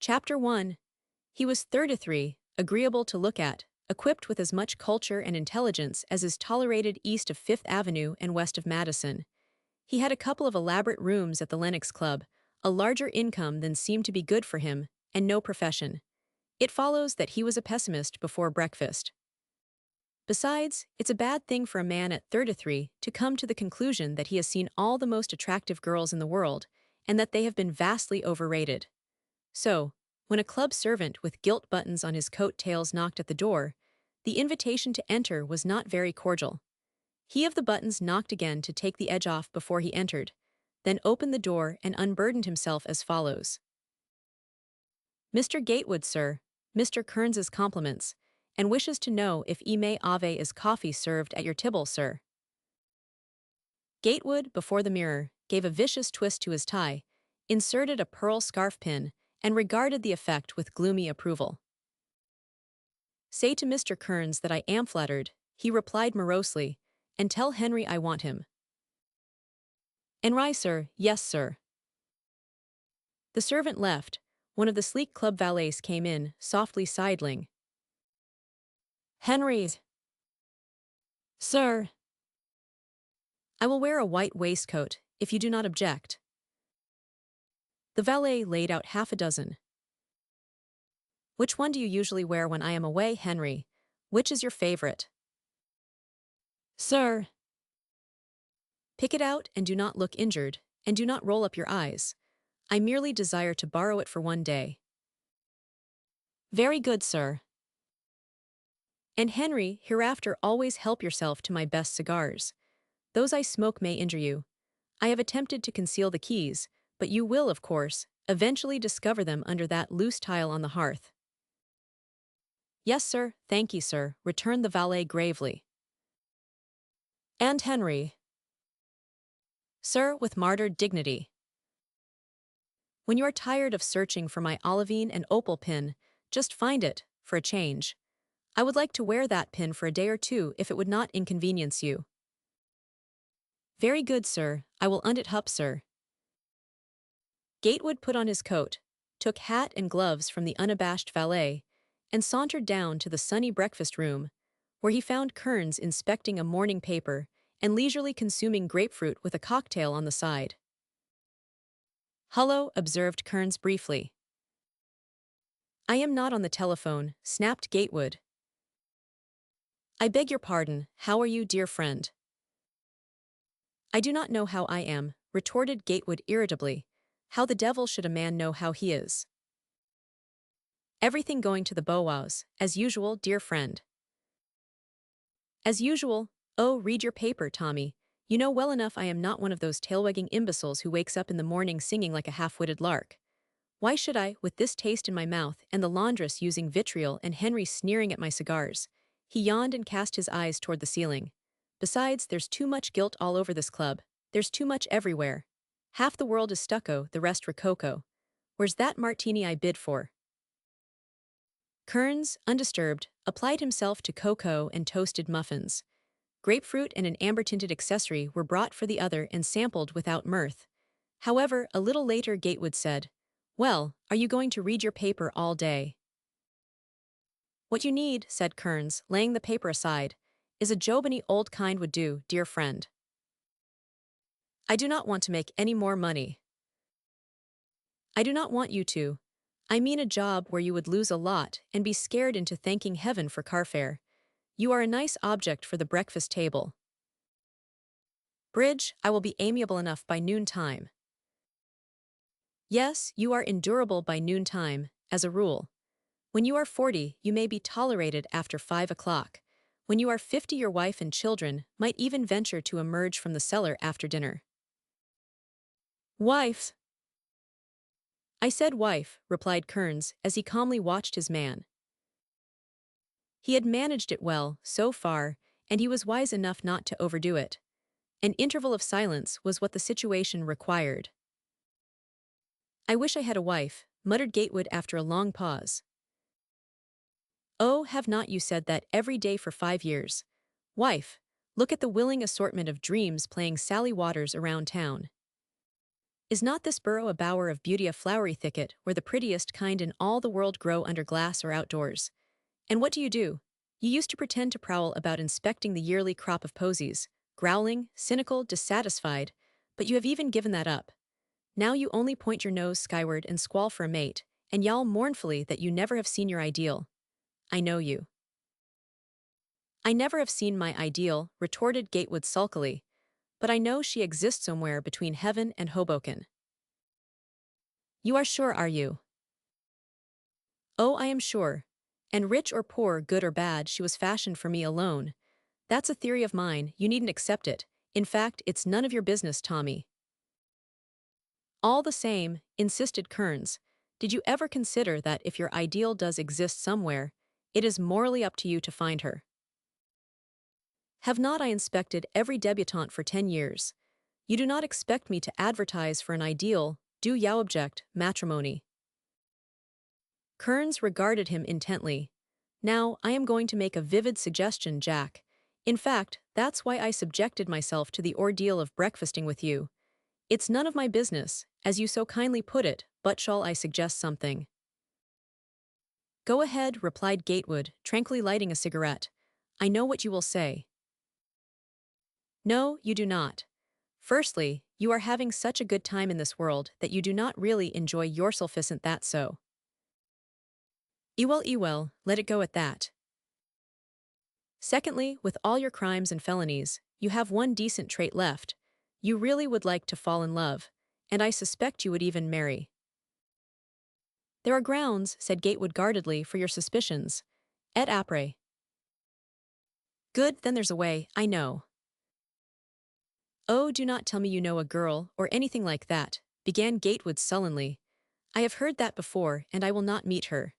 Chapter 1. He was 33, agreeable to look at, equipped with as much culture and intelligence as is tolerated east of Fifth Avenue and west of Madison. He had a couple of elaborate rooms at the Lenox Club, a larger income than seemed to be good for him, and no profession. It follows that he was a pessimist before breakfast. Besides, it's a bad thing for a man at 33 to come to the conclusion that he has seen all the most attractive girls in the world, and that they have been vastly overrated. So, when a club servant with gilt buttons on his coat tails knocked at the door, the invitation to enter was not very cordial. He of the buttons knocked again to take the edge off before he entered, then opened the door and unburdened himself as follows. Mr. Gatewood, sir, Mr. Kearns's compliments, and wishes to know if may ave is coffee served at your table, sir. Gatewood, before the mirror, gave a vicious twist to his tie, inserted a pearl scarf pin, and regarded the effect with gloomy approval. Say to Mr. Kearns that I am flattered, he replied morosely, and tell Henry I want him. Enry, sir, yes, sir. The servant left. One of the sleek club valets came in, softly sidling. Henry's. Sir. I will wear a white waistcoat, if you do not object. The valet laid out half a dozen. Which one do you usually wear when I am away, Henry? Which is your favorite? Sir. Pick it out and do not look injured, and do not roll up your eyes. I merely desire to borrow it for one day. Very good, sir. And Henry, hereafter always help yourself to my best cigars. Those I smoke may injure you. I have attempted to conceal the keys, but you will, of course, eventually discover them under that loose tile on the hearth. Yes, sir, thank you, sir, returned the valet gravely. And Henry. Sir, with martyred dignity. When you are tired of searching for my olivine and opal pin, just find it, for a change. I would like to wear that pin for a day or two if it would not inconvenience you. Very good, sir, I will und it up, sir. Gatewood put on his coat, took hat and gloves from the unabashed valet, and sauntered down to the sunny breakfast room, where he found Kearns inspecting a morning paper and leisurely consuming grapefruit with a cocktail on the side. Hullo, observed Kearns briefly. I am not on the telephone, snapped Gatewood. I beg your pardon, how are you, dear friend? I do not know how I am, retorted Gatewood irritably. How the devil should a man know how he is? Everything going to the bow-wows, as usual, dear friend. As usual? Oh, read your paper, Tommy. You know well enough I am not one of those tail-wagging imbeciles who wakes up in the morning singing like a half-witted lark. Why should I, with this taste in my mouth and the laundress using vitriol and Henry sneering at my cigars? He yawned and cast his eyes toward the ceiling. Besides, there's too much gilt all over this club. There's too much everywhere. Half the world is stucco, the rest rococo. Where's that martini I bid for? Kearns, undisturbed, applied himself to cocoa and toasted muffins. Grapefruit and an amber-tinted accessory were brought for the other and sampled without mirth. However, a little later Gatewood said, Well, are you going to read your paper all day? What you need, said Kearns, laying the paper aside, is a job any old kind would do, dear friend. I do not want to make any more money. I do not want you to. I mean a job where you would lose a lot and be scared into thanking heaven for carfare. You are a nice object for the breakfast table. Bridge, I will be amiable enough by noontime. Yes, you are endurable by noontime, as a rule. When you are 40, you may be tolerated after 5 o'clock. When you are 50, your wife and children might even venture to emerge from the cellar after dinner. Wife. I said wife, replied Kearns, as he calmly watched his man. He had managed it well, so far, and he was wise enough not to overdo it. An interval of silence was what the situation required. I wish I had a wife, muttered Gatewood after a long pause. Oh, have not you said that every day for 5 years? Wife, look at the willing assortment of dreams playing Sally Waters around town. Is not this burrow a bower of beauty, a flowery thicket, where the prettiest kind in all the world grow under glass or outdoors? And what do? You used to pretend to prowl about inspecting the yearly crop of posies, growling, cynical, dissatisfied, but you have even given that up. Now you only point your nose skyward and squall for a mate, and yawl mournfully that you never have seen your ideal. I know you. I never have seen my ideal, retorted Gatewood sulkily, but I know she exists somewhere between heaven and Hoboken. You are sure, are you? Oh, I am sure. And rich or poor, good or bad, she was fashioned for me alone. That's a theory of mine, you needn't accept it. In fact, it's none of your business, Tommy. All the same, insisted Kearns, did you ever consider that if your ideal does exist somewhere, it is morally up to you to find her? Have not I inspected every debutante for 10 years? You do not expect me to advertise for an ideal, do you object, matrimony? Kearns regarded him intently. Now, I am going to make a vivid suggestion, Jack. In fact, that's why I subjected myself to the ordeal of breakfasting with you. It's none of my business, as you so kindly put it, but shall I suggest something? Go ahead, replied Gatewood, tranquilly lighting a cigarette. I know what you will say. No, you do not. Firstly, you are having such a good time in this world that you do not really enjoy yourself, isn't that so? Ewell, let it go at that. Secondly, with all your crimes and felonies, you have one decent trait left. You really would like to fall in love, and I suspect you would even marry. There are grounds, said Gatewood guardedly, for your suspicions. Et apres. Good, then there's a way, I know. Oh, do not tell me you know a girl, or anything like that, began Gatewood sullenly. I have heard that before, and I will not meet her.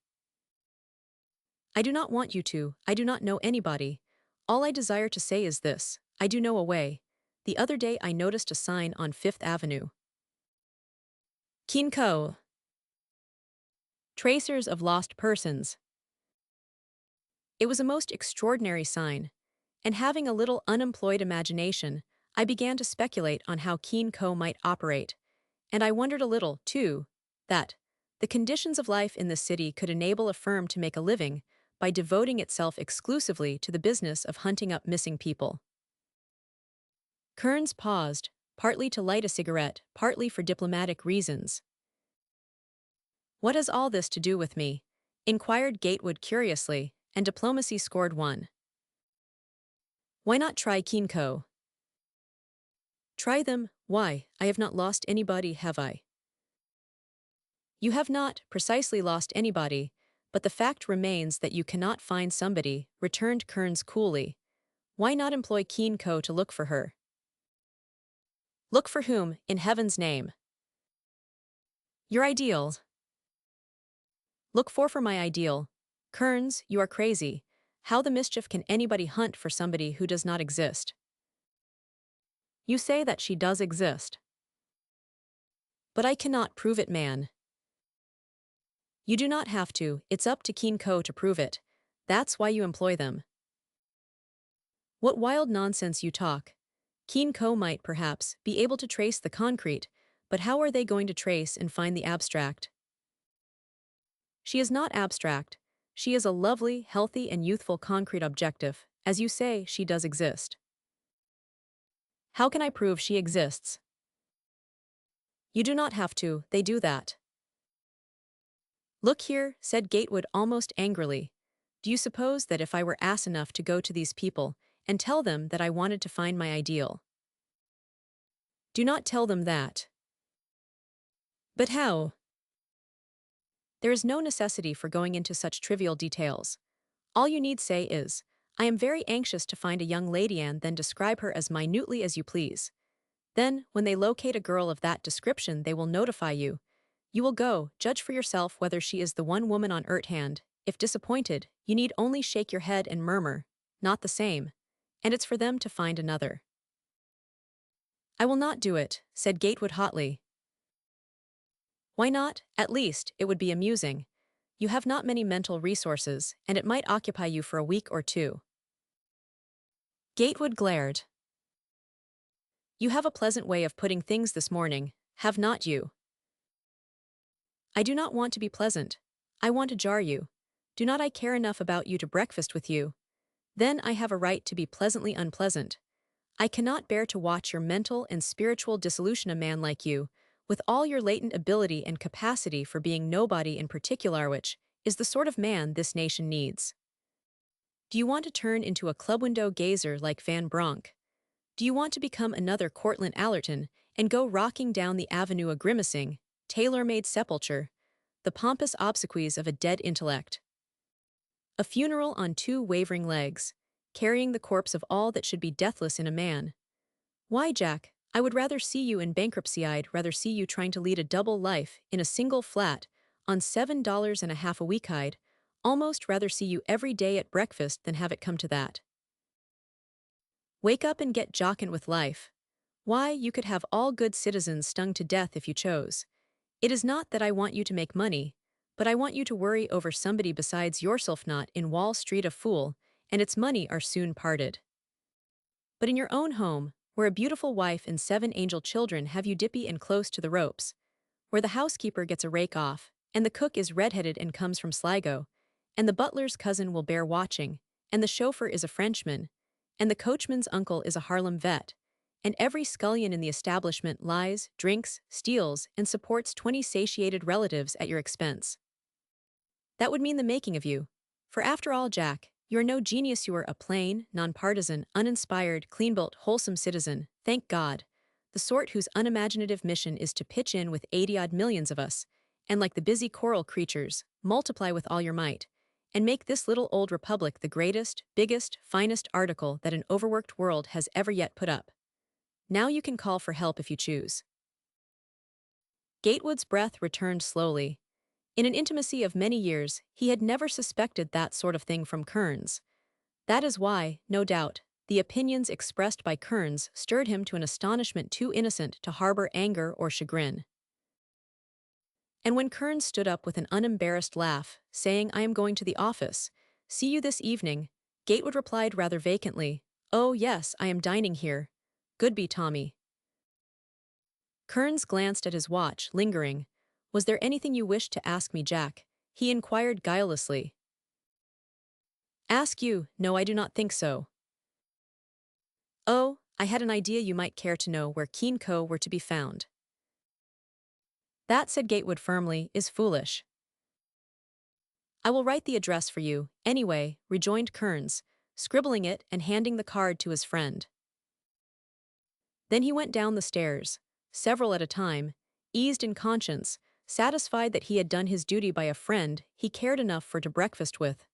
I do not want you to, I do not know anybody. All I desire to say is this, I do know a way. The other day I noticed a sign on Fifth Avenue. Keen Co. Tracers of Lost Persons. It was a most extraordinary sign, and having a little unemployed imagination, I began to speculate on how Keen Co. might operate, and I wondered a little, too, that the conditions of life in this city could enable a firm to make a living by devoting itself exclusively to the business of hunting up missing people. Kearns paused, partly to light a cigarette, partly for diplomatic reasons. What has all this to do with me? Inquired Gatewood curiously, and diplomacy scored 1. Why not try Keen Co.? Try them? Why, I have not lost anybody, have I? You have not precisely lost anybody, but the fact remains that you cannot find somebody, returned Kearns coolly. Why not employ Keen Co. to look for her? Look for whom, in heaven's name? Your ideal. Look for my ideal. Kearns, you are crazy. How the mischief can anybody hunt for somebody who does not exist? You say that she does exist. But I cannot prove it, man. You do not have to, it's up to Keen Co. to prove it. That's why you employ them. What wild nonsense you talk. Keen Co. might, perhaps, be able to trace the concrete, but how are they going to trace and find the abstract? She is not abstract. She is a lovely, healthy, and youthful concrete objective. As you say, she does exist. How can I prove she exists? You do not have to, they do that. Look here, said Gatewood almost angrily. Do you suppose that if I were ass enough to go to these people and tell them that I wanted to find my ideal? Do not tell them that. But how? There is no necessity for going into such trivial details. All you need say is, I am very anxious to find a young lady, and then describe her as minutely as you please. Then, when they locate a girl of that description, they will notify you. You will go, judge for yourself whether she is the one woman on earth, and, if disappointed, you need only shake your head and murmur, not the same, and it's for them to find another. I will not do it, said Gatewood hotly. Why not? At least, it would be amusing. You have not many mental resources, and it might occupy you for a week or two. Gatewood glared. You have a pleasant way of putting things this morning, have not you? I do not want to be pleasant. I want to jar you. Do not I care enough about you to breakfast with you? Then I have a right to be pleasantly unpleasant. I cannot bear to watch your mental and spiritual dissolution. A man like you, with all your latent ability and capacity for being nobody in particular, which is the sort of man this nation needs. Do you want to turn into a club window gazer like Van Bronck? Do you want to become another Cortlandt Allerton and go rocking down the avenue a grimacing, tailor-made sepulture, the pompous obsequies of a dead intellect? A funeral on two wavering legs, carrying the corpse of all that should be deathless in a man. Why, Jack, I would rather see you in bankruptcy. I'd rather see you trying to lead a double life in a single flat on $7.50 a week. I'd almost rather see you every day at breakfast than have it come to that. Wake up and get jockin' with life. Why, you could have all good citizens stung to death if you chose. It is not that I want you to make money, but I want you to worry over somebody besides yourself. Not in Wall Street a fool, and its money are soon parted. But in your own home, where a beautiful wife and 7 angel children have you dippy and close to the ropes, where the housekeeper gets a rake off, and the cook is red-headed and comes from Sligo, and the butler's cousin will bear watching, and the chauffeur is a Frenchman, and the coachman's uncle is a Harlem vet, and every scullion in the establishment lies, drinks, steals, and supports 20 satiated relatives at your expense. That would mean the making of you. For after all, Jack, you are no genius. You are a plain, nonpartisan, uninspired, clean-built, wholesome citizen, thank God, the sort whose unimaginative mission is to pitch in with 80-odd millions of us, and like the busy coral creatures, multiply with all your might, and make this little old republic the greatest, biggest, finest article that an overworked world has ever yet put up. Now you can call for help if you choose. Gatewood's breath returned slowly. In an intimacy of many years, he had never suspected that sort of thing from Kearns. That is why, no doubt, the opinions expressed by Kearns stirred him to an astonishment too innocent to harbor anger or chagrin. And when Kearns stood up with an unembarrassed laugh, saying, "I am going to the office. See you this evening," Gatewood replied rather vacantly, "Oh, yes, I am dining here. Good be Tommy." Kearns glanced at his watch, lingering. "Was there anything you wished to ask me, Jack?" he inquired guilelessly. "Ask you? No, I do not think so." "Oh, I had an idea you might care to know where Keene Co. were to be found." "That," said Gatewood firmly, "is foolish." "I will write the address for you, anyway," rejoined Kearns, scribbling it and handing the card to his friend. Then he went down the stairs, several at a time, eased in conscience, satisfied that he had done his duty by a friend he cared enough for to breakfast with.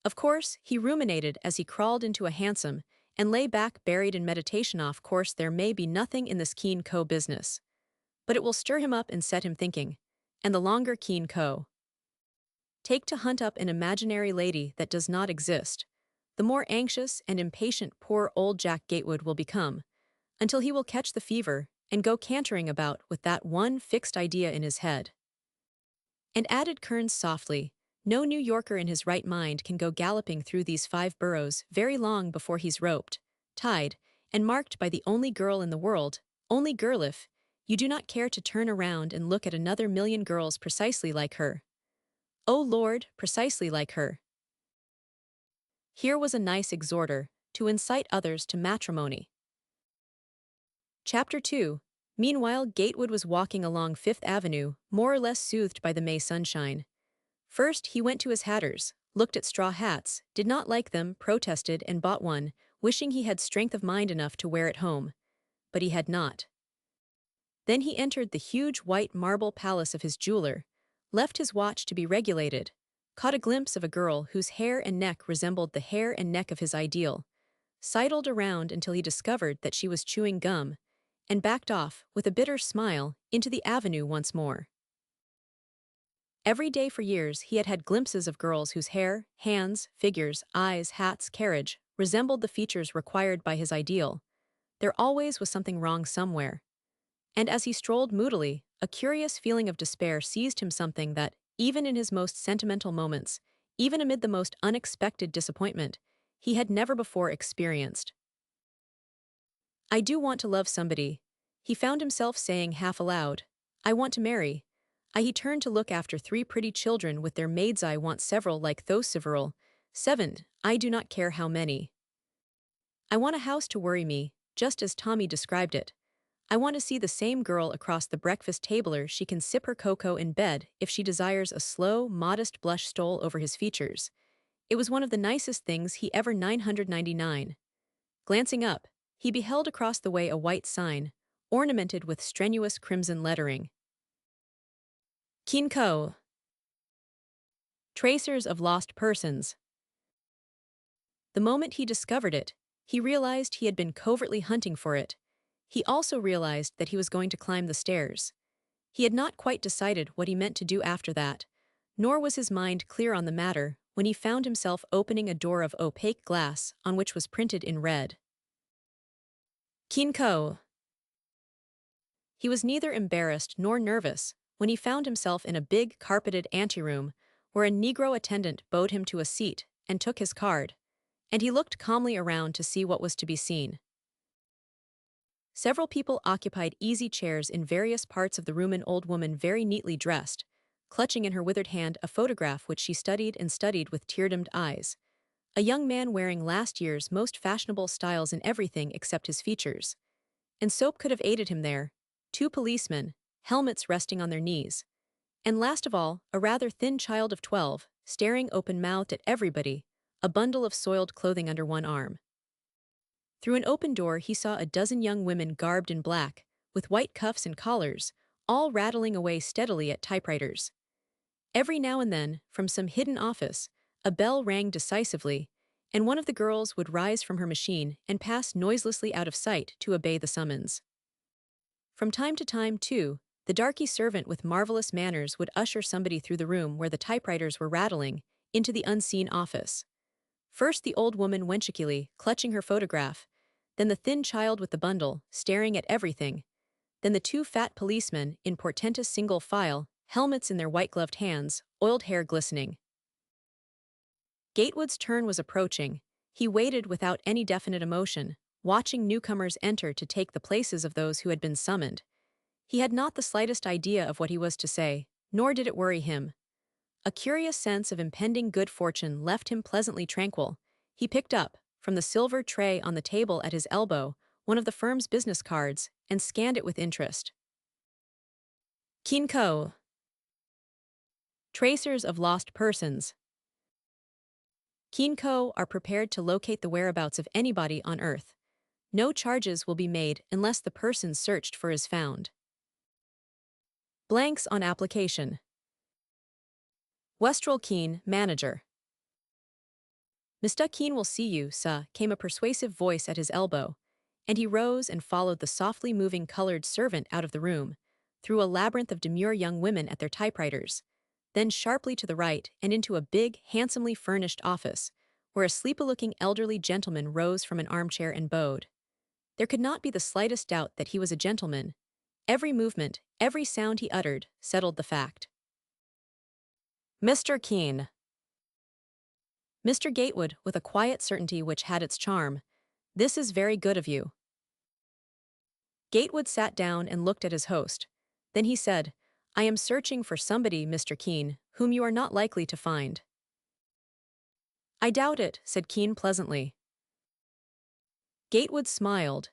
Of course, he ruminated as he crawled into a hansom and lay back buried in meditation. Of course, there may be nothing in this Keene Co. business, but it will stir him up and set him thinking, and the longer Keene Co. take to hunt up an imaginary lady that does not exist, the more anxious and impatient poor old Jack Gatewood will become, until he will catch the fever and go cantering about with that one fixed idea in his head. And added Kearns softly, "No New Yorker in his right mind can go galloping through these 5 boroughs very long before he's roped, tied, and marked by the only girl in the world, only girl if you do not care to turn around and look at another million girls precisely like her. Oh Lord, precisely like her." Here was a nice exhorter to incite others to matrimony. Chapter 2. Meanwhile, Gatewood was walking along Fifth Avenue, more or less soothed by the May sunshine. First, he went to his hatter's, looked at straw hats, did not like them, protested, and bought one, wishing he had strength of mind enough to wear it home. But he had not. Then he entered the huge white marble palace of his jeweler, left his watch to be regulated, caught a glimpse of a girl whose hair and neck resembled the hair and neck of his ideal, sidled around until he discovered that she was chewing gum, and backed off, with a bitter smile, into the avenue once more. Every day for years he had had glimpses of girls whose hair, hands, figures, eyes, hats, carriage, resembled the features required by his ideal. There always was something wrong somewhere. And as he strolled moodily, a curious feeling of despair seized him, something that, even in his most sentimental moments, even amid the most unexpected disappointment, he had never before experienced. "I do want to love somebody," He found himself saying half aloud, "I want to marry." He turned to look after 3 pretty children with their maids. "I want several like those several. 7, I do not care how many. I want a house to worry me, just as Tommy described it. I want to see the same girl across the breakfast table. She can sip her cocoa in bed if she desires." A slow, modest blush stole over his features. It was one of the nicest things he ever 999. Glancing up, he beheld across the way a white sign, ornamented with strenuous crimson lettering. Kinko. Tracers of Lost Persons. The moment he discovered it, he realized he had been covertly hunting for it. He also realized that he was going to climb the stairs. He had not quite decided what he meant to do after that, nor was his mind clear on the matter when he found himself opening a door of opaque glass on which was printed in red, Kinko. He was neither embarrassed nor nervous when he found himself in a big carpeted anteroom where a Negro attendant bowed him to a seat and took his card, and he looked calmly around to see what was to be seen. Several people occupied easy chairs in various parts of the room. An old woman very neatly dressed, clutching in her withered hand a photograph which she studied and studied with tear-dimmed eyes. A young man wearing last year's most fashionable styles in everything except his features. And soap could have aided him there. 2 policemen, helmets resting on their knees. And last of all, a rather thin child of 12, staring open-mouthed at everybody, a bundle of soiled clothing under one arm. Through an open door he saw a dozen young women garbed in black, with white cuffs and collars, all rattling away steadily at typewriters. Every now and then, from some hidden office, a bell rang decisively, and one of the girls would rise from her machine and pass noiselessly out of sight to obey the summons. From time to time, too, the darky servant with marvelous manners would usher somebody through the room where the typewriters were rattling, into the unseen office. First the old woman wenchically, clutching her photograph, then the thin child with the bundle, staring at everything, then the 2 fat policemen in portentous single file, helmets in their white-gloved hands, oiled hair glistening. Gatewood's turn was approaching. He waited without any definite emotion, watching newcomers enter to take the places of those who had been summoned. He had not the slightest idea of what he was to say, nor did it worry him. A curious sense of impending good fortune left him pleasantly tranquil. He picked up, from the silver tray on the table at his elbow, one of the firm's business cards, and scanned it with interest. Kinko. Tracers of Lost Persons. Kinko are prepared to locate the whereabouts of anybody on Earth. No charges will be made unless the person searched for is found. Blanks on application. Westrel Keene, manager. "Mr. Keene will see you, sir," came a persuasive voice at his elbow, and he rose and followed the softly moving colored servant out of the room, through a labyrinth of demure young women at their typewriters, then sharply to the right and into a big, handsomely furnished office, where a sleepy-looking elderly gentleman rose from an armchair and bowed. There could not be the slightest doubt that he was a gentleman. Every movement, every sound he uttered, settled the fact. "Mr. Keene." Mr. Gatewood, with a quiet certainty which had its charm. "This is very good of you." Gatewood sat down and looked at his host. Then he said, "I am searching for somebody, Mr. Keene, whom you are not likely to find." "I doubt it," said Keene pleasantly. Gatewood smiled.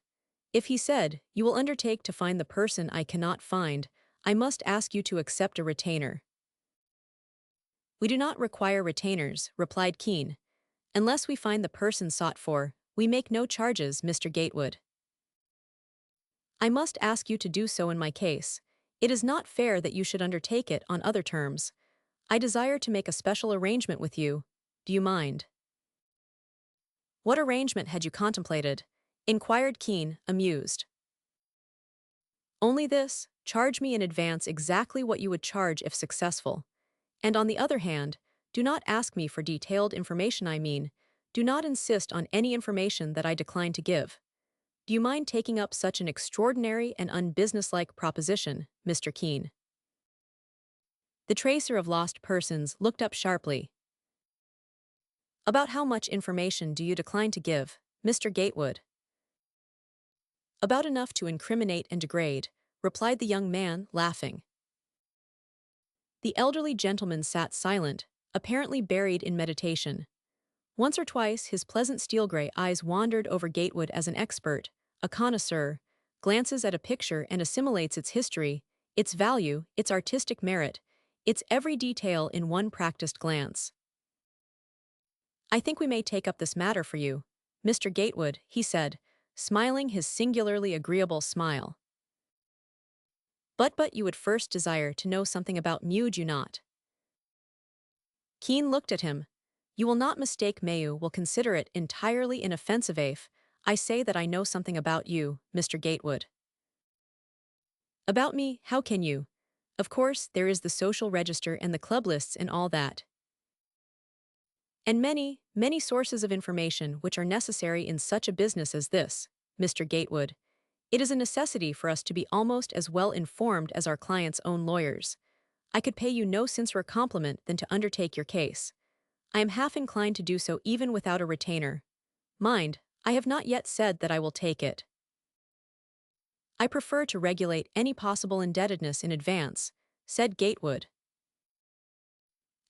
"If," he said, "you will undertake to find the person I cannot find, I must ask you to accept a retainer." "We do not require retainers," replied Keene. "Unless we find the person sought for, we make no charges, Mr. Gatewood." "I must ask you to do so in my case. It is not fair that you should undertake it on other terms. I desire to make a special arrangement with you. Do you mind?" "What arrangement had you contemplated?" inquired Keene, amused. "Only this: charge me in advance exactly what you would charge if successful. And on the other hand, do not ask me for detailed information. Do not insist on any information that I decline to give. Do you mind taking up such an extraordinary and unbusinesslike proposition, Mr. Keene?" The tracer of lost persons looked up sharply. "About how much information do you decline to give, Mr. Gatewood?" About enough to incriminate and degrade, replied the young man, laughing. The elderly gentleman sat silent, apparently buried in meditation. Once or twice his pleasant steel-gray eyes wandered over Gatewood as an expert, a connoisseur, glances at a picture and assimilates its history, its value, its artistic merit, its every detail in one practiced glance. "I think we may take up this matter for you, Mr. Gatewood," he said, smiling his singularly agreeable smile. But you would first desire to know something about me, would you not?" Keene looked at him. "You will not mistake me, will consider it entirely inoffensive if I say that I know something about you, Mr. Gatewood." "About me, how can you? Of course, there is the social register and the club lists and all that. And many, many sources of information which are necessary in such a business as this, Mr. Gatewood. It is a necessity for us to be almost as well informed as our clients' own lawyers. I could pay you no sincerer compliment than to undertake your case. I am half inclined to do so even without a retainer. Mind, I have not yet said that I will take it. I prefer to regulate any possible indebtedness in advance," said Gatewood.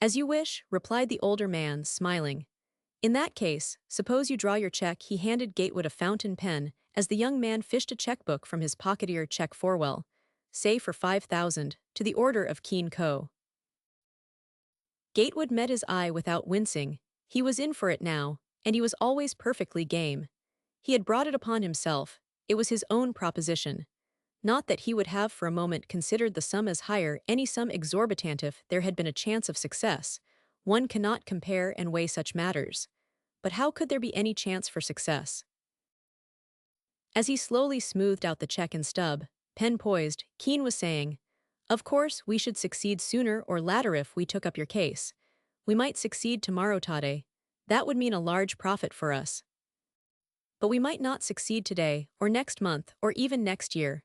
"As you wish," replied the older man, smiling. "In that case, suppose you draw your check." He handed Gatewood a fountain pen as the young man fished a checkbook from his pocket-ear. "Check Forwell, say for 5,000, to the order of Keene Co." Gatewood met his eye without wincing. He was in for it now, and he was always perfectly game. He had brought it upon himself. It was his own proposition. Not that he would have for a moment considered the sum as higher, any sum exorbitant if there had been a chance of success. One cannot compare and weigh such matters. But how could there be any chance for success? As he slowly smoothed out the check and stub, pen poised, Keene was saying, "Of course, we should succeed sooner or later if we took up your case. We might succeed tomorrow, Tade. That would mean a large profit for us. But we might not succeed today, or next month, or even next year.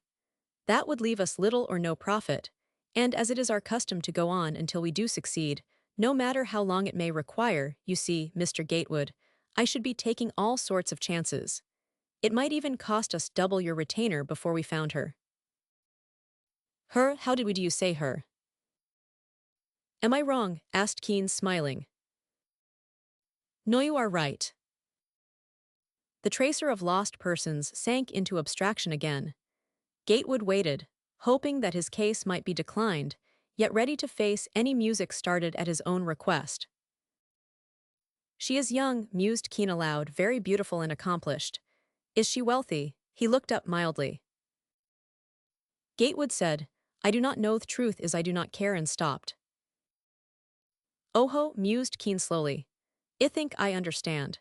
That would leave us little or no profit, and as it is our custom to go on until we do succeed, no matter how long it may require, you see, Mr. Gatewood, I should be taking all sorts of chances. It might even cost us double your retainer before we found her." "Her? How did you say her?" "Am I wrong?" asked Keene, smiling. "No, you are right." The tracer of lost persons sank into abstraction again. Gatewood waited, hoping that his case might be declined, yet ready to face any music started at his own request. "She is young," mused Keene aloud, "very beautiful and accomplished. Is she wealthy?" He looked up mildly. Gatewood said, "I do not know. The truth is I do not care," and stopped. "Oho," mused Keene slowly. "I think I understand.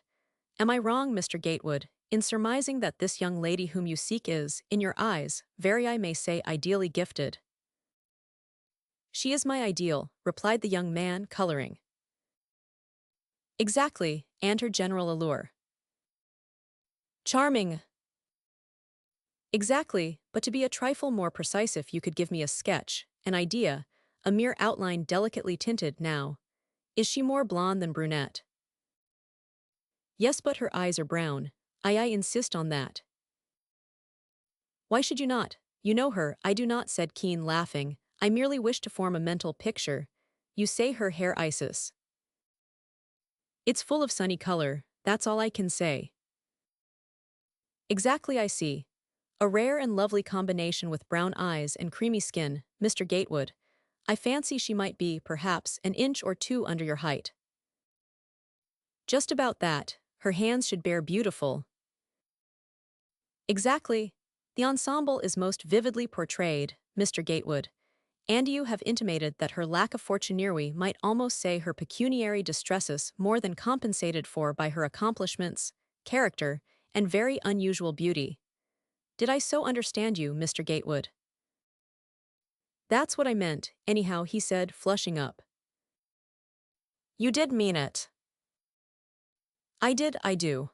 Am I wrong, Mr. Gatewood, in surmising that this young lady whom you seek is, in your eyes, very, I may say, ideally gifted?" "She is my ideal," replied the young man, coloring. "Exactly, and her general allure." "Charming." "Exactly, but to be a trifle more precise, if you could give me a sketch, an idea, a mere outline delicately tinted now. Is she more blonde than brunette?" "Yes, but her eyes are brown. I insist on that." "Why should you not? You know her." "I do not," said Keene, laughing. "I merely wish to form a mental picture. You say her hair Isis. It's full of sunny color, that's all I can say." "Exactly, I see. A rare and lovely combination with brown eyes and creamy skin, Mr. Gatewood. I fancy she might be, perhaps, an inch or two under your height." "Just about that. Her hands should bear beautiful." "Exactly. The ensemble is most vividly portrayed, Mr. Gatewood. And you have intimated that her lack of fortune might almost say her pecuniary distresses more than compensated for by her accomplishments, character, and very unusual beauty. Did I so understand you, Mr. Gatewood?" "That's what I meant, anyhow," he said, flushing up. "You did mean it." "I did, I do."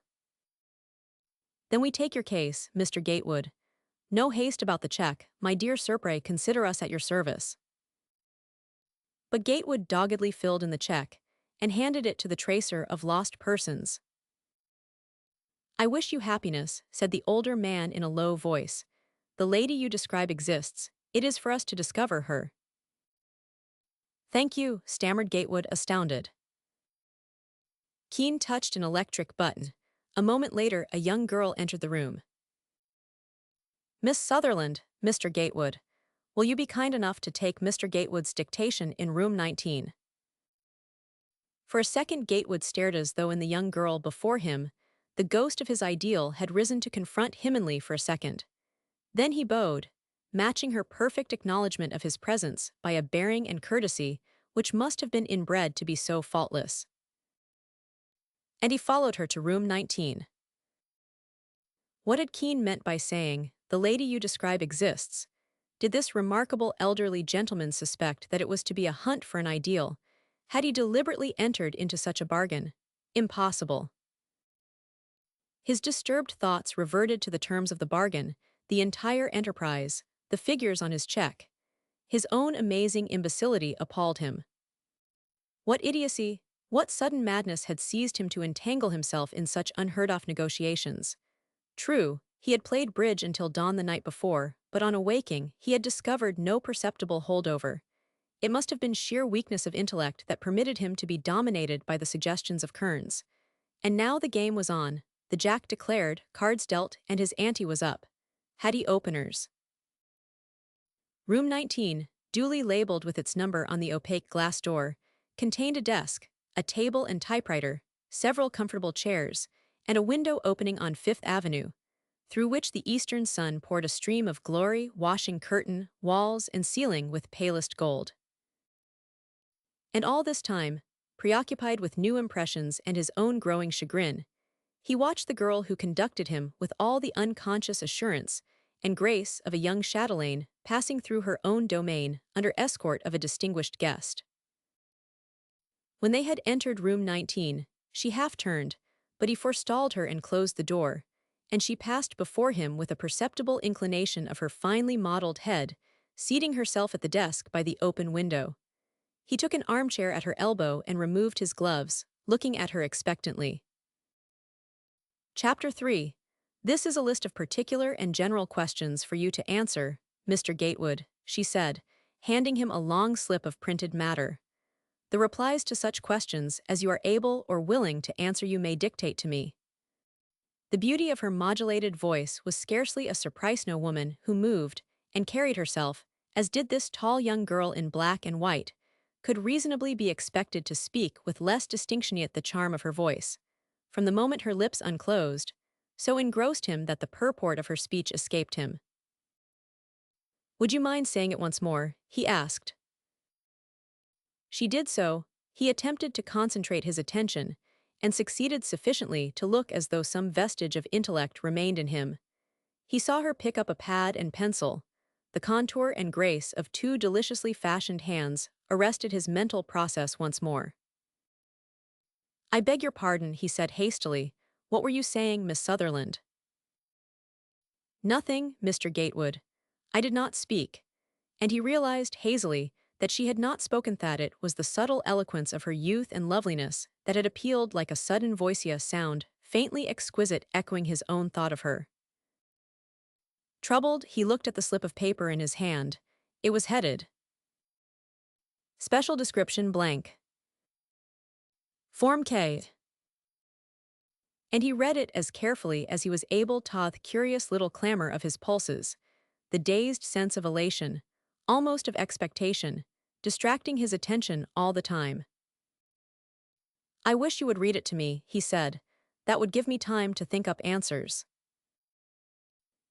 "Then we take your case, Mr. Gatewood. No haste about the check, my dear Sir, consider us at your service." But Gatewood doggedly filled in the check and handed it to the tracer of lost persons. I wish you happiness, said the older man in a low voice. The lady you describe exists. It is for us to discover her. Thank you, stammered Gatewood, astounded. Keene touched an electric button. A moment later, a young girl entered the room. Miss Sutherland, Mr. Gatewood. Will you be kind enough to take Mr. Gatewood's dictation in room 19? For a second Gatewood stared as though in the young girl before him, the ghost of his ideal had risen to confront Himmenly for a second. Then he bowed, matching her perfect acknowledgement of his presence by a bearing and courtesy which must have been inbred to be so faultless. And he followed her to room 19. What had Keene meant by saying, "The lady you describe exists"? Did this remarkable elderly gentleman suspect that it was to be a hunt for an ideal? Had he deliberately entered into such a bargain? Impossible. His disturbed thoughts reverted to the terms of the bargain, the entire enterprise, the figures on his check. His own amazing imbecility appalled him. What idiocy, what sudden madness had seized him to entangle himself in such unheard-of negotiations? True, he had played bridge until dawn the night before, but on awaking, he had discovered no perceptible holdover. It must have been sheer weakness of intellect that permitted him to be dominated by the suggestions of Kearns. And now the game was on. The jack declared, cards dealt, and his ante was up. Had he openers? Room 19, duly labeled with its number on the opaque glass door, contained a desk, a table and typewriter, several comfortable chairs, and a window opening on Fifth Avenue, through which the eastern sun poured a stream of glory, washing curtain, walls, and ceiling with palest gold. And all this time, preoccupied with new impressions and his own growing chagrin, he watched the girl who conducted him with all the unconscious assurance and grace of a young chatelaine passing through her own domain under escort of a distinguished guest. When they had entered room 19, she half-turned, but he forestalled her and closed the door, and she passed before him with a perceptible inclination of her finely modeled head, seating herself at the desk by the open window. He took an armchair at her elbow and removed his gloves, looking at her expectantly. Chapter 3. This is a list of particular and general questions for you to answer, Mr. Gatewood, she said, handing him a long slip of printed matter. The replies to such questions as you are able or willing to answer you may dictate to me. The beauty of her modulated voice was scarcely a surprise. No woman who moved and carried herself, as did this tall young girl in black and white, could reasonably be expected to speak with less distinction, yet the charm of her voice, from the moment her lips unclosed, so engrossed him that the purport of her speech escaped him. Would you mind saying it once more? He asked. She did so. He attempted to concentrate his attention, and succeeded sufficiently to look as though some vestige of intellect remained in him. He saw her pick up a pad and pencil. The contour and grace of two deliciously fashioned hands arrested his mental process once more. I beg your pardon, he said hastily. What were you saying, Miss Sutherland? Nothing, Mr. Gatewood. I did not speak. And he realized hazily that she had not spoken, that it was the subtle eloquence of her youth and loveliness that had appealed like a sudden voicea sound, faintly exquisite, echoing his own thought of her. Troubled, he looked at the slip of paper in his hand. It was headed Special Description blank. Form K. And he read it as carefully as he was able, to the curious little clamor of his pulses, the dazed sense of elation, almost of expectation, distracting his attention all the time. I wish you would read it to me, he said. That would give me time to think up answers.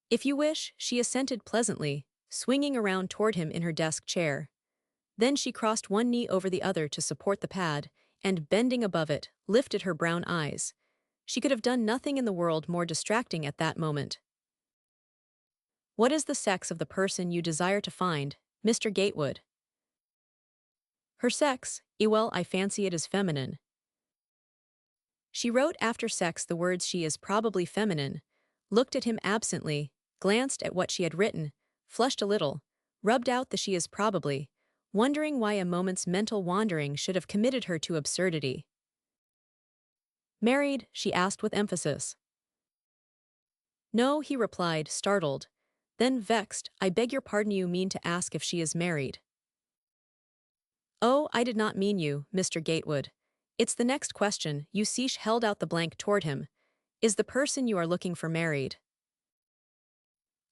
If you wish, she assented pleasantly, swinging around toward him in her desk chair. Then she crossed one knee over the other to support the pad, and bending above it, lifted her brown eyes. She could have done nothing in the world more distracting at that moment. What is the sex of the person you desire to find, Mr. Gatewood? Her sex, well, I fancy it is feminine. She wrote after sex the words she is probably feminine, looked at him absently, glanced at what she had written, flushed a little, rubbed out the she is probably, wondering why a moment's mental wandering should have committed her to absurdity. Married? She asked with emphasis. No, he replied, startled. Then vexed, I beg your pardon, you mean to ask if she is married. Oh, I did not mean you, Mr. Gatewood. It's the next question. Usish held out the blank toward him. Is the person you are looking for married?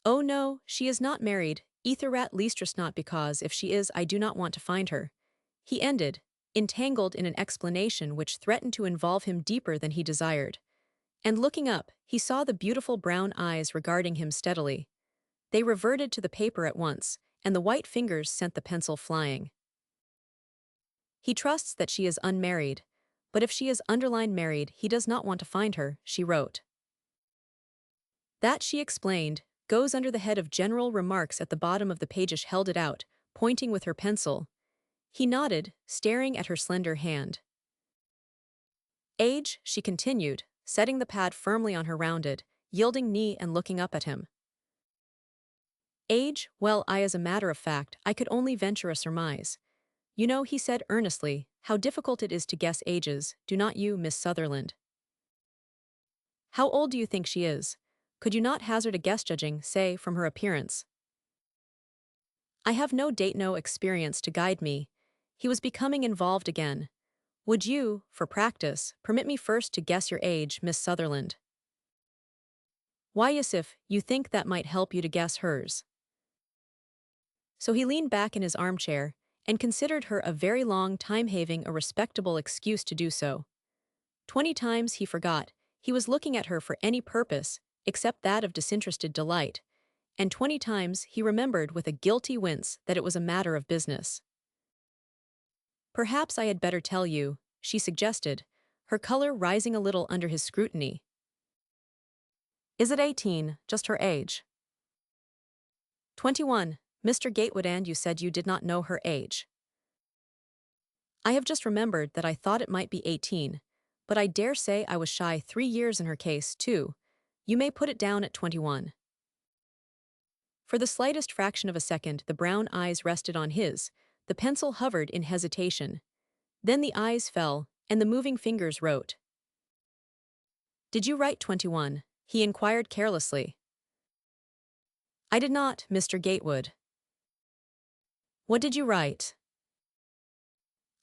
Oh no, she is not married, Etherat leastress, not because if she is I do not want to find her. He ended, entangled in an explanation which threatened to involve him deeper than he desired. And looking up, he saw the beautiful brown eyes regarding him steadily. They reverted to the paper at once, and the white fingers sent the pencil flying. He trusts that she is unmarried, but if she is underlined married, he does not want to find her, she wrote. That, she explained, goes under the head of general remarks at the bottom of the page. She held it out, pointing with her pencil. He nodded, staring at her slender hand. Age, she continued, setting the pad firmly on her rounded, yielding knee and looking up at him. Age, well, as a matter of fact, I could only venture a surmise. You know, he said earnestly, how difficult it is to guess ages, do not you, Miss Sutherland? How old do you think she is? Could you not hazard a guess, judging, say, from her appearance? I have no date, no experience to guide me. He was becoming involved again. Would you, for practice, permit me first to guess your age, Miss Sutherland? Why, yes, if you think that might help you to guess hers. So he leaned back in his armchair and considered her a very long time, having a respectable excuse to do so. 20 times he forgot he was looking at her for any purpose except that of disinterested delight, and 20 times he remembered with a guilty wince that it was a matter of business. Perhaps I had better tell you, she suggested, her color rising a little under his scrutiny. Is it 18, just her age? 21, Mr. Gatewood, and you said you did not know her age. I have just remembered that I thought it might be 18, but I dare say I was shy 3 years in her case, too. You may put it down at 21. For the slightest fraction of a second, the brown eyes rested on his. The pencil hovered in hesitation. Then the eyes fell, and the moving fingers wrote. Did you write 21? He inquired carelessly. I did not, Mr. Gatewood. What did you write?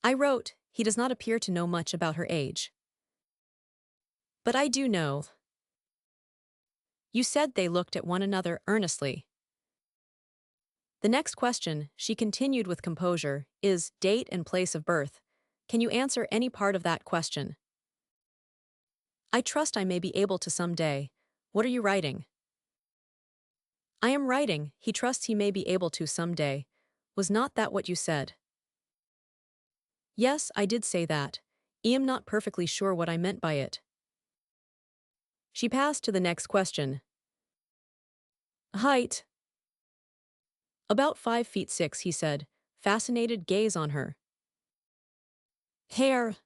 I wrote, he does not appear to know much about her age. But I do know. You said. They looked at one another earnestly. The next question, she continued with composure, is date and place of birth. Can you answer any part of that question? I trust I may be able to some day. What are you writing? I am writing, he trusts he may be able to some day. Was not that what you said? Yes, I did say that. I am not perfectly sure what I meant by it. She passed to the next question. Height. About 5'6", he said, fascinated gaze on her. Hair.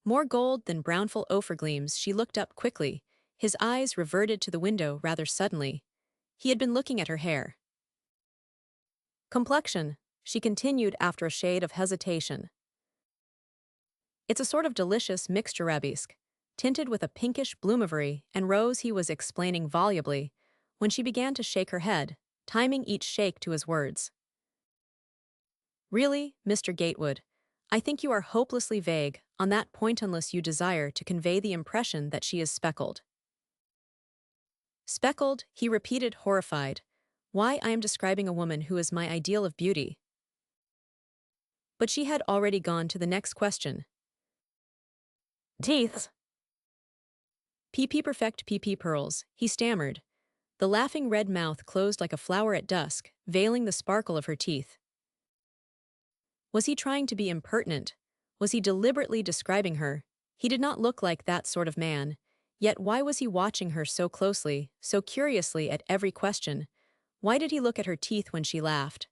More gold than brownful ochre gleams. She looked up quickly. His eyes reverted to the window rather suddenly. He had been looking at her hair. Complexion, she continued after a shade of hesitation. It's a sort of delicious mixture, arabesque, tinted with a pinkish bloomivery and rose. He was explaining volubly, when she began to shake her head, timing each shake to his words. Really, Mr. Gatewood, I think you are hopelessly vague on that point unless you desire to convey the impression that she is speckled. Speckled, he repeated, horrified. Why, I am describing a woman who is my ideal of beauty. But she had already gone to the next question. Teeth. PP perfect PP pearls, he stammered. The laughing red mouth closed like a flower at dusk, veiling the sparkle of her teeth. Was he trying to be impertinent? Was he deliberately describing her? He did not look like that sort of man. Yet why was he watching her so closely, so curiously at every question? Why did he look at her teeth when she laughed?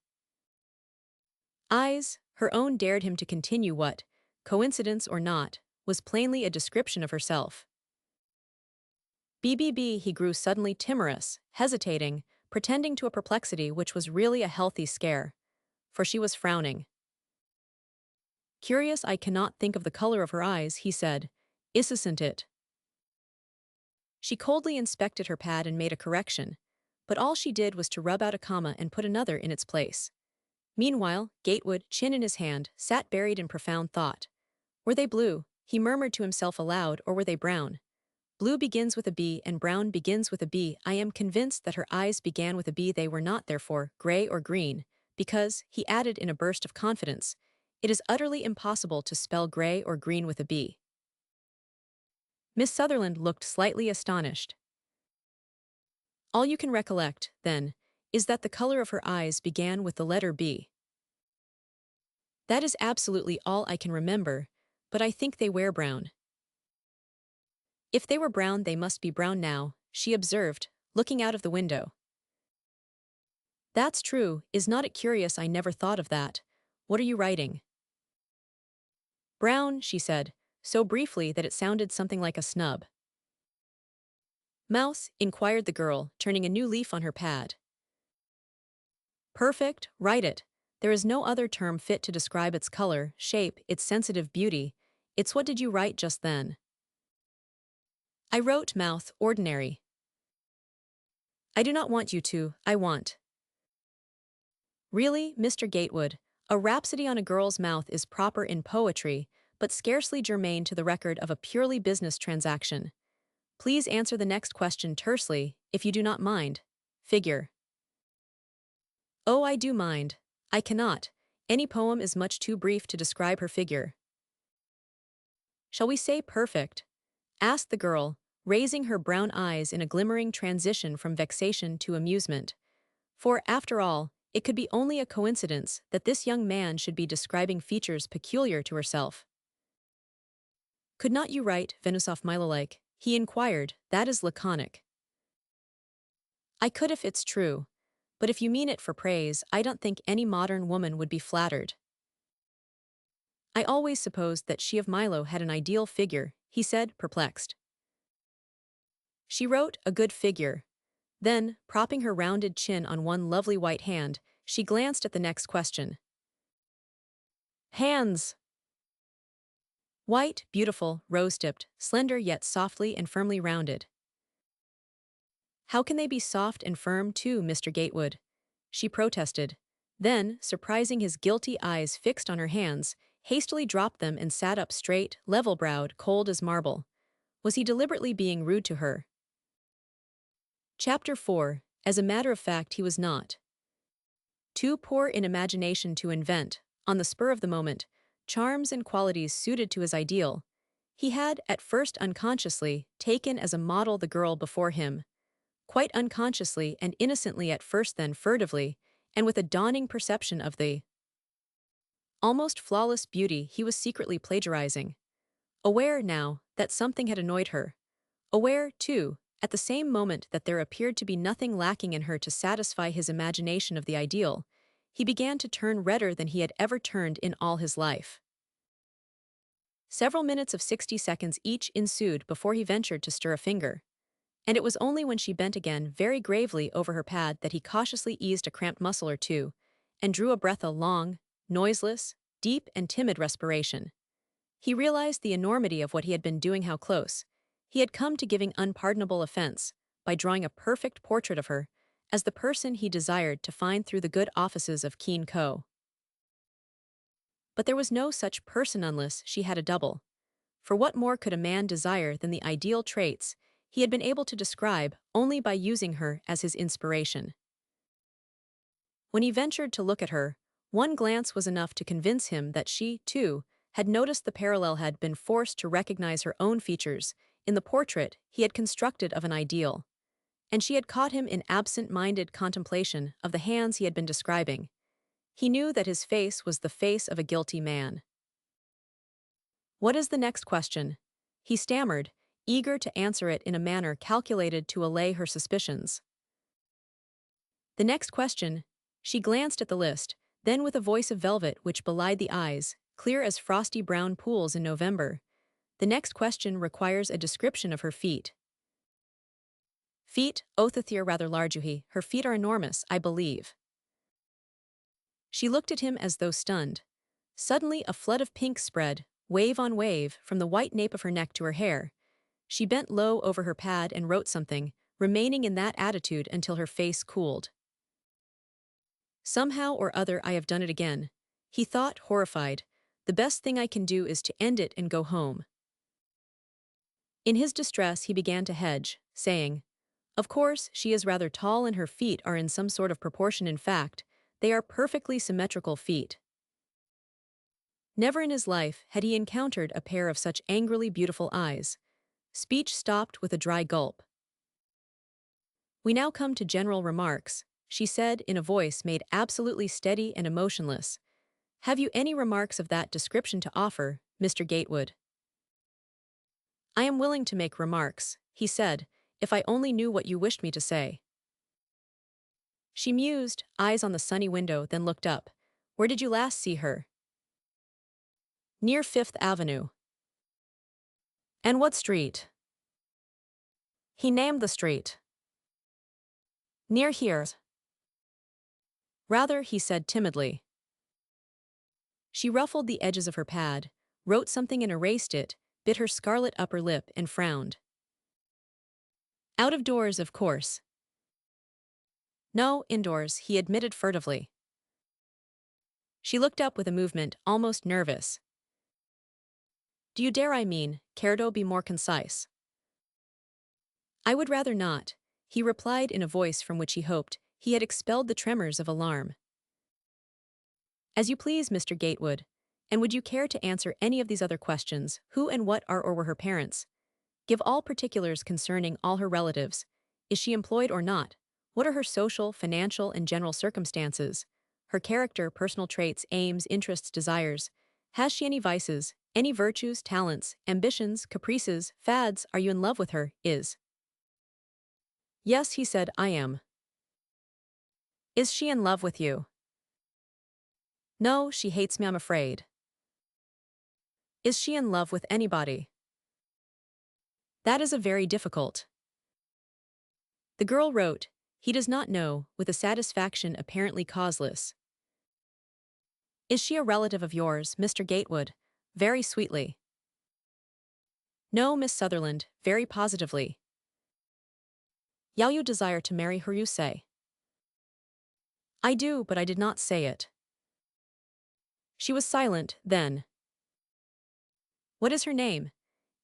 Eyes, her own, dared him to continue what, coincidence or not, was plainly a description of herself. BBB, he grew suddenly timorous, hesitating, pretending to a perplexity which was really a healthy scare. For she was frowning. Curious, I cannot think of the color of her eyes, he said. Isn't it? She coldly inspected her pad and made a correction, but all she did was to rub out a comma and put another in its place. Meanwhile, Gatewood, chin in his hand, sat buried in profound thought. Were they blue, he murmured to himself aloud, or were they brown? Blue begins with a B and brown begins with a B. I am convinced that her eyes began with a B. They were not, therefore, gray or green, because, he added in a burst of confidence, it is utterly impossible to spell gray or green with a B. Miss Sutherland looked slightly astonished. All you can recollect, then, is that the color of her eyes began with the letter B. That is absolutely all I can remember, but I think they were brown. If they were brown, they must be brown now, she observed, looking out of the window. That's true, is not it curious? I never thought of that. What are you writing? Brown, she said, so briefly that it sounded something like a snub. Mouse, inquired the girl, turning a new leaf on her pad. Perfect, write it. There is no other term fit to describe its color, shape, its sensitive beauty. It's what did you write just then? I wrote mouth, ordinary. I do not want you to, I want. Really, Mr. Gatewood, a rhapsody on a girl's mouth is proper in poetry, but scarcely germane to the record of a purely business transaction. Please answer the next question tersely, if you do not mind. Figure. Oh, I do mind. I cannot. Any poem is much too brief to describe her figure. Shall we say perfect? Asked the girl, raising her brown eyes in a glimmering transition from vexation to amusement. For, after all, it could be only a coincidence that this young man should be describing features peculiar to herself. Could not you write Venusoff Milo-like? He inquired. That is laconic. I could if it's true. But if you mean it for praise, I don't think any modern woman would be flattered. I always supposed that she of Milo had an ideal figure, he said, perplexed. She wrote a good figure. Then, propping her rounded chin on one lovely white hand, she glanced at the next question. Hands! White, beautiful, rose-tipped, slender yet softly and firmly rounded. How can they be soft and firm too, Mr. Gatewood? She protested. Then, surprising his guilty eyes fixed on her hands, hastily dropped them and sat up straight, level-browed, cold as marble. Was he deliberately being rude to her? Chapter 4. As a matter of fact, he was not. Too poor in imagination to invent, on the spur of the moment, charms and qualities suited to his ideal, he had, at first unconsciously, taken as a model the girl before him. Quite unconsciously and innocently at first, then furtively, and with a dawning perception of the almost flawless beauty he was secretly plagiarizing. Aware, now, that something had annoyed her. Aware, too, at the same moment that there appeared to be nothing lacking in her to satisfy his imagination of the ideal, he began to turn redder than he had ever turned in all his life. Several minutes of 60 seconds each ensued before he ventured to stir a finger. And it was only when she bent again very gravely over her pad that he cautiously eased a cramped muscle or two, and drew a breath, a long, noiseless, deep and timid respiration. He realized the enormity of what he had been doing, how close he had come to giving unpardonable offense, by drawing a perfect portrait of her, as the person he desired to find through the good offices of Keene Co. But there was no such person unless she had a double. For what more could a man desire than the ideal traits he had been able to describe only by using her as his inspiration? When he ventured to look at her, one glance was enough to convince him that she, too, had noticed the parallel, had been forced to recognize her own features in the portrait he had constructed of an ideal. And she had caught him in absent-minded contemplation of the hands he had been describing. He knew that his face was the face of a guilty man. What is the next question? He stammered, eager to answer it in a manner calculated to allay her suspicions. The next question. She glanced at the list, then with a voice of velvet which belied the eyes, clear as frosty brown pools in November. The next question requires a description of her feet. Feet, Othathir rather large, her feet are enormous, I believe. She looked at him as though stunned. Suddenly a flood of pink spread, wave on wave, from the white nape of her neck to her hair. She bent low over her pad and wrote something, remaining in that attitude until her face cooled. Somehow or other I have done it again. He thought, horrified. The best thing I can do is to end it and go home. In his distress he began to hedge, saying, "Of course, she is rather tall and her feet are in some sort of proportion. In fact, they are perfectly symmetrical feet." Never in his life had he encountered a pair of such angrily beautiful eyes. Speech stopped with a dry gulp. "We now come to general remarks," she said in a voice made absolutely steady and emotionless. "Have you any remarks of that description to offer, Mr. Gatewood?" "I am willing to make remarks," he said, "if I only knew what you wished me to say." She mused, eyes on the sunny window, then looked up. "Where did you last see her?" "Near Fifth Avenue." "And what street?" He named the street. "Near here." "Rather," he said timidly. She ruffled the edges of her pad, wrote something and erased it, bit her scarlet upper lip and frowned. "Out of doors, of course." "No, indoors," he admitted furtively. She looked up with a movement, almost nervous. "Do you dare, I mean, care to be more concise?" "I would rather not," he replied in a voice from which he hoped he had expelled the tremors of alarm. "As you please, Mr. Gatewood. And would you care to answer any of these other questions? Who and what are or were her parents? Give all particulars concerning all her relatives. Is she employed or not? What are her social, financial, and general circumstances? Her character, personal traits, aims, interests, desires. Has she any vices, any virtues, talents, ambitions, caprices, fads? Are you in love with her? Is?" "Yes," he said, "I am." "Is she in love with you?" "No, she hates me, I'm afraid." "Is she in love with anybody?" "That is a very difficult." The girl wrote, "He does not know," with a satisfaction apparently causeless. "Is she a relative of yours, Mr. Gatewood?" very sweetly. "No, Miss Sutherland," very positively. "Yall you desire to marry her, you say?" "I do, but I did not say it." She was silent, then. "What is her name?"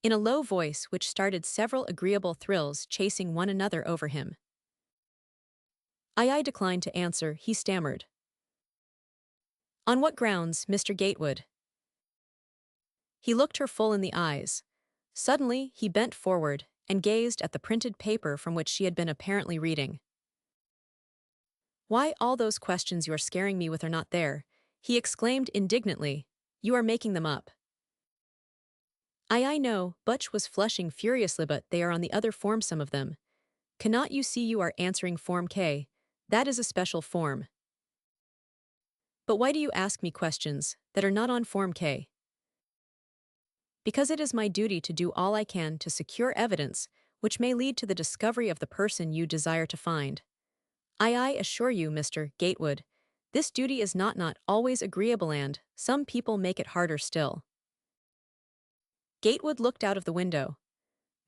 in a low voice which started several agreeable thrills chasing one another over him. I declined to answer, he stammered. "On what grounds, Mr. Gatewood?" He looked her full in the eyes. Suddenly, he bent forward and gazed at the printed paper from which she had been apparently reading. "Why, all those questions you are scaring me with are not there," he exclaimed indignantly. "You are making them up." I know," Butch was flushing furiously, "but they are on the other form, some of them. Cannot you see you are answering Form K? That is a special form." "But why do you ask me questions that are not on Form K?" "Because it is my duty to do all I can to secure evidence which may lead to the discovery of the person you desire to find. I assure you, Mr. Gatewood, this duty is not always agreeable, and some people make it harder still." Gatewood looked out of the window.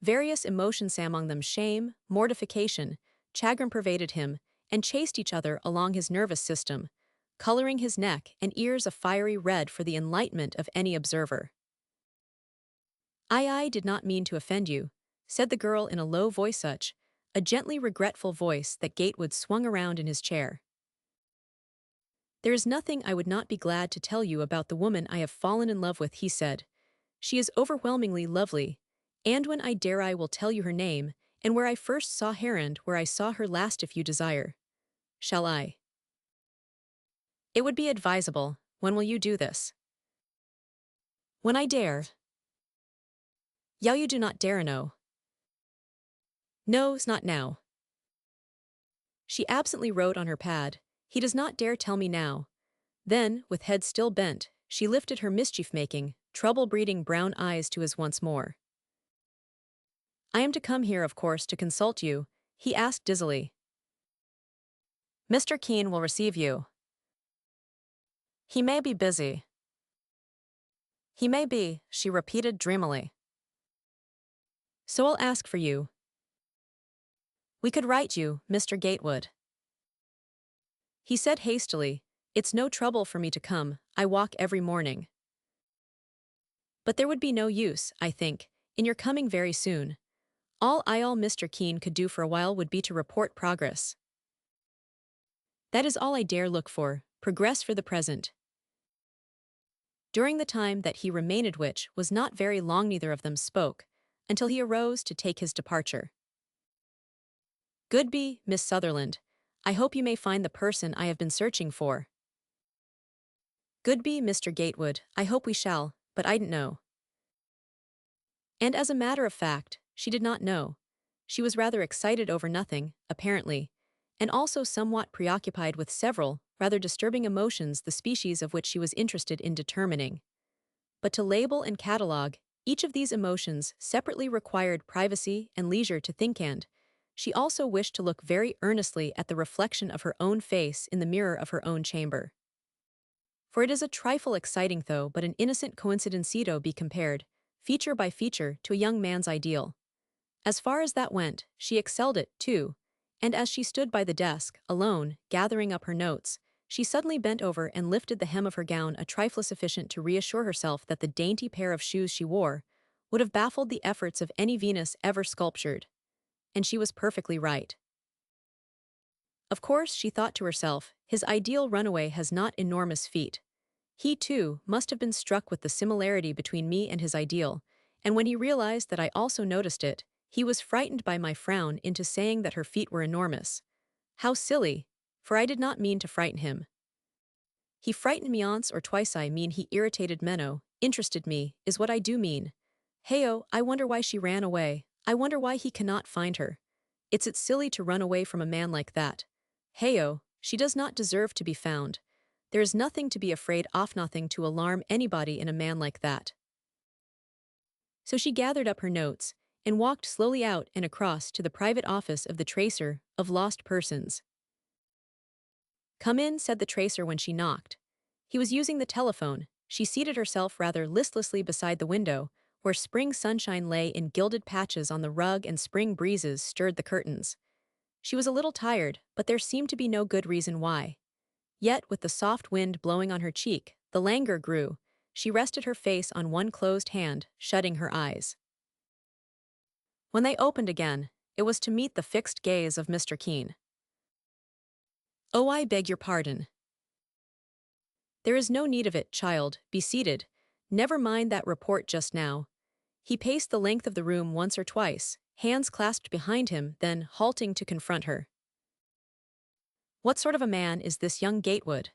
Various emotions, among them shame, mortification, chagrin, pervaded him and chased each other along his nervous system, coloring his neck and ears a fiery red for the enlightenment of any observer. I did not mean to offend you," said the girl in a low voice, such a gently regretful voice that Gatewood swung around in his chair. "There is nothing I would not be glad to tell you about the woman I have fallen in love with," he said. "She is overwhelmingly lovely, and when I dare I will tell you her name, and where I first saw her and where I saw her last if you desire. Shall I?" "It would be advisable. When will you do this?" "When I dare." "Yall you do not dare no?" "No's not now." She absently wrote on her pad, "He does not dare tell me now." Then, with head still bent, she lifted her mischief-making, trouble-breeding brown eyes to his once more. "I am to come here, of course, to consult you?" he asked dizzily. "Mr. Keene will receive you." "He may be busy." "He may be," she repeated dreamily. So I'll ask for you. We could write you, Mr. Gatewood. He said hastily, It's no trouble for me to come, I walk every morning. But there would be no use, I think, in your coming very soon. All Mr. Keene could do for a while would be to report progress. That is all I dare look for, progress for the present. During the time that he remained which was not very long neither of them spoke, until he arose to take his departure. Goodby, Miss Sutherland, I hope you may find the person I have been searching for. Goodby, Mr. Gatewood, I hope we shall, but I don't know. And as a matter of fact, she did not know. She was rather excited over nothing, apparently, and also somewhat preoccupied with several, rather disturbing emotions the species of which she was interested in determining. But to label and catalogue, each of these emotions separately required privacy and leisure to think and, she also wished to look very earnestly at the reflection of her own face in the mirror of her own chamber. For it is a trifle exciting though but an innocent coincidencito be compared, feature by feature, to a young man's ideal. As far as that went, she excelled it, too, and as she stood by the desk, alone, gathering up her notes, she suddenly bent over and lifted the hem of her gown a trifle sufficient to reassure herself that the dainty pair of shoes she wore would have baffled the efforts of any Venus ever sculptured. And she was perfectly right. Of course, she thought to herself, his ideal runaway has not enormous feet. He, too, must have been struck with the similarity between me and his ideal, and when he realized that I also noticed it, he was frightened by my frown into saying that her feet were enormous. How silly, for I did not mean to frighten him. He frightened me once or twice. I mean he irritated Menno, interested me, is what I do mean. Heyo, I wonder why she ran away, I wonder why he cannot find her. It's silly to run away from a man like that. Heyo, she does not deserve to be found. There is nothing to be afraid of, nothing to alarm anybody in a man like that. So she gathered up her notes and walked slowly out and across to the private office of the tracer of lost persons. Come in, said the tracer when she knocked. He was using the telephone. She seated herself rather listlessly beside the window, where spring sunshine lay in gilded patches on the rug and spring breezes stirred the curtains. She was a little tired, but there seemed to be no good reason why. Yet, with the soft wind blowing on her cheek, the languor grew. She rested her face on one closed hand, shutting her eyes. When they opened again, it was to meet the fixed gaze of Mr. Keene. Oh, I beg your pardon. There is no need of it, child, be seated. Never mind that report just now. He paced the length of the room once or twice, hands clasped behind him, then halting to confront her. What sort of a man is this young Gatewood?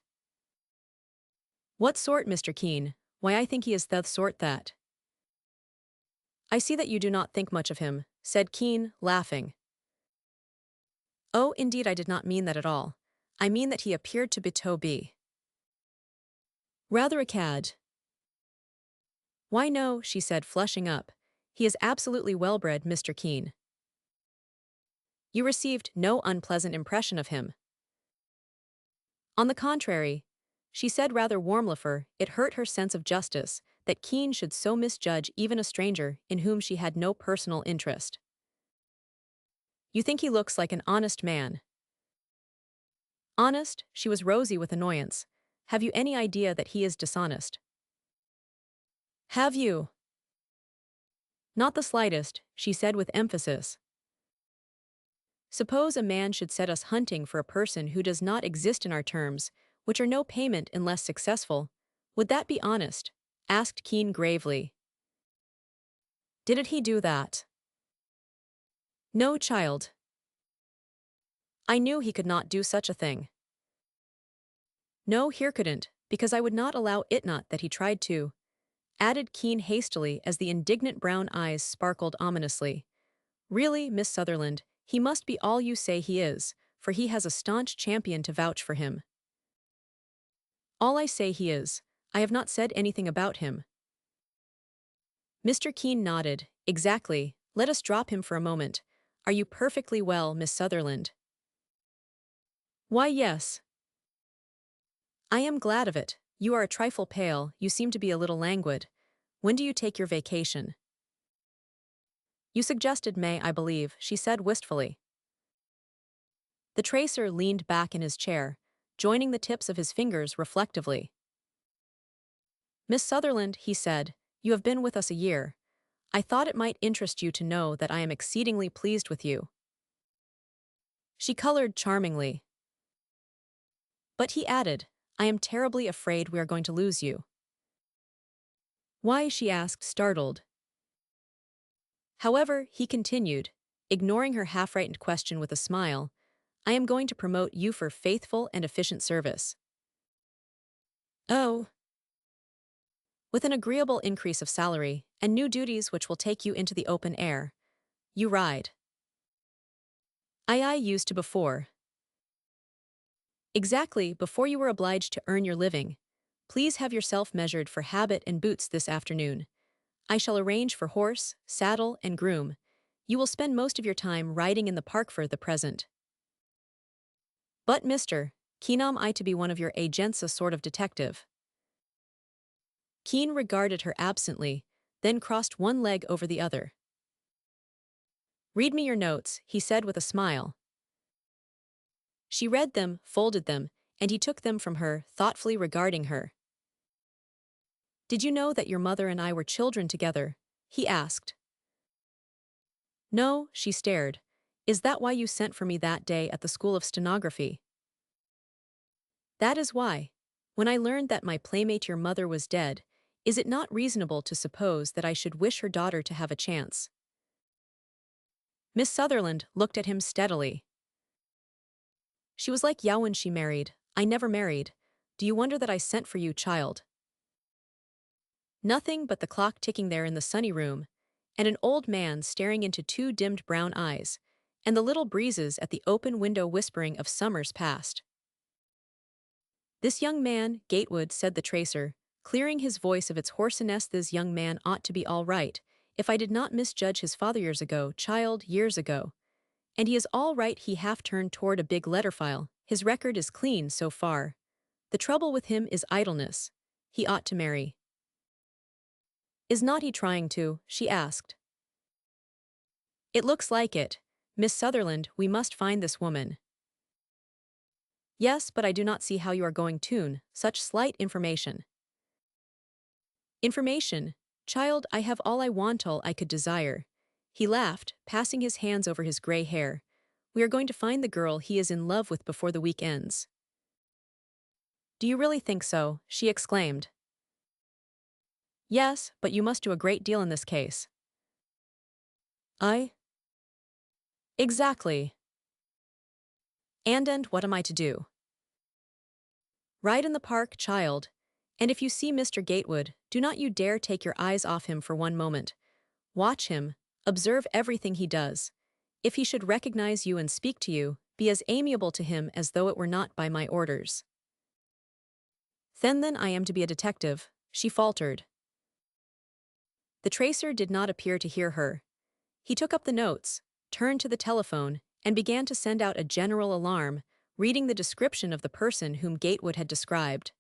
What sort, Mr. Keene? Why, I think he is the sort that. I see that you do not think much of him, said Keene, laughing. Oh, indeed, I did not mean that at all. I mean that he appeared to be. Rather a cad. Why no, she said, flushing up. He is absolutely well-bred, Mr. Keene. You received no unpleasant impression of him. On the contrary, she said rather warmly, for it hurt her sense of justice that Keene should so misjudge even a stranger in whom she had no personal interest. You think he looks like an honest man. Honest? She was rosy with annoyance. Have you any idea that he is dishonest? Have you? Not the slightest, she said with emphasis. Suppose a man should set us hunting for a person who does not exist in our terms, which are no payment unless successful. Would that be honest? Asked Keene gravely. Didn't he do that? No, child. I knew he could not do such a thing. No, he couldn't, because I would not allow it, not that he tried to, added Keene hastily as the indignant brown eyes sparkled ominously. Really, Miss Sutherland, he must be all you say he is, for he has a staunch champion to vouch for him. All I say he is. I have not said anything about him. Mr. Keene nodded. Exactly. Let us drop him for a moment. Are you perfectly well, Miss Sutherland? Why, yes. I am glad of it. You are a trifle pale, you seem to be a little languid. When do you take your vacation? You suggested May, I believe, she said wistfully. The tracer leaned back in his chair, joining the tips of his fingers reflectively. Miss Sutherland, he said, you have been with us a year. I thought it might interest you to know that I am exceedingly pleased with you. She colored charmingly. But he added, I am terribly afraid we are going to lose you. Why? She asked, startled. However, he continued, ignoring her half-frightened question with a smile, I am going to promote you for faithful and efficient service. Oh. With an agreeable increase of salary and new duties which will take you into the open air. You ride. I used to before. Exactly, before you were obliged to earn your living. Please have yourself measured for habit and boots this afternoon. I shall arrange for horse, saddle, and groom. You will spend most of your time riding in the park for the present. But Mr. Keen, am I to be one of your agents, a sort of detective? Keen regarded her absently, then crossed one leg over the other. Read me your notes, he said with a smile. She read them, folded them, and he took them from her, thoughtfully regarding her. Did you know that your mother and I were children together? He asked. No, she stared. Is that why you sent for me that day at the School of Stenography? That is why. When I learned that my playmate your mother was dead, is it not reasonable to suppose that I should wish her daughter to have a chance? Miss Sutherland looked at him steadily. She was like you when she married. I never married. Do you wonder that I sent for you, child? Nothing but the clock ticking there in the sunny room, and an old man staring into two dimmed brown eyes, and the little breezes at the open window whispering of summers past. This young man, Gatewood, said the tracer, clearing his voice of its hoarseness. This young man ought to be all right, if I did not misjudge his father years ago, child, years ago. And he is all right. He half turned toward a big letter file. His record is clean so far. The trouble with him is idleness. He ought to marry. Is not he trying to? She asked. It looks like it. Miss Sutherland, we must find this woman. Yes, but I do not see how you are going to. Such slight information. Information? Child, I have all I want, all I could desire. He laughed, passing his hands over his gray hair. We are going to find the girl he is in love with before the week ends. Do you really think so? She exclaimed. Yes, but you must do a great deal in this case. I? Exactly. And what am I to do? Ride in the park, child. And if you see Mr. Gatewood, do not you dare take your eyes off him for one moment. Watch him, observe everything he does. If he should recognize you and speak to you, be as amiable to him as though it were not by my orders. Then I am to be a detective, she faltered. The tracer did not appear to hear her. He took up the notes, turned to the telephone, and began to send out a general alarm, reading the description of the person whom Gatewood had described.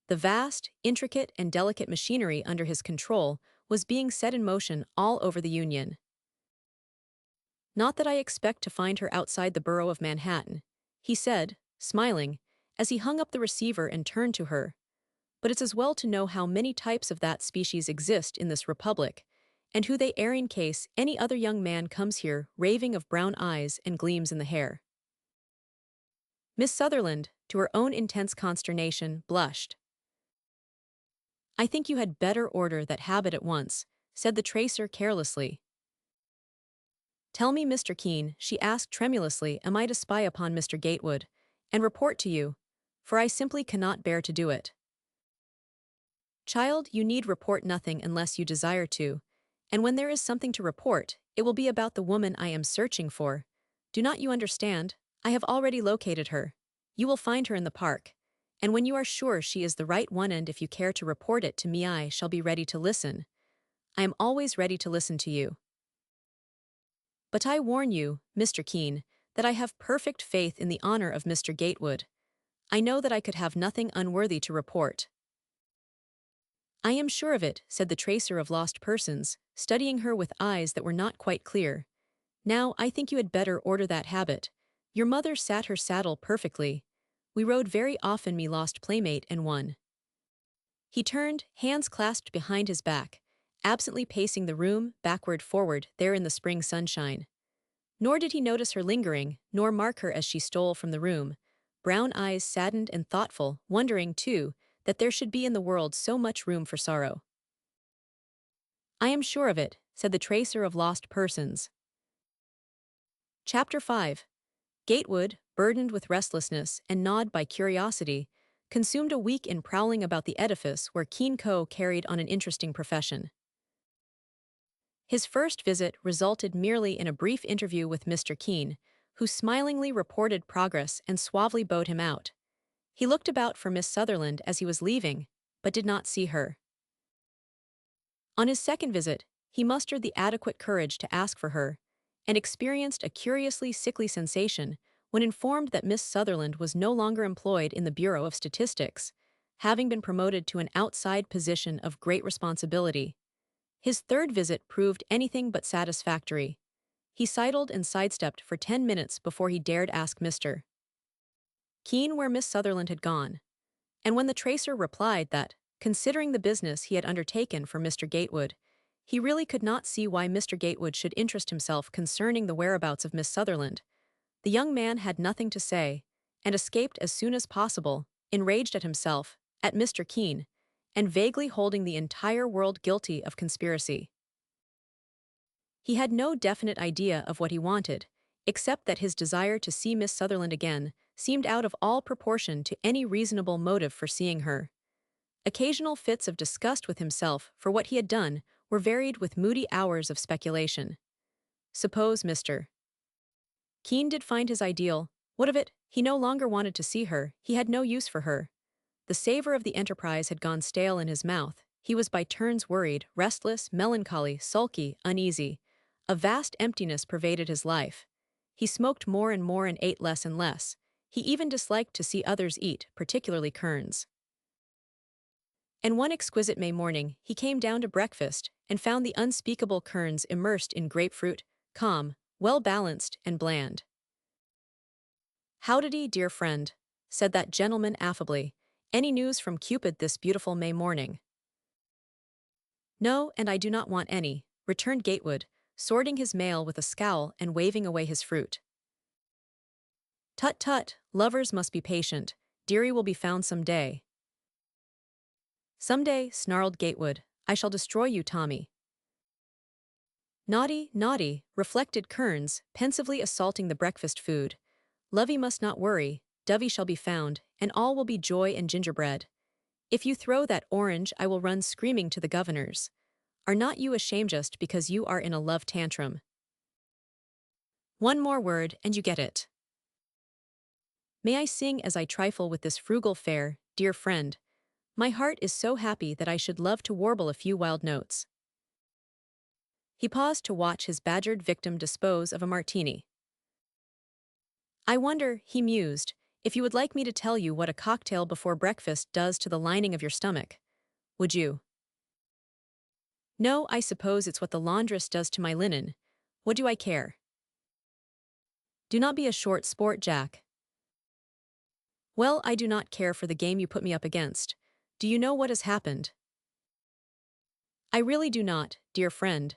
The vast, intricate, and delicate machinery under his control was being set in motion all over the Union. Not that I expect to find her outside the borough of Manhattan, he said, smiling, as he hung up the receiver and turned to her. But it's as well to know how many types of that species exist in this republic, and who they are in case any other young man comes here raving of brown eyes and gleams in the hair. Miss Sutherland, to her own intense consternation, blushed. I think you had better order that habit at once, said the tracer carelessly. Tell me, Mr. Keen, she asked tremulously, am I to spy upon Mr. Gatewood, and report to you? For I simply cannot bear to do it. Child, you need report nothing unless you desire to, and when there is something to report, it will be about the woman I am searching for. Do not you understand? I have already located her. You will find her in the park, and when you are sure she is the right one and if you care to report it to me, I shall be ready to listen. I am always ready to listen to you. But I warn you, Mr. Keen, that I have perfect faith in the honor of Mr. Gatewood. I know that I could have nothing unworthy to report. I am sure of it, said the tracer of lost persons, studying her with eyes that were not quite clear. Now, I think you had better order that habit. Your mother sat her saddle perfectly. We rode very often, me lost playmate and one. He turned, hands clasped behind his back, absently pacing the room, backward forward, there in the spring sunshine. Nor did he notice her lingering, nor mark her as she stole from the room, brown eyes saddened and thoughtful, wondering, too, that there should be in the world so much room for sorrow. I am sure of it, said the tracer of lost persons. Chapter 5. Gatewood, burdened with restlessness and gnawed by curiosity, consumed a week in prowling about the edifice where Keen Co. carried on an interesting profession. His first visit resulted merely in a brief interview with Mr. Keen, who smilingly reported progress and suavely bowed him out. He looked about for Miss Sutherland as he was leaving, but did not see her. On his second visit, he mustered the adequate courage to ask for her, and experienced a curiously sickly sensation when informed that Miss Sutherland was no longer employed in the Bureau of Statistics, having been promoted to an outside position of great responsibility. His third visit proved anything but satisfactory. He sidled and sidestepped for 10 minutes before he dared ask Mr. Keen where Miss Sutherland had gone, and when the tracer replied that, considering the business he had undertaken for Mr. Gatewood, he really could not see why Mr. Gatewood should interest himself concerning the whereabouts of Miss Sutherland, the young man had nothing to say, and escaped as soon as possible, enraged at himself, at Mr. Keen, and vaguely holding the entire world guilty of conspiracy. He had no definite idea of what he wanted, except that his desire to see Miss Sutherland again seemed out of all proportion to any reasonable motive for seeing her. Occasional fits of disgust with himself for what he had done were varied with moody hours of speculation. Suppose Mr. Keen did find his ideal, what of it? He no longer wanted to see her, he had no use for her. The savor of the enterprise had gone stale in his mouth, he was by turns worried, restless, melancholy, sulky, uneasy. A vast emptiness pervaded his life. He smoked more and more and ate less and less. He even disliked to see others eat, particularly Kearns. And one exquisite May morning, he came down to breakfast and found the unspeakable Kearns immersed in grapefruit, calm, well-balanced, and bland. "Howdy, dear friend," said that gentleman affably. "Any news from Cupid this beautiful May morning?" "No, and I do not want any," returned Gatewood, sorting his mail with a scowl and waving away his fruit. "Tut tut, lovers must be patient. Dearie will be found some day." "Some day," snarled Gatewood, "I shall destroy you, Tommy." "Naughty, naughty," reflected Kearns, pensively assaulting the breakfast food. "Lovey must not worry, Dovey shall be found, and all will be joy and gingerbread. If you throw that orange, I will run screaming to the governor's. Are not you ashamed just because you are in a love tantrum? One more word, and you get it. May I sing as I trifle with this frugal fare, dear friend? My heart is so happy that I should love to warble a few wild notes." He paused to watch his badgered victim dispose of a martini. "I wonder," he mused, "if you would like me to tell you what a cocktail before breakfast does to the lining of your stomach. Would you? No, I suppose it's what the laundress does to my linen. What do I care? Do not be a short sport, Jack. Well, I do not care for the game you put me up against. Do you know what has happened? I really do not, dear friend.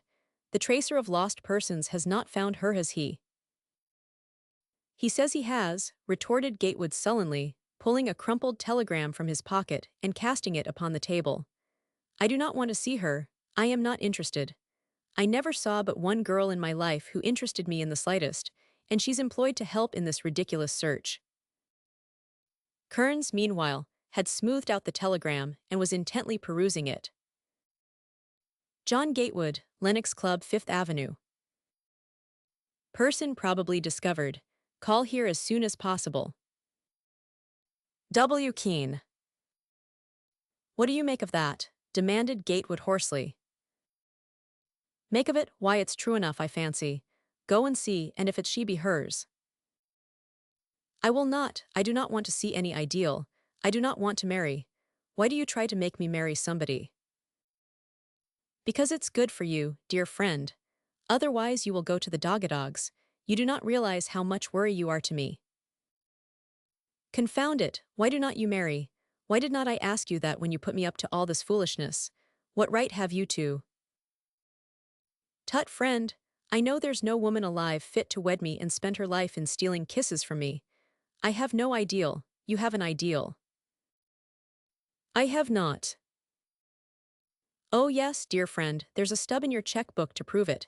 The tracer of lost persons has not found her, has he? He says he has, retorted Gatewood sullenly, pulling a crumpled telegram from his pocket and casting it upon the table. I do not want to see her. I am not interested. I never saw but one girl in my life who interested me in the slightest, and she's employed to help in this ridiculous search. Kearns, meanwhile, had smoothed out the telegram and was intently perusing it. John Gatewood, Lenox Club, 5th Avenue. Person probably discovered. Call here as soon as possible. W. Keen. What do you make of that? Demanded Gatewood hoarsely. Make of it? Why, it's true enough, I fancy. Go and see, and if it's she, be hers. I will not. I do not want to see any ideal. I do not want to marry. Why do you try to make me marry somebody? Because it's good for you, dear friend. Otherwise you will go to the dogadogs. You do not realize how much worry you are to me. Confound it, why do not you marry? Why did not I ask you that when you put me up to all this foolishness? What right have you to? Tut friend, I know there's no woman alive fit to wed me and spend her life in stealing kisses from me. I have no ideal, you have an ideal. I have not. Oh yes, dear friend, there's a stub in your checkbook to prove it.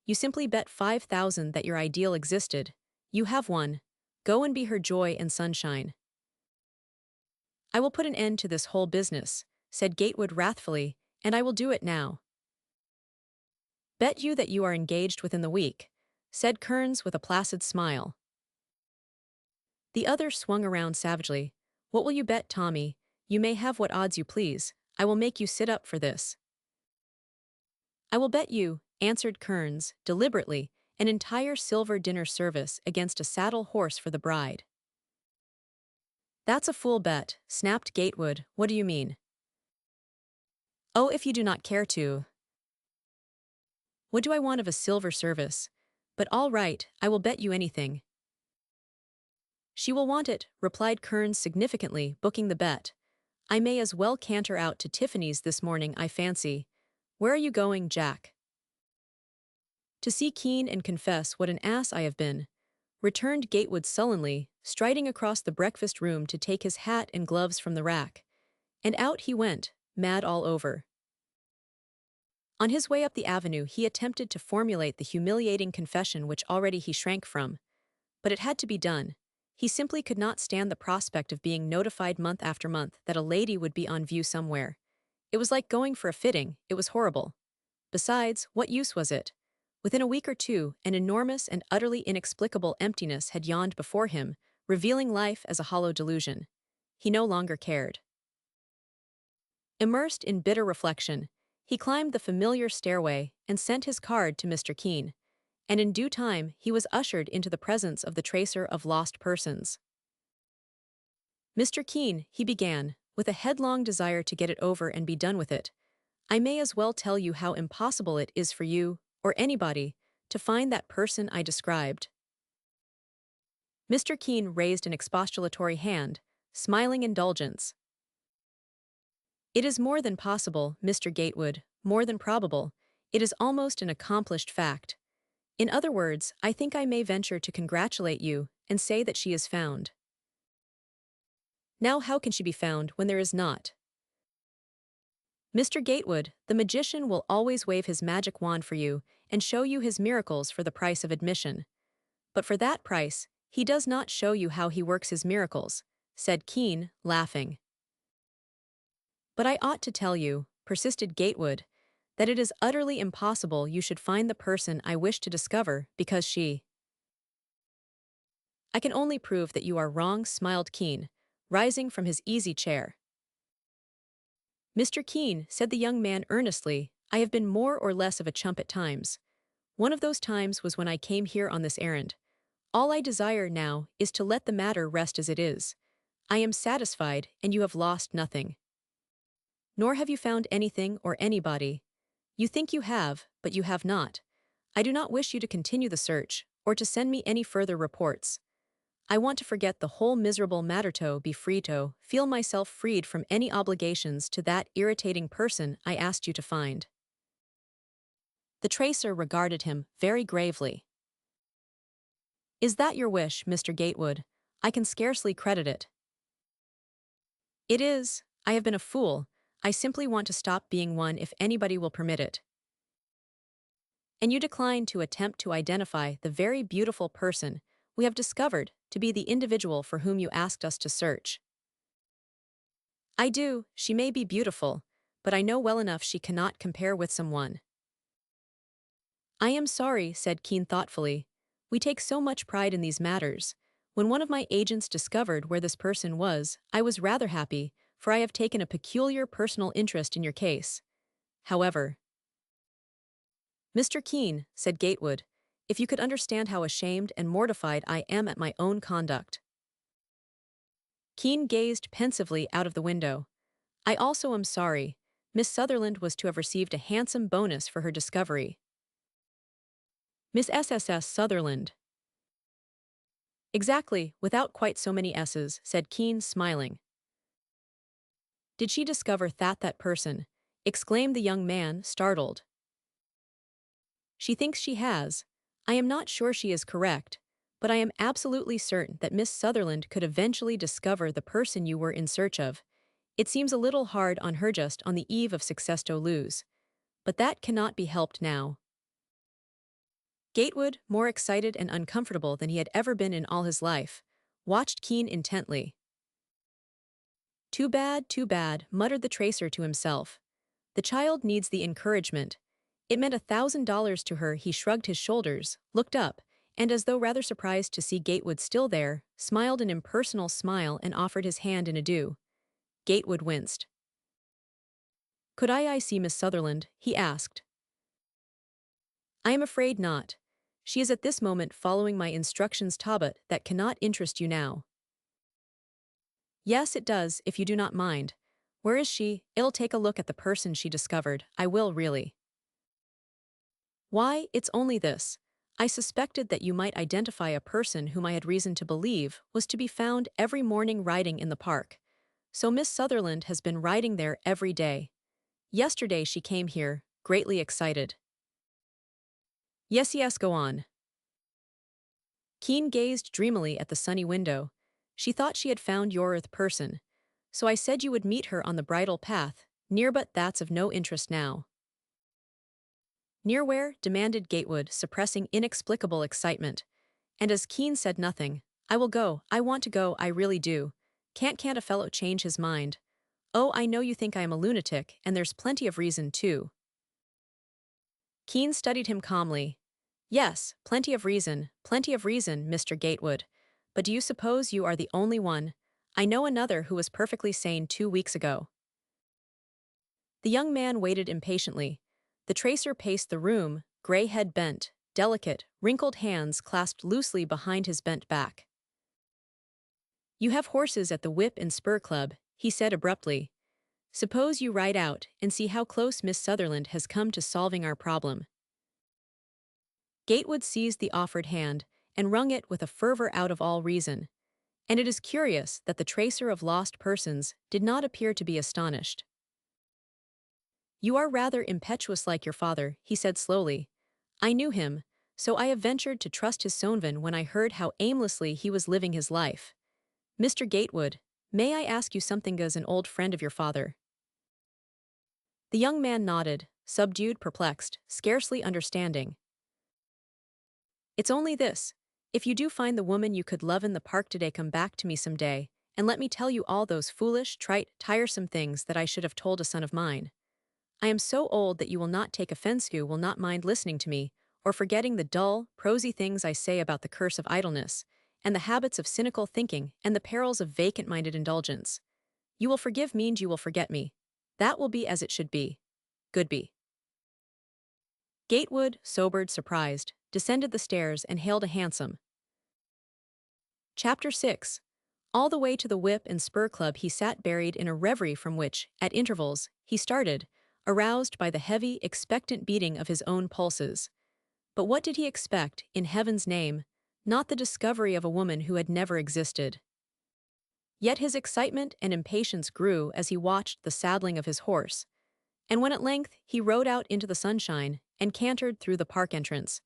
You simply bet 5,000 that your ideal existed. You have one. Go and be her joy and sunshine. I will put an end to this whole business, said Gatewood wrathfully, and I will do it now. Bet you that you are engaged within the week, said Kearns with a placid smile. The other swung around savagely. What will you bet, Tommy? You may have what odds you please. I will make you sit up for this. I will bet you, answered Kearns, deliberately, an entire silver dinner service against a saddle horse for the bride. That's a fool bet, snapped Gatewood. What do you mean? Oh, if you do not care to. What do I want of a silver service? But all right, I will bet you anything. She will want it, replied Kearns significantly, booking the bet. I may as well canter out to Tiffany's this morning, I fancy. Where are you going, Jack? To see Keene and confess what an ass I have been, returned Gatewood sullenly, striding across the breakfast room to take his hat and gloves from the rack. And out he went, mad all over. On his way up the avenue he attempted to formulate the humiliating confession which already he shrank from. But it had to be done. He simply could not stand the prospect of being notified month after month that a lady would be on view somewhere. It was like going for a fitting, it was horrible. Besides, what use was it? Within a week or two, an enormous and utterly inexplicable emptiness had yawned before him, revealing life as a hollow delusion. He no longer cared. Immersed in bitter reflection, he climbed the familiar stairway and sent his card to Mr. Keene, and in due time he was ushered into the presence of the tracer of lost persons. Mr. Keene, he began, with a headlong desire to get it over and be done with it, I may as well tell you how impossible it is for you, or anybody, to find that person I described. Mr. Keene raised an expostulatory hand, smiling indulgence. It is more than possible, Mr. Gatewood, more than probable. It is almost an accomplished fact. In other words, I think I may venture to congratulate you and say that she is found. Now how can she be found when there is not? Mr. Gatewood, the magician will always wave his magic wand for you and show you his miracles for the price of admission. But for that price, he does not show you how he works his miracles, said Keene, laughing. But I ought to tell you, persisted Gatewood, that it is utterly impossible you should find the person I wish to discover because she. I can only prove that you are wrong, smiled Keene, rising from his easy chair. Mr. Keene, said the young man earnestly, I have been more or less of a chump at times. One of those times was when I came here on this errand. All I desire now is to let the matter rest as it is. I am satisfied, and you have lost nothing. Nor have you found anything or anybody. You think you have, but you have not. I do not wish you to continue the search, or to send me any further reports. I want to forget the whole miserable matterto, be free to feel myself freed from any obligations to that irritating person I asked you to find. The tracer regarded him very gravely. Is that your wish, Mr. Gatewood? I can scarcely credit it. It is. I have been a fool. I simply want to stop being one if anybody will permit it. And you decline to attempt to identify the very beautiful person we have discovered to be the individual for whom you asked us to search. I do, she may be beautiful, but I know well enough she cannot compare with someone. I am sorry, said Keene thoughtfully. We take so much pride in these matters. When one of my agents discovered where this person was, I was rather happy, for I have taken a peculiar personal interest in your case. However, Mr. Keene, said Gatewood, if you could understand how ashamed and mortified I am at my own conduct. Keene gazed pensively out of the window. I also am sorry. Miss Sutherland was to have received a handsome bonus for her discovery. Miss SSS Sutherland. Exactly, without quite so many S's, said Keene, smiling. Did she discover that person? Exclaimed the young man, startled. She thinks she has. I am not sure she is correct, but I am absolutely certain that Miss Sutherland could eventually discover the person you were in search of. It seems a little hard on her just on the eve of success to lose. But that cannot be helped now. Gatewood, more excited and uncomfortable than he had ever been in all his life, watched Keene intently. Too bad, muttered the tracer to himself. The child needs the encouragement. It meant $1,000 to her. He shrugged his shoulders, looked up, and as though rather surprised to see Gatewood still there, smiled an impersonal smile and offered his hand in adieu. Gatewood winced. Could I see Miss Sutherland? He asked. I am afraid not. She is at this moment following my instructions. Talbot, that cannot interest you now. Yes, it does, if you do not mind. Where is she? I'll take a look at the person she discovered. I will really. Why, it's only this. I suspected that you might identify a person whom I had reason to believe was to be found every morning riding in the park. So Miss Sutherland has been riding there every day. Yesterday she came here, greatly excited. Yes, go on. Keene gazed dreamily at the sunny window. She thought she had found your person. So I said you would meet her on the bridle path, near, but that's of no interest now. Near where? Demanded Gatewood, suppressing inexplicable excitement. And as Keene said nothing, I will go, I want to go, I really do. Can't a fellow change his mind? Oh, I know you think I am a lunatic, and there's plenty of reason too. Keene studied him calmly. Yes, plenty of reason, Mr. Gatewood. But do you suppose you are the only one? I know another who was perfectly sane 2 weeks ago. The young man waited impatiently. The tracer paced the room, gray head bent, delicate, wrinkled hands clasped loosely behind his bent back. You have horses at the Whip and Spur Club, he said abruptly. Suppose you ride out and see how close Miss Sutherland has come to solving our problem. Gatewood seized the offered hand and wrung it with a fervor out of all reason. And it is curious that the tracer of lost persons did not appear to be astonished. You are rather impetuous like your father, he said slowly. I knew him, so I have ventured to trust his Sonvin when I heard how aimlessly he was living his life. Mr. Gatewood, may I ask you something as an old friend of your father? The young man nodded, subdued, perplexed, scarcely understanding. It's only this. If you do find the woman you could love in the park today, come back to me some day, and let me tell you all those foolish, trite, tiresome things that I should have told a son of mine. I am so old that you will not take offense, you will not mind listening to me, or forgetting the dull, prosy things I say about the curse of idleness, and the habits of cynical thinking, and the perils of vacant-minded indulgence. You will forgive me and you will forget me. That will be as it should be. Goodby. Gatewood, sobered, surprised, descended the stairs and hailed a hansom. Chapter 6. All the way to the Whip and Spur Club he sat buried in a reverie from which, at intervals, he started, aroused by the heavy, expectant beating of his own pulses. But what did he expect, in heaven's name? Not the discovery of a woman who had never existed. Yet his excitement and impatience grew as he watched the saddling of his horse, and when at length he rode out into the sunshine and cantered through the park entrance,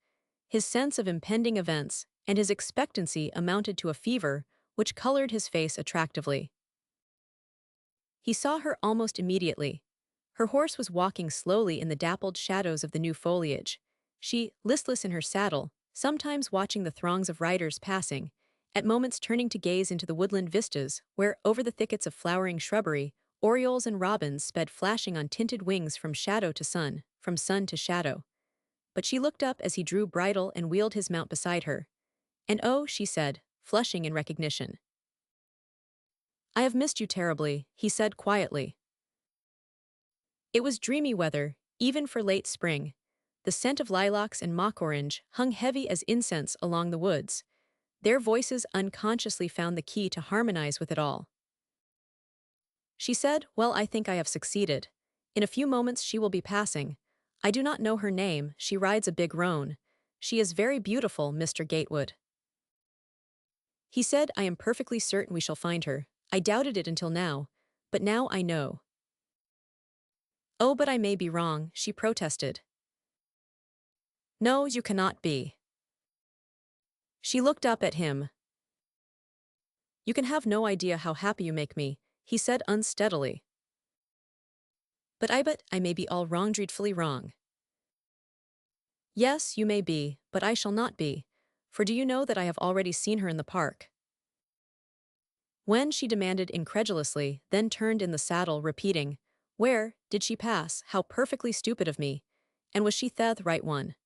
his sense of impending events and his expectancy amounted to a fever which colored his face attractively. He saw her almost immediately. Her horse was walking slowly in the dappled shadows of the new foliage. She, listless in her saddle, sometimes watching the throngs of riders passing, at moments turning to gaze into the woodland vistas where, over the thickets of flowering shrubbery, orioles and robins sped flashing on tinted wings from shadow to sun, from sun to shadow. But she looked up as he drew bridle and wheeled his mount beside her. And oh, she said, flushing in recognition. I have missed you terribly, he said quietly. It was dreamy weather, even for late spring. The scent of lilacs and mock orange hung heavy as incense along the woods. Their voices unconsciously found the key to harmonize with it all. She said, well, I think I have succeeded. In a few moments she will be passing. I do not know her name, she rides a big roan. She is very beautiful, Mr. Gatewood. He said, I am perfectly certain we shall find her. I doubted it until now, but now I know. Oh, but I may be wrong, she protested. No, you cannot be. She looked up at him. You can have no idea how happy you make me, he said unsteadily. But I bet I may be all wrong, dreadfully wrong. Yes, you may be, but I shall not be, for do you know that I have already seen her in the park? When, she demanded incredulously, then turned in the saddle, repeating, Where did she pass? How perfectly stupid of me. And was she the right one?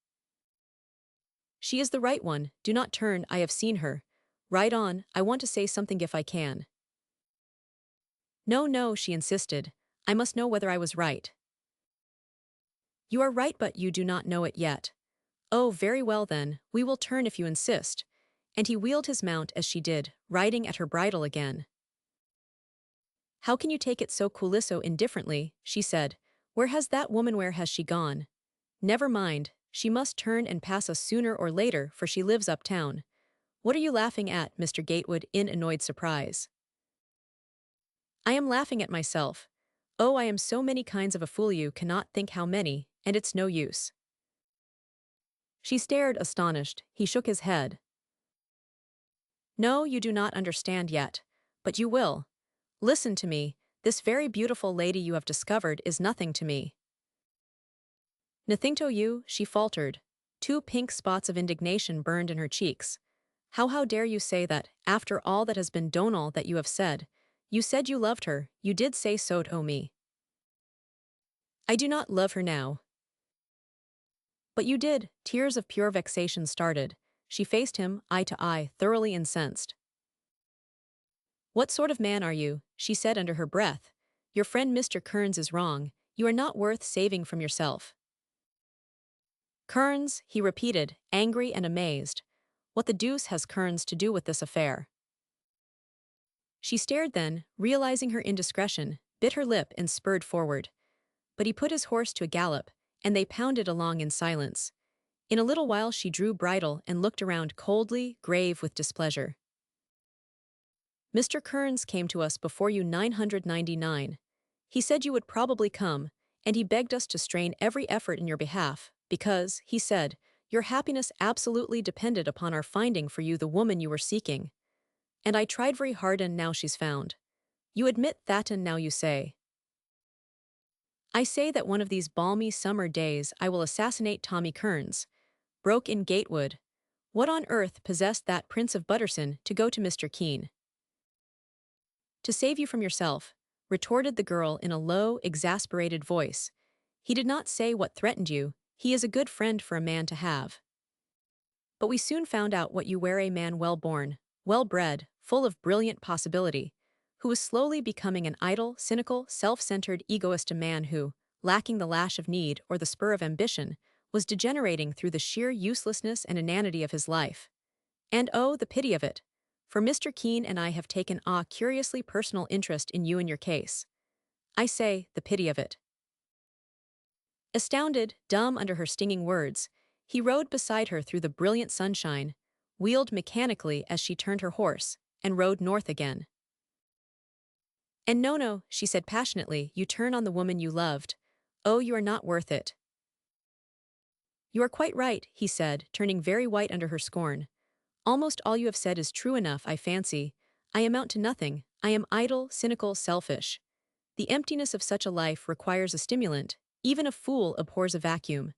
She is the right one, do not turn, I have seen her. Ride on, I want to say something if I can. No, no, she insisted. I must know whether I was right. You are right, but you do not know it yet. Oh, very well then, we will turn if you insist. And he wheeled his mount as she did, riding at her bridle again. How can you take it so coolly, so indifferently, she said. Where has she gone? Never mind, she must turn and pass us sooner or later, for she lives uptown. What are you laughing at, Mr. Gatewood, in annoyed surprise? I am laughing at myself. Oh, I am so many kinds of a fool, you cannot think how many, and it's no use. She stared astonished, he shook his head. No, you do not understand yet. But you will. Listen to me, this very beautiful lady you have discovered is nothing to me. Nothing to you, she faltered. 2 pink spots of indignation burned in her cheeks. How dare you say that, after all that has been done, all that you have said? You said you loved her, you did say so to me. I do not love her now. But you did, tears of pure vexation started. She faced him, eye to eye, thoroughly incensed. What sort of man are you? She said under her breath. Your friend Mr. Kearns is wrong, you are not worth saving from yourself. Kearns, he repeated, angry and amazed. What the deuce has Kearns to do with this affair? She stared then, realizing her indiscretion, bit her lip and spurred forward. But he put his horse to a gallop, and they pounded along in silence. In a little while she drew bridle and looked around coldly, grave with displeasure. Mr. Kearns came to us before you 999. He said you would probably come, and he begged us to strain every effort in your behalf, because, he said, your happiness absolutely depended upon our finding for you the woman you were seeking. And I tried very hard, and now she's found. You admit that, and now you say. I say that one of these balmy summer days I will assassinate Tommy Kearns. Broke in Gatewood. What on earth possessed that Prince of Butterson to go to Mr. Keene? To save you from yourself, retorted the girl in a low, exasperated voice. He did not say what threatened you, he is a good friend for a man to have. But we soon found out what you were, a man well-born, well-bred, full of brilliant possibility, who was slowly becoming an idle, cynical, self-centered egoist, a man who, lacking the lash of need or the spur of ambition, was degenerating through the sheer uselessness and inanity of his life. And oh, the pity of it! For Mr. Keene and I have taken a curiously personal interest in you and your case. I say, the pity of it. Astounded, dumb under her stinging words, he rode beside her through the brilliant sunshine, wheeled mechanically as she turned her horse, and rode north again. And no, no, she said passionately, you turn on the woman you loved. Oh, you are not worth it. You are quite right, he said, turning very white under her scorn. Almost all you have said is true enough, I fancy. I amount to nothing, I am idle, cynical, selfish. The emptiness of such a life requires a stimulant, even a fool abhors a vacuum.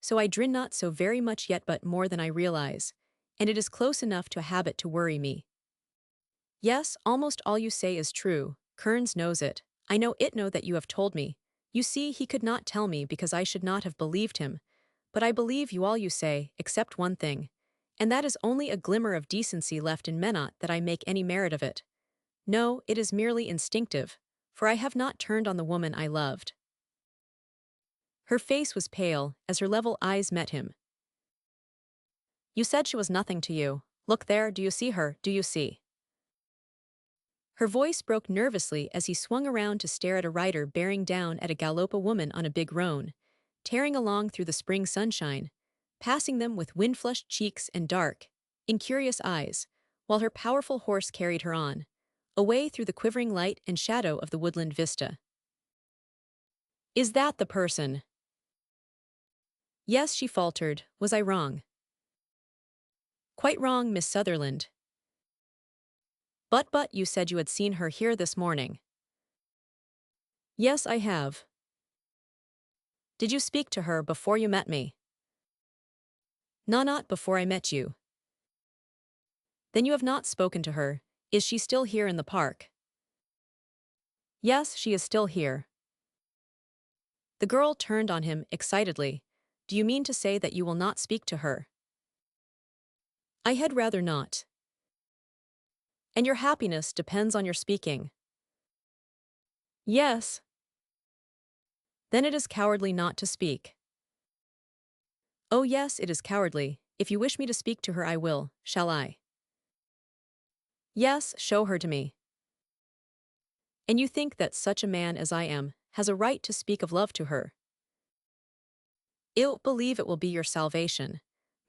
So I drin not so very much yet, but more than I realize, and it is close enough to a habit to worry me. Yes, almost all you say is true, Kearns knows it, I know that you have told me. You see, he could not tell me because I should not have believed him, but I believe you all you say, except one thing. And that is only a glimmer of decency left in me, not that I make any merit of it. No, it is merely instinctive, for I have not turned on the woman I loved. Her face was pale, as her level eyes met him. You said she was nothing to you. Look there, do you see her, do you see? Her voice broke nervously as he swung around to stare at a rider bearing down at a galopa woman on a big roan, tearing along through the spring sunshine, passing them with wind-flushed cheeks and dark, incurious eyes, while her powerful horse carried her on, away through the quivering light and shadow of the woodland vista. "Is that the person?" "Yes," she faltered. "Was I wrong?" "Quite wrong, Miss Sutherland." But you said you had seen her here this morning." "Yes, I have." "Did you speak to her before you met me?" "No, not before I met you." "Then you have not spoken to her. Is she still here in the park?" "Yes, she is still here." The girl turned on him excitedly. "Do you mean to say that you will not speak to her?" "I had rather not." "And your happiness depends on your speaking." "Yes." "Then it is cowardly not to speak." "Oh yes, it is cowardly. If you wish me to speak to her I will, shall I?" "Yes, show her to me." "And you think that such a man as I am has a right to speak of love to her?" "I'll believe it will be your salvation.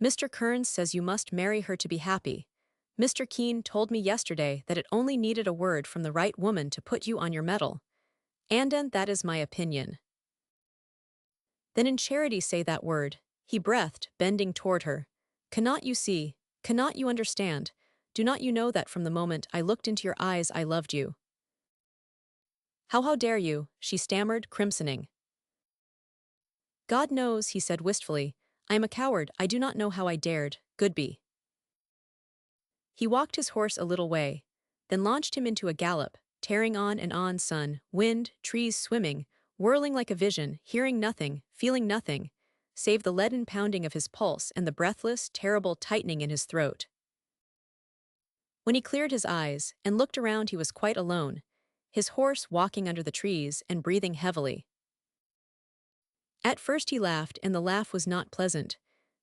Mr. Kearns says you must marry her to be happy. Mr. Keene told me yesterday that it only needed a word from the right woman to put you on your mettle. And that is my opinion." "Then in charity say that word," he breathed, bending toward her. "Cannot you see, cannot you understand, do not you know that from the moment I looked into your eyes I loved you?" How dare you?" she stammered, crimsoning. "God knows," he said wistfully, "I am a coward. I do not know how I dared, Goodby." He walked his horse a little way, then launched him into a gallop, tearing on and on, sun, wind, trees swimming, whirling like a vision, hearing nothing, feeling nothing, save the leaden pounding of his pulse and the breathless, terrible tightening in his throat. When he cleared his eyes and looked around he was quite alone, his horse walking under the trees and breathing heavily. At first he laughed, and the laugh was not pleasant.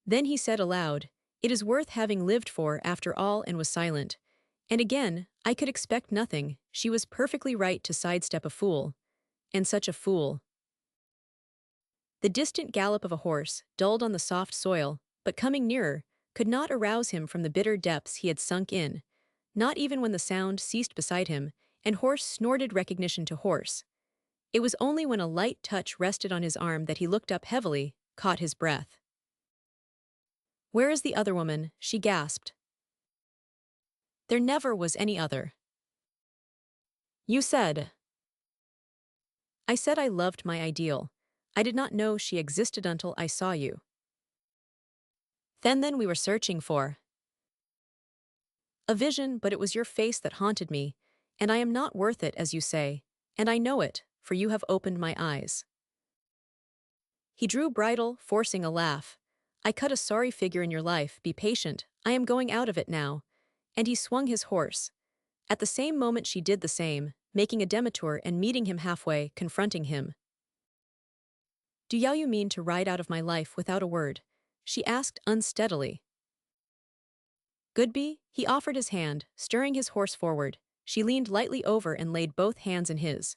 Then he said aloud, "It is worth having lived for after all," and was silent. And again, "I could expect nothing. She was perfectly right to sidestep a fool. And such a fool." The distant gallop of a horse, dulled on the soft soil, but coming nearer, could not arouse him from the bitter depths he had sunk in, not even when the sound ceased beside him, and horse snorted recognition to horse. It was only when a light touch rested on his arm that he looked up heavily, caught his breath. "Where is the other woman?" she gasped. "There never was any other." "You said—" "I said I loved my ideal. I did not know she existed until I saw you. Then we were searching for a vision, but it was your face that haunted me, and I am not worth it, as you say, and I know it, for you have opened my eyes." He drew bridle, forcing a laugh. "I cut a sorry figure in your life, be patient, I am going out of it now." And he swung his horse. At the same moment she did the same, making a detour and meeting him halfway, confronting him. "Do you mean to ride out of my life without a word?" she asked unsteadily. "Goodby?" He offered his hand, stirring his horse forward. She leaned lightly over and laid both hands in his.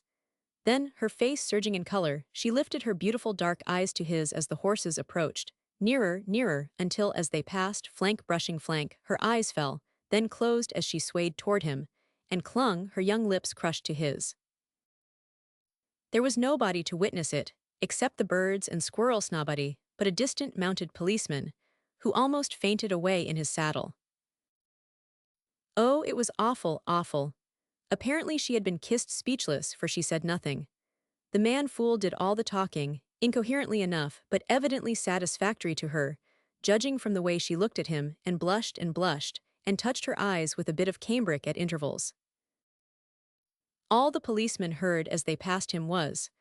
Then, her face surging in color, she lifted her beautiful dark eyes to his as the horses approached, nearer, nearer, until as they passed, flank brushing flank, her eyes fell, then closed as she swayed toward him, and clung, her young lips crushed to his. There was nobody to witness it, except the birds and squirrels, nobody but a distant mounted policeman, who almost fainted away in his saddle. Oh, it was awful, awful. Apparently she had been kissed speechless, for she said nothing. The man-fool did all the talking, incoherently enough, but evidently satisfactory to her, judging from the way she looked at him, and blushed, and touched her eyes with a bit of cambric at intervals. All the policeman heard as they passed him was,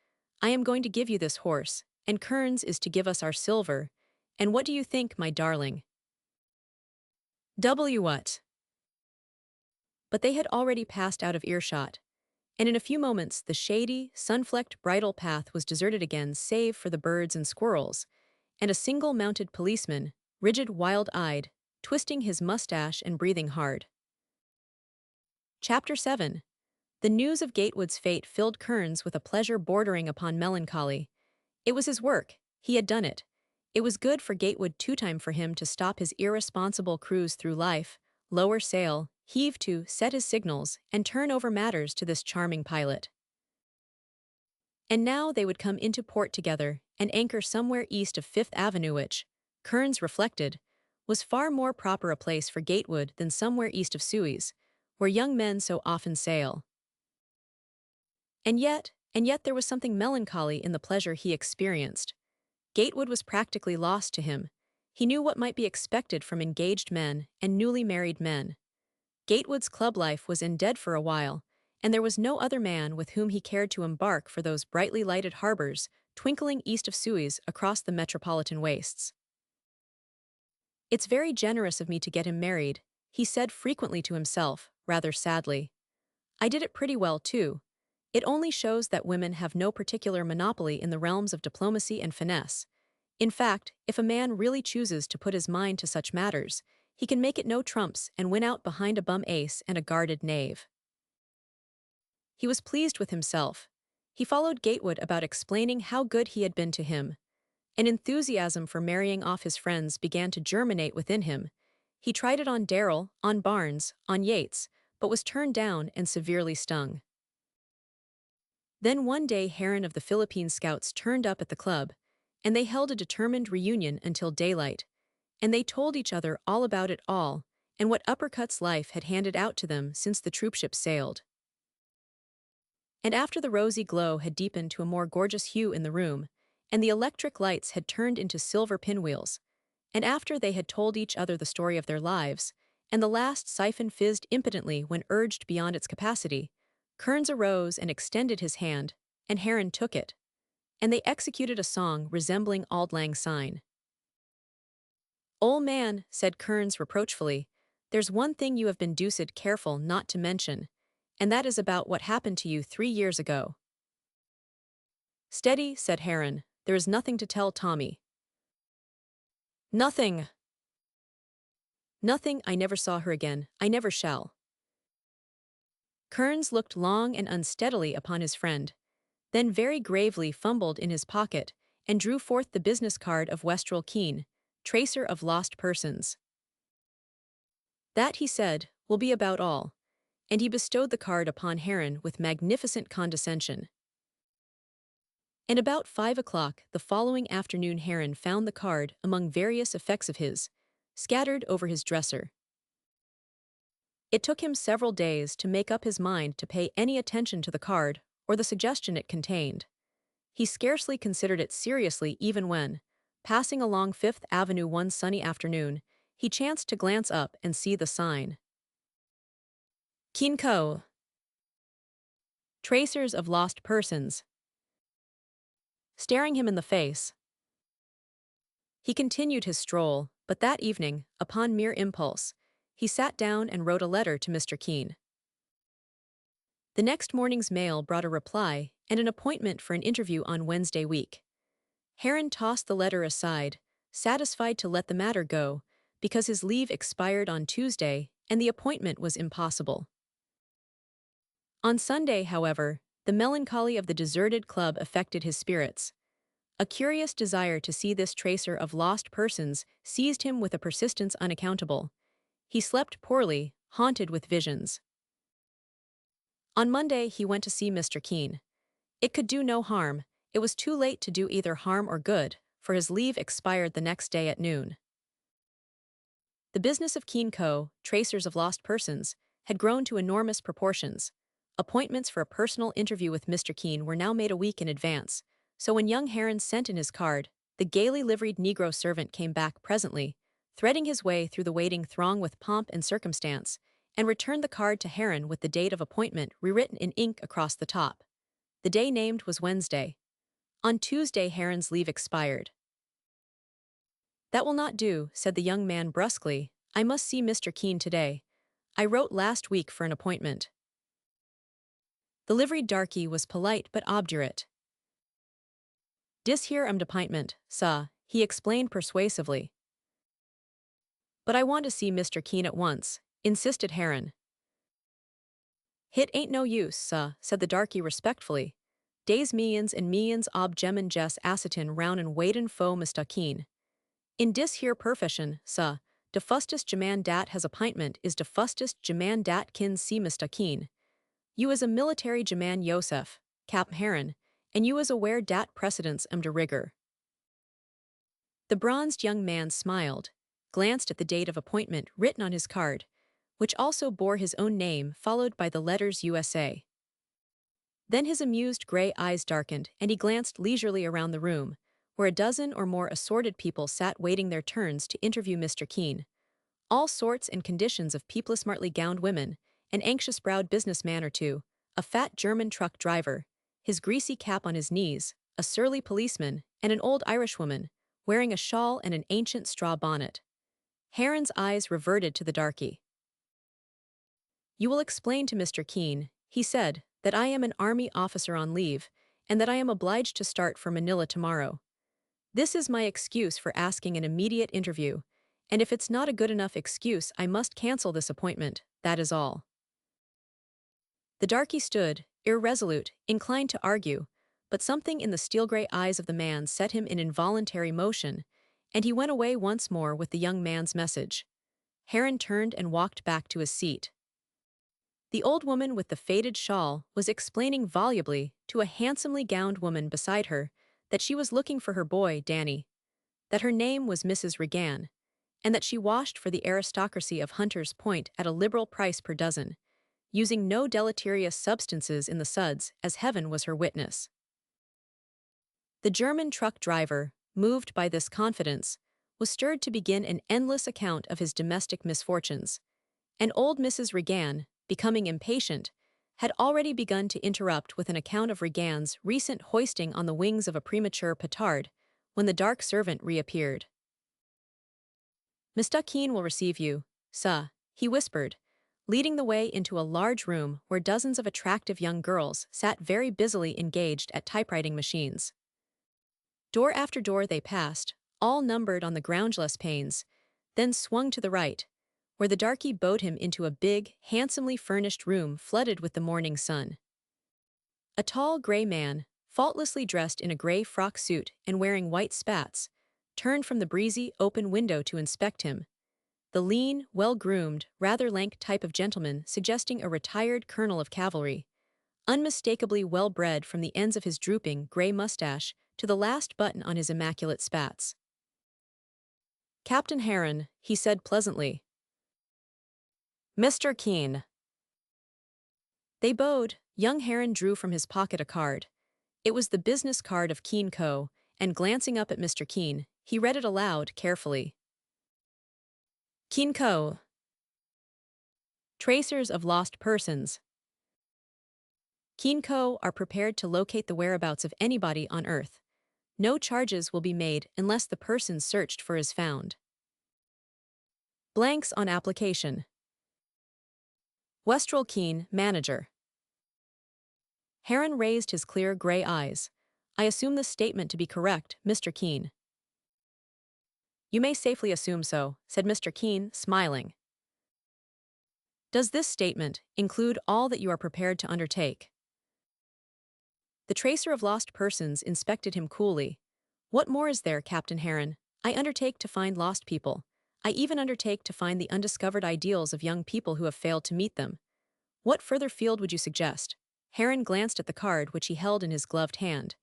"I am going to give you this horse, and Kearns is to give us our silver, and what do you think, my darling?" What? But they had already passed out of earshot, and in a few moments the shady, sun-flecked bridle path was deserted again save for the birds and squirrels, and a single mounted policeman, rigid, wild-eyed, twisting his mustache and breathing hard. Chapter 7. The news of Gatewood's fate filled Kearns with a pleasure bordering upon melancholy. It was his work. He had done it. It was good for Gatewood time for him to stop his irresponsible cruise through life, lower sail, heave to, set his signals, and turn over matters to this charming pilot. And now they would come into port together and anchor somewhere east of Fifth Avenue which, Kearns reflected, was far more proper a place for Gatewood than somewhere east of Suez, where young men so often sail. And yet there was something melancholy in the pleasure he experienced. Gatewood was practically lost to him. He knew what might be expected from engaged men and newly married men. Gatewood's club life was in dead for a while, and there was no other man with whom he cared to embark for those brightly lighted harbors twinkling east of Suez across the metropolitan wastes. "It's very generous of me to get him married," he said frequently to himself, rather sadly. "I did it pretty well, too. It only shows that women have no particular monopoly in the realms of diplomacy and finesse. In fact, if a man really chooses to put his mind to such matters, he can make it no trumps and win out behind a bum ace and a guarded knave." He was pleased with himself. He followed Gatewood about explaining how good he had been to him. An enthusiasm for marrying off his friends began to germinate within him. He tried it on Darrell, on Barnes, on Yates, but was turned down and severely stung. Then one day Heron of the Philippine Scouts turned up at the club, and they held a determined reunion until daylight, and they told each other all about it all, and what uppercuts life had handed out to them since the troopship sailed. And after the rosy glow had deepened to a more gorgeous hue in the room, and the electric lights had turned into silver pinwheels, and after they had told each other the story of their lives, and the last siphon fizzed impotently when urged beyond its capacity, Kearns arose and extended his hand, and Heron took it, and they executed a song resembling Auld Lang Syne. "Ol' man," said Kearns reproachfully, "there's one thing you have been deuced careful not to mention, and that is about what happened to you 3 years ago." "Steady," said Heron, "there is nothing to tell Tommy." "Nothing." "Nothing. I never saw her again. I never shall." Kearns looked long and unsteadily upon his friend, then very gravely fumbled in his pocket and drew forth the business card of Westrel Keene, tracer of lost persons. "That," he said, "will be about all," and he bestowed the card upon Heron with magnificent condescension. And about 5 o'clock the following afternoon Heron found the card among various effects of his, scattered over his dresser. It took him several days to make up his mind to pay any attention to the card or the suggestion it contained. He scarcely considered it seriously even when, passing along Fifth Avenue one sunny afternoon, he chanced to glance up and see the sign. Keene Co. Tracers of Lost Persons. Staring him in the face. He continued his stroll, but that evening, upon mere impulse, he sat down and wrote a letter to Mr. Keene. The next morning's mail brought a reply and an appointment for an interview on Wednesday week. Heron tossed the letter aside, satisfied to let the matter go, because his leave expired on Tuesday and the appointment was impossible. On Sunday, however, the melancholy of the deserted club affected his spirits. A curious desire to see this tracer of lost persons seized him with a persistence unaccountable. He slept poorly, haunted with visions. On Monday he went to see Mr. Keene. It could do no harm. It was too late to do either harm or good, for his leave expired the next day at noon. The business of Keene Co., Tracers of Lost Persons, had grown to enormous proportions. Appointments for a personal interview with Mr. Keene were now made a week in advance, so when young Heron sent in his card, the gaily liveried Negro servant came back presently, threading his way through the waiting throng with pomp and circumstance, and returned the card to Heron with the date of appointment rewritten in ink across the top. The day named was Wednesday. On Tuesday Heron's leave expired. "That will not do," said the young man brusquely. "I must see Mr. Keene today. I wrote last week for an appointment." The liveried darky was polite but obdurate. "Dis here appointment, sah," he explained persuasively. "But I want to see Mr. Keene at once," insisted Heron. Hit ain't no use, said the darky respectfully. Days millions and millions ob gemin jess acetin round and waden fo mistaqeen. In dis here profession, de fustest jaman dat has appointment is de fustest jaman dat kin see mistaqeen. You is a military jaman Yosef, Cap Heron, and you is aware dat precedence de rigor. The bronzed young man smiled, glanced at the date of appointment written on his card, which also bore his own name followed by the letters USA. Then his amused gray eyes darkened and he glanced leisurely around the room, where a dozen or more assorted people sat waiting their turns to interview Mr. Keene. All sorts and conditions of people, smartly gowned women, an anxious-browed businessman or two, a fat German truck driver, his greasy cap on his knees, a surly policeman, and an old Irishwoman, wearing a shawl and an ancient straw bonnet. Heron's eyes reverted to the darky. You will explain to Mr. Keene, he said, that I am an army officer on leave, and that I am obliged to start for Manila tomorrow. This is my excuse for asking an immediate interview, and if it's not a good enough excuse, I must cancel this appointment, that is all. The darky stood, irresolute, inclined to argue, but something in the steel-gray eyes of the man set him in involuntary motion, and he went away once more with the young man's message. Heron turned and walked back to his seat. The old woman with the faded shawl was explaining volubly to a handsomely gowned woman beside her that she was looking for her boy, Danny, that her name was Mrs. Regan, and that she washed for the aristocracy of Hunter's Point at a liberal price per dozen, using no deleterious substances in the suds, as heaven was her witness. The German truck driver, moved by this confidence, was stirred to begin an endless account of his domestic misfortunes, and old Mrs. Regan, becoming impatient, had already begun to interrupt with an account of Regan's recent hoisting on the wings of a premature petard, when the dark servant reappeared. Mr. Keene will receive you, he whispered, leading the way into a large room where dozens of attractive young girls sat very busily engaged at typewriting machines. Door after door they passed, all numbered on the groundless panes, then swung to the right, where the darky bowed him into a big, handsomely furnished room flooded with the morning sun. A tall gray man, faultlessly dressed in a gray frock suit and wearing white spats, turned from the breezy, open window to inspect him, the lean, well-groomed, rather lank type of gentleman suggesting a retired colonel of cavalry, unmistakably well-bred from the ends of his drooping, gray mustache to the last button on his immaculate spats. Captain Heron, he said pleasantly. Mr. Keene. They bowed. Young Heron drew from his pocket a card. It was the business card of Keene Co., and glancing up at Mr. Keene, he read it aloud carefully. Keene Co. Tracers of lost persons. Keene Co. are prepared to locate the whereabouts of anybody on Earth. No charges will be made unless the person searched for is found. Blanks on application. Westrel Keene, manager. Heron raised his clear gray eyes. I assume this statement to be correct, Mr. Keene. You may safely assume so, said Mr. Keene, smiling. Does this statement include all that you are prepared to undertake? The tracer of lost persons inspected him coolly. What more is there, Captain Heron? I undertake to find lost people. I even undertake to find the undiscovered ideals of young people who have failed to meet them. What further field would you suggest? Heron glanced at the card which he held in his gloved hand.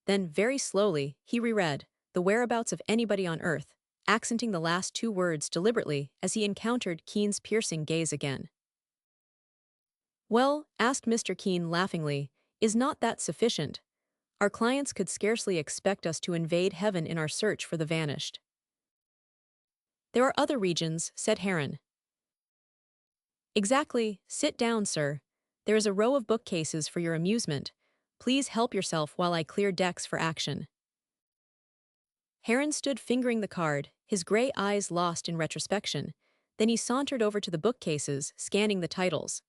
Then, very slowly, he reread, the whereabouts of anybody on Earth, accenting the last two words deliberately as he encountered Keene's piercing gaze again. Well, asked Mr. Keene laughingly, is not that sufficient? Our clients could scarcely expect us to invade heaven in our search for the vanished. There are other regions, said Heron. Exactly. Sit down, sir. There is a row of bookcases for your amusement. Please help yourself while I clear decks for action. Heron stood fingering the card, his gray eyes lost in retrospection. Then he sauntered over to the bookcases, scanning the titles.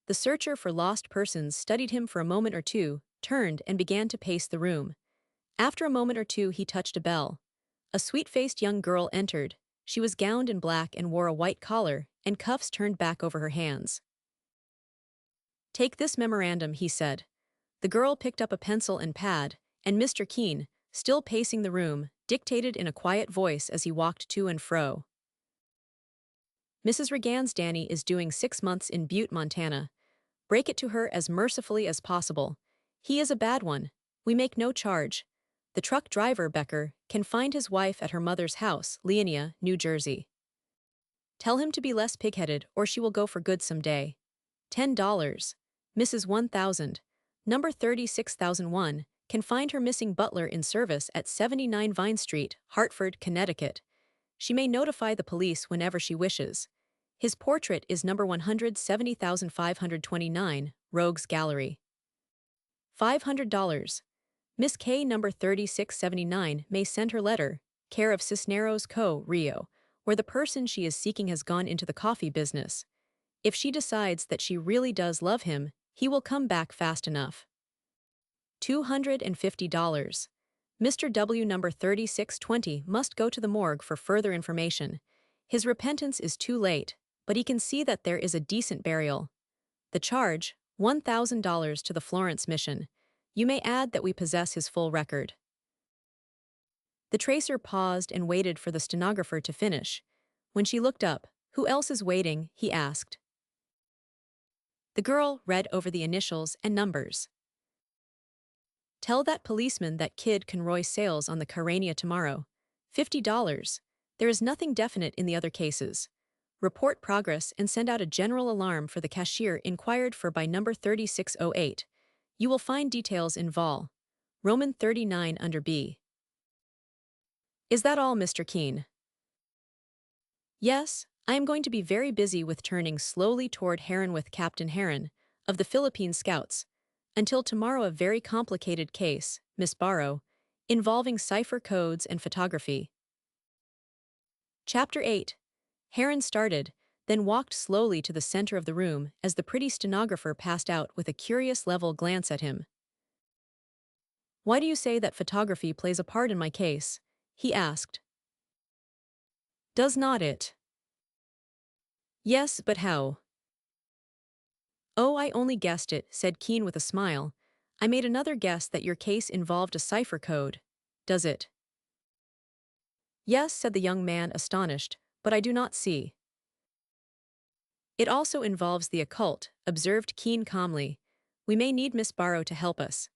The searcher for lost persons studied him for a moment or two, turned and began to pace the room. After a moment or two he touched a bell. A sweet-faced young girl entered. She was gowned in black and wore a white collar, and cuffs turned back over her hands. Take this memorandum, he said. The girl picked up a pencil and pad, and Mr. Keene, still pacing the room, dictated in a quiet voice as he walked to and fro. Mrs. Regan's Danny is doing 6 months in Butte, Montana. Break it to her as mercifully as possible. He is a bad one. We make no charge. The truck driver, Becker, can find his wife at her mother's house, Leonia, New Jersey. Tell him to be less pig-headed or she will go for good some day. $10. Mrs. 1000, number 36001, can find her missing butler in service at 79 Vine Street, Hartford, Connecticut. She may notify the police whenever she wishes. His portrait is number 170,529, Rogues Gallery. $500. Miss K number 3679 may send her letter, care of Cisneros Co., Rio, where the person she is seeking has gone into the coffee business. If she decides that she really does love him, he will come back fast enough. $250. Mr. W number 3620 must go to the morgue for further information. His repentance is too late, but he can see that there is a decent burial. The charge, $1,000 to the Florence mission. You may add that we possess his full record. The tracer paused and waited for the stenographer to finish. When she looked up, "Who else is waiting?" he asked. The girl read over the initials and numbers. Tell that policeman that Kid Conroy sails on the Carania tomorrow. $50. There is nothing definite in the other cases. Report progress and send out a general alarm for the cashier inquired for by number 3608. You will find details in Vol. Roman 39 under B. Is that all, Mr. Keene? Yes, I am going to be very busy with turning slowly toward Heron with Captain Heron, of the Philippine Scouts. Until tomorrow, a very complicated case, Miss Barrow, involving cipher codes and photography. Chapter 8. Heron started, then walked slowly to the center of the room as the pretty stenographer passed out with a curious level glance at him. Why do you say that photography plays a part in my case? He asked. Does not it? Yes, but how? Oh, I only guessed it, said Keene with a smile. I made another guess that your case involved a cipher code. Does it? Yes, said the young man, astonished, but I do not see. It also involves the occult, observed Keene calmly. We may need Miss Barrow to help us.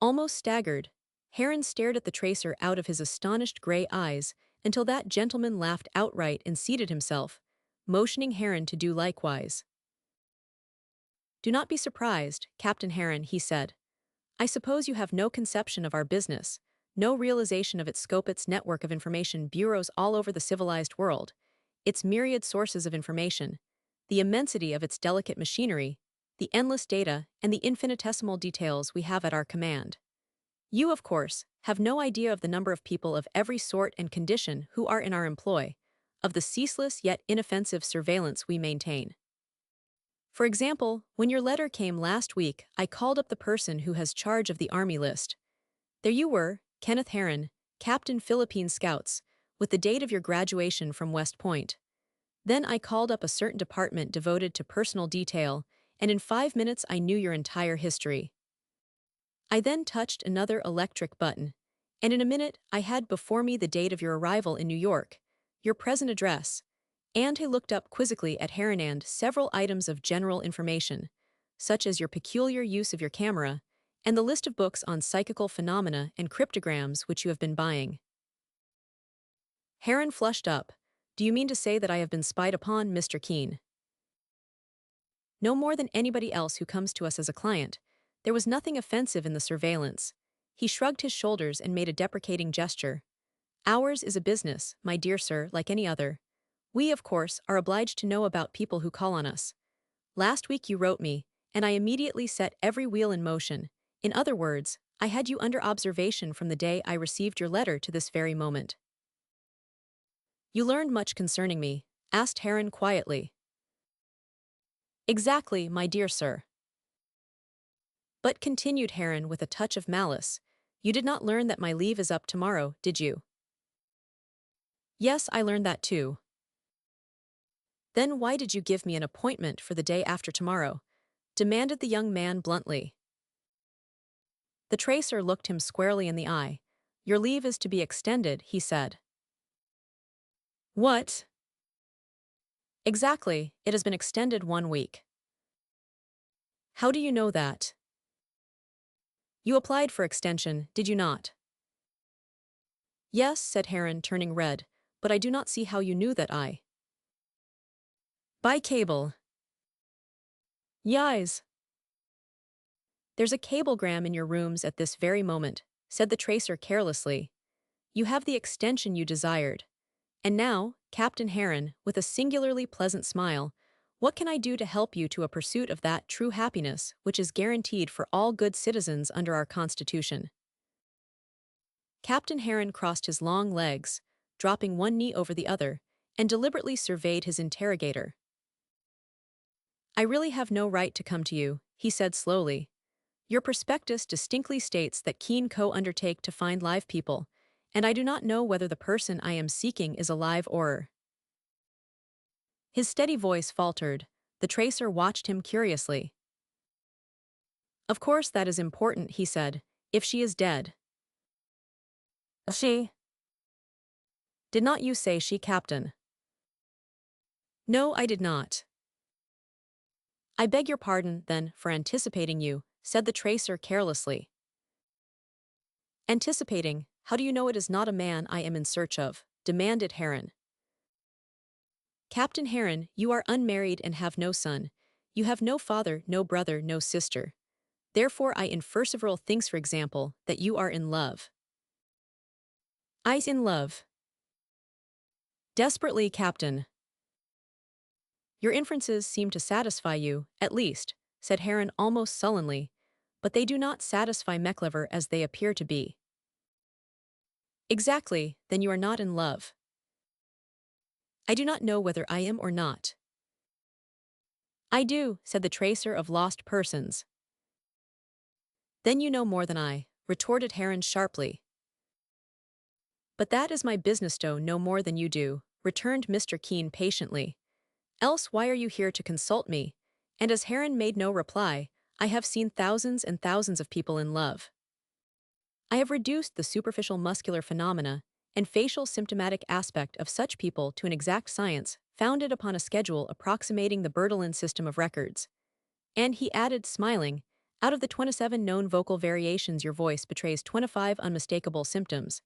Almost staggered, Heron stared at the tracer out of his astonished gray eyes until that gentleman laughed outright and seated himself, motioning Heron to do likewise. Do not be surprised, Captain Heron, he said. I suppose you have no conception of our business, no realization of its scope, its network of information bureaus all over the civilized world, its myriad sources of information, the immensity of its delicate machinery, the endless data, and the infinitesimal details we have at our command. You, of course, have no idea of the number of people of every sort and condition who are in our employ, of the ceaseless yet inoffensive surveillance we maintain. For example, when your letter came last week, I called up the person who has charge of the Army list. There you were, Kenneth Heron, Captain Philippine Scouts, with the date of your graduation from West Point. Then I called up a certain department devoted to personal detail, and in 5 minutes I knew your entire history. I then touched another electric button, and in a minute I had before me the date of your arrival in New York, your present address, and he looked up quizzically at Heron and several items of general information, such as your peculiar use of your camera, and the list of books on psychical phenomena and cryptograms which you have been buying. Heron flushed up. Do you mean to say that I have been spied upon, Mr. Keene? No more than anybody else who comes to us as a client. There was nothing offensive in the surveillance. He shrugged his shoulders and made a deprecating gesture. Ours is a business, my dear sir, like any other. We, of course, are obliged to know about people who call on us. Last week you wrote me, and I immediately set every wheel in motion. In other words, I had you under observation from the day I received your letter to this very moment. You learned much concerning me, asked Heron quietly. Exactly, my dear sir. But continued Heron with a touch of malice, you did not learn that my leave is up tomorrow, did you? Yes, I learned that too. Then why did you give me an appointment for the day after tomorrow? Demanded the young man bluntly. The tracer looked him squarely in the eye. Your leave is to be extended, he said. What? Exactly, it has been extended 1 week. How do you know that? You applied for extension, did you not? Yes, said Heron, turning red, but I do not see how you knew that I. By cable. Yis. There's a cablegram in your rooms at this very moment, said the tracer carelessly. You have the extension you desired. And now, Captain Heron, with a singularly pleasant smile, what can I do to help you to a pursuit of that true happiness which is guaranteed for all good citizens under our Constitution? Captain Heron crossed his long legs, dropping one knee over the other, and deliberately surveyed his interrogator. I really have no right to come to you, he said slowly. Your prospectus distinctly states that Keen Co. undertake to find live people, and I do not know whether the person I am seeking is alive or. His steady voice faltered. The tracer watched him curiously. Of course that is important, he said, if she is dead. She? Did not you say she, Captain? No, I did not. I beg your pardon, then, for anticipating you, said the tracer carelessly. Anticipating, how do you know it is not a man I am in search of? Demanded Heron. Captain Heron, you are unmarried and have no son. You have no father, no brother, no sister. Therefore I infer several things, for example, that you are in love. I's in love. Desperately, Captain. Your inferences seem to satisfy you, at least, said Heron almost sullenly, but they do not satisfy Meklever as they appear to be. Exactly, then you are not in love. I do not know whether I am or not. I do, said the tracer of lost persons. Then you know more than I, retorted Heron sharply. But that is my business to know more than you do, returned Mr. Keen patiently. Else why are you here to consult me? And as Heron made no reply, I have seen thousands and thousands of people in love. I have reduced the superficial muscular phenomena and facial symptomatic aspect of such people to an exact science founded upon a schedule approximating the Bertillon system of records. And he added, smiling, out of the 27 known vocal variations your voice betrays 25 unmistakable symptoms,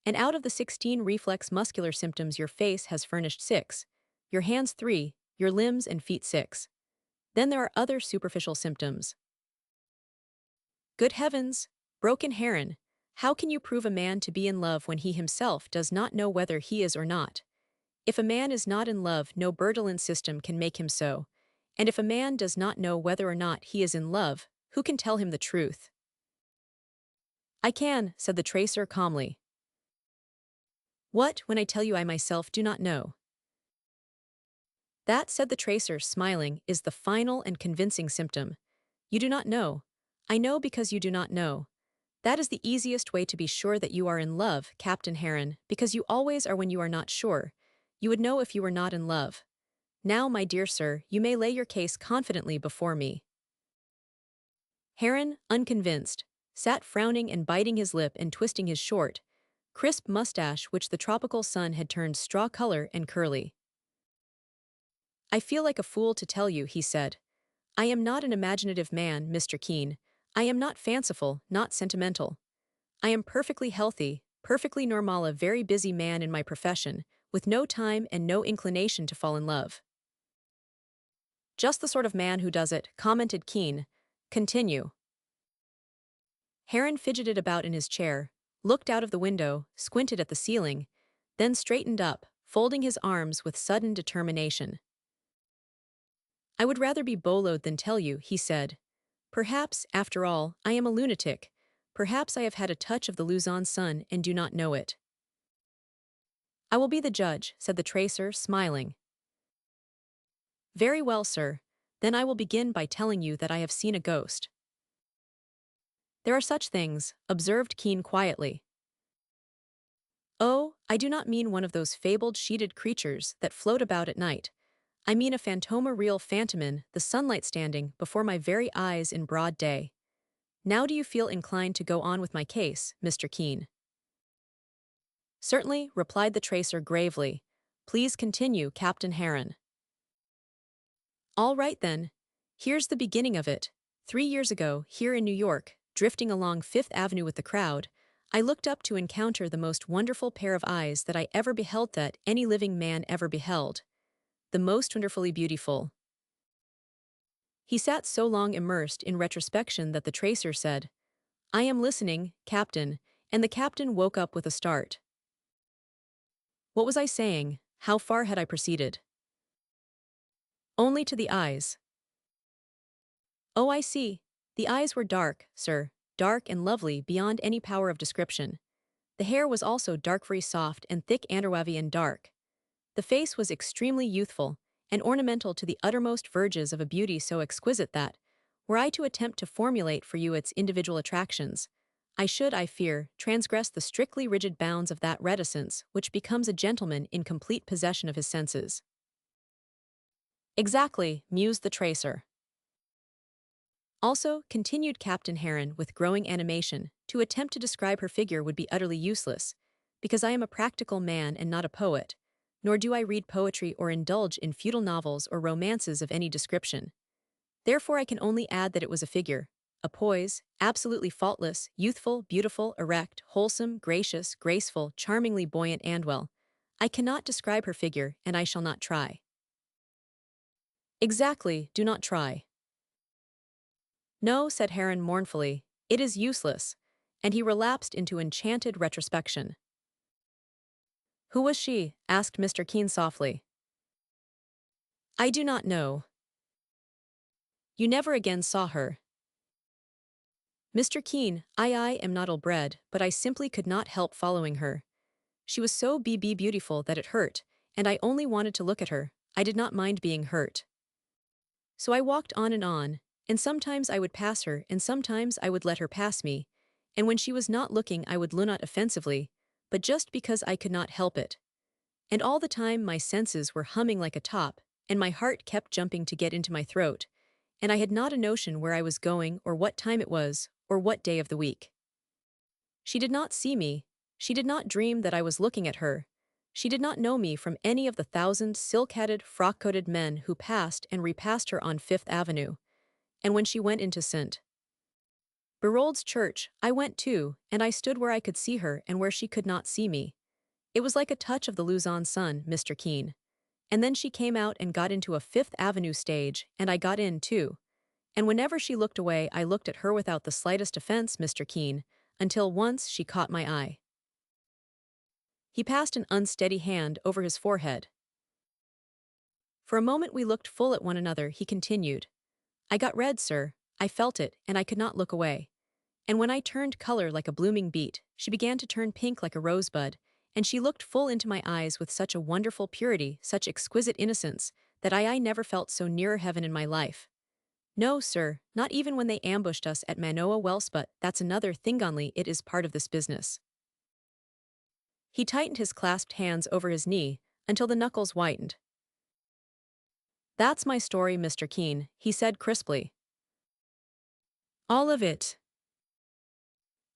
and out of the 16 reflex muscular symptoms your face has furnished 6, your hands 3, your limbs and feet 6. Then there are other superficial symptoms. Good heavens, broken Heron, how can you prove a man to be in love when he himself does not know whether he is or not? If a man is not in love, no Bertillon system can make him so, and if a man does not know whether or not he is in love, who can tell him the truth? I can, said the tracer calmly. What, when I tell you I myself do not know? That, said the tracer, smiling, is the final and convincing symptom. You do not know. I know because you do not know. That is the easiest way to be sure that you are in love, Captain Heron, because you always are when you are not sure. You would know if you were not in love. Now, my dear sir, you may lay your case confidently before me. Heron, unconvinced, sat frowning and biting his lip and twisting his short, crisp mustache which the tropical sun had turned straw color and curly. I feel like a fool to tell you, he said. I am not an imaginative man, Mr. Keen. I am not fanciful, not sentimental. I am perfectly healthy, perfectly normal, a very busy man in my profession, with no time and no inclination to fall in love. Just the sort of man who does it, commented Keen. Continue. Heron fidgeted about in his chair, looked out of the window, squinted at the ceiling, then straightened up, folding his arms with sudden determination. I would rather be boloed than tell you, he said. Perhaps, after all, I am a lunatic. Perhaps I have had a touch of the Luzon sun and do not know it. I will be the judge, said the tracer, smiling. Very well, sir. Then I will begin by telling you that I have seen a ghost. There are such things, observed Keen quietly. Oh, I do not mean one of those fabled sheeted creatures that float about at night. I mean a phantoma real phantomin, the sunlight standing before my very eyes in broad day. Now do you feel inclined to go on with my case, Mr. Keene? Certainly, replied the tracer gravely. Please continue, Captain Heron. All right then. Here's the beginning of it. 3 years ago, here in New York, drifting along Fifth Avenue with the crowd, I looked up to encounter the most wonderful pair of eyes that I ever beheld, that any living man ever beheld. The most wonderfully beautiful. He sat so long immersed in retrospection that the tracer said, I am listening, Captain, and the captain woke up with a start. What was I saying? How far had I proceeded? Only to the eyes. Oh, I see. The eyes were dark, sir, dark and lovely beyond any power of description. The hair was also dark, very soft and thick, wavy and dark. The face was extremely youthful, and ornamental to the uttermost verges of a beauty so exquisite that, were I to attempt to formulate for you its individual attractions, I should, I fear, transgress the strictly rigid bounds of that reticence which becomes a gentleman in complete possession of his senses. Exactly, mused the tracer. Also, continued Captain Heron with growing animation, to attempt to describe her figure would be utterly useless, because I am a practical man and not a poet, nor do I read poetry or indulge in feudal novels or romances of any description. Therefore I can only add that it was a figure, a poise, absolutely faultless, youthful, beautiful, erect, wholesome, gracious, graceful, charmingly buoyant and well. I cannot describe her figure, and I shall not try. Exactly, do not try. No, said Heron mournfully, it is useless, and he relapsed into enchanted retrospection. Who was she? Asked Mr. Keene softly. I do not know. You never again saw her. Mr. Keene, I am not ill-bred, but I simply could not help following her. She was so beautiful that it hurt, and I only wanted to look at her. I did not mind being hurt. So I walked on, and sometimes I would pass her, and sometimes I would let her pass me, and when she was not looking I would look not offensively, but just because I could not help it. And all the time my senses were humming like a top, and my heart kept jumping to get into my throat, and I had not a notion where I was going or what time it was, or what day of the week. She did not see me, she did not dream that I was looking at her, she did not know me from any of the thousand silk-hatted, frock-coated men who passed and repassed her on Fifth Avenue, and when she went into St. Berold's church, I went too, and I stood where I could see her and where she could not see me. It was like a touch of the Luzon sun, Mr. Keene. And then she came out and got into a Fifth Avenue stage, and I got in too. And whenever she looked away I looked at her without the slightest offense, Mr. Keene, until once she caught my eye. He passed an unsteady hand over his forehead. For a moment we looked full at one another, he continued. I got red, sir, I felt it, and I could not look away. And when I turned color like a blooming beet, she began to turn pink like a rosebud, and she looked full into my eyes with such a wonderful purity, such exquisite innocence, that I never felt so nearer heaven in my life. No, sir, not even when they ambushed us at Manoa Wells, but that's another thing only, it is part of this business. He tightened his clasped hands over his knee, until the knuckles whitened. That's my story, Mr. Keene, he said crisply. All of it.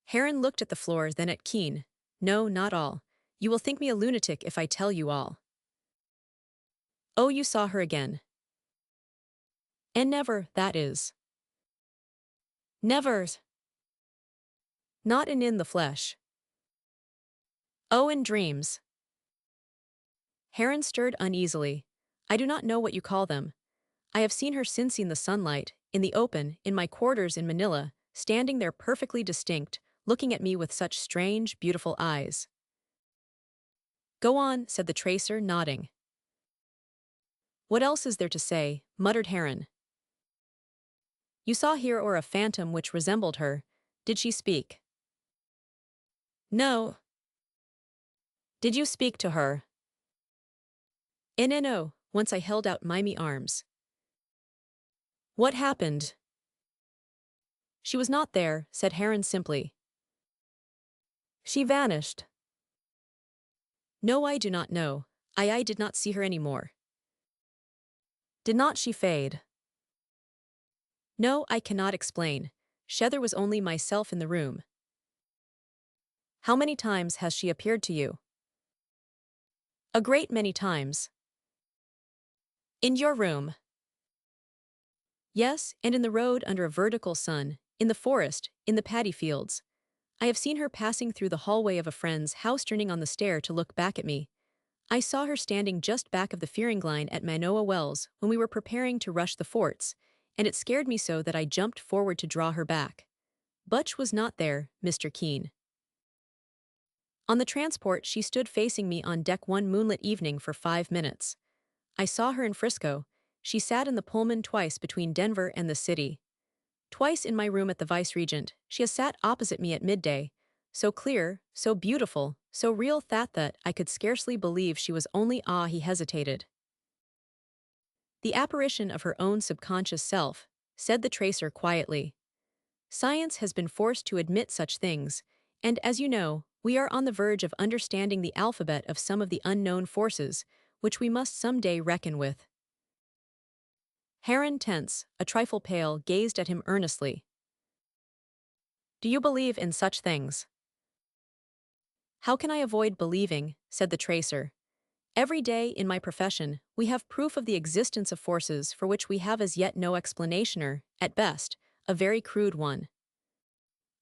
Heron looked at the floor, then at Keene. No, not all. You will think me a lunatic if I tell you all. Oh, you saw her again. And never, that is. Never. Not in the flesh. Oh, in dreams. Heron stirred uneasily. I do not know what you call them. I have seen her since in the sunlight, in the open, in my quarters in Manila, standing there perfectly distinct, looking at me with such strange, beautiful eyes. Go on, said the tracer, nodding. What else is there to say? Muttered Heron. You saw here or a phantom which resembled her. Did she speak? No. Did you speak to her? No, once I held out my arms. What happened? She was not there, said Heron simply. She vanished. No, I do not know. I did not see her any more. Did not she fade? No, I cannot explain. There was only myself in the room. How many times has she appeared to you? A great many times. In your room? Yes, and in the road under a vertical sun, in the forest, in the paddy fields. I have seen her passing through the hallway of a friend's house, turning on the stair to look back at me. I saw her standing just back of the Fearingline at Manoa Wells when we were preparing to rush the forts, and it scared me so that I jumped forward to draw her back. Butch was not there, Mr. Keene. On the transport, she stood facing me on deck one moonlit evening for 5 minutes. I saw her in Frisco. She sat in the Pullman twice between Denver and the city. Twice in my room at the Vice Regent, she has sat opposite me at midday. So clear, so beautiful, so real that I could scarcely believe she was only he hesitated. The apparition of her own subconscious self, said the tracer quietly. Science has been forced to admit such things, and as you know, we are on the verge of understanding the alphabet of some of the unknown forces, which we must someday reckon with. Heron, tense, a trifle pale, gazed at him earnestly. Do you believe in such things? How can I avoid believing, said the tracer. Every day in my profession, we have proof of the existence of forces for which we have as yet no explanation or, at best, a very crude one.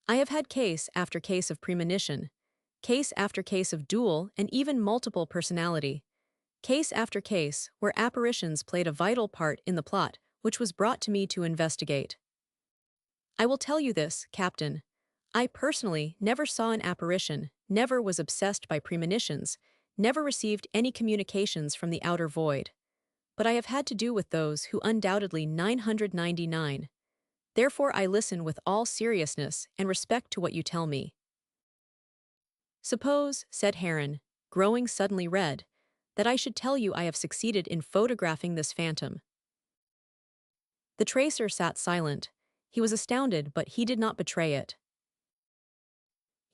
I have had case after case of premonition, case after case of dual and even multiple personality, case after case where apparitions played a vital part in the plot which was brought to me to investigate. I will tell you this, Captain. I personally never saw an apparition, never was obsessed by premonitions, never received any communications from the outer void. But I have had to do with those who undoubtedly 999. Therefore I listen with all seriousness and respect to what you tell me. Suppose, said Heron, growing suddenly red, that I should tell you I have succeeded in photographing this phantom. The tracer sat silent. He was astounded, but he did not betray it.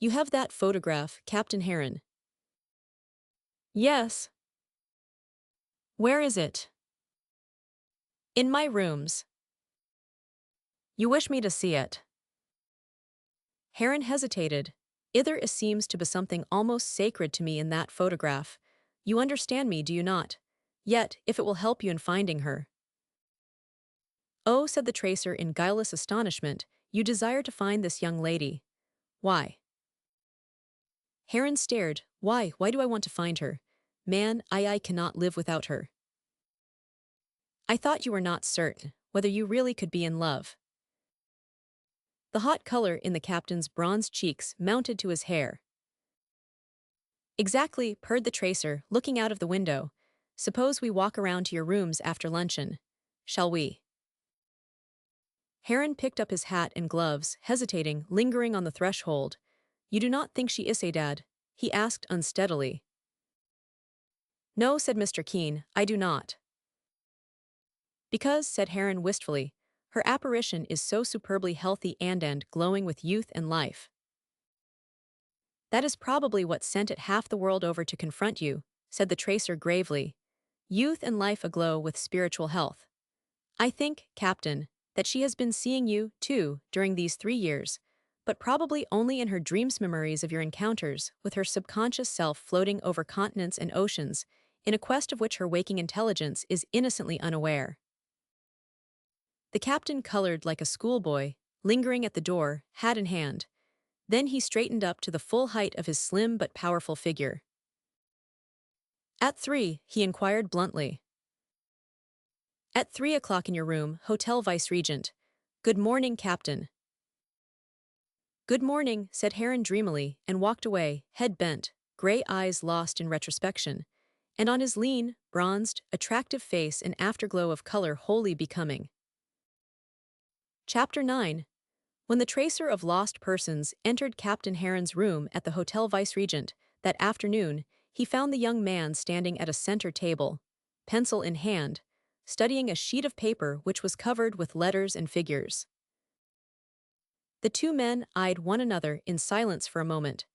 You have that photograph, Captain Heron? Yes. Where is it? In my rooms. You wish me to see it? Heron hesitated. There seems to be something almost sacred to me in that photograph. You understand me, do you not? Yet, if it will help you in finding her. Oh, said the tracer in guileless astonishment, you desire to find this young lady. Why? Heron stared. Why do I want to find her? Man, I cannot live without her. I thought you were not certain whether you really could be in love. The hot color in the captain's bronzed cheeks mounted to his hair. Exactly, purred the tracer, looking out of the window. Suppose we walk around to your rooms after luncheon. Shall we? Heron picked up his hat and gloves, hesitating, lingering on the threshold. You do not think she is a dad? He asked unsteadily. No, said Mr. Keene, I do not. Because, said Heron wistfully, her apparition is so superbly healthy and glowing with youth and life. That is probably what sent it half the world over to confront you, said the tracer gravely. Youth and life aglow with spiritual health. I think, Captain, that she has been seeing you, too, during these 3 years, but probably only in her dreams, memories of your encounters with her subconscious self floating over continents and oceans, in a quest of which her waking intelligence is innocently unaware. The captain colored like a schoolboy, lingering at the door, hat in hand. Then he straightened up to the full height of his slim but powerful figure. At 3, he inquired bluntly. At 3 o'clock in your room, Hotel Vice Regent. Good morning, Captain. Good morning, said Heron dreamily, and walked away, head bent, gray eyes lost in retrospection, and on his lean, bronzed, attractive face an afterglow of color wholly becoming. Chapter 9. When the tracer of lost persons entered Captain Heron's room at the Hotel Vice Regent that afternoon, he found the young man standing at a center table, pencil in hand, studying a sheet of paper which was covered with letters and figures. The two men eyed one another in silence for a moment.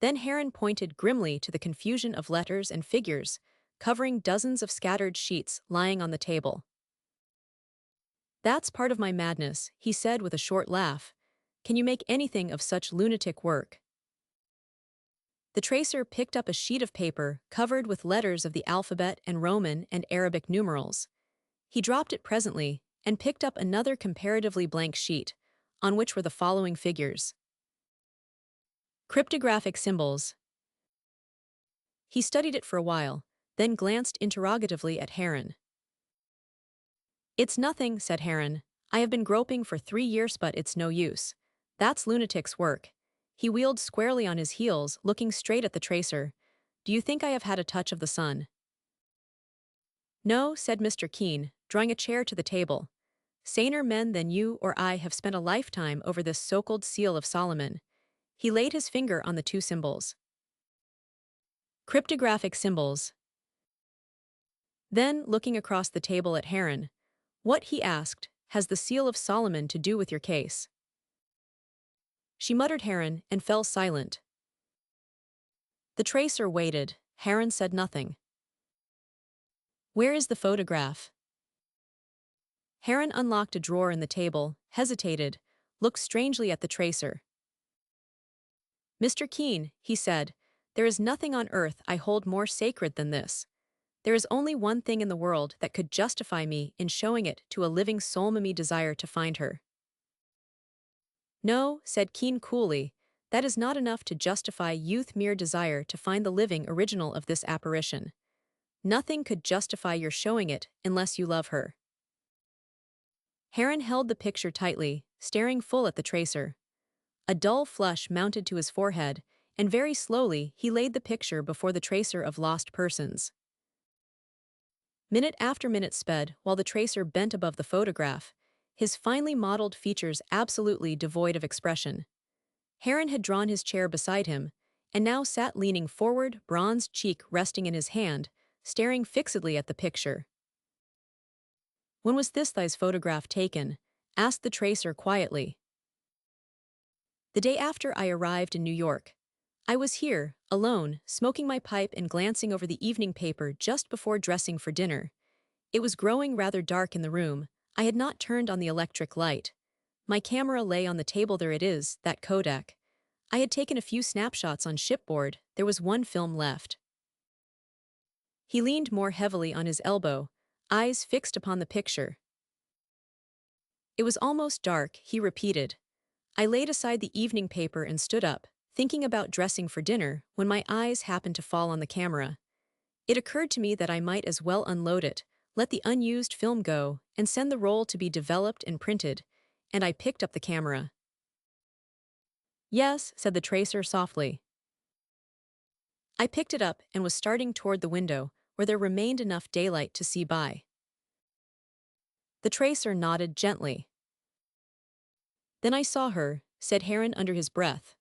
Then Heron pointed grimly to the confusion of letters and figures, covering dozens of scattered sheets lying on the table. That's part of my madness, he said with a short laugh. Can you make anything of such lunatic work? The tracer picked up a sheet of paper covered with letters of the alphabet and Roman and Arabic numerals. He dropped it presently and picked up another comparatively blank sheet, on which were the following figures. Cryptographic symbols. He studied it for a while, then glanced interrogatively at Heron. It's nothing, said Heron. I have been groping for 3 years, but it's no use. That's lunatic's work. He wheeled squarely on his heels, looking straight at the tracer. Do you think I have had a touch of the sun? No, said Mr. Keene, drawing a chair to the table. Saner men than you or I have spent a lifetime over this so-called seal of Solomon. He laid his finger on the two symbols. Cryptographic symbols. Then, looking across the table at Heron, what, he asked, has the seal of Solomon to do with your case? She muttered Heron and fell silent. The tracer waited. Heron said nothing. Where is the photograph? Heron unlocked a drawer in the table, hesitated, looked strangely at the tracer. Mr. Keene, he said, there is nothing on earth I hold more sacred than this. There is only one thing in the world that could justify me in showing it to a living soul me desire to find her. No, said Keene coolly, that is not enough to justify youth mere desire to find the living original of this apparition. Nothing could justify your showing it unless you love her. Heron held the picture tightly, staring full at the tracer. A dull flush mounted to his forehead, and very slowly he laid the picture before the tracer of lost persons. Minute after minute sped while the tracer bent above the photograph, his finely modeled features absolutely devoid of expression. Heron had drawn his chair beside him, and now sat leaning forward, bronzed cheek resting in his hand, staring fixedly at the picture. When was this thy's photograph taken? Asked the tracer quietly. The day after I arrived in New York. I was here, alone, smoking my pipe and glancing over the evening paper just before dressing for dinner. It was growing rather dark in the room. I had not turned on the electric light. My camera lay on the table. There it is, that Kodak. I had taken a few snapshots on shipboard. There was one film left. He leaned more heavily on his elbow, eyes fixed upon the picture. It was almost dark, he repeated. I laid aside the evening paper and stood up, thinking about dressing for dinner, when my eyes happened to fall on the camera. It occurred to me that I might as well unload it, let the unused film go, and send the roll to be developed and printed, and I picked up the camera. Yes, said the tracer softly. I picked it up and was starting toward the window, where there remained enough daylight to see by. The tracer nodded gently. Then I saw her, said Heron under his breath.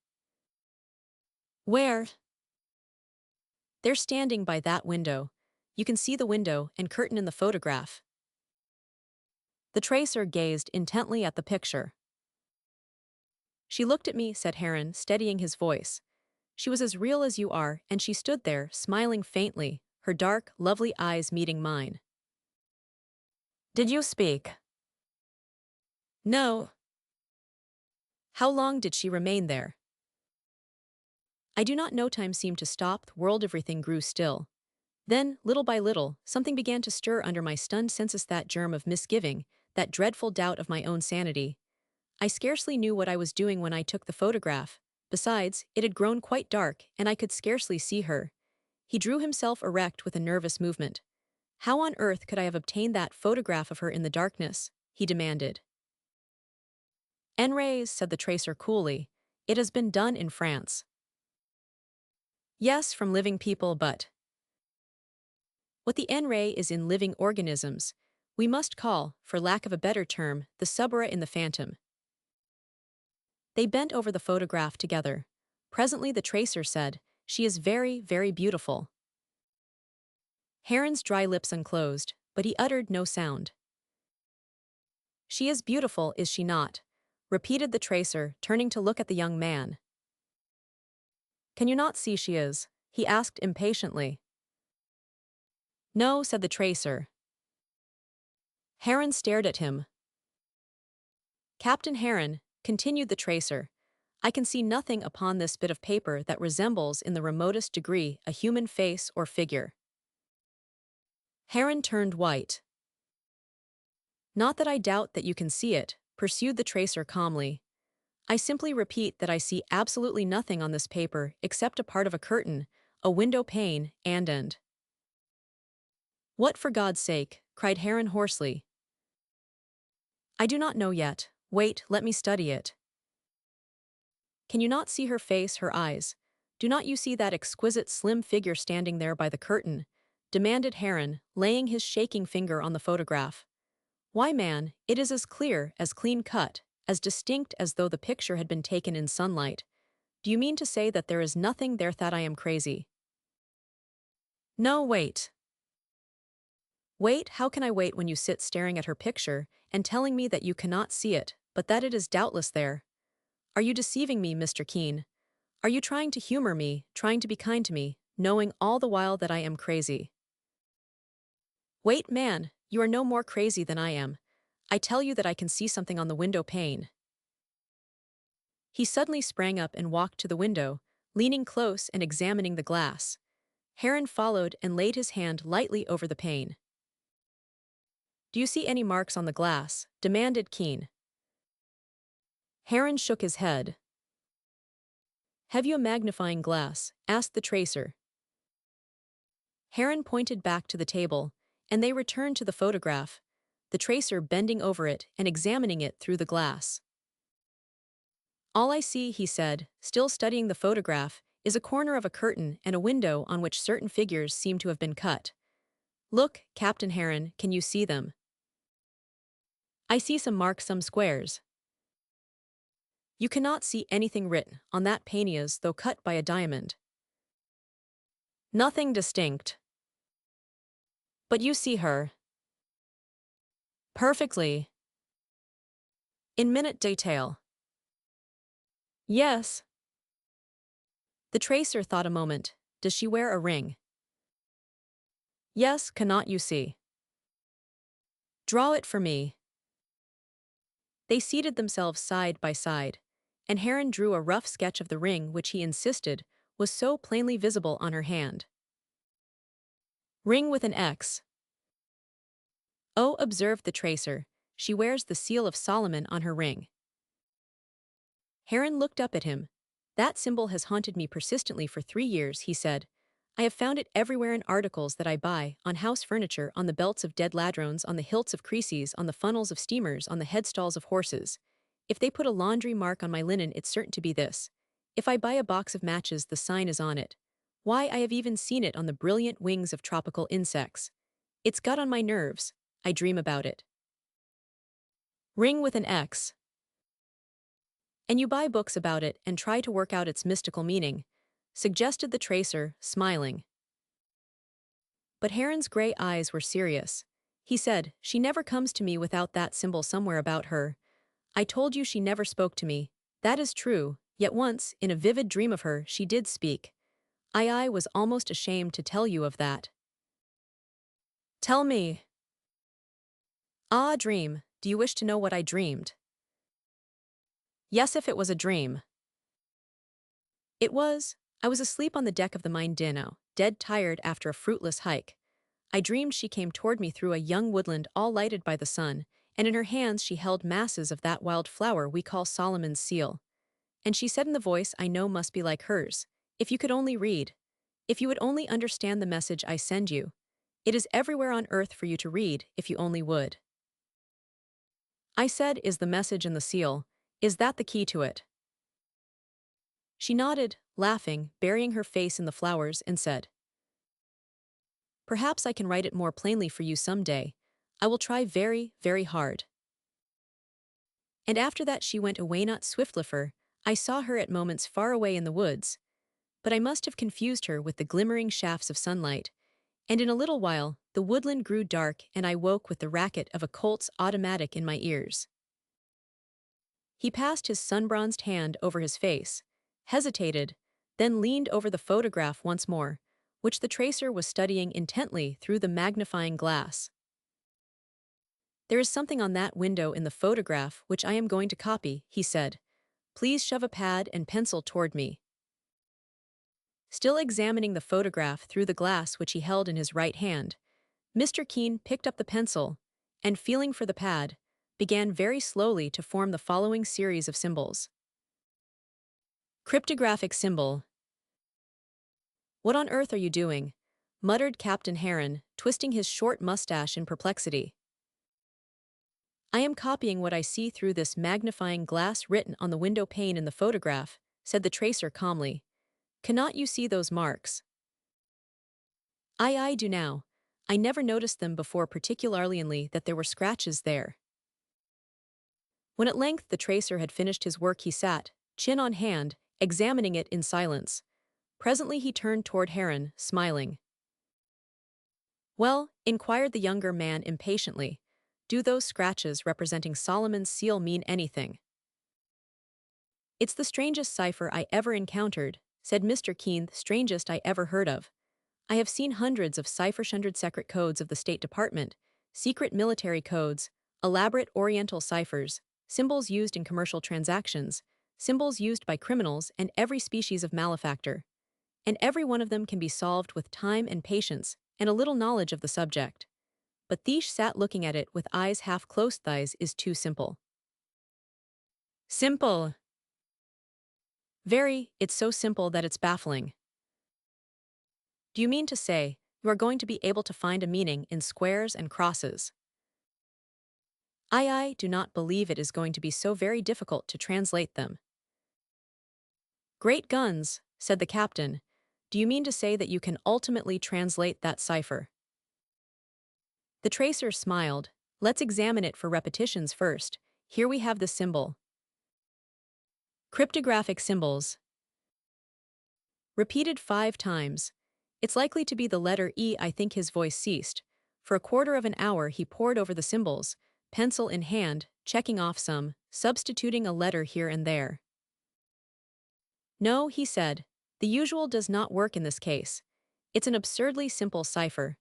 Where? They're standing by that window. You can see the window and curtain in the photograph. The tracer gazed intently at the picture. She looked at me, said Heron, steadying his voice. She was as real as you are, and she stood there, smiling faintly, her dark, lovely eyes meeting mine. Did you speak? No. How long did she remain there? I do not know. Time seemed to stop, the world, everything grew still. Then, little by little, something began to stir under my stunned senses, that germ of misgiving, that dreadful doubt of my own sanity. I scarcely knew what I was doing when I took the photograph. Besides, it had grown quite dark, and I could scarcely see her. He drew himself erect with a nervous movement. How on earth could I have obtained that photograph of her in the darkness? He demanded. "Enrays," said the tracer coolly. "It has been done in France." Yes, from living people, but what the N-ray is in living organisms, we must call, for lack of a better term, the subaura in the phantom. They bent over the photograph together. Presently the tracer said, "She is very, very beautiful." Heron's dry lips unclosed, but he uttered no sound. "She is beautiful, is she not?" repeated the tracer, turning to look at the young man. "Can you not see she is?" he asked impatiently. "No," said the tracer. Heron stared at him. Captain Heron, continued the tracer, I can see nothing upon this bit of paper that resembles in the remotest degree a human face or figure. Heron turned white. Not that I doubt that you can see it, pursued the tracer calmly. I simply repeat that I see absolutely nothing on this paper except a part of a curtain, a window pane, and end. What for God's sake? Cried Heron hoarsely. I do not know yet. Wait, let me study it. Can you not see her face, her eyes? Do not you see that exquisite slim figure standing there by the curtain? Demanded Heron, laying his shaking finger on the photograph. Why, man, it is as clear, as clean-cut, as distinct as though the picture had been taken in sunlight. Do you mean to say that there is nothing there that I am crazy? No, wait. Wait, how can I wait when you sit staring at her picture and telling me that you cannot see it, but that it is doubtless there? Are you deceiving me, Mr. Keene? Are you trying to humor me, trying to be kind to me, knowing all the while that I am crazy? Wait, man, you are no more crazy than I am. I tell you that I can see something on the window pane. He suddenly sprang up and walked to the window, leaning close and examining the glass. Heron followed and laid his hand lightly over the pane. Do you see any marks on the glass? Demanded Keene. Heron shook his head. Have you a magnifying glass? Asked the tracer. Heron pointed back to the table, and they returned to the photograph, the tracer bending over it and examining it through the glass. All I see, he said, still studying the photograph, is a corner of a curtain and a window on which certain figures seem to have been cut. Look, Captain Heron, can you see them? I see some marks, some squares. You cannot see anything written on that paneas though cut by a diamond. Nothing distinct. But you see her. Perfectly. In minute detail. Yes. The tracer thought a moment. Does she wear a ring? Yes, cannot you see? Draw it for me. They seated themselves side by side, and Heron drew a rough sketch of the ring which he insisted was so plainly visible on her hand. Ring with an X. Oh, observed the tracer, she wears the seal of Solomon on her ring. Heron looked up at him. That symbol has haunted me persistently for 3 years, he said. I have found it everywhere in articles that I buy, on house furniture, on the belts of dead ladrones, on the hilts of creases, on the funnels of steamers, on the headstalls of horses. If they put a laundry mark on my linen, it's certain to be this. If I buy a box of matches, the sign is on it. Why, I have even seen it on the brilliant wings of tropical insects. It's got on my nerves. I dream about it. Ring with an X. And you buy books about it and try to work out its mystical meaning, suggested the tracer, smiling. But Heron's gray eyes were serious. He said, she never comes to me without that symbol somewhere about her. I told you she never spoke to me. That is true, yet once, in a vivid dream of her, she did speak. I was almost ashamed to tell you of that. Tell me. Ah, dream, do you wish to know what I dreamed? Yes, if it was a dream. It was. I was asleep on the deck of the mine Dino, dead tired after a fruitless hike. I dreamed she came toward me through a young woodland all lighted by the sun, and in her hands she held masses of that wild flower we call Solomon's seal. And she said in the voice I know must be like hers, if you could only read. If you would only understand the message I send you. It is everywhere on earth for you to read, if you only would. I said, is the message in the seal? Is that the key to it? She nodded, laughing, burying her face in the flowers, and said, perhaps I can write it more plainly for you some day. I will try very, very hard. And after that she went away not swiftlifer. I saw her at moments far away in the woods. But I must have confused her with the glimmering shafts of sunlight. And in a little while, the woodland grew dark and I woke with the racket of a Colt's automatic in my ears. He passed his sun-bronzed hand over his face, hesitated, then leaned over the photograph once more, which the tracer was studying intently through the magnifying glass. There is something on that window in the photograph which I am going to copy, he said. Please shove a pad and pencil toward me. Still examining the photograph through the glass which he held in his right hand, Mr. Keene picked up the pencil and, feeling for the pad, began very slowly to form the following series of symbols. Cryptographic symbol. What on earth are you doing? Muttered Captain Heron, twisting his short mustache in perplexity. I am copying what I see through this magnifying glass written on the window pane in the photograph, said the tracer calmly. Cannot you see those marks? I do now. I never noticed them before, particularly that there were scratches there. When at length the tracer had finished his work, he sat, chin on hand, examining it in silence. Presently he turned toward Heron, smiling. Well, inquired the younger man impatiently, do those scratches representing Solomon's seal mean anything? It's the strangest cipher I ever encountered, said Mr. Keene, the strangest I ever heard of. I have seen hundreds of cipher-shundered secret codes of the State Department, secret military codes, elaborate Oriental ciphers, symbols used in commercial transactions, symbols used by criminals and every species of malefactor. And every one of them can be solved with time and patience and a little knowledge of the subject. But Thiesh sat looking at it with eyes half closed. Thighs is too simple. Simple. Very, it's so simple that it's baffling. Do you mean to say you are going to be able to find a meaning in squares and crosses? I do not believe it is going to be so very difficult to translate them. Great guns, said the captain. Do you mean to say that you can ultimately translate that cipher? The tracer smiled. Let's examine it for repetitions first. Here we have the symbol. Cryptographic symbols. Repeated 5 times. It's likely to be the letter E. I think his voice ceased. For a quarter of an hour he pored over the symbols, pencil in hand, checking off some, substituting a letter here and there. No, he said. The usual does not work in this case. It's an absurdly simple cipher.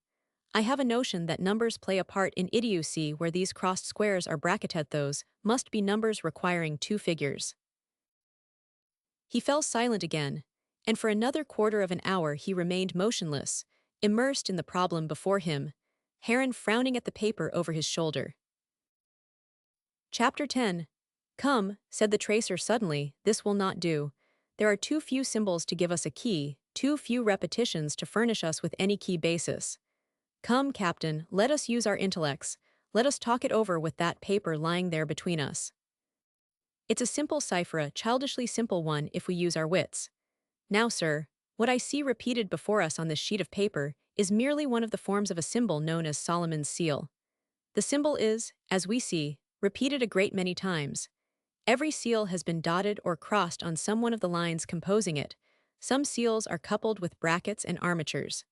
I have a notion that numbers play a part in idiocy where these crossed squares are bracketed. Those must be numbers requiring 2 figures. He fell silent again, and for another quarter of an hour he remained motionless, immersed in the problem before him, Heron frowning at the paper over his shoulder. Chapter 10. Come, said the tracer suddenly, this will not do. There are too few symbols to give us a key, too few repetitions to furnish us with any key basis. Come, Captain, let us use our intellects, let us talk it over with that paper lying there between us. It's a simple cipher, a childishly simple one if we use our wits. Now, sir, what I see repeated before us on this sheet of paper is merely one of the forms of a symbol known as Solomon's seal. The symbol is, as we see, repeated a great many times. Every seal has been dotted or crossed on some one of the lines composing it. Some seals are coupled with brackets and armatures.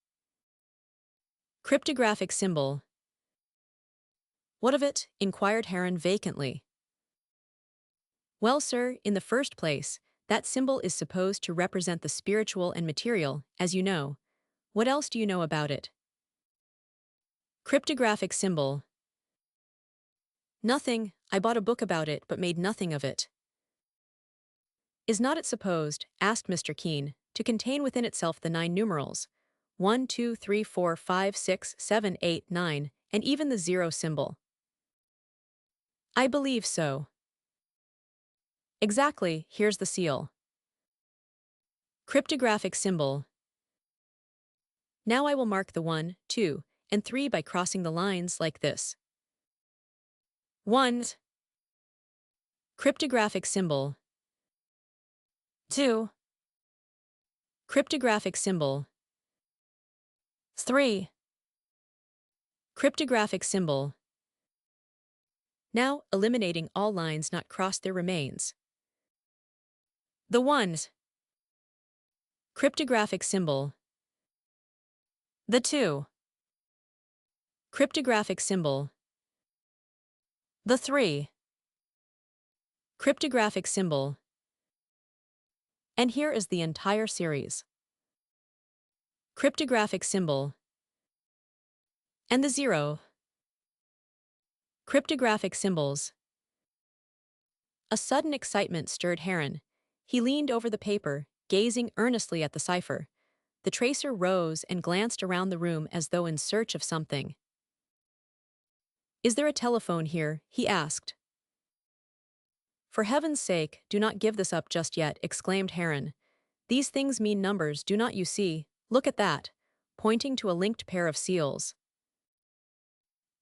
Cryptographic symbol. What of it? Inquired Heron vacantly. Well, sir, in the first place, that symbol is supposed to represent the spiritual and material, as you know. What else do you know about it? Cryptographic symbol. Nothing. I bought a book about it but made nothing of it. Is not it supposed, asked Mr. Keene, to contain within itself the 9 numerals, 1, 2, 3, 4, 5, 6, 7, 8, 9, and even the 0 symbol? I believe so. Exactly, here's the seal. Cryptographic symbol. Now I will mark the 1, 2, and 3 by crossing the lines like this. 1. Cryptographic symbol. 2. Cryptographic symbol. 3. Cryptographic symbol. Now, eliminating all lines not crossed, there remains the 1. Cryptographic symbol. The 2. Cryptographic symbol. The 3. Cryptographic symbol. And here is the entire series. Cryptographic symbol. And the 0. Cryptographic symbols. A sudden excitement stirred Heron. He leaned over the paper, gazing earnestly at the cipher. The tracer rose and glanced around the room as though in search of something. "Is there a telephone here?" he asked. "For heaven's sake, do not give this up just yet," exclaimed Heron. "These things mean numbers, do not you see? Look at that," pointing to a linked pair of seals.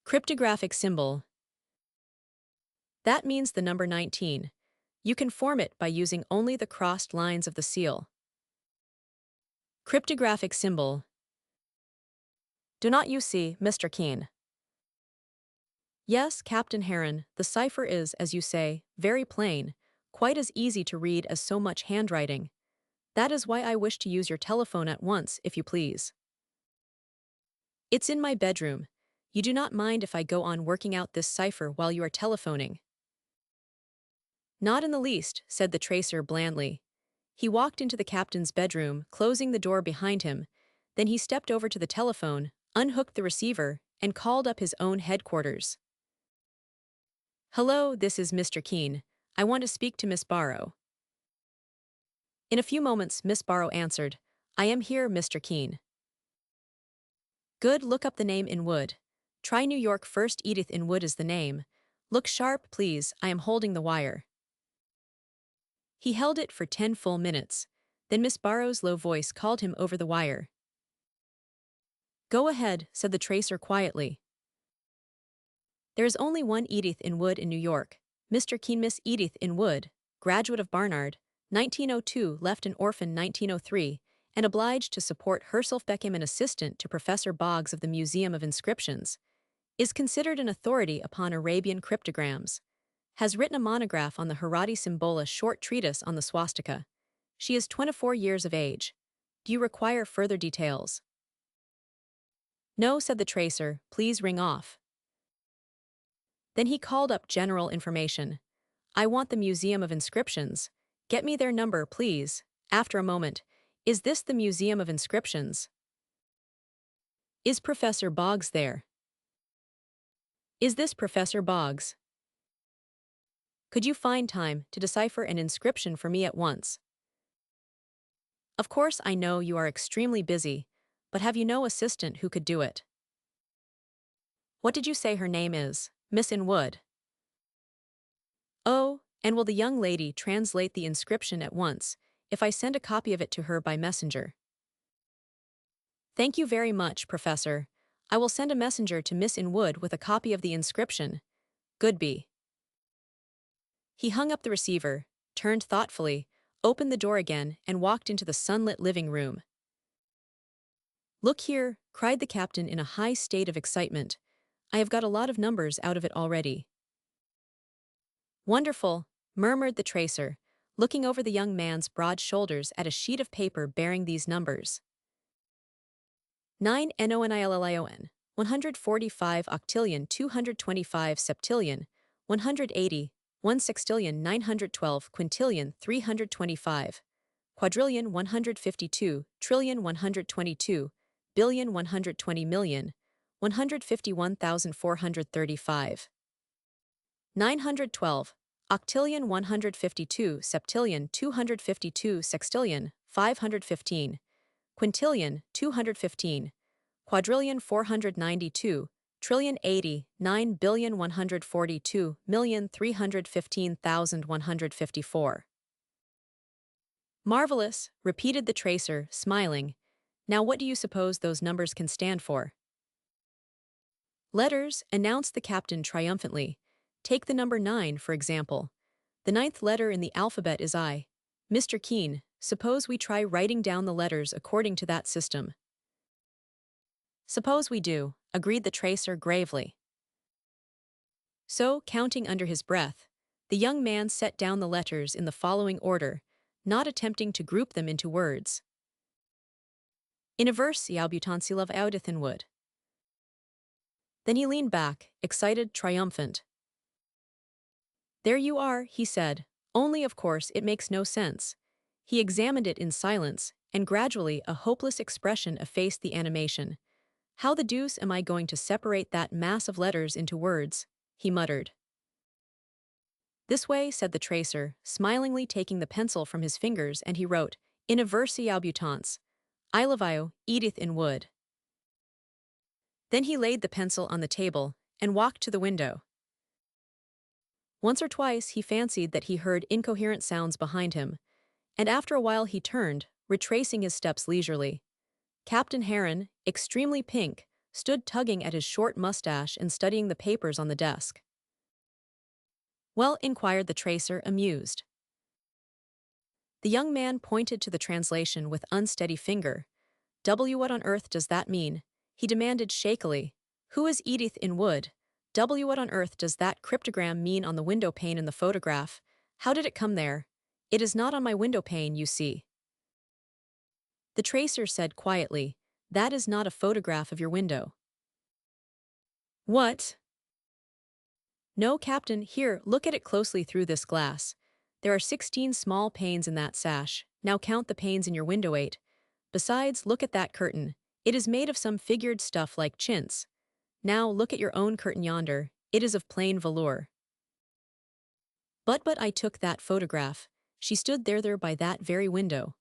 Cryptographic symbol. That means the number 19. You can form it by using only the crossed lines of the seal. Cryptographic symbol. "Do not you see, Mr. Keene?" "Yes, Captain Heron, the cipher is, as you say, very plain, quite as easy to read as so much handwriting. That is why I wish to use your telephone at once, if you please." "It's in my bedroom. You do not mind if I go on working out this cipher while you are telephoning?" "Not in the least," said the tracer blandly. He walked into the captain's bedroom, closing the door behind him. Then he stepped over to the telephone, unhooked the receiver, and called up his own headquarters. "Hello, this is Mr. Keene. I want to speak to Miss Barrow." In a few moments, Miss Barrow answered, "I am here, Mr. Keene." "Good, look up the name in Wood. Try New York first. Edith in Wood is the name. Look sharp, please, I am holding the wire." He held it for 10 full minutes. Then Miss Barrow's low voice called him over the wire. "Go ahead," said the tracer quietly. "There is only one Edith in Wood in New York. Mr. Keene. Miss Edith in Wood, graduate of Barnard, 1902, left an orphan 1903, and obliged to support herself, became an assistant to Professor Boggs of the Museum of Inscriptions. Is considered an authority upon Arabian cryptograms. Has written a monograph on the Harati Symbola, short treatise on the swastika. She is 24 years of age. Do you require further details?" "No," said the tracer, "please ring off." Then he called up general information. "I want the Museum of Inscriptions. Get me their number, please." After a moment, "Is this the Museum of Inscriptions? Is Professor Boggs there? Is this Professor Boggs? Could you find time to decipher an inscription for me at once? Of course, I know you are extremely busy, but have you no assistant who could do it? What did you say her name is? Miss in Wood. Oh, and will the young lady translate the inscription at once, if I send a copy of it to her by messenger?" "Thank you very much, Professor. I will send a messenger to Miss in Wood with a copy of the inscription. Goodby." He hung up the receiver, turned thoughtfully, opened the door again, and walked into the sunlit living room. "Look here," cried the captain in a high state of excitement. "I have got a lot of numbers out of it already." "Wonderful," murmured the tracer, looking over the young man's broad shoulders at a sheet of paper bearing these numbers. 9 nonillion, 145 octillion 225 septillion, 180, 1 sextillion 912 quintillion 325, quadrillion 152, trillion 122, billion 120 million, 151,435. 912, octillion 152 septillion 252 sextillion 515, quintillion 215, quadrillion 492, trillion 80, 9 billion 142 million 315,154. "Marvelous," repeated the tracer, smiling. "Now what do you suppose those numbers can stand for?" "Letters," announced the captain triumphantly. "Take the number 9, for example. The 9th letter in the alphabet is I. Mr. Keene, suppose we try writing down the letters according to that system." "Suppose we do," agreed the tracer gravely. So, counting under his breath, the young man set down the letters in the following order, not attempting to group them into words. In a verse, Yalbutansilov Audithinwood. Then he leaned back, excited, triumphant. "There you are," he said, "only of course it makes no sense." He examined it in silence, and gradually a hopeless expression effaced the animation. "How the deuce am I going to separate that mass of letters into words?" he muttered. This way, said the tracer, smilingly taking the pencil from his fingers, and he wrote, In a versi albutans. I love you, Edith in wood. Then he laid the pencil on the table and walked to the window. Once or twice he fancied that he heard incoherent sounds behind him, and after a while he turned, retracing his steps leisurely. Captain Heron, extremely pink, stood tugging at his short mustache and studying the papers on the desk. Well, inquired the tracer, amused. The young man pointed to the translation with unsteady finger. What on earth does that mean? He demanded shakily. Who is Edith in wood? What on earth does that cryptogram mean on the window pane in the photograph? How did it come there? It is not on my window pane, you see. The tracer said quietly, That is not a photograph of your window. What? No, Captain, here, look at it closely through this glass. There are 16 small panes in that sash. Now count the panes in your window 8. Besides, look at that curtain. It is made of some figured stuff like chintz. Now look at your own curtain yonder. It is of plain velour. But I took that photograph. She stood there by that very window.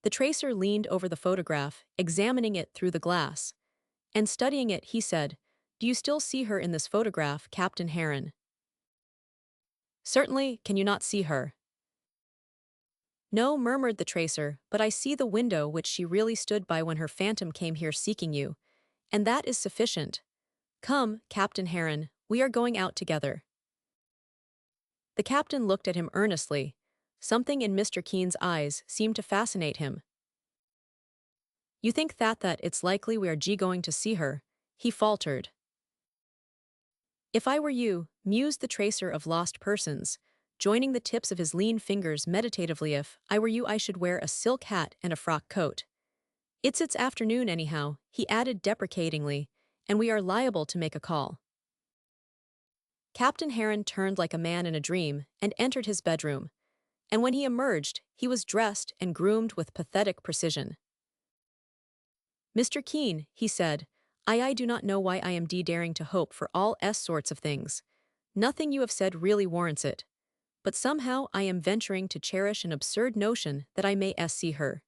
The tracer leaned over the photograph, examining it through the glass. And studying it, he said, Do you still see her in this photograph, Captain Heron? Certainly, can you not see her? No, murmured the tracer, but I see the window which she really stood by when her phantom came here seeking you. And that is sufficient. Come, Captain Heron, we are going out together. The captain looked at him earnestly. Something in Mr. Keen's eyes seemed to fascinate him. You think that it's likely we are going to see her? He faltered. If I were you, mused the tracer of lost persons, joining the tips of his lean fingers meditatively, if I were you I should wear a silk hat and a frock coat. It's afternoon anyhow, he added deprecatingly, and we are liable to make a call. Captain Heron turned like a man in a dream and entered his bedroom, and when he emerged, he was dressed and groomed with pathetic precision. Mr. Keen, he said, I do not know why I am daring to hope for all sorts of things. Nothing you have said really warrants it. But somehow I am venturing to cherish an absurd notion that I may see her.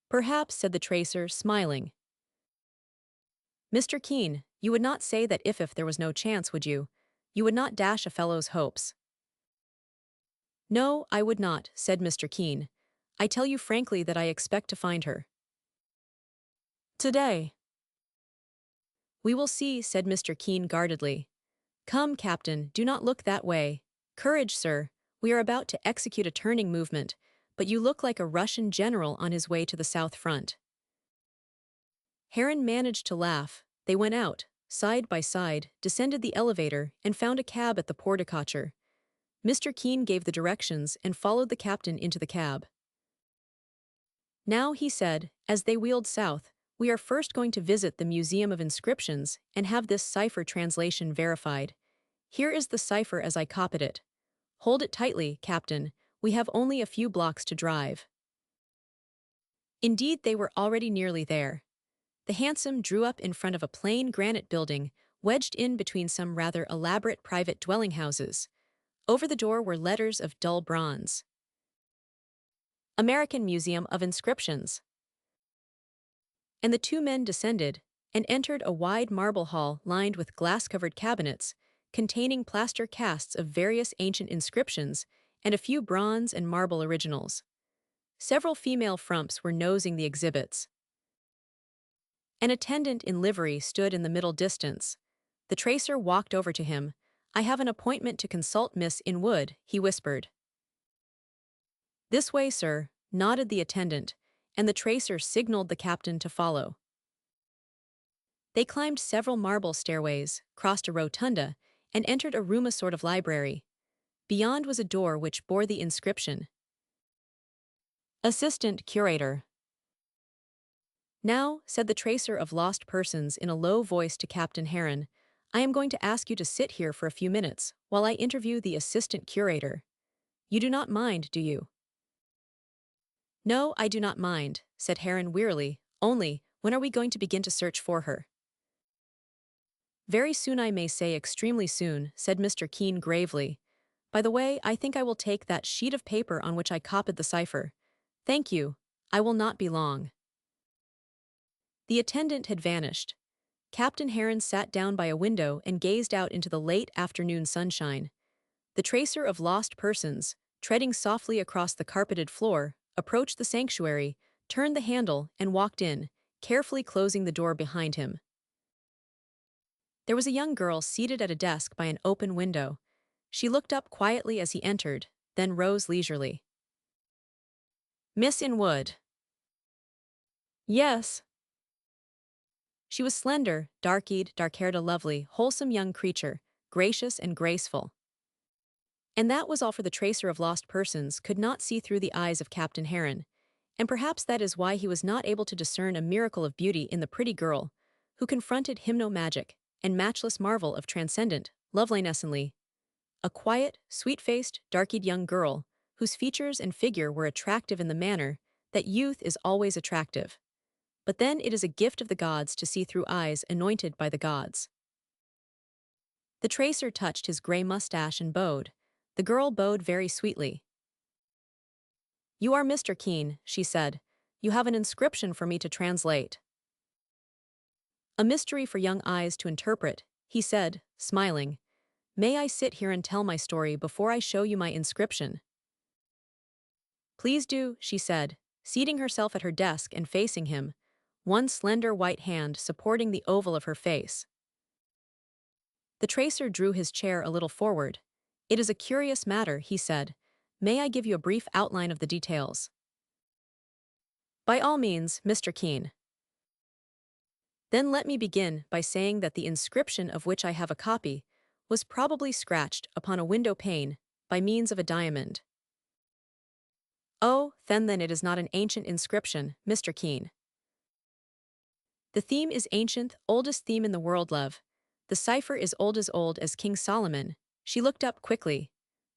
Perhaps, said the tracer, smiling. Mr. Keen, you would not say that if there was no chance, would you? You would not dash a fellow's hopes. No, I would not, said Mr. Keen. I tell you frankly that I expect to find her. Today. We will see, said Mr. Keen guardedly. Come, Captain, do not look that way. Courage, sir. We are about to execute a turning movement, but you look like a Russian general on his way to the south front. Heron managed to laugh. They went out, side by side, descended the elevator, and found a cab at the porticocher. Mr. Keen gave the directions and followed the captain into the cab. Now, he said, as they wheeled south, we are first going to visit the Museum of Inscriptions and have this cipher translation verified. Here is the cipher as I copied it. Hold it tightly, Captain. We have only a few blocks to drive. Indeed, they were already nearly there. The hansom drew up in front of a plain granite building, wedged in between some rather elaborate private dwelling houses. Over the door were letters of dull bronze. American Museum of Inscriptions. And the two men descended and entered a wide marble hall lined with glass-covered cabinets, containing plaster casts of various ancient inscriptions and a few bronze and marble originals. Several female frumps were nosing the exhibits. An attendant in livery stood in the middle distance. The tracer walked over to him. I have an appointment to consult Miss in Wood, he whispered. This way, sir, nodded the attendant, and the tracer signaled the captain to follow. They climbed several marble stairways, crossed a rotunda, and entered a room, a sort of library. Beyond was a door which bore the inscription, Assistant Curator. Now, said the tracer of lost persons in a low voice to Captain Heron, I am going to ask you to sit here for a few minutes while I interview the assistant curator. You do not mind, do you? No, I do not mind, said Heron wearily, only, when are we going to begin to search for her? Very soon, I may say extremely soon, said Mr. Keene gravely. By the way, I think I will take that sheet of paper on which I copied the cipher. Thank you. I will not be long. The attendant had vanished. Captain Heron sat down by a window and gazed out into the late afternoon sunshine. The tracer of lost persons, treading softly across the carpeted floor, approached the sanctuary, turned the handle, and walked in, carefully closing the door behind him. There was a young girl seated at a desk by an open window. She looked up quietly as he entered, then rose leisurely. Miss Inwood. Yes. She was slender, dark-eyed, dark-haired, a lovely, wholesome young creature, gracious and graceful. And that was all, for the tracer of lost persons could not see through the eyes of Captain Heron, and perhaps that is why he was not able to discern a miracle of beauty in the pretty girl, who confronted him, no magic, and matchless marvel of transcendent lovelinessly. A quiet, sweet-faced, dark-eyed young girl, whose features and figure were attractive in the manner that youth is always attractive. But then it is a gift of the gods to see through eyes anointed by the gods. The tracer touched his gray mustache and bowed. The girl bowed very sweetly. You are Mr. Keene, she said. You have an inscription for me to translate. A mystery for young eyes to interpret, he said, smiling. May I sit here and tell my story before I show you my inscription? Please do, she said, seating herself at her desk and facing him, one slender white hand supporting the oval of her face. The tracer drew his chair a little forward. It is a curious matter, he said. May I give you a brief outline of the details? By all means, Mr. Keene. Then let me begin by saying that the inscription, of which I have a copy, was probably scratched upon a window pane by means of a diamond. Oh, then it is not an ancient inscription, Mr. Keene. The theme is ancient, oldest theme in the world, love. The cipher is old as King Solomon. She looked up quickly.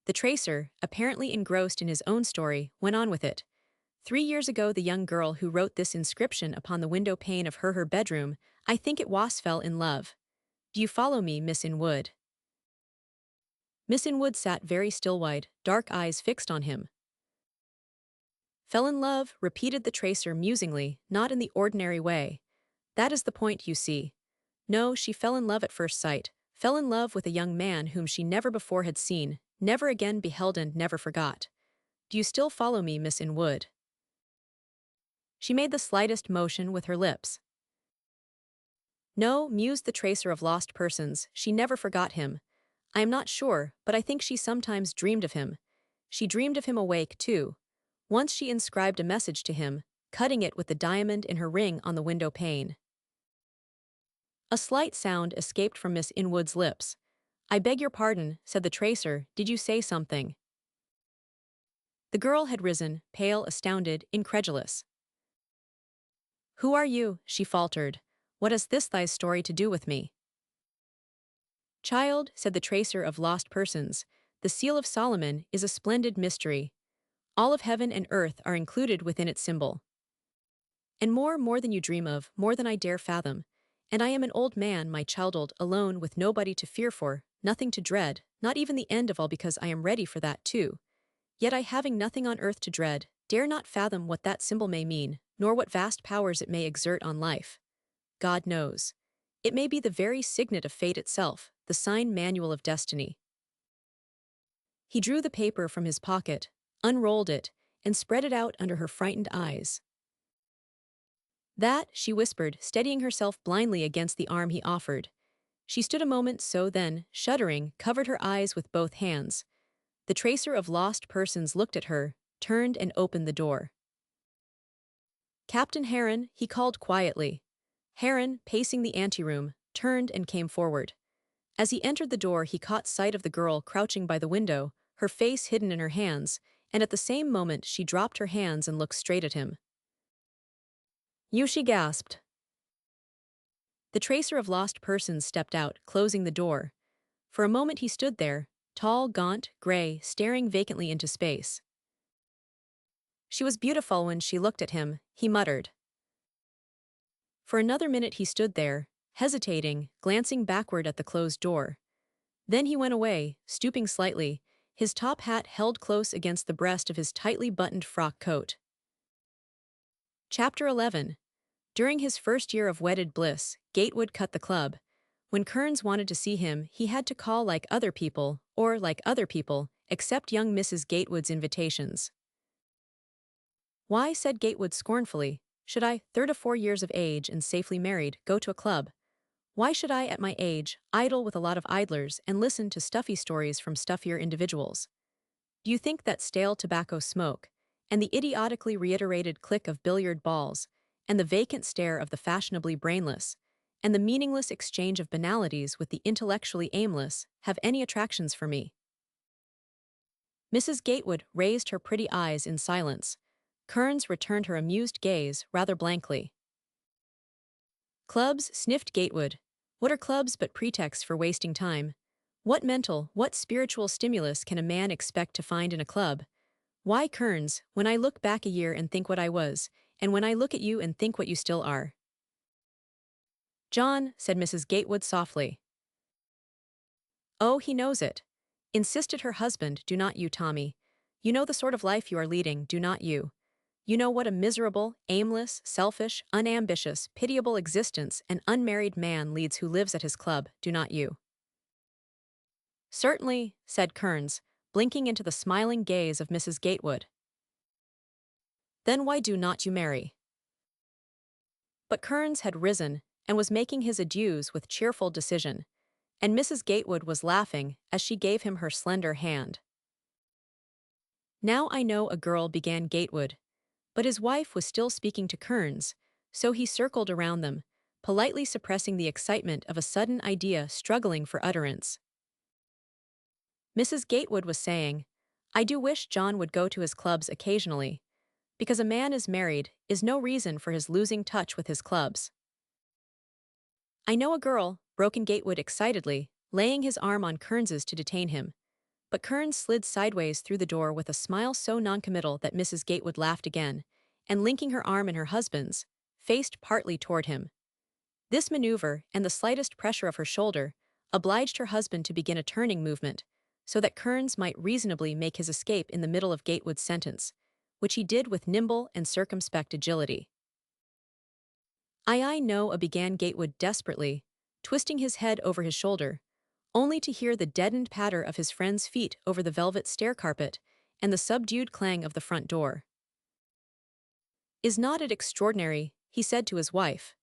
The tracer, apparently engrossed in his own story, went on with it. 3 years ago, the young girl who wrote this inscription upon the window pane of her bedroom, I think it was, fell in love. Do you follow me, Miss Inwood? Miss Inwood sat very still-eyed, dark eyes fixed on him. Fell in love, repeated the tracer musingly, not in the ordinary way. That is the point, you see. No, she fell in love at first sight, fell in love with a young man whom she never before had seen, never again beheld, and never forgot. Do you still follow me, Miss Inwood? She made the slightest motion with her lips. No, mused the tracer of lost persons, she never forgot him. I am not sure, but I think she sometimes dreamed of him. She dreamed of him awake, too. Once she inscribed a message to him, cutting it with the diamond in her ring on the window pane. A slight sound escaped from Miss Inwood's lips. I beg your pardon, said the tracer, did you say something? The girl had risen, pale, astounded, incredulous. Who are you? She faltered. What has this thy story to do with me? Child, said the tracer of lost persons, the seal of Solomon is a splendid mystery. All of heaven and earth are included within its symbol. And more than you dream of, more than I dare fathom. And I am an old man, my child, old, alone, with nobody to fear for, nothing to dread, not even the end of all, because I am ready for that too. Yet I, having nothing on earth to dread, dare not fathom what that symbol may mean, nor what vast powers it may exert on life. God knows. It may be the very signet of fate itself, the sign manual of destiny. He drew the paper from his pocket, unrolled it, and spread it out under her frightened eyes. That, she whispered, steadying herself blindly against the arm he offered. She stood a moment, so then, shuddering, covered her eyes with both hands. The tracer of lost persons looked at her, turned and opened the door. Captain Heron, he called quietly. Heron, pacing the anteroom, turned and came forward. As he entered the door, he caught sight of the girl crouching by the window, her face hidden in her hands, and at the same moment she dropped her hands and looked straight at him. You, she gasped. The tracer of lost persons stepped out, closing the door. For a moment he stood there, tall, gaunt, gray, staring vacantly into space. She was beautiful when she looked at him, he muttered. For another minute he stood there, hesitating, glancing backward at the closed door. Then he went away, stooping slightly, his top hat held close against the breast of his tightly buttoned frock coat. Chapter 11. During his first year of wedded bliss, Gatewood cut the club. When Kearns wanted to see him, he had to call like other people, or like other people, accept young Mrs. Gatewood's invitations. Why, said Gatewood scornfully, should I, 34 years of age and safely married, go to a club? Why should I, at my age, idle with a lot of idlers and listen to stuffy stories from stuffier individuals? Do you think that stale tobacco smoke, and the idiotically reiterated click of billiard balls, and the vacant stare of the fashionably brainless, and the meaningless exchange of banalities with the intellectually aimless, have any attractions for me? Mrs. Gatewood raised her pretty eyes in silence. Kearns returned her amused gaze rather blankly. Clubs, sniffed Gatewood. What are clubs but pretexts for wasting time? What mental, what spiritual stimulus can a man expect to find in a club? Why, Kearns, when I look back a year and think what I was, and when I look at you and think what you still are? John, said Mrs. Gatewood softly. Oh, he knows it, insisted her husband, do not you, Tommy? You know the sort of life you are leading, do not you? You know what a miserable, aimless, selfish, unambitious, pitiable existence an unmarried man leads who lives at his club, do not you? Certainly, said Kearns, blinking into the smiling gaze of Mrs. Gatewood. Then why do not you marry? But Kearns had risen and was making his adieus with cheerful decision, and Mrs. Gatewood was laughing as she gave him her slender hand. Now I know a girl, began Gatewood, but his wife was still speaking to Kearns, so he circled around them, politely suppressing the excitement of a sudden idea struggling for utterance. Mrs. Gatewood was saying, I do wish John would go to his clubs occasionally, because a man is married is no reason for his losing touch with his clubs. I know a girl, broke in Gatewood excitedly, laying his arm on Kearns's to detain him. But Kearns slid sideways through the door with a smile so noncommittal that Mrs. Gatewood laughed again, and linking her arm in her husband's, faced partly toward him. This maneuver, and the slightest pressure of her shoulder, obliged her husband to begin a turning movement, so that Kearns might reasonably make his escape in the middle of Gatewood's sentence, which he did with nimble and circumspect agility. I know, began Gatewood desperately, twisting his head over his shoulder, only to hear the deadened patter of his friend's feet over the velvet stair carpet and the subdued clang of the front door. Is not it extraordinary, he said to his wife.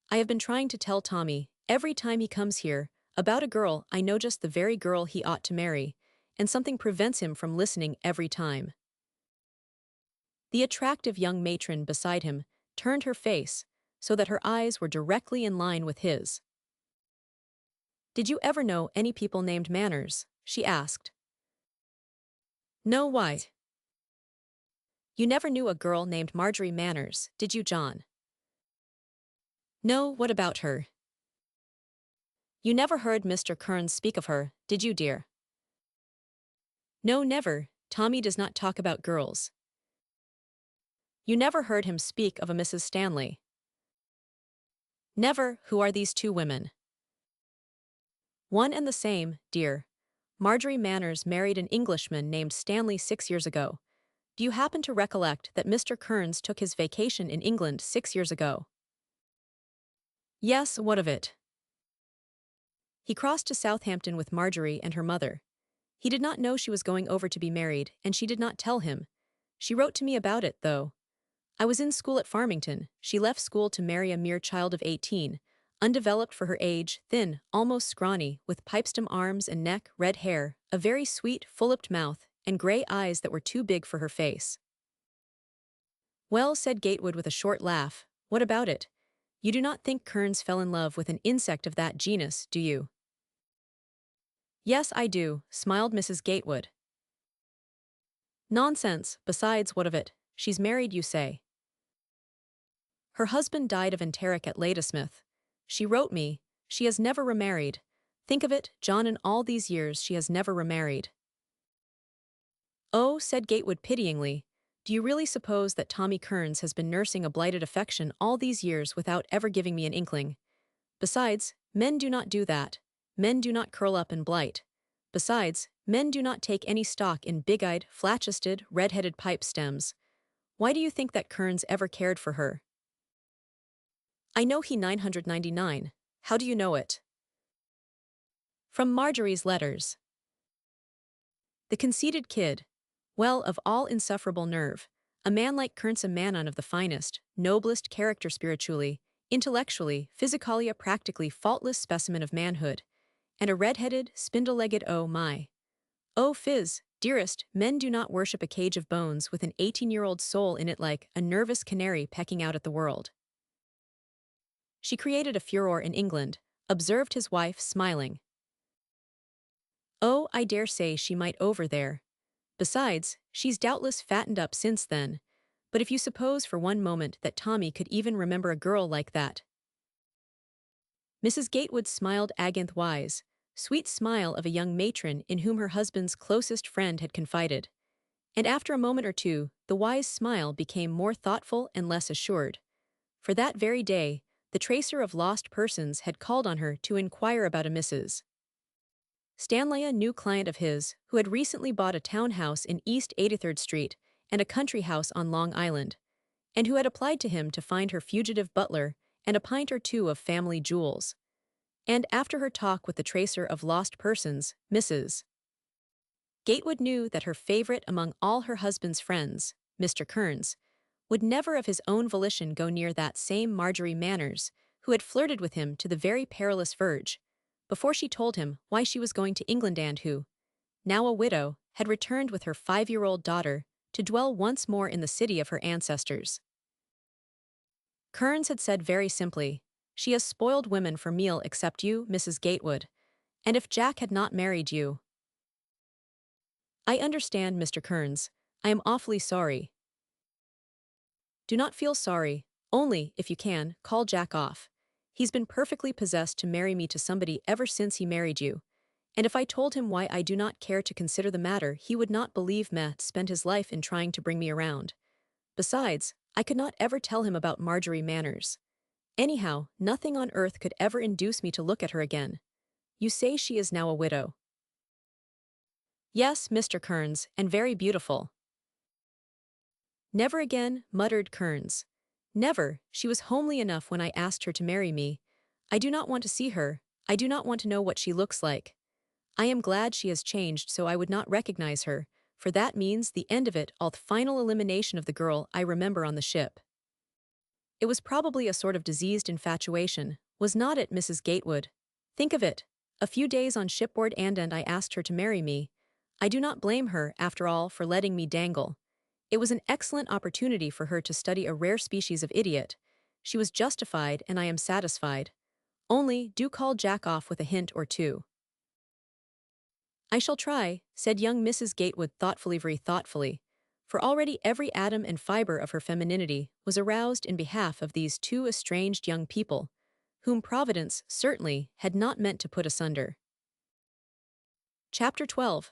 I have been trying to tell Tommy, every time he comes here, about a girl I know just the very girl he ought to marry, and something prevents him from listening every time. The attractive young matron beside him turned her face so that her eyes were directly in line with his. Did you ever know any people named Manners? She asked. No, why? You never knew a girl named Marjorie Manners, did you, John? No, what about her? You never heard Mr. Kearns speak of her, did you, dear? No, never. Tommy does not talk about girls. You never heard him speak of a Mrs. Stanley? Never. Who are these two women? One and the same, dear. Marjorie Manners married an Englishman named Stanley 6 years ago. Do you happen to recollect that Mr. Kearns took his vacation in England 6 years ago? Yes, what of it? He crossed to Southampton with Marjorie and her mother. He did not know she was going over to be married, and she did not tell him. She wrote to me about it, though. I was in school at Farmington. She left school to marry a mere child of 18, undeveloped for her age, thin, almost scrawny, with pipestem arms and neck, red hair, a very sweet, full-lipped mouth, and gray eyes that were too big for her face. Well, said Gatewood with a short laugh, what about it? You do not think Kearns fell in love with an insect of that genus, do you? Yes, I do, smiled Mrs. Gatewood. Nonsense, besides, what of it? She's married, you say. Her husband died of enteric at Ladysmith. She wrote me, she has never remarried. Think of it, John, in all these years she has never remarried. Oh, said Gatewood pityingly, do you really suppose that Tommy Kearns has been nursing a blighted affection all these years without ever giving me an inkling? Besides, men do not do that. Men do not curl up and blight. Besides, men do not take any stock in big-eyed, flat-chested, red-headed pipe stems. Why do you think that Kearns ever cared for her? I know he 999. How do you know it? From Marjorie's letters. The conceited kid. Well, of all insufferable nerve. A man like Kearns, a man of the finest, noblest character spiritually, intellectually, physically a practically faultless specimen of manhood. And a red-headed, spindle-legged oh my. Oh fizz, dearest, men do not worship a cage of bones with an 18-year-old soul in it like a nervous canary pecking out at the world. She created a furor in England, observed his wife, smiling. Oh, I dare say she might over there. Besides, she's doubtless fattened up since then. But if you suppose for one moment that Tommy could even remember a girl like that. Mrs. Gatewood smiled against-wise, sweet smile of a young matron in whom her husband's closest friend had confided. And after a moment or two, the wise smile became more thoughtful and less assured. For that very day, the tracer of lost persons had called on her to inquire about a Mrs. Stanley, a new client of his, who had recently bought a townhouse in East 83rd Street and a country house on Long Island, and who had applied to him to find her fugitive butler and a pint or two of family jewels. And after her talk with the tracer of lost persons, Mrs. Gatewood knew that her favorite among all her husband's friends, Mr. Kearns, would never of his own volition go near that same Marjorie Manners, who had flirted with him to the very perilous verge, before she told him why she was going to England and who, now a widow, had returned with her 5-year-old daughter to dwell once more in the city of her ancestors. Kearns had said very simply, "She has spoiled women for meal except you, Mrs. Gatewood, and if Jack had not married you—" "I understand, Mr. Kearns. I am awfully sorry." "Do not feel sorry. Only, if you can, call Jack off. He's been perfectly possessed to marry me to somebody ever since he married you. And if I told him why I do not care to consider the matter, he would not believe me spent his life in trying to bring me around. Besides, I could not ever tell him about Marjorie Manners. Anyhow, nothing on earth could ever induce me to look at her again. You say she is now a widow." "Yes, Mr. Kearns, and very beautiful." "Never again," muttered Kearns. "Never. She was homely enough when I asked her to marry me. I do not want to see her. I do not want to know what she looks like. I am glad she has changed so I would not recognize her, for that means the end of it all, the final elimination of the girl I remember on the ship." It was probably a sort of diseased infatuation, was not it, Mrs. Gatewood? Think of it. A few days on shipboard and I asked her to marry me. I do not blame her, after all, for letting me dangle. It was an excellent opportunity for her to study a rare species of idiot. She was justified and I am satisfied. Only, do call Jack off with a hint or two. "I shall try," said young Mrs. Gatewood thoughtfully, very thoughtfully, for already every atom and fiber of her femininity was aroused in behalf of these two estranged young people, whom Providence, certainly, had not meant to put asunder. Chapter 12.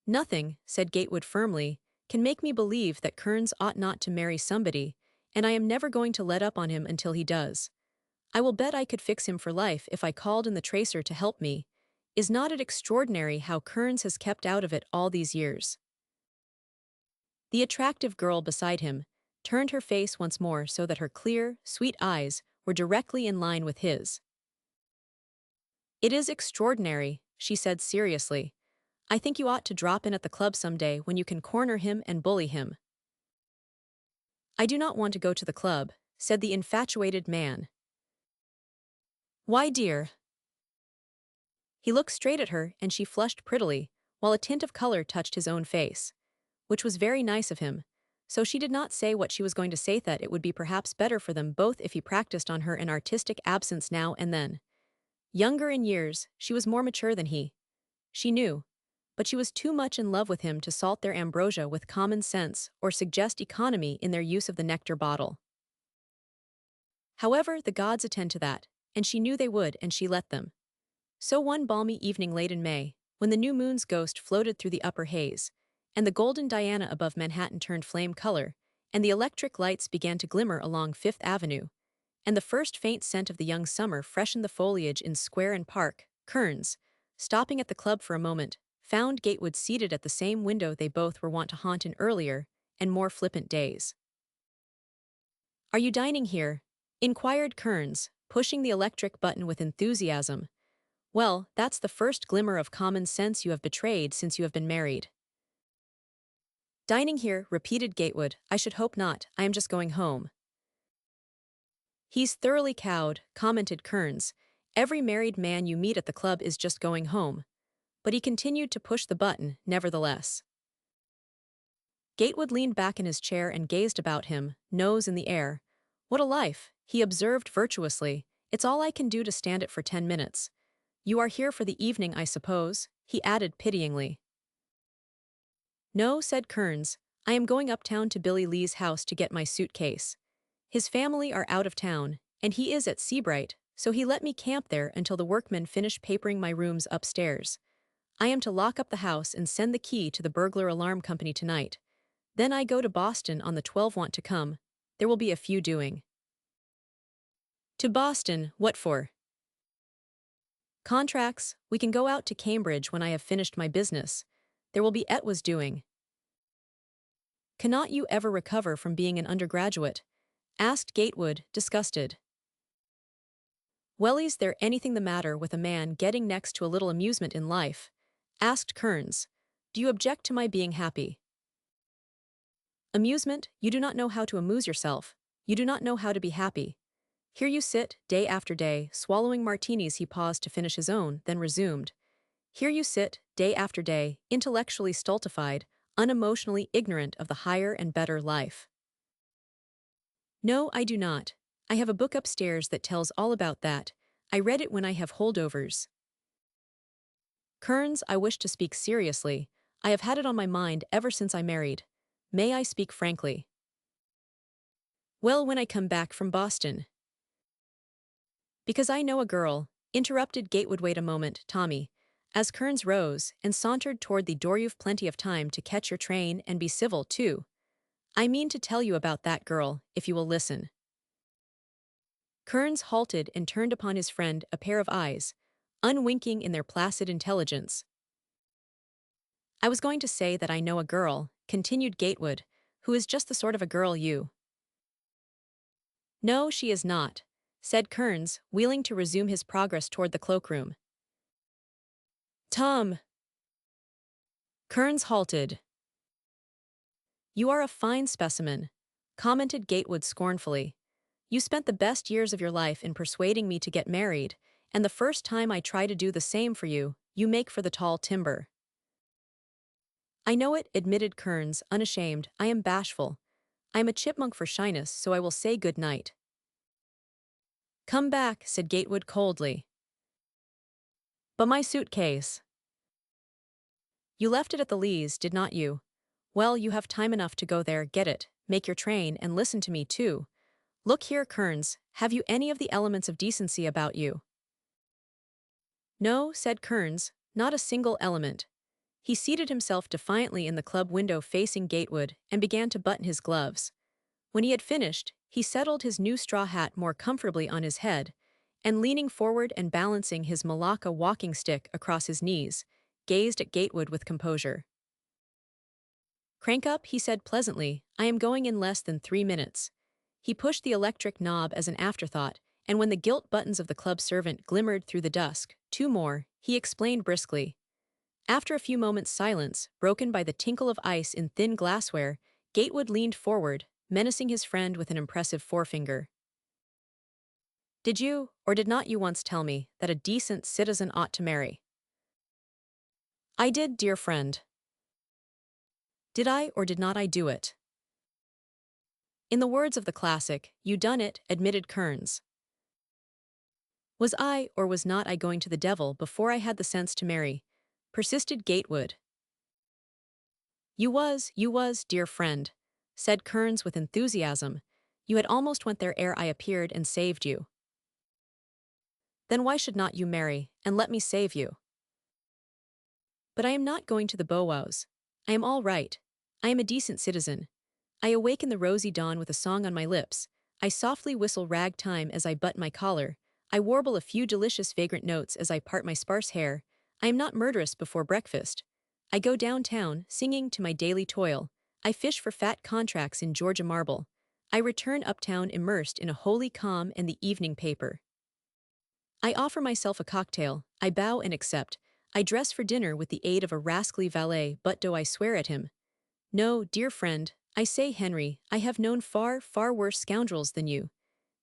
"Nothing," said Gatewood firmly, "can make me believe that Kearns ought not to marry somebody, and I am never going to let up on him until he does. I will bet I could fix him for life if I called in the tracer to help me. Is not it extraordinary how Kearns has kept out of it all these years?" The attractive girl beside him turned her face once more so that her clear, sweet eyes were directly in line with his. "It is extraordinary," she said seriously. "I think you ought to drop in at the club some day when you can corner him and bully him." "I do not want to go to the club," said the infatuated man. "Why, dear?" He looked straight at her and she flushed prettily, while a tint of color touched his own face, which was very nice of him, so she did not say what she was going to say, that it would be perhaps better for them both if he practiced on her an artistic absence now and then. Younger in years, she was more mature than he. She knew, but she was too much in love with him to salt their ambrosia with common sense or suggest economy in their use of the nectar bottle. However, the gods attend to that, and she knew they would, and she let them. So one balmy evening late in May, when the new moon's ghost floated through the upper haze, and the golden Diana above Manhattan turned flame color, and the electric lights began to glimmer along Fifth Avenue, and the first faint scent of the young summer freshened the foliage in square and park. Kearns, stopping at the club for a moment, found Gatewood seated at the same window they both were wont to haunt in earlier and more flippant days. "Are you dining here?" inquired Kearns, pushing the electric button with enthusiasm. "Well, that's the first glimmer of common sense you have betrayed since you have been married." "Dining here," repeated Gatewood. "I should hope not. I am just going home." "He's thoroughly cowed," commented Kearns. "Every married man you meet at the club is just going home." But he continued to push the button, nevertheless. Gatewood leaned back in his chair and gazed about him, nose in the air. "What a life," he observed virtuously. "It's all I can do to stand it for 10 minutes. You are here for the evening, I suppose?" he added pityingly. "No," said Kearns. "I am going uptown to Billy Lee's house to get my suitcase. His family are out of town, and he is at Seabright, so he let me camp there until the workmen finish papering my rooms upstairs. I am to lock up the house and send the key to the burglar alarm company tonight. Then I go to Boston on the 12. Want to come? There will be a few doing." "To Boston, what for?" "Contracts. We can go out to Cambridge when I have finished my business. There will be etwas doing." "Cannot you ever recover from being an undergraduate?" asked Gatewood, disgusted. "Well, is there anything the matter with a man getting next to a little amusement in life?" asked Kearns. "Do you object to my being happy?" "Amusement? You do not know how to amuse yourself. You do not know how to be happy. Here you sit, day after day, swallowing martinis." He paused to finish his own, then resumed. "Here you sit, day after day, intellectually stultified, unemotionally ignorant of the higher and better life." "No, I do not. I have a book upstairs that tells all about that. I read it when I have holdovers." "Kearns, I wish to speak seriously. I have had it on my mind ever since I married. May I speak frankly?" "Well, when I come back from Boston." "Because I know a girl," interrupted Gatewood. "Wait a moment, Tommy." As Kearns rose and sauntered toward the door. "You've plenty of time to catch your train and be civil, too. I mean to tell you about that girl, if you will listen." Kearns halted and turned upon his friend a pair of eyes, unwinking in their placid intelligence. "I was going to say that I know a girl," continued Gatewood, "who is just the sort of a girl you—" "No, she is not," said Kearns, wheeling to resume his progress toward the cloakroom. "Tom!" Kearns halted. "You are a fine specimen," commented Gatewood scornfully. "You spent the best years of your life in persuading me to get married, and the first time I try to do the same for you, you make for the tall timber." "I know it," admitted Kearns, unashamed. "I am bashful. I am a chipmunk for shyness, so I will say good night." "Come back," said Gatewood coldly. "But my suitcase." "You left it at the Lees, did not you? Well, you have time enough to go there, get it, make your train, and listen to me, too. Look here, Kearns, have you any of the elements of decency about you?" "No," said Kearns, "not a single element." He seated himself defiantly in the club window facing Gatewood and began to button his gloves. When he had finished, he settled his new straw hat more comfortably on his head, and leaning forward and balancing his Malacca walking stick across his knees, gazed at Gatewood with composure. "Crank up," he said pleasantly. "I am going in less than 3 minutes." He pushed the electric knob as an afterthought, and when the gilt buttons of the club servant glimmered through the dusk, 2 more, he explained briskly. After a few moments' silence, broken by the tinkle of ice in thin glassware, Gatewood leaned forward, menacing his friend with an impressive forefinger. "Did you, or did not you once tell me that a decent citizen ought to marry?" "I did, dear friend." "Did I or did not I do it?" "In the words of the classic, you done it," admitted Kearns. "Was I or was not I going to the devil before I had the sense to marry?" persisted Gatewood. You was, dear friend," said Kearns with enthusiasm. "You had almost went there ere I appeared and saved you." "Then why should not you marry, and let me save you?" "But I am not going to the bow-wows. I am all right. I am a decent citizen. I awake in the rosy dawn with a song on my lips. I softly whistle ragtime as I butt my collar. I warble a few delicious vagrant notes as I part my sparse hair. I am not murderous before breakfast. I go downtown, singing to my daily toil. I fish for fat contracts in Georgia marble. I return uptown immersed in a holy calm and the evening paper. I offer myself a cocktail. I bow and accept. I dress for dinner with the aid of a rascally valet, but do I swear at him? No, dear friend, I say, Henry, I have known far, far worse scoundrels than you.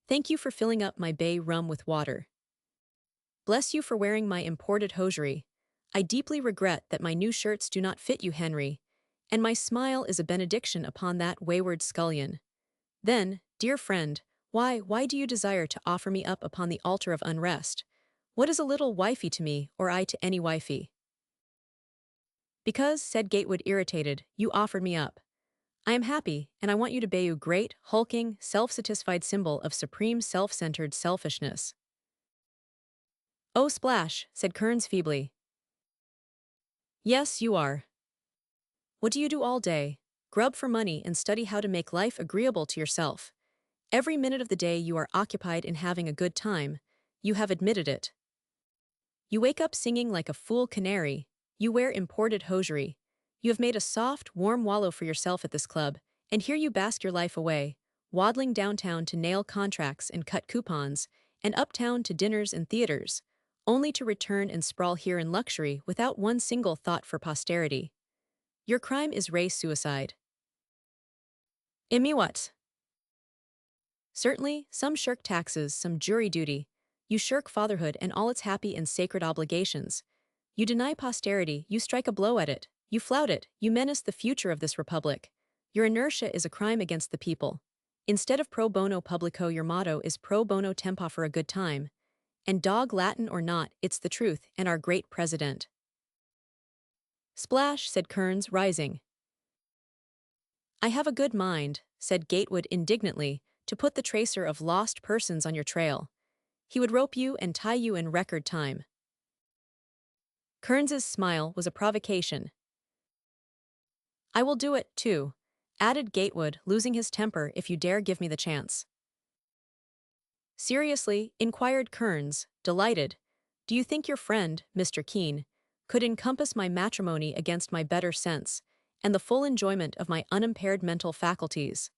Thank you for filling up my bay rum with water. Bless you for wearing my imported hosiery. I deeply regret that my new shirts do not fit you, Henry, and my smile is a benediction upon that wayward scullion. Then, dear friend, why do you desire to offer me up upon the altar of unrest? What is a little wifey to me, or I to any wifey? Because, said Gatewood irritated, you offered me up. I am happy, and I want you to be a great, hulking, self-satisfied symbol of supreme self-centered selfishness. Oh, Splash, said Kearns feebly. Yes, you are. What do you do all day? Grub for money and study how to make life agreeable to yourself. Every minute of the day you are occupied in having a good time. You have admitted it. You wake up singing like a fool canary. You wear imported hosiery. You have made a soft, warm wallow for yourself at this club, and here you bask your life away, waddling downtown to nail contracts and cut coupons, and uptown to dinners and theaters, only to return and sprawl here in luxury without one single thought for posterity. Your crime is race suicide. What? Certainly, some shirk taxes, some jury duty. You shirk fatherhood and all its happy and sacred obligations. You deny posterity, you strike a blow at it, you flout it, you menace the future of this republic. Your inertia is a crime against the people. Instead of pro bono publico, your motto is pro bono tempo, for a good time. And dog Latin or not, it's the truth, and our great president. Splash, said Kearns, rising. I have a good mind, said Gatewood indignantly, to put the tracer of lost persons on your trail. He would rope you and tie you in record time. Kearns's smile was a provocation. I will do it, too, added Gatewood, losing his temper, if you dare give me the chance. Seriously, inquired Kearns, delighted. Do you think your friend, Mr. Keene, could encompass my matrimony against my better sense, and the full enjoyment of my unimpaired mental faculties?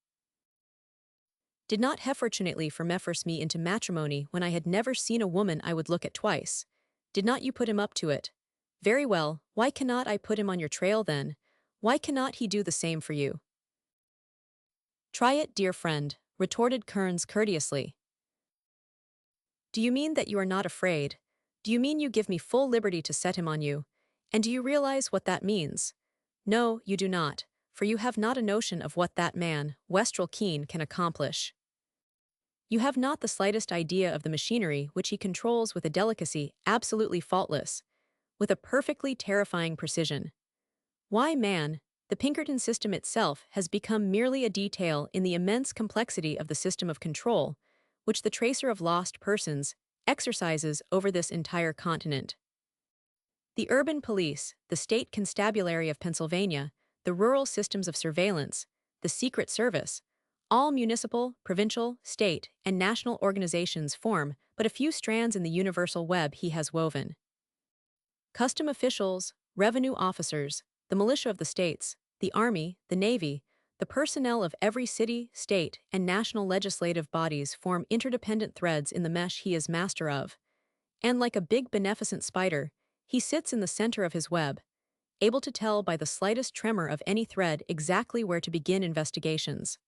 Did not fortunately for me force me into matrimony when I had never seen a woman I would look at twice? Did not you put him up to it? Very well, why cannot I put him on your trail then? Why cannot he do the same for you? Try it, dear friend, retorted Kearns courteously. Do you mean that you are not afraid? Do you mean you give me full liberty to set him on you? And do you realize what that means? No, you do not, for you have not a notion of what that man, Westrel Keene, can accomplish. You have not the slightest idea of the machinery which he controls with a delicacy absolutely faultless, with a perfectly terrifying precision. Why, man, the Pinkerton system itself has become merely a detail in the immense complexity of the system of control, which the tracer of lost persons exercises over this entire continent. The urban police, the state constabulary of Pennsylvania, the rural systems of surveillance, the Secret Service, all municipal, provincial, state, and national organizations form but a few strands in the universal web he has woven. Custom officials, revenue officers, the militia of the states, the army, the navy, the personnel of every city, state, and national legislative bodies form interdependent threads in the mesh he is master of. And like a big beneficent spider, he sits in the center of his web, able to tell by the slightest tremor of any thread exactly where to begin investigations.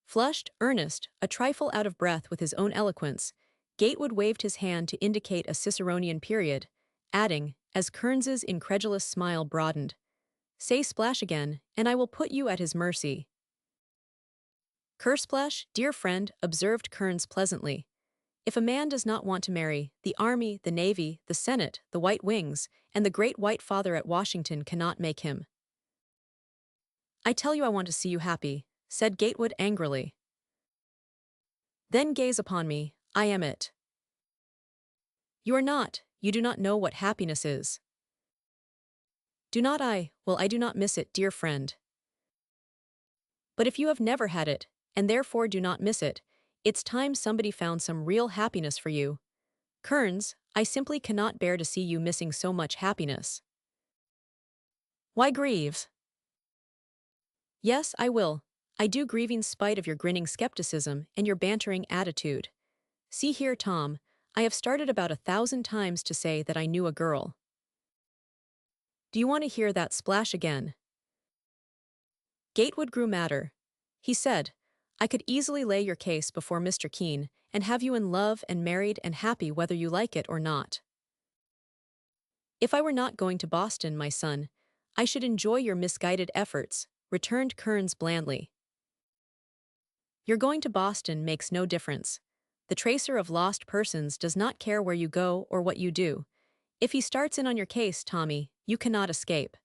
Flushed, earnest, a trifle out of breath with his own eloquence, Gatewood waved his hand to indicate a Ciceronian period, adding, as Kearns's incredulous smile broadened, "Say Splash again, and I will put you at his mercy." "Kersplash, dear friend," observed Kearns pleasantly. "If a man does not want to marry, the army, the navy, the Senate, the White Wings, and the great White Father at Washington cannot make him." "I tell you I want to see you happy," said Gatewood angrily. "Then gaze upon me, I am it." "You are not, you do not know what happiness is." "Do not I? Well, I do not miss it, dear friend." "But if you have never had it, and therefore do not miss it. It's time somebody found some real happiness for you. Kearns, I simply cannot bear to see you missing so much happiness. Why grieve? Yes, I will. I do grieve in spite of your grinning skepticism and your bantering attitude. See here, Tom, I have started about 1,000 times to say that I knew a girl. Do you want to hear that splash again? Gatewood grew madder. He said, I could easily lay your case before Mr. Keene and have you in love and married and happy whether you like it or not. If I were not going to Boston, my son, I should enjoy your misguided efforts, returned Kearns blandly. Your going to Boston makes no difference. The tracer of lost persons does not care where you go or what you do. If he starts in on your case, Tommy, you cannot escape.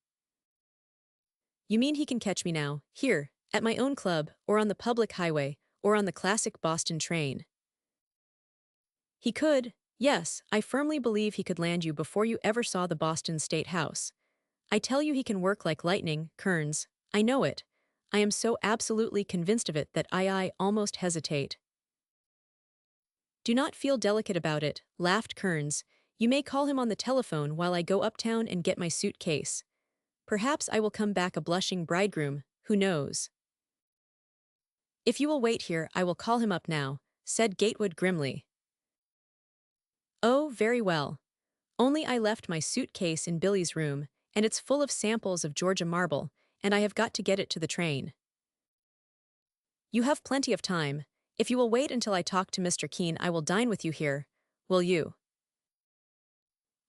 You mean he can catch me now, here, at my own club, or on the public highway, or on the classic Boston train? He could, yes, I firmly believe he could land you before you ever saw the Boston State House. I tell you he can work like lightning, Kearns, I know it. I am so absolutely convinced of it that I almost hesitate. Do not feel delicate about it, laughed Kearns. You may call him on the telephone while I go uptown and get my suitcase. Perhaps I will come back a blushing bridegroom, who knows? If you will wait here, I will call him up now, said Gatewood grimly. Oh, very well. Only I left my suitcase in Billy's room, and it's full of samples of Georgia marble, and I have got to get it to the train. You have plenty of time. If you will wait until I talk to Mr. Keene, I will dine with you here. Will you?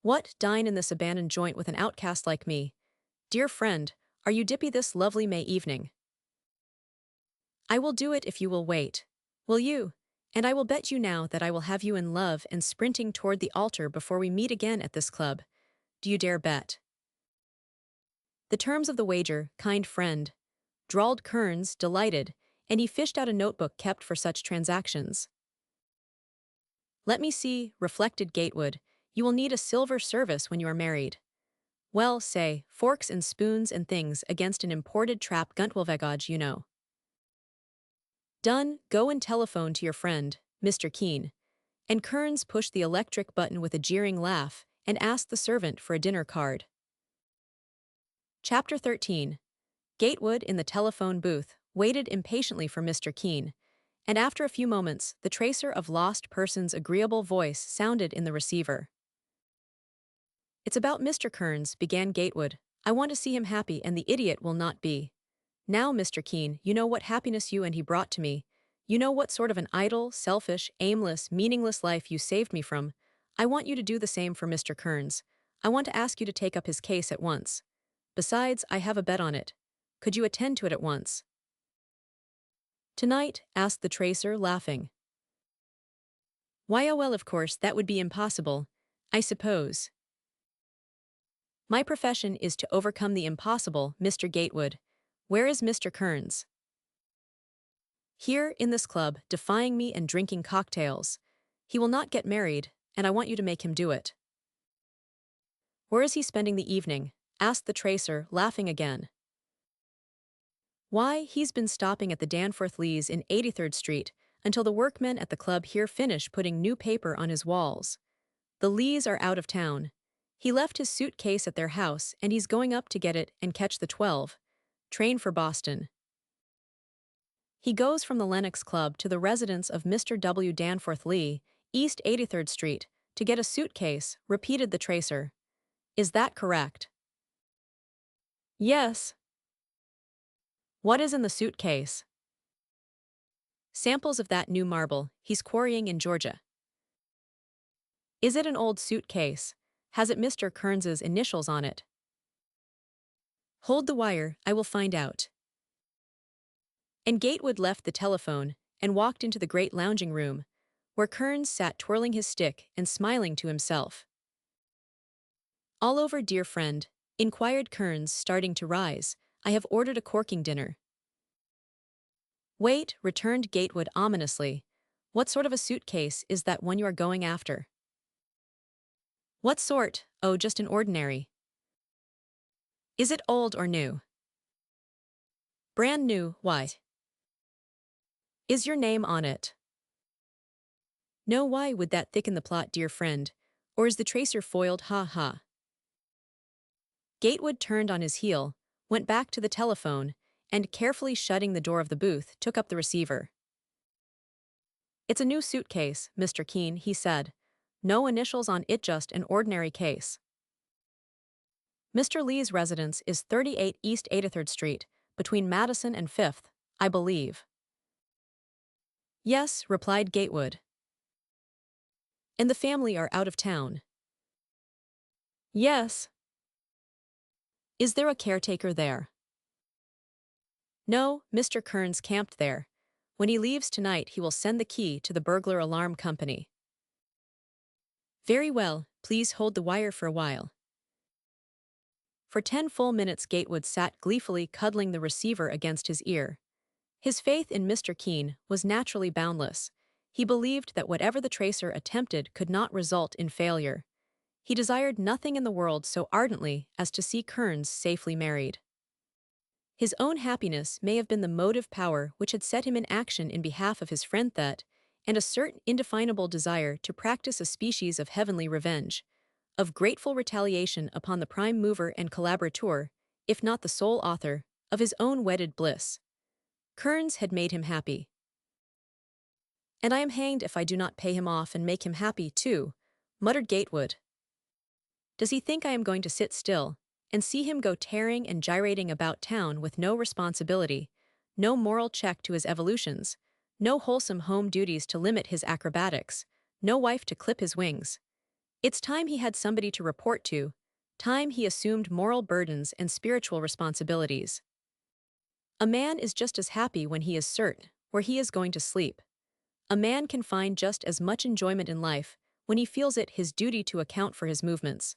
What, dine in this abandoned joint with an outcast like me? Dear friend, are you dippy this lovely May evening? I will do it if you will wait. Will you? And I will bet you now that I will have you in love and sprinting toward the altar before we meet again at this club. Do you dare bet? The terms of the wager, kind friend, drawled Kearns, delighted, and he fished out a notebook kept for such transactions. Let me see, reflected Gatewood, you will need a silver service when you are married. Well, say, forks and spoons and things against an imported trap Guntwilvegage, you know. Done, go and telephone to your friend, Mr. Keene. And Kearns pushed the electric button with a jeering laugh and asked the servant for a dinner card. Chapter 13. Gatewood in the telephone booth waited impatiently for Mr. Keene, and after a few moments, the tracer of lost persons' agreeable voice sounded in the receiver. It's about Mr. Kearns, began Gatewood. I want to see him happy and the idiot will not be. Now, Mr. Keene, you know what happiness you and he brought to me. You know what sort of an idle, selfish, aimless, meaningless life you saved me from. I want you to do the same for Mr. Kearns. I want to ask you to take up his case at once. Besides, I have a bet on it. Could you attend to it at once? Tonight? Asked the tracer, laughing. Why, oh well, of course, that would be impossible, I suppose. My profession is to overcome the impossible, Mr. Gatewood. Where is Mr. Kearns? Here, in this club, defying me and drinking cocktails. He will not get married, and I want you to make him do it. Where is he spending the evening? Asked the tracer, laughing again. Why, he's been stopping at the Danforth Lees in 83rd Street until the workmen at the club here finish putting new paper on his walls. The Lees are out of town. He left his suitcase at their house and he's going up to get it and catch the 12 train for Boston. He goes from the Lenox Club to the residence of Mr. W. Danforth Lee, East 83rd Street, to get a suitcase, repeated the tracer. Is that correct? Yes. What is in the suitcase? Samples of that new marble he's quarrying in Georgia. Is it an old suitcase? Has it Mr. Kearns's initials on it? Hold the wire, I will find out. And Gatewood left the telephone and walked into the great lounging room, where Kearns sat twirling his stick and smiling to himself. All over, dear friend, inquired Kearns, starting to rise. I have ordered a corking dinner. Wait, returned Gatewood ominously. What sort of a suitcase is that one you are going after? What sort? Oh, just an ordinary. Is it old or new? Brand new, why? Is your name on it? No, why would that thicken the plot, dear friend? Or is the tracer foiled? Ha ha. Gatewood turned on his heel, went back to the telephone, and carefully shutting the door of the booth, took up the receiver. It's a new suitcase, Mr. Keene, he said. No initials on it, just an ordinary case. Mr. Lee's residence is 38 East 83rd Street, between Madison and 5th, I believe. Yes, replied Gatewood. And the family are out of town. Yes. Is there a caretaker there? No, Mr. Kearns camped there. When he leaves tonight, he will send the key to the burglar alarm company. Very well, please hold the wire for a while. For 10 full minutes Gatewood sat gleefully cuddling the receiver against his ear. His faith in Mr. Keene was naturally boundless. He believed that whatever the tracer attempted could not result in failure. He desired nothing in the world so ardently as to see Kearns safely married. His own happiness may have been the motive power which had set him in action in behalf of his friend Thet, and a certain indefinable desire to practice a species of heavenly revenge, of grateful retaliation upon the prime mover and collaborator, if not the sole author, of his own wedded bliss. Kearns had made him happy. And I am hanged if I do not pay him off and make him happy, too, muttered Gatewood. Does he think I am going to sit still and see him go tearing and gyrating about town with no responsibility, no moral check to his evolutions, no wholesome home duties to limit his acrobatics, no wife to clip his wings? It's time he had somebody to report to, time he assumed moral burdens and spiritual responsibilities. A man is just as happy when he is certain where he is going to sleep. A man can find just as much enjoyment in life when he feels it his duty to account for his movements.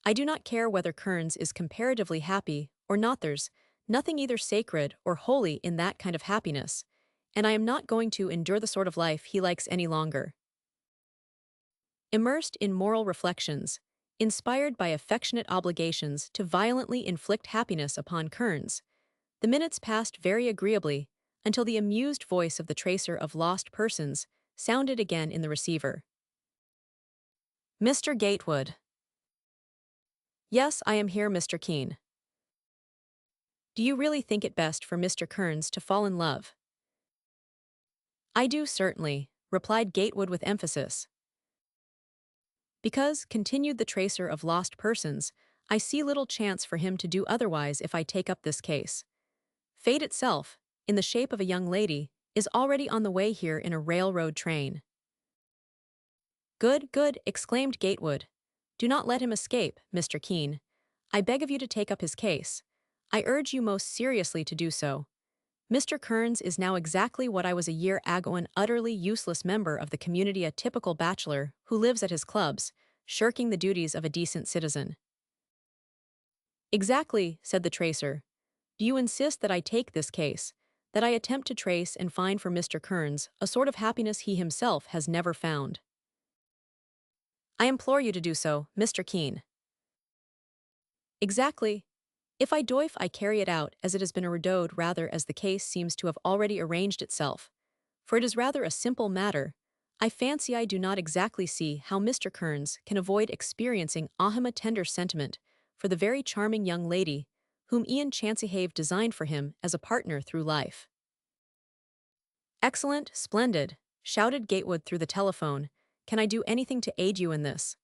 I do not care whether Kearns is comparatively happy or not. There's nothing either sacred or holy in that kind of happiness, and I am not going to endure the sort of life he likes any longer. Immersed in moral reflections, inspired by affectionate obligations to violently inflict happiness upon Kearns, the minutes passed very agreeably until the amused voice of the tracer of lost persons sounded again in the receiver. Mr. Gatewood. Yes, I am here, Mr. Keene. Do you really think it best for Mr. Kearns to fall in love? I do, certainly, replied Gatewood with emphasis. Because, continued the tracer of lost persons, I see little chance for him to do otherwise if I take up this case. Fate itself, in the shape of a young lady, is already on the way here in a railroad train. Good, good, exclaimed Gatewood. Do not let him escape, Mr. Keene. I beg of you to take up his case. I urge you most seriously to do so. Mr. Kearns is now exactly what I was a year ago, an utterly useless member of the community, a typical bachelor who lives at his clubs, shirking the duties of a decent citizen. Exactly, said the tracer. Do you insist that I take this case, that I attempt to trace and find for Mr. Kearns a sort of happiness he himself has never found? I implore you to do so, Mr. Keene. Exactly. If I doif, I carry it out as it has been ordained rather as the case seems to have already arranged itself. For it is rather a simple matter. I fancy I do not exactly see how Mr. Kearns can avoid experiencing a tender sentiment for the very charming young lady whom Ian Chanceyhave designed for him as a partner through life. Excellent, splendid, shouted Gatewood through the telephone. Can I do anything to aid you in this?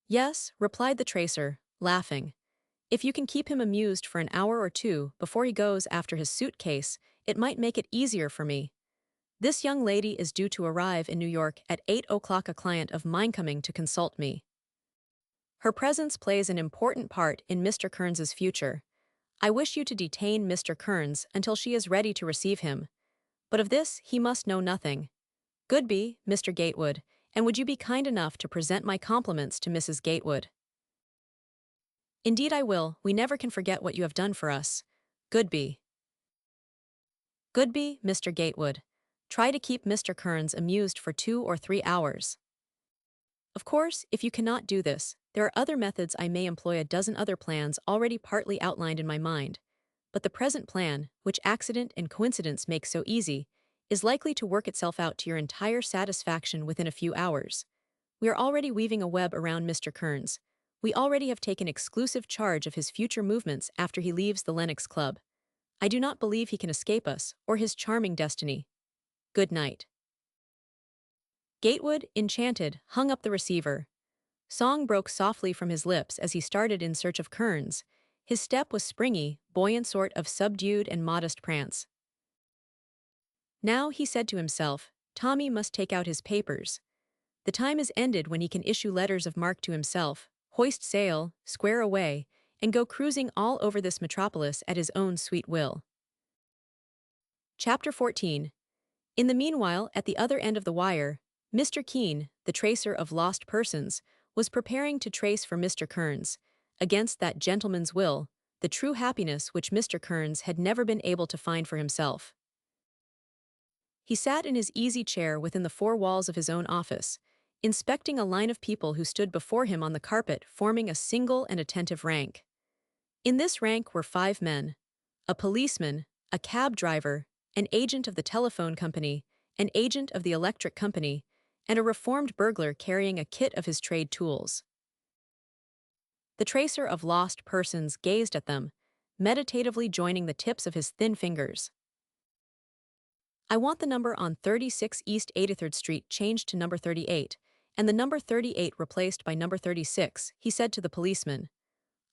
Yes, replied the tracer, laughing. If you can keep him amused for an hour or two before he goes after his suitcase, it might make it easier for me. This young lady is due to arrive in New York at 8 o'clock, a client of mine coming to consult me. Her presence plays an important part in Mr. Kearns's future. I wish you to detain Mr. Kearns until she is ready to receive him. But of this he must know nothing. Goodby, Mr. Gatewood, and would you be kind enough to present my compliments to Mrs. Gatewood? Indeed I will. We never can forget what you have done for us. Goodby. Goodby, Mr. Gatewood. Try to keep Mr. Kearns amused for 2 or 3 hours. Of course, if you cannot do this, there are other methods. I may employ a dozen other plans already partly outlined in my mind. but the present plan, which accident and coincidence make so easy, is likely to work itself out to your entire satisfaction within a few hours. We are already weaving a web around Mr. Kearns. We already have taken exclusive charge of his future movements after he leaves the Lennox Club. I do not believe he can escape us, or his charming destiny. Good night. Gatewood, enchanted, hung up the receiver. Song broke softly from his lips as he started in search of Kearns. His step was springy, buoyant sort of subdued and modest prance. Now, he said to himself, Tommy must take out his papers. The time is ended when he can issue letters of marque to himself, hoist sail, square away, and go cruising all over this metropolis at his own sweet will. Chapter 14. In the meanwhile, at the other end of the wire, Mr. Keene, the tracer of lost persons, was preparing to trace for Mr. Kearns, against that gentleman's will, the true happiness which Mr. Kearns had never been able to find for himself. He sat in his easy chair within the four walls of his own office, inspecting a line of people who stood before him on the carpet, forming a single and attentive rank. In this rank were 5 men: a policeman, a cab driver, an agent of the telephone company, an agent of the electric company, and a reformed burglar carrying a kit of his trade tools. The tracer of lost persons gazed at them, meditatively joining the tips of his thin fingers. I want the number on 36 East 83rd Street changed to number 38, and the number 38 replaced by number 36, he said to the policeman.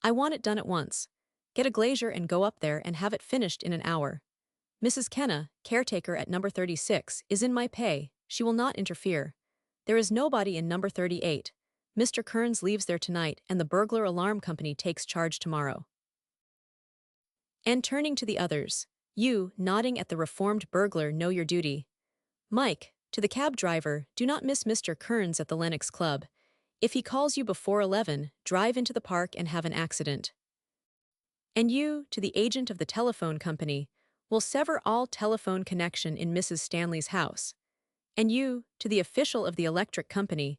I want it done at once. Get a glazier and go up there and have it finished in an hour. Mrs. Kenna, caretaker at number 36, is in my pay. She will not interfere. There is nobody in number 38. Mr. Kearns leaves there tonight and the burglar alarm company takes charge tomorrow. And turning to the others, you, nodding at the reformed burglar, know your duty. Mike, to the cab driver, do not miss Mr. Kearns at the Lennox Club. If he calls you before 11, drive into the park and have an accident. And you, to the agent of the telephone company, will sever all telephone connection in Mrs. Stanley's house. And you, to the official of the electric company,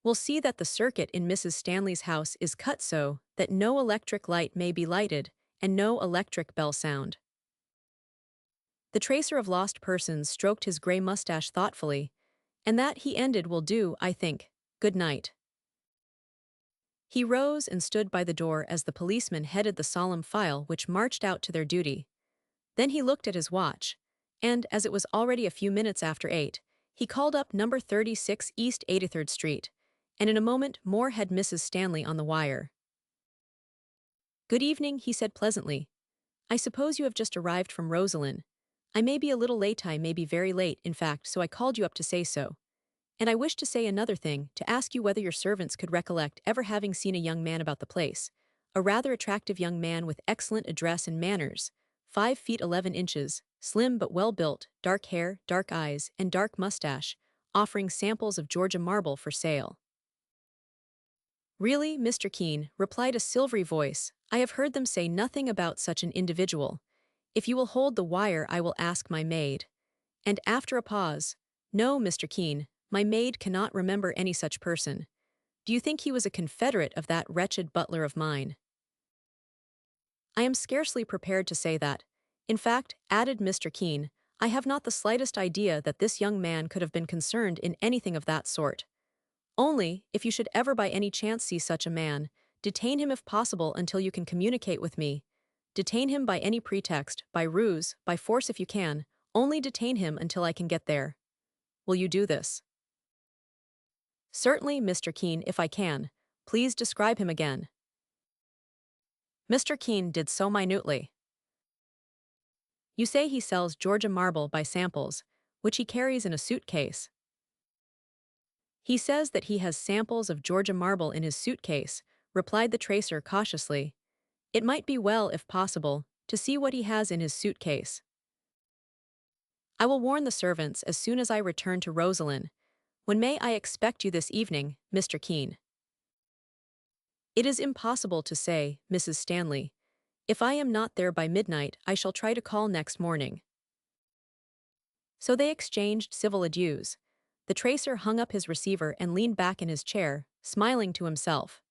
will see that the circuit in Mrs. Stanley's house is cut so that no electric light may be lighted and no electric bell sound. The tracer of lost persons stroked his gray mustache thoughtfully, and that he ended will do, I think. Good night. He rose and stood by the door as the policeman headed the solemn file which marched out to their duty. Then he looked at his watch, and, as it was already a few minutes after 8, he called up number 36 East 83rd Street, and in a moment more had Mrs. Stanley on the wire. Good evening, he said pleasantly. I suppose you have just arrived from Rosalyn. I may be a little late, I may be very late, in fact, so I called you up to say so. And I wish to say another thing, to ask you whether your servants could recollect ever having seen a young man about the place, a rather attractive young man with excellent address and manners, 5 feet 11 inches, slim but well-built, dark hair, dark eyes, and dark mustache, offering samples of Georgia marble for sale. Really, Mr. Keene, replied a silvery voice, I have heard them say nothing about such an individual. If you will hold the wire, I will ask my maid. And after a pause, no, Mr. Keene, my maid cannot remember any such person. Do you think he was a confederate of that wretched butler of mine? I am scarcely prepared to say that. In fact, added Mr. Keene, I have not the slightest idea that this young man could have been concerned in anything of that sort. Only, if you should ever by any chance see such a man, detain him if possible until you can communicate with me. Detain him by any pretext, by ruse, by force if you can, only detain him until I can get there. Will you do this? Certainly, Mr. Keene, if I can. Please describe him again. Mr. Keene did so minutely. You say he sells Georgia marble by samples, which he carries in a suitcase. He says that he has samples of Georgia marble in his suitcase, replied the tracer cautiously. It might be well, if possible, to see what he has in his suitcase. I will warn the servants as soon as I return to Rosalyn. When may I expect you this evening, Mr. Keene? It is impossible to say, Mrs. Stanley. If I am not there by midnight, I shall try to call next morning. So they exchanged civil adieus. The tracer hung up his receiver and leaned back in his chair, smiling to himself.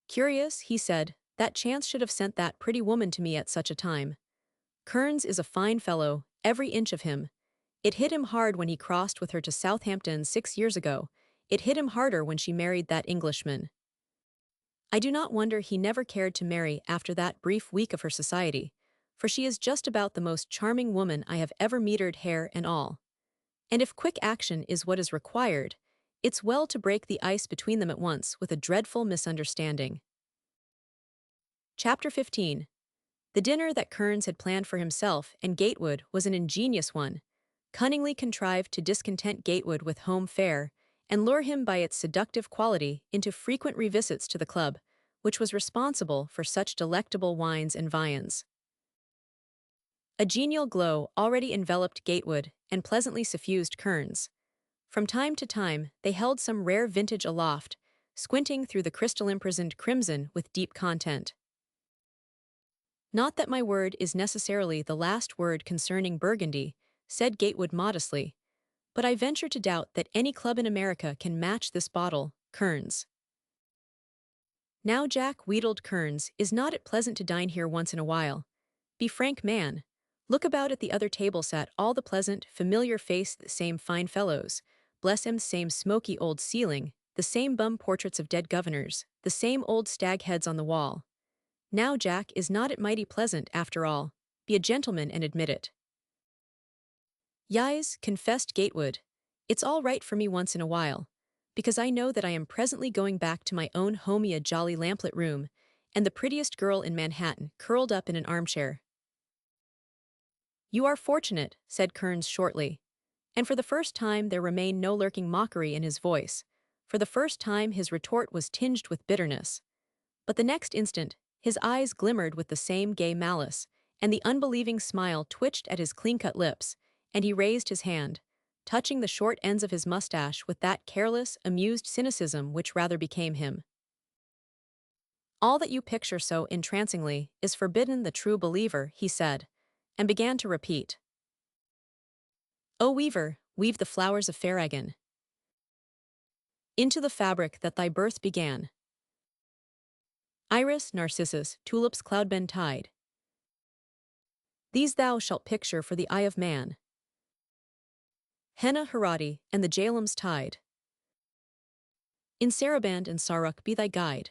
Curious, he said, That chance should have sent that pretty woman to me at such a time. Kearns is a fine fellow, every inch of him. It hit him hard when he crossed with her to Southampton 6 years ago. It hit him harder when she married that Englishman. I do not wonder he never cared to marry after that brief week of her society, for she is just about the most charming woman I have ever metered, hair and all. And if quick action is what is required, it's well to break the ice between them at once with a dreadful misunderstanding. Chapter 15. The dinner that Kearns had planned for himself and Gatewood was an ingenious one, cunningly contrived to discontent Gatewood with home fare and lure him by its seductive quality into frequent revisits to the club, which was responsible for such delectable wines and viands. A genial glow already enveloped Gatewood and pleasantly suffused Kearns. From time to time, they held some rare vintage aloft, squinting through the crystal-imprisoned crimson with deep content. Not that my word is necessarily the last word concerning Burgundy, said Gatewood modestly, but I venture to doubt that any club in America can match this bottle, Kearns. Now Jack, wheedled Kearns, is not it pleasant to dine here once in a while? Be frank, man. Look about at the other table sat all the pleasant, familiar-faced same fine fellows, bless 'em, same smoky old ceiling, the same bum portraits of dead governors, the same old stag heads on the wall. Now Jack, is not it mighty pleasant after all? Be a gentleman and admit it. Yis, confessed Gatewood. It's all right for me once in a while, because I know that I am presently going back to my own homey a jolly lamplit room, and the prettiest girl in Manhattan curled up in an armchair. You are fortunate, said Kearns shortly. And for the first time there remained no lurking mockery in his voice. For the first time his retort was tinged with bitterness. But the next instant, his eyes glimmered with the same gay malice, and the unbelieving smile twitched at his clean-cut lips, and he raised his hand, touching the short ends of his mustache with that careless, amused cynicism which rather became him. All that you picture so entrancingly is forbidden the true believer, he said, and began to repeat. O weaver, weave the flowers of Farragon into the fabric that thy birth began. Iris, narcissus, tulips, cloudbend tide. These thou shalt picture for the eye of man. Henna, Herati, and the Jalam's tide. In Saraband and Saruk be thy guide.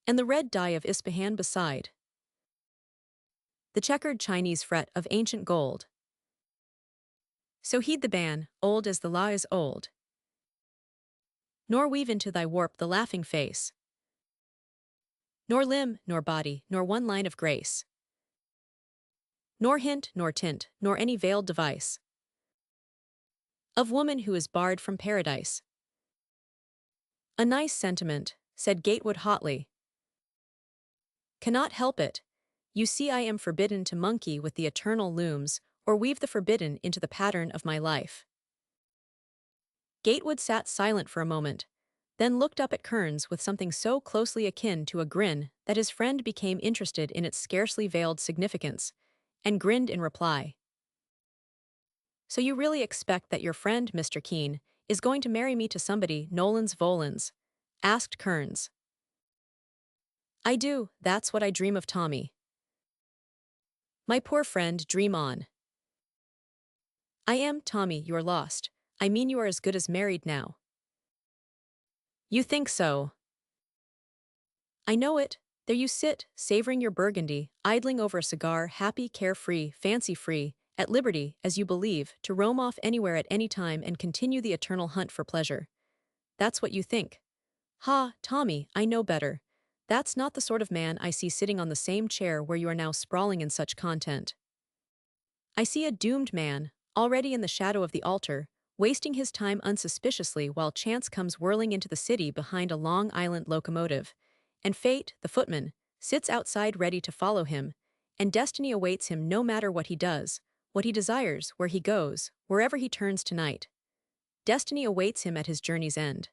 And the red dye of Ispahan beside. The checkered Chinese fret of ancient gold. So heed the ban, old as the law is old. Nor weave into thy warp the laughing face. Nor limb, nor body, nor one line of grace. Nor hint, nor tint, nor any veiled device. Of woman who is barred from paradise. A nice sentiment, said Gatewood hotly. Cannot help it. You see I am forbidden to monkey with the eternal looms, or weave the forbidden into the pattern of my life. Gatewood sat silent for a moment, then looked up at Kearns with something so closely akin to a grin that his friend became interested in its scarcely veiled significance, and grinned in reply. So you really expect that your friend, Mr. Keene, is going to marry me to somebody Nolans Volans? Asked Kearns. I do, that's what I dream of, Tommy. My poor friend, dream on. I am, Tommy, you're lost. I mean you are as good as married now. You think so? I know it. There you sit, savoring your Burgundy, idling over a cigar, happy, carefree, fancy-free, at liberty, as you believe, to roam off anywhere at any time and continue the eternal hunt for pleasure. That's what you think. Ha, Tommy, I know better. That's not the sort of man I see sitting on the same chair where you are now sprawling in such content. I see a doomed man, already in the shadow of the altar, wasting his time unsuspiciously while chance comes whirling into the city behind a Long Island locomotive, and fate, the footman, sits outside ready to follow him, and destiny awaits him no matter what he does, what he desires, where he goes, wherever he turns tonight. Destiny awaits him at his journey's end.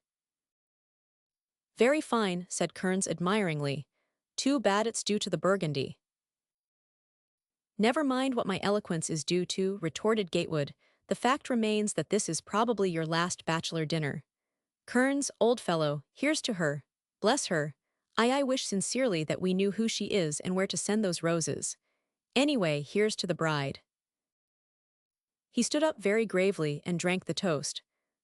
Very fine, said Kearns admiringly. Too bad it's due to the Burgundy. Never mind what my eloquence is due to, retorted Gatewood. The fact remains that this is probably your last bachelor dinner. Kearns, old fellow, here's to her. Bless her. I wish sincerely that we knew who she is and where to send those roses. Anyway, here's to the bride. He stood up very gravely and drank the toast.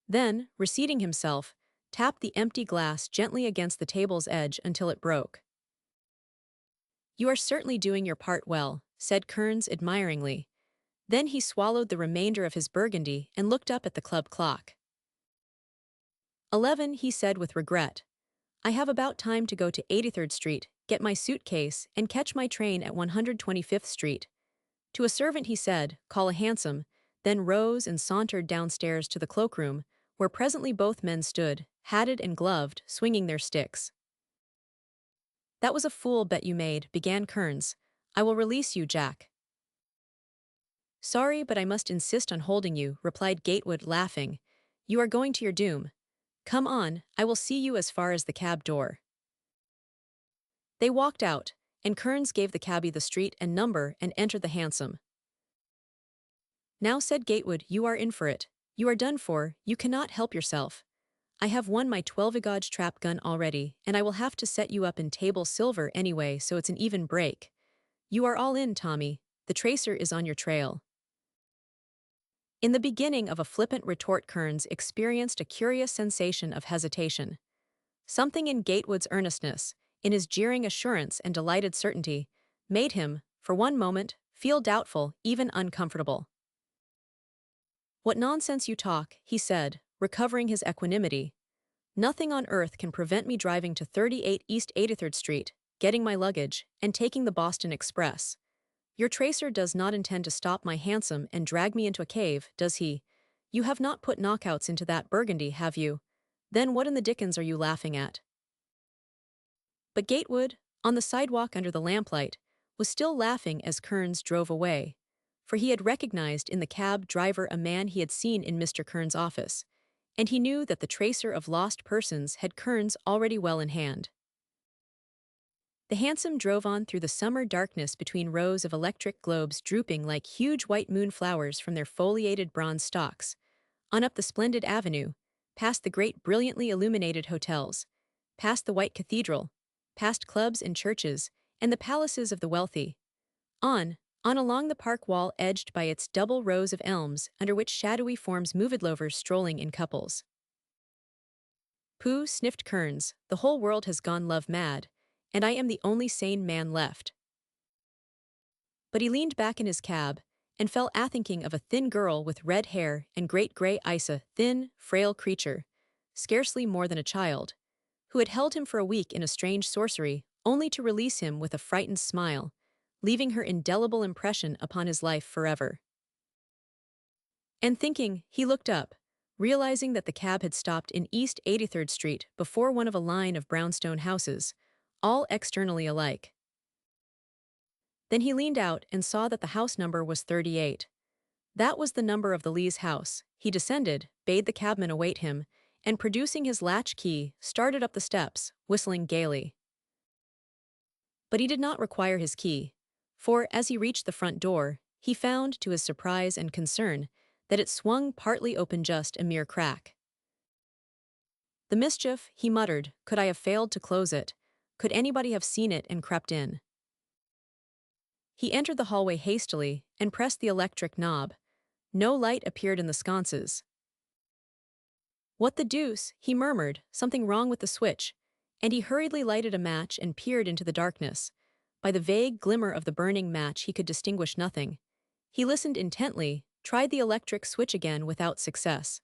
Then, reseating himself, tapped the empty glass gently against the table's edge until it broke. You are certainly doing your part well, said Kearns admiringly. Then he swallowed the remainder of his burgundy and looked up at the club clock. 11, he said with regret. I have about time to go to 83rd Street, get my suitcase, and catch my train at 125th Street. To a servant he said, call a hansom, then rose and sauntered downstairs to the cloakroom, where presently both men stood, hatted and gloved, swinging their sticks. That was a fool bet you made, began Kearns. I will release you, Jack. Sorry, but I must insist on holding you, replied Gatewood, laughing. You are going to your doom. Come on, I will see you as far as the cab door. They walked out, and Kearns gave the cabby the street and number and entered the hansom. Now, said Gatewood, you are in for it. You are done for, you cannot help yourself. I have won my 12-gauge trap gun already, and I will have to set you up in table silver anyway, so it's an even break. You are all in, Tommy. The tracer is on your trail. In the beginning of a flippant retort, Kearns experienced a curious sensation of hesitation. Something in Gatewood's earnestness, in his jeering assurance and delighted certainty, made him, for one moment, feel doubtful, even uncomfortable. What nonsense you talk, he said, recovering his equanimity. Nothing on earth can prevent me driving to 38 East 83rd Street, getting my luggage, and taking the Boston Express. Your tracer does not intend to stop my hansom and drag me into a cave, does he? You have not put knockouts into that burgundy, have you? Then what in the dickens are you laughing at? But Gatewood, on the sidewalk under the lamplight, was still laughing as Kearns drove away, for he had recognized in the cab driver a man he had seen in Mr. Kearns' office, and he knew that the tracer of lost persons had Kearns already well in hand. The hansom drove on through the summer darkness between rows of electric globes drooping like huge white moonflowers from their foliated bronze stalks, on up the splendid avenue, past the great brilliantly illuminated hotels, past the white cathedral, past clubs and churches, and the palaces of the wealthy. On along the park wall edged by its double rows of elms under which shadowy forms moved lovers strolling in couples. Pooh, sniffed Kearns, the whole world has gone love mad, and I am the only sane man left. But he leaned back in his cab, and fell a-thinking of a thin girl with red hair and great grey eyes, a thin, frail creature, scarcely more than a child, who had held him for a week in a strange sorcery, only to release him with a frightened smile, leaving her indelible impression upon his life forever. And thinking, he looked up, realizing that the cab had stopped in East 83rd Street before one of a line of brownstone houses, all externally alike. Then he leaned out and saw that the house number was 38. That was the number of the Lees' house. He descended, bade the cabman await him, and producing his latch key, started up the steps, whistling gaily. But he did not require his key, for as he reached the front door, he found, to his surprise and concern, that it swung partly open, just a mere crack. The mischief, he muttered, could I have failed to close it? Could anybody have seen it and crept in? He entered the hallway hastily and pressed the electric knob. No light appeared in the sconces. What the deuce, he murmured, something wrong with the switch, and he hurriedly lighted a match and peered into the darkness. By the vague glimmer of the burning match he could distinguish nothing. He listened intently, tried the electric switch again without success.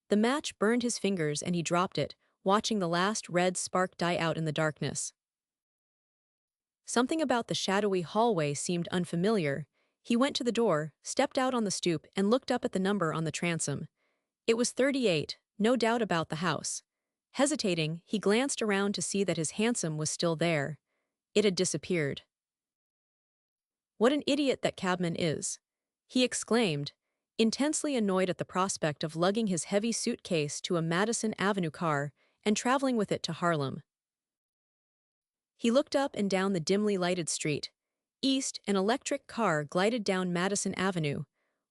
The match burned his fingers and he dropped it, watching the last red spark die out in the darkness. Something about the shadowy hallway seemed unfamiliar. He went to the door, stepped out on the stoop, and looked up at the number on the transom. It was 38, no doubt about the house. Hesitating, he glanced around to see that his hansom was still there. It had disappeared. What an idiot that cabman is, he exclaimed, intensely annoyed at the prospect of lugging his heavy suitcase to a Madison Avenue car and traveling with it to Harlem. He looked up and down the dimly lighted street. East, an electric car glided down Madison Avenue.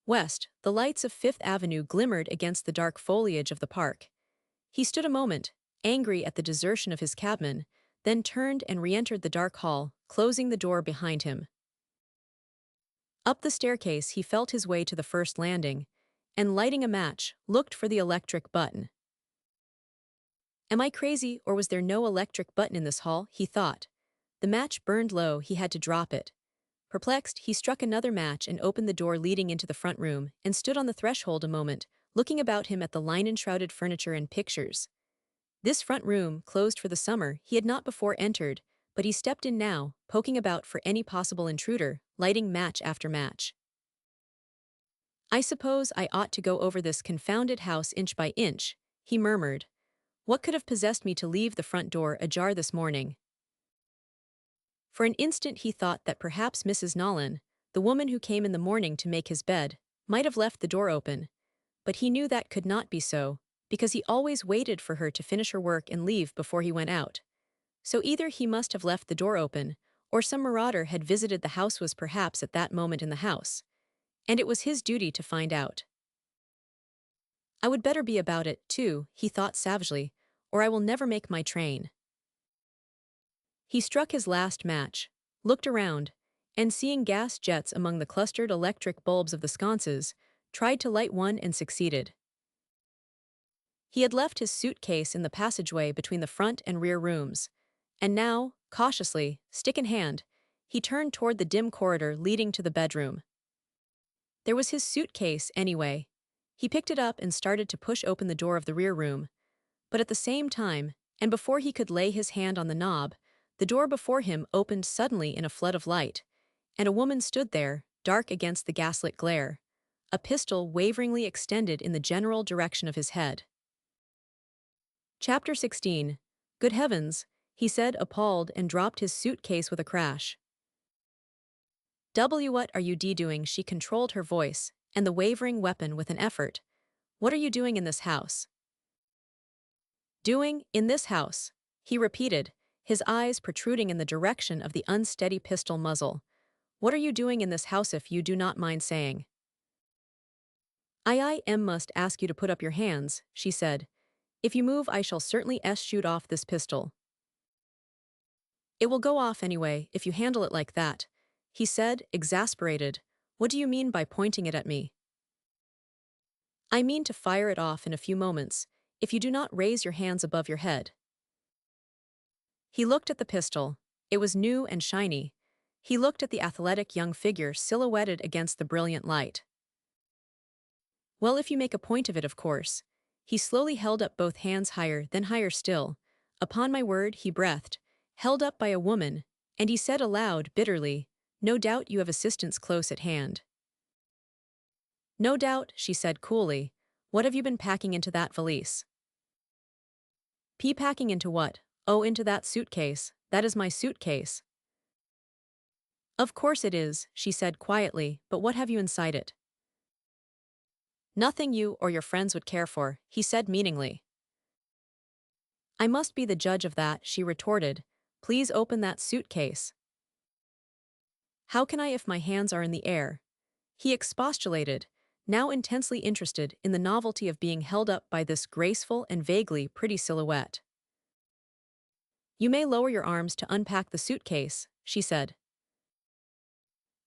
West, the lights of Fifth Avenue glimmered against the dark foliage of the park. He stood a moment, angry at the desertion of his cabman, then turned and re-entered the dark hall, closing the door behind him. Up the staircase he felt his way to the first landing, and lighting a match, looked for the electric button. Am I crazy, or was there no electric button in this hall? He thought. The match burned low, he had to drop it. Perplexed, he struck another match and opened the door leading into the front room, and stood on the threshold a moment, looking about him at the line-enshrouded furniture and pictures. This front room, closed for the summer, he had not before entered, but he stepped in now, poking about for any possible intruder, lighting match after match. I suppose I ought to go over this confounded house inch by inch, he murmured. What could have possessed me to leave the front door ajar this morning? For an instant he thought that perhaps Mrs. Nolan, the woman who came in the morning to make his bed, might have left the door open, but he knew that could not be so, because he always waited for her to finish her work and leave before he went out. So either he must have left the door open, or some marauder had visited the house, was perhaps at that moment in the house, and it was his duty to find out. I would better be about it, too, he thought savagely, or I will never make my train. He struck his last match, looked around, and seeing gas jets among the clustered electric bulbs of the sconces, tried to light one and succeeded. He had left his suitcase in the passageway between the front and rear rooms, and now, cautiously, stick in hand, he turned toward the dim corridor leading to the bedroom. There was his suitcase, anyway. He picked it up and started to push open the door of the rear room, but at the same time, and before he could lay his hand on the knob, the door before him opened suddenly in a flood of light, and a woman stood there, dark against the gaslit glare, a pistol waveringly extended in the general direction of his head. Chapter 16. Good heavens, he said, appalled, and dropped his suitcase with a crash. What are you doing? She controlled her voice, and the wavering weapon with an effort. What are you doing in this house? Doing, in this house, he repeated, his eyes protruding in the direction of the unsteady pistol muzzle. What are you doing in this house, if you do not mind saying? I must ask you to put up your hands, she said. If you move, I shall certainly shoot off this pistol. It will go off anyway, if you handle it like that, he said, exasperated. What do you mean by pointing it at me? I mean to fire it off in a few moments, if you do not raise your hands above your head. He looked at the pistol. It was new and shiny. He looked at the athletic young figure silhouetted against the brilliant light. Well, if you make a point of it, of course. He slowly held up both hands higher, then higher still. Upon my word, he breathed, held up by a woman, and he said aloud, bitterly, no doubt you have assistance close at hand. No doubt, she said coolly. What have you been packing into that valise? Packing into what? Oh, into that suitcase. That is my suitcase. Of course it is, she said quietly, but what have you inside it? Nothing you or your friends would care for, he said meaningly. I must be the judge of that, she retorted. Please open that suitcase. How can I if my hands are in the air? He expostulated, now intensely interested in the novelty of being held up by this graceful and vaguely pretty silhouette. You may lower your arms to unpack the suitcase, she said.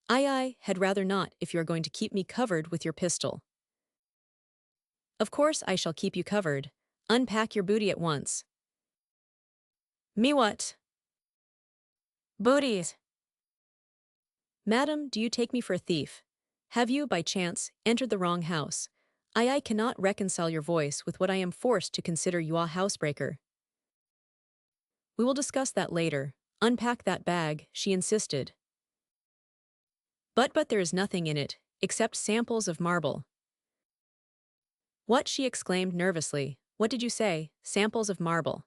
I had rather not if you are going to keep me covered with your pistol. Of course I shall keep you covered. Unpack your booty at once. Me what? Booties. Madam, do you take me for a thief? Have you, by chance, entered the wrong house? I cannot reconcile your voice with what I am forced to consider you a housebreaker. We will discuss that later. Unpack that bag, she insisted. But there is nothing in it, except samples of marble. What? She exclaimed nervously. What did you say? Samples of marble.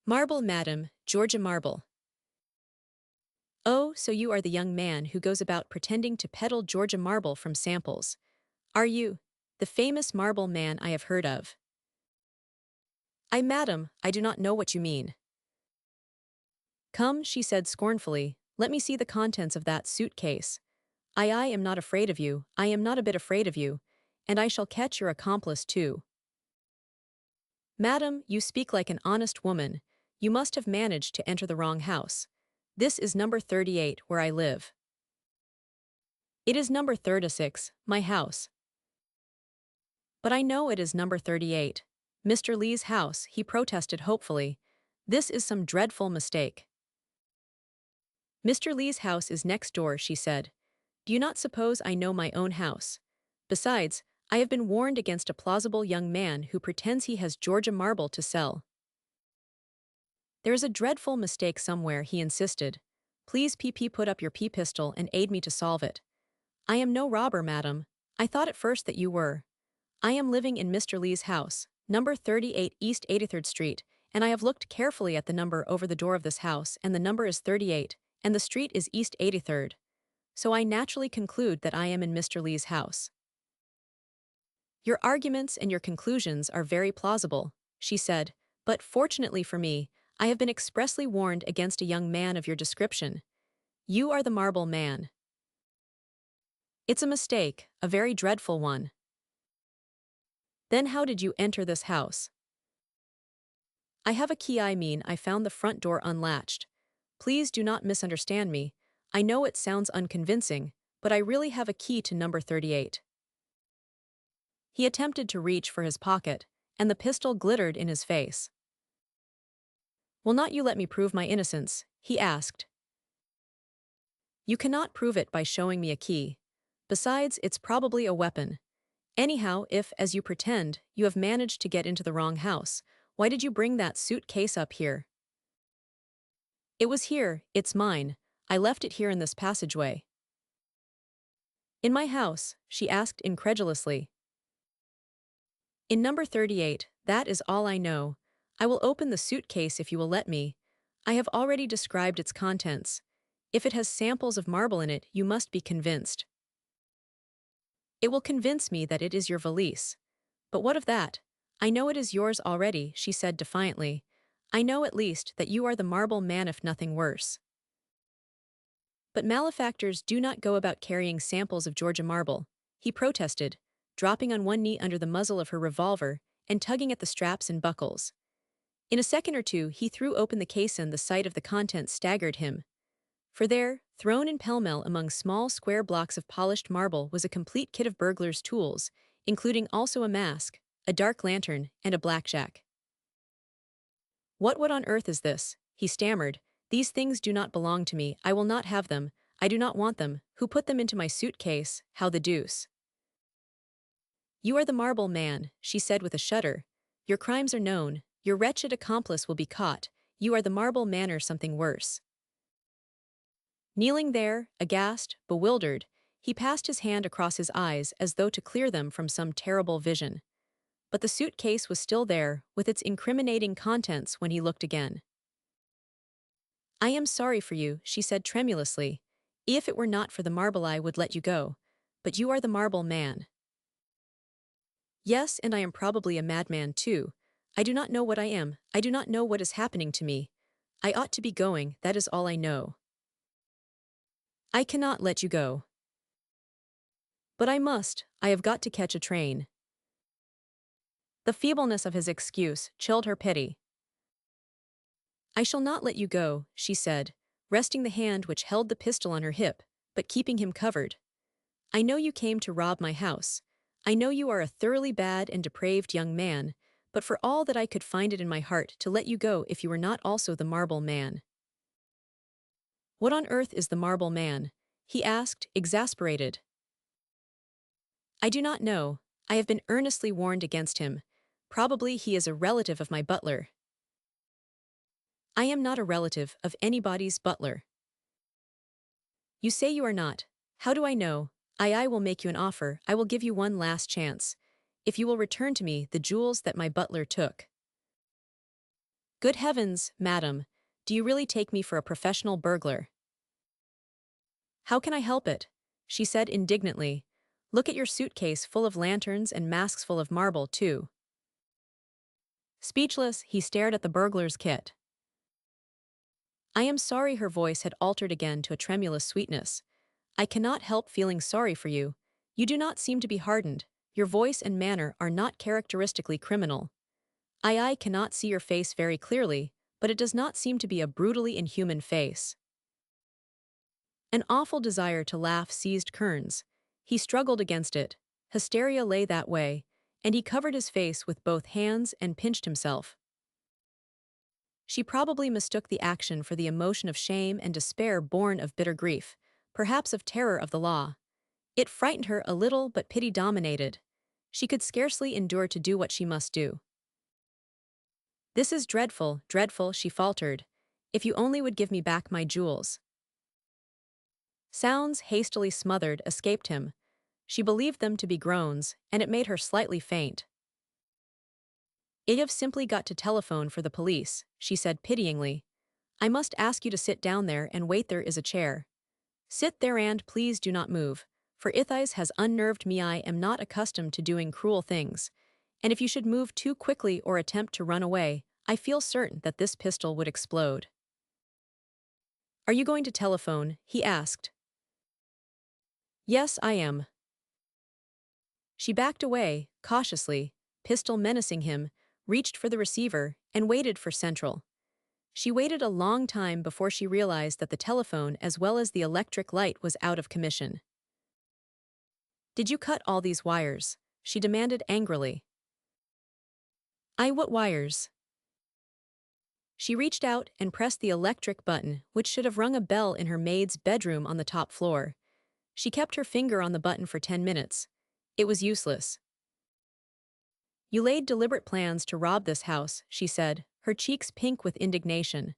Marble, madam, Georgia marble. Oh, so you are the young man who goes about pretending to peddle Georgia marble from samples. Are you? The famous marble man I have heard of. Madam, I do not know what you mean. Come, she said scornfully, let me see the contents of that suitcase. I am not afraid of you, I am not a bit afraid of you, and I shall catch your accomplice too. Madam, you speak like an honest woman. You must have managed to enter the wrong house. This is number 38 where I live. It is number 36, my house. But I know it is number 38. Mr. Lee's house, he protested hopefully. This is some dreadful mistake. Mr. Lee's house is next door, she said. Do you not suppose I know my own house? Besides, I have been warned against a plausible young man who pretends he has Georgia marble to sell. There is a dreadful mistake somewhere, he insisted. Please put up your pistol and aid me to solve it. I am no robber, madam. I thought at first that you were. I am living in Mr. Lee's house, number 38 East 83rd Street, and I have looked carefully at the number over the door of this house, and the number is 38, and the street is East 83rd. So I naturally conclude that I am in Mr. Lee's house. Your arguments and your conclusions are very plausible, she said, but fortunately for me, I have been expressly warned against a young man of your description. You are the marble man. It's a mistake, a very dreadful one. Then how did you enter this house? I have a key, I found the front door unlatched. Please do not misunderstand me. I know it sounds unconvincing, but I really have a key to number 38. He attempted to reach for his pocket, and the pistol glittered in his face. Will not you let me prove my innocence? He asked. You cannot prove it by showing me a key. Besides, it's probably a weapon. Anyhow, if, as you pretend, you have managed to get into the wrong house, why did you bring that suitcase up here? It was here, it's mine. I left it here in this passageway. In my house? She asked incredulously. In number 38, that is all I know. I will open the suitcase if you will let me. I have already described its contents. If it has samples of marble in it, you must be convinced. It will convince me that it is your valise. But what of that? I know it is yours already, she said defiantly. I know at least that you are the marble man, if nothing worse. But malefactors do not go about carrying samples of Georgia marble, he protested, dropping on one knee under the muzzle of her revolver and tugging at the straps and buckles. In a second or two he threw open the case, and the sight of the contents staggered him. For there, thrown in pell-mell among small square blocks of polished marble, was a complete kit of burglar's tools, including also a mask, a dark lantern, and a blackjack. What on earth is this? He stammered. These things do not belong to me. I will not have them. I do not want them. Who put them into my suitcase? How the deuce? You are the marble man, she said with a shudder. Your crimes are known. Your wretched accomplice will be caught. You are the marble man, or something worse. Kneeling there, aghast, bewildered, he passed his hand across his eyes as though to clear them from some terrible vision. But the suitcase was still there, with its incriminating contents, when he looked again. I am sorry for you, she said tremulously. If it were not for the marble I would let you go. But you are the marble man. Yes, and I am probably a madman too. I do not know what I am. I do not know what is happening to me. I ought to be going, that is all I know. I cannot let you go. But I must. I have got to catch a train. The feebleness of his excuse chilled her pity. I shall not let you go, she said, resting the hand which held the pistol on her hip, but keeping him covered. I know you came to rob my house. I know you are a thoroughly bad and depraved young man, but for all that I could find it in my heart to let you go if you were not also the marble man. What on earth is the marble man? He asked, exasperated. I do not know. I have been earnestly warned against him. Probably he is a relative of my butler. I am not a relative of anybody's butler. You say you are not. How do I know? I will make you an offer. I will give you one last chance. If you will return to me the jewels that my butler took. Good heavens, madam, do you really take me for a professional burglar? How can I help it? She said indignantly. Look at your suitcase full of lanterns and masks full of marble, too. Speechless, he stared at the burglar's kit. I am sorry, her voice had altered again to a tremulous sweetness. I cannot help feeling sorry for you. You do not seem to be hardened. Your voice and manner are not characteristically criminal. I cannot see your face very clearly, but it does not seem to be a brutally inhuman face. An awful desire to laugh seized Kearns. He struggled against it. Hysteria lay that way, and he covered his face with both hands and pinched himself. She probably mistook the action for the emotion of shame and despair born of bitter grief, perhaps of terror of the law. It frightened her a little, but pity dominated. She could scarcely endure to do what she must do. "This is dreadful, dreadful," she faltered. "If you only would give me back my jewels." Sounds, hastily smothered, escaped him. She believed them to be groans, and it made her slightly faint. "I've simply got to telephone for the police," she said pityingly. "I must ask you to sit down there and wait. There is a chair. Sit there and please do not move, for Ithais has unnerved me. I am not accustomed to doing cruel things, and if you should move too quickly or attempt to run away, I feel certain that this pistol would explode." "Are you going to telephone?" he asked. "Yes, I am." She backed away, cautiously, pistol menacing him, reached for the receiver, and waited for Central. She waited a long time before she realized that the telephone as well as the electric light was out of commission. "Did you cut all these wires?" she demanded angrily. What wires?" She reached out and pressed the electric button, which should have rung a bell in her maid's bedroom on the top floor. She kept her finger on the button for 10 minutes. It was useless. "You laid deliberate plans to rob this house," she said, her cheeks pink with indignation.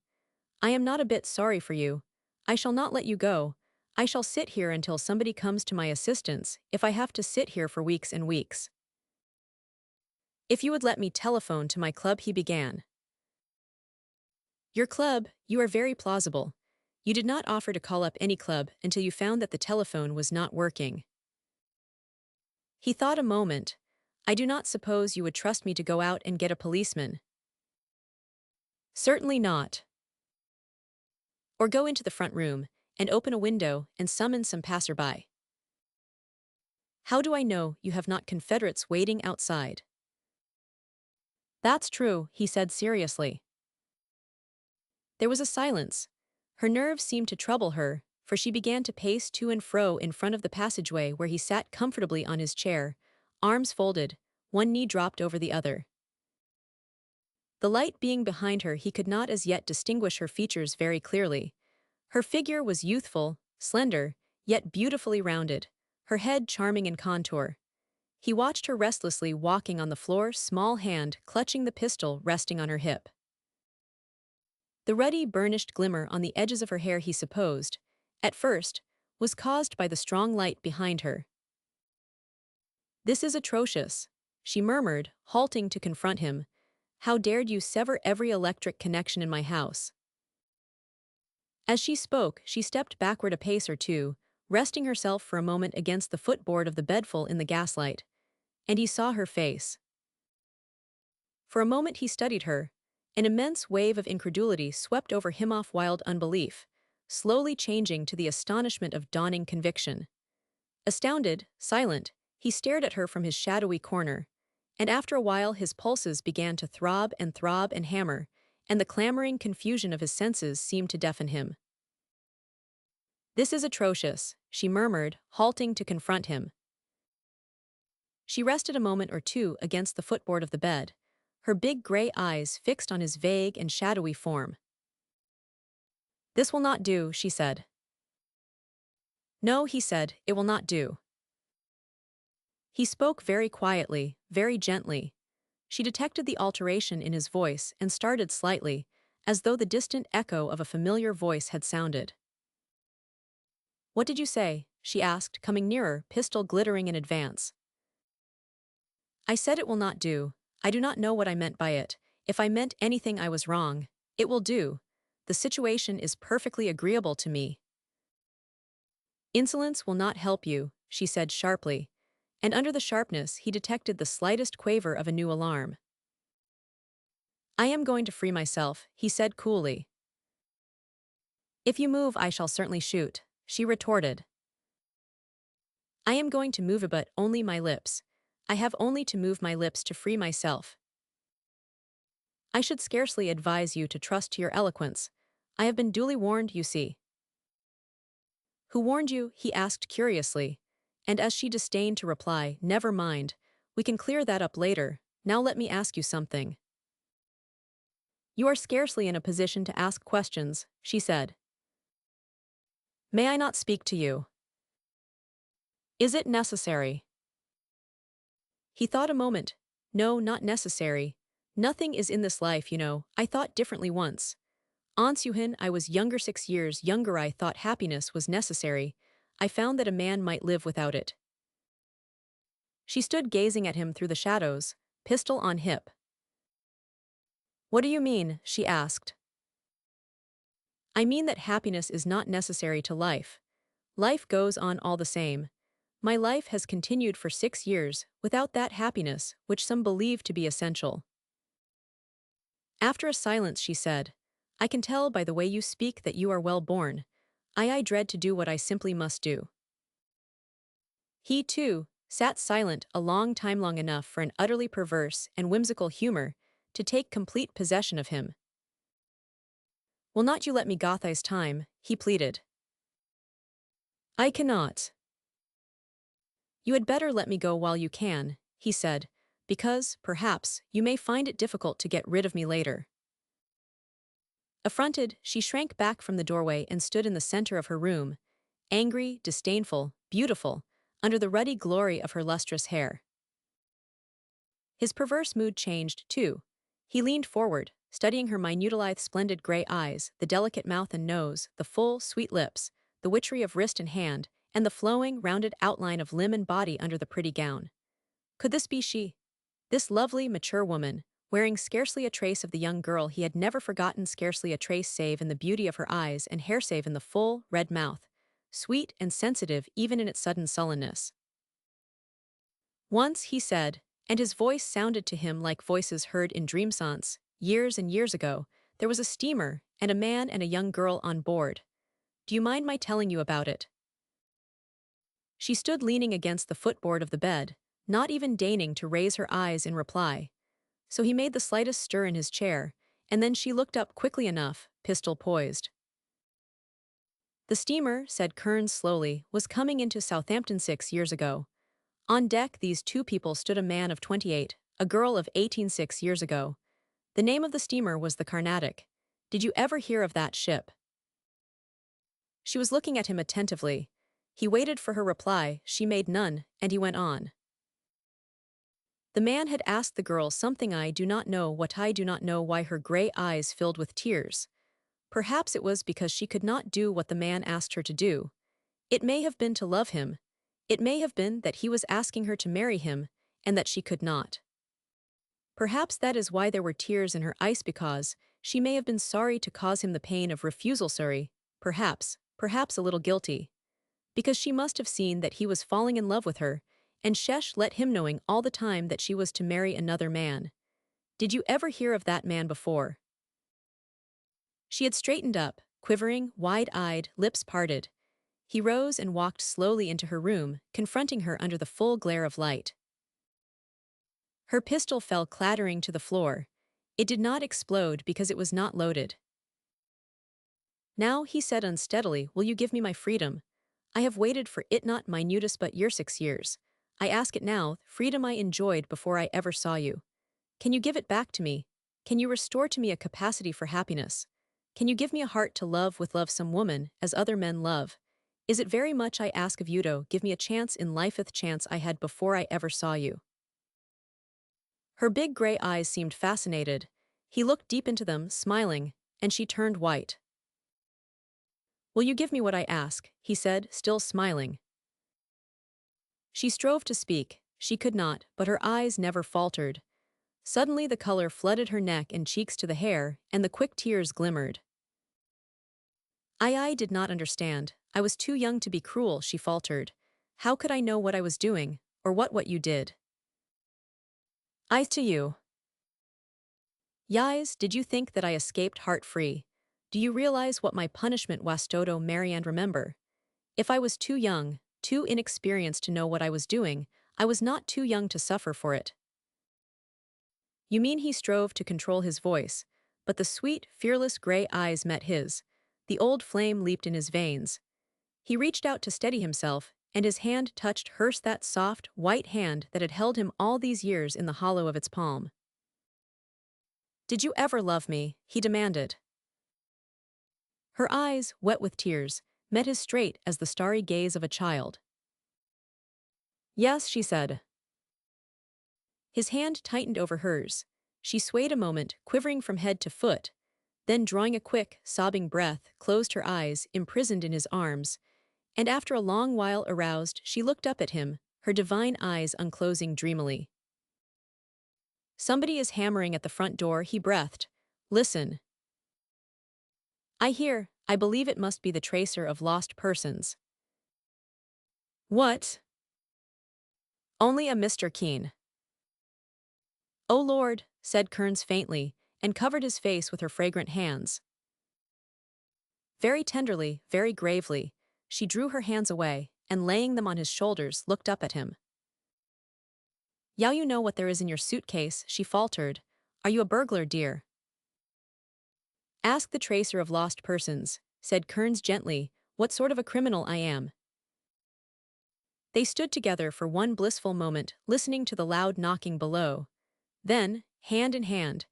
"I am not a bit sorry for you. I shall not let you go. I shall sit here until somebody comes to my assistance, if I have to sit here for weeks and weeks." "If you would let me telephone to my club," he began. "Your club, you are very plausible. You did not offer to call up any club until you found that the telephone was not working." He thought a moment. "I do not suppose you would trust me to go out and get a policeman." "Certainly not." "Or go into the front room, and open a window, and summon some passerby." "How do I know you have not Confederates waiting outside?" "That's true," he said seriously. There was a silence. Her nerves seemed to trouble her, for she began to pace to and fro in front of the passageway where he sat comfortably on his chair, arms folded, one knee dropped over the other. The light being behind her, he could not as yet distinguish her features very clearly. Her figure was youthful, slender, yet beautifully rounded, her head charming in contour. He watched her restlessly walking on the floor, small hand clutching the pistol resting on her hip. The ruddy, burnished glimmer on the edges of her hair, he supposed, at first, was caused by the strong light behind her. "This is atrocious," she murmured, halting to confront him. "How dared you sever every electric connection in my house?" As she spoke, she stepped backward a pace or two, resting herself for a moment against the footboard of the bedful in the gaslight. And he saw her face. For a moment he studied her. An immense wave of incredulity swept over him, off wild unbelief, slowly changing to the astonishment of dawning conviction. Astounded, silent, he stared at her from his shadowy corner, and after a while his pulses began to throb and hammer, and the clamoring confusion of his senses seemed to deafen him. "This is atrocious," she murmured, halting to confront him. She rested a moment or two against the footboard of the bed, her big gray eyes fixed on his vague and shadowy form. "This will not do," she said. "No," he said, "it will not do." He spoke very quietly, very gently. She detected the alteration in his voice and started slightly, as though the distant echo of a familiar voice had sounded. "What did you say?" she asked, coming nearer, pistol glittering in advance. "I said it will not do. I do not know what I meant by it. If I meant anything, I was wrong. It will do. The situation is perfectly agreeable to me." "Insolence will not help you," she said sharply, and under the sharpness he detected the slightest quaver of a new alarm. "I am going to free myself," he said coolly. "If you move, I shall certainly shoot," she retorted. "I am going to move, but only my lips. I have only to move my lips to free myself." I should scarcely advise you to trust to your eloquence. I have been duly warned, you see. Who warned you? He asked curiously. And as she disdained to reply, never mind. We can clear that up later. Now let me ask you something. You are scarcely in a position to ask questions, she said. May I not speak to you? Is it necessary? He thought a moment. No, not necessary. Nothing is in this life, you know. I thought differently once. Ansuhin, I was younger 6 years younger. I thought happiness was necessary. I found that a man might live without it. She stood gazing at him through the shadows, pistol on hip. What do you mean? She asked. I mean that happiness is not necessary to life. Life goes on all the same. My life has continued for 6 years without that happiness which some believe to be essential. After a silence she said, I can tell by the way you speak that you are well born. I dread to do what I simply must do. He, too, sat silent a long time, long enough for an utterly perverse and whimsical humor to take complete possession of him. Will not you let me Gothai's time? He pleaded. I cannot. You had better let me go while you can, he said, because, perhaps, you may find it difficult to get rid of me later. Affronted, she shrank back from the doorway and stood in the center of her room, angry, disdainful, beautiful, under the ruddy glory of her lustrous hair. His perverse mood changed, too. He leaned forward, studying her minute, lithe, splendid gray eyes, the delicate mouth and nose, the full, sweet lips, the witchery of wrist and hand, and the flowing, rounded outline of limb and body under the pretty gown. Could this be she? This lovely, mature woman, wearing scarcely a trace of the young girl he had never forgotten, scarcely a trace save in the beauty of her eyes and hair, save in the full, red mouth, sweet and sensitive even in its sudden sullenness. Once, he said, and his voice sounded to him like voices heard in dreamsance, years and years ago, there was a steamer and a man and a young girl on board. Do you mind my telling you about it? She stood leaning against the footboard of the bed, not even deigning to raise her eyes in reply. So he made the slightest stir in his chair, and then she looked up quickly enough, pistol poised. The steamer, said Kearns slowly, was coming into Southampton 6 years ago. On deck these two people stood, a man of 28, a girl of 18. 6 years ago. The name of the steamer was the Carnatic. Did you ever hear of that ship? She was looking at him attentively. He waited for her reply, she made none, and he went on. The man had asked the girl something. I do not know what. I do not know why her gray eyes filled with tears. Perhaps it was because she could not do what the man asked her to do. It may have been to love him. It may have been that he was asking her to marry him, and that she could not. Perhaps that is why there were tears in her eyes, because she may have been sorry to cause him the pain of refusal. Sorry, perhaps a little guilty. Because she must have seen that he was falling in love with her, and Shesh let him knowing all the time that she was to marry another man. Did you ever hear of that man before? She had straightened up, quivering, wide-eyed, lips parted. He rose and walked slowly into her room, confronting her under the full glare of light. Her pistol fell clattering to the floor. It did not explode because it was not loaded. Now, he said unsteadily, will you give me my freedom? I have waited for it, not minutest but your 6 years. I ask it now, freedom I enjoyed before I ever saw you. Can you give it back to me? Can you restore to me a capacity for happiness? Can you give me a heart to love with love some woman, as other men love? Is it very much I ask of you to give me a chance in life, a chance I had before I ever saw you? Her big gray eyes seemed fascinated. He looked deep into them, smiling, and she turned white. Will you give me what I ask? He said, still smiling. She strove to speak. She could not, but her eyes never faltered. Suddenly the color flooded her neck and cheeks to the hair, and the quick tears glimmered. I did not understand. I was too young to be cruel, she faltered. How could I know what I was doing, or what you did? I to you. Yais, did you think that I escaped heart-free? Do you realize what my punishment was? Todo, Mary, and remember. If I was too young, too inexperienced to know what I was doing, I was not too young to suffer for it. You mean he strove to control his voice, but the sweet, fearless gray eyes met his. The old flame leaped in his veins. He reached out to steady himself, and his hand touched hers, that soft, white hand that had held him all these years in the hollow of its palm. "Did you ever love me?" he demanded. Her eyes, wet with tears, met his straight as the starry gaze of a child. "Yes," she said. His hand tightened over hers. She swayed a moment, quivering from head to foot, then drawing a quick, sobbing breath, closed her eyes, imprisoned in his arms, and after a long while aroused, she looked up at him, her divine eyes unclosing dreamily. "Somebody is hammering at the front door," he breathed. "Listen." I believe it must be the tracer of lost persons." "What?" "Only a Mr. Keene." "Oh Lord," said Kearns faintly, and covered his face with her fragrant hands. Very tenderly, very gravely, she drew her hands away, and laying them on his shoulders, looked up at him. "Now you know what there is in your suitcase," she faltered. "Are you a burglar, dear?" "Ask the tracer of lost persons," said Kearns gently, "what sort of a criminal I am." They stood together for one blissful moment, listening to the loud knocking below. Then, hand in hand,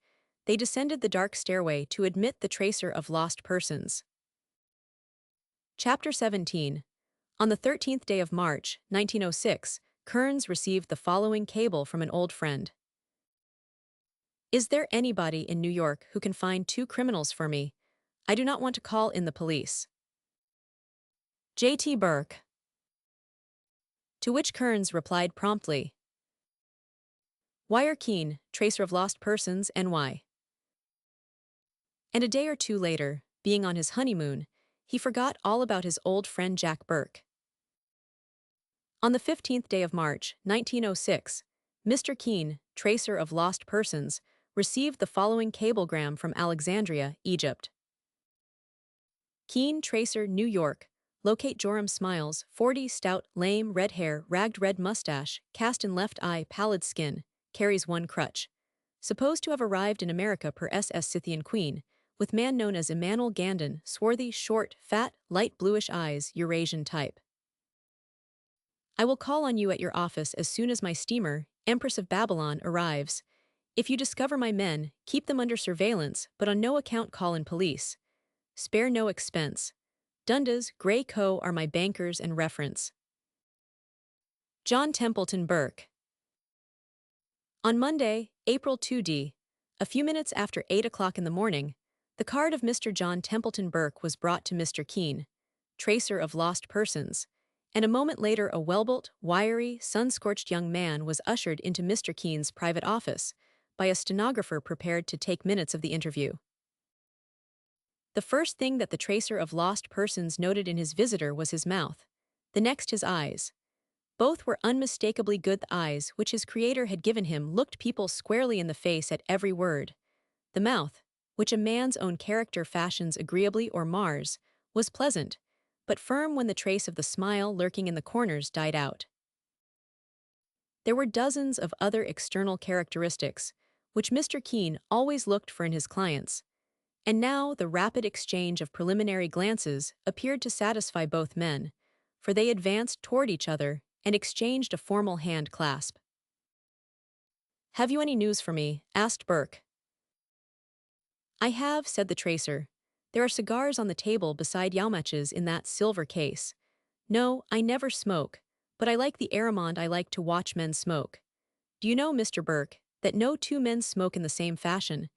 they descended the dark stairway to admit the tracer of lost persons. Chapter 17. On the 13th day of March, 1906, Kearns received the following cable from an old friend. "Is there anybody in New York who can find 2 criminals for me? I do not want to call in the police. J.T. Burke." To which Kearns replied promptly, "Wire Keene, tracer of lost persons, NY." And a day or two later, being on his honeymoon, he forgot all about his old friend Jack Burke. On the 15th day of March, 1906, Mr. Keene, tracer of lost persons, received the following cablegram from Alexandria, Egypt. "Keene, tracer, New York. Locate Joram Smiles, 40, stout, lame, red hair, ragged red mustache, cast in left eye, pallid skin, carries 1 crutch. Supposed to have arrived in America per SS Scythian Queen, with man known as Emmanuel Gandon, swarthy, short, fat, light bluish eyes, Eurasian type. I will call on you at your office as soon as my steamer, Empress of Babylon, arrives. If you discover my men, keep them under surveillance, but on no account call in police. Spare no expense. Dundas, Gray Co. are my bankers and reference. John Templeton Burke." On Monday, April 2d, a few minutes after 8 o'clock in the morning, the card of Mr. John Templeton Burke was brought to Mr. Keene, tracer of lost persons, and a moment later a well-built, wiry, sun-scorched young man was ushered into Mr. Keene's private office by a stenographer prepared to take minutes of the interview. The first thing that the tracer of lost persons noted in his visitor was his mouth, the next his eyes. Both were unmistakably good. The eyes which his creator had given him looked people squarely in the face at every word. The mouth, which a man's own character fashions agreeably or mars, was pleasant, but firm when the trace of the smile lurking in the corners died out. There were dozens of other external characteristics, which Mr. Keene always looked for in his clients, and now the rapid exchange of preliminary glances appeared to satisfy both men, for they advanced toward each other and exchanged a formal hand clasp. "Have you any news for me?" asked Burke. "I have," said the tracer. "There are cigars on the table beside Yaumatches in that silver case. No, I never smoke, but I like the Aramond. I like to watch men smoke. Do you know, Mr. Burke, that no 2 men smoke in the same fashion?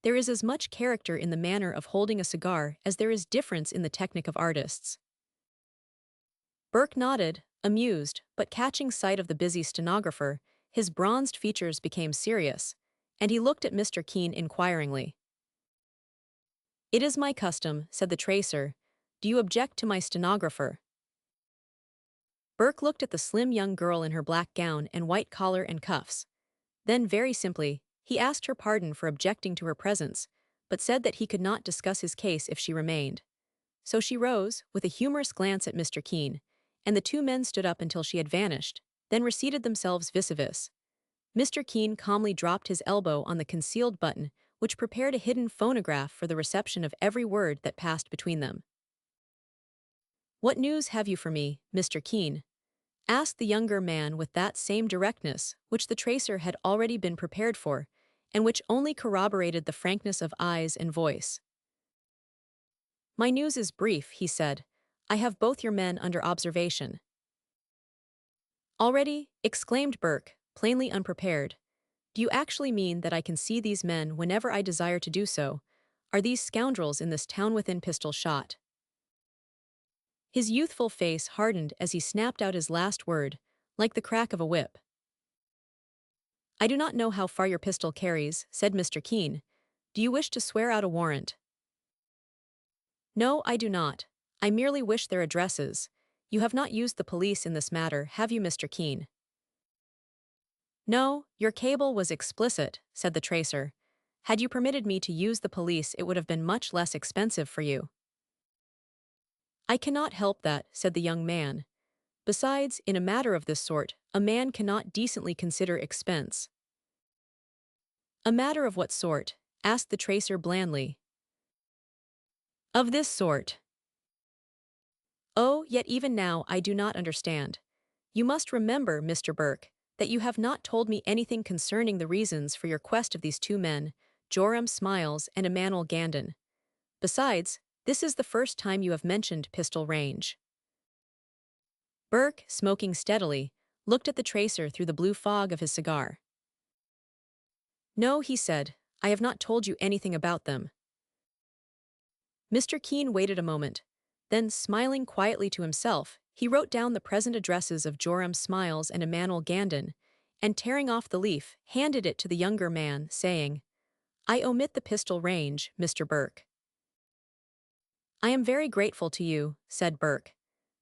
There is as much character in the manner of holding a cigar as there is difference in the technique of artists." Burke nodded, amused, but catching sight of the busy stenographer, his bronzed features became serious, and he looked at Mr. Keene inquiringly. "It is my custom," said the tracer. "Do you object to my stenographer?" Burke looked at the slim young girl in her black gown and white collar and cuffs. Then, very simply, he asked her pardon for objecting to her presence, but said that he could not discuss his case if she remained. So she rose, with a humorous glance at Mr. Keene, and the 2 men stood up until she had vanished, then reseated themselves vis-a-vis. Mr. Keene calmly dropped his elbow on the concealed button, which prepared a hidden phonograph for the reception of every word that passed between them. "What news have you for me, Mr. Keene?" asked the younger man with that same directness which the tracer had already been prepared for, and which only corroborated the frankness of eyes and voice. "My news is brief," he said. "I have both your men under observation." "Already?" exclaimed Burke, plainly unprepared. "Do you actually mean that I can see these men whenever I desire to do so? Are these scoundrels in this town within pistol shot?" His youthful face hardened as he snapped out his last word, like the crack of a whip. "I do not know how far your pistol carries," said Mr. Keene. "Do you wish to swear out a warrant?" "No, I do not. I merely wish their addresses. You have not used the police in this matter, have you, Mr. Keene?" "No, your cable was explicit," said the tracer. "Had you permitted me to use the police, it would have been much less expensive for you." "I cannot help that," said the young man. "Besides, in a matter of this sort, a man cannot decently consider expense." "A matter of what sort?" asked the tracer blandly. "Of this sort." "Oh, yet even now I do not understand. You must remember, Mr. Burke, that you have not told me anything concerning the reasons for your quest of these two men, Joram Smiles and Emmanuel Gandon. Besides, this is the first time you have mentioned pistol range." Burke, smoking steadily, looked at the tracer through the blue fog of his cigar. "No," he said, "I have not told you anything about them." Mr. Keene waited a moment. Then, smiling quietly to himself, he wrote down the present addresses of Joram Smiles and Emmanuel Gandon, and tearing off the leaf, handed it to the younger man, saying, "I omit the pistol range, Mr. Burke." "I am very grateful to you," said Burke.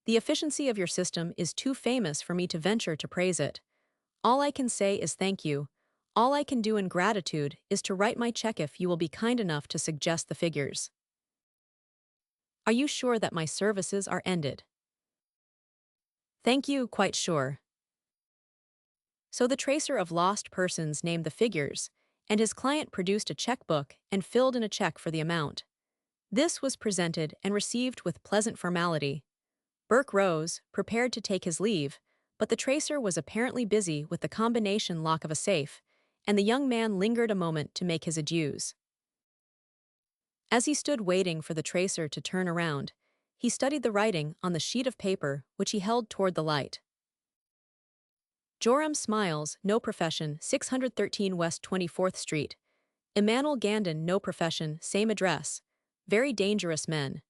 "The efficiency of your system is too famous for me to venture to praise it. All I can say is thank you. All I can do in gratitude is to write my check if you will be kind enough to suggest the figures." "Are you sure that my services are ended?" "Thank you, quite sure." So the tracer of lost persons named the figures, and his client produced a checkbook and filled in a check for the amount. This was presented and received with pleasant formality. Burke rose, prepared to take his leave, but the tracer was apparently busy with the combination lock of a safe, and the young man lingered a moment to make his adieus. As he stood waiting for the tracer to turn around, he studied the writing on the sheet of paper which he held toward the light. Joram Smiles, no profession, 613 West 24th Street. Emmanuel Gandon, no profession, same address. Very dangerous men.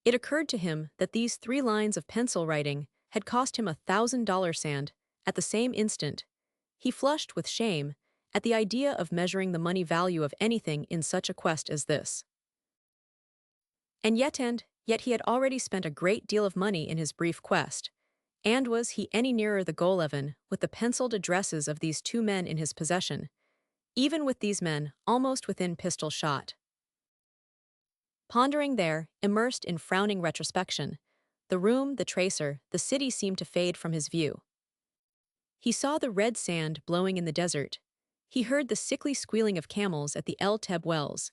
It occurred to him that these 3 lines of pencil writing had cost him $1,000 sand. At the same instant, he flushed with shame at the idea of measuring the money value of anything in such a quest as this. And yet he had already spent a great deal of money in his brief quest. And was he any nearer the goal even with the penciled addresses of these two men in his possession, even with these men almost within pistol shot? Pondering there, immersed in frowning retrospection, the room, the tracer, the city seemed to fade from his view. He saw the red sand blowing in the desert. He heard the sickly squealing of camels at the El Teb wells.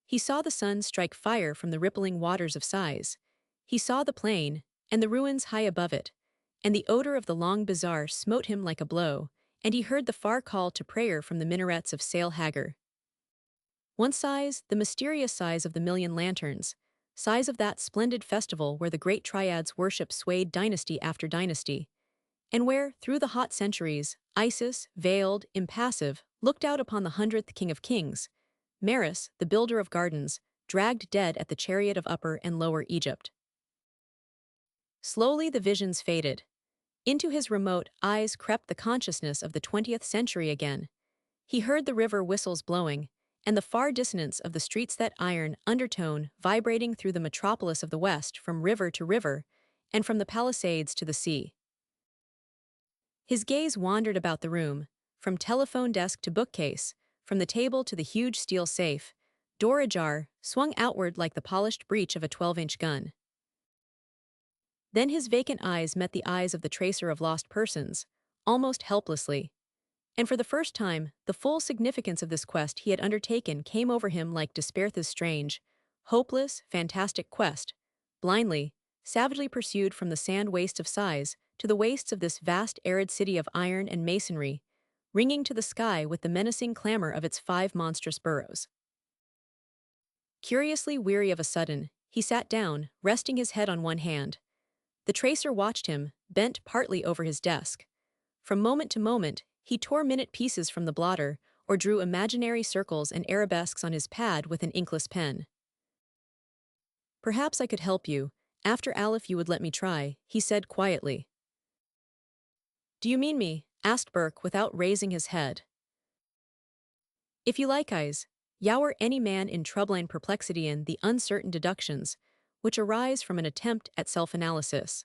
He saw the sun strike fire from the rippling waters of Sighs. He saw the plain, and the ruins high above it, and the odor of the long bazaar smote him like a blow, and he heard the far call to prayer from the minarets of Sail Hagar. One sighs, the mysterious sighs of the million lanterns, sighs of that splendid festival where the great triads worship swayed dynasty after dynasty, and where, through the hot centuries, Isis, veiled, impassive, looked out upon the 100th King of Kings, Maris, the builder of gardens, dragged dead at the chariot of Upper and Lower Egypt. Slowly the visions faded. Into his remote eyes crept the consciousness of the 20th century again. He heard the river whistles blowing, and the far dissonance of the streets, that iron undertone vibrating through the metropolis of the West from river to river, and from the Palisades to the sea. His gaze wandered about the room, from telephone desk to bookcase, from the table to the huge steel safe, door ajar, swung outward like the polished breech of a 12-inch gun. Then his vacant eyes met the eyes of the tracer of lost persons, almost helplessly. And for the first time, the full significance of this quest he had undertaken came over him like Despair's strange, hopeless, fantastic quest, blindly, savagely pursued from the sand waste of sighs to the wastes of this vast arid city of iron and masonry, ringing to the sky with the menacing clamor of its 5 monstrous burrows. Curiously weary of a sudden, he sat down, resting his head on one hand. The tracer watched him, bent partly over his desk. From moment to moment, he tore minute pieces from the blotter or drew imaginary circles and arabesques on his pad with an inkless pen. "Perhaps I could help you, after all if you would let me try," he said quietly. "Do you mean me?" asked Burke without raising his head. "If you like, eyes, yower any man in trouble and perplexity in the uncertain deductions which arise from an attempt at self-analysis.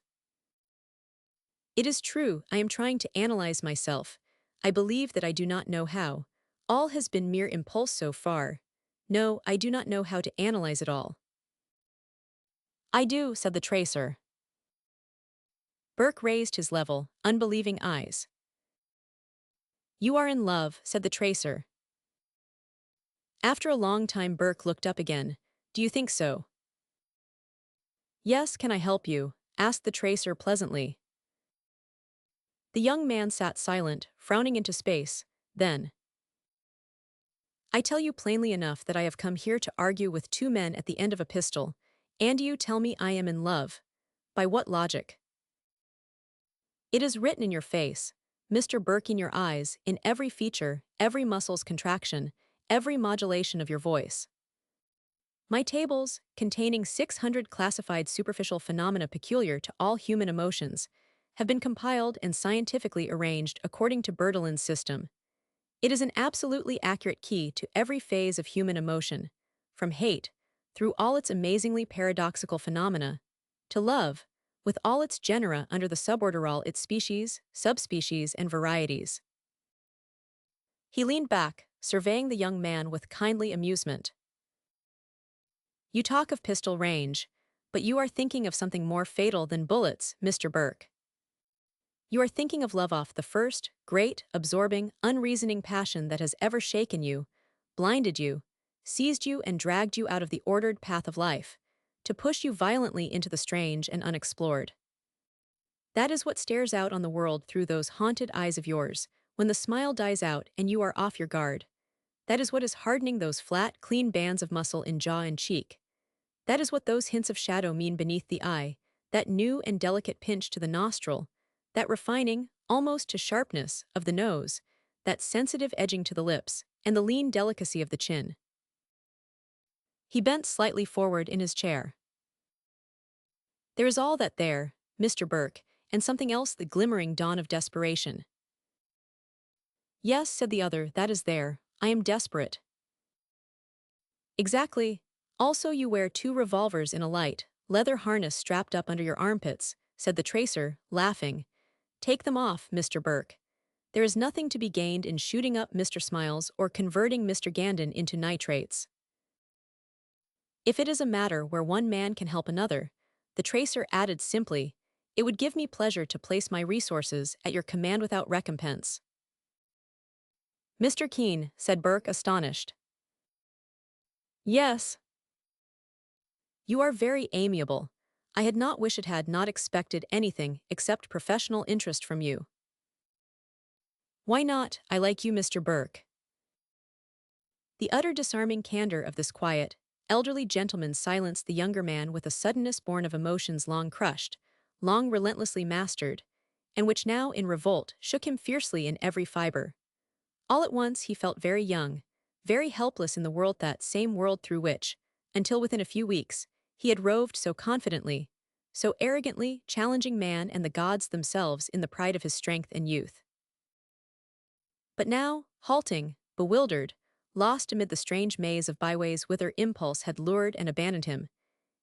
It is true, I am trying to analyze myself. I believe that I do not know how. All has been mere impulse so far. No, I do not know how to analyze it all." "I do," said the tracer. Burke raised his level, unbelieving eyes. "You are in love," said the tracer. After a long time Burke looked up again. "Do you think so?" "Yes, can I help you?" asked the tracer pleasantly. The young man sat silent, frowning into space. Then, "I tell you plainly enough that I have come here to argue with two men at the end of a pistol, and you tell me I am in love. By what logic?" "It is written in your face, Mr. Burke, in your eyes, in every feature, every muscle's contraction, every modulation of your voice. My tables, containing 600 classified superficial phenomena peculiar to all human emotions, have been compiled and scientifically arranged according to Bertolin's system. It is an absolutely accurate key to every phase of human emotion, from hate, through all its amazingly paradoxical phenomena, to love, with all its genera under the suborder, its species, subspecies, and varieties." He leaned back, surveying the young man with kindly amusement. "You talk of pistol range, but you are thinking of something more fatal than bullets, Mr. Burke. You are thinking of love, off the first, great, absorbing, unreasoning passion that has ever shaken you, blinded you, seized you and dragged you out of the ordered path of life, to push you violently into the strange and unexplored. That is what stares out on the world through those haunted eyes of yours, when the smile dies out and you are off your guard. That is what is hardening those flat, clean bands of muscle in jaw and cheek. That is what those hints of shadow mean beneath the eye, that new and delicate pinch to the nostril, that refining, almost to sharpness, of the nose, that sensitive edging to the lips, and the lean delicacy of the chin." He bent slightly forward in his chair. "There is all that there, Mr. Burke, and something else, the glimmering dawn of desperation." "Yes," said the other, "that is there. I am desperate." "Exactly. Also you wear 2 revolvers in a light, leather harness strapped up under your armpits," said the tracer, laughing. "Take them off, Mr. Burke. There is nothing to be gained in shooting up Mr. Smiles or converting Mr. Gandon into nitrates. If it is a matter where one man can help another," the tracer added simply, "it would give me pleasure to place my resources at your command without recompense." "Mr. Keene," said Burke, astonished. "Yes." "You are very amiable. I had not expected anything except professional interest from you." "Why not? I like you, Mr. Burke." The utter disarming candor of this quiet, elderly gentleman silenced the younger man with a suddenness born of emotions long crushed, long relentlessly mastered, and which now, in revolt, shook him fiercely in every fiber. All at once he felt very young, very helpless in the world, that same world through which, until within a few weeks, he had roved so confidently, so arrogantly, challenging man and the gods themselves in the pride of his strength and youth. But now, halting, bewildered, lost amid the strange maze of byways whither impulse had lured and abandoned him,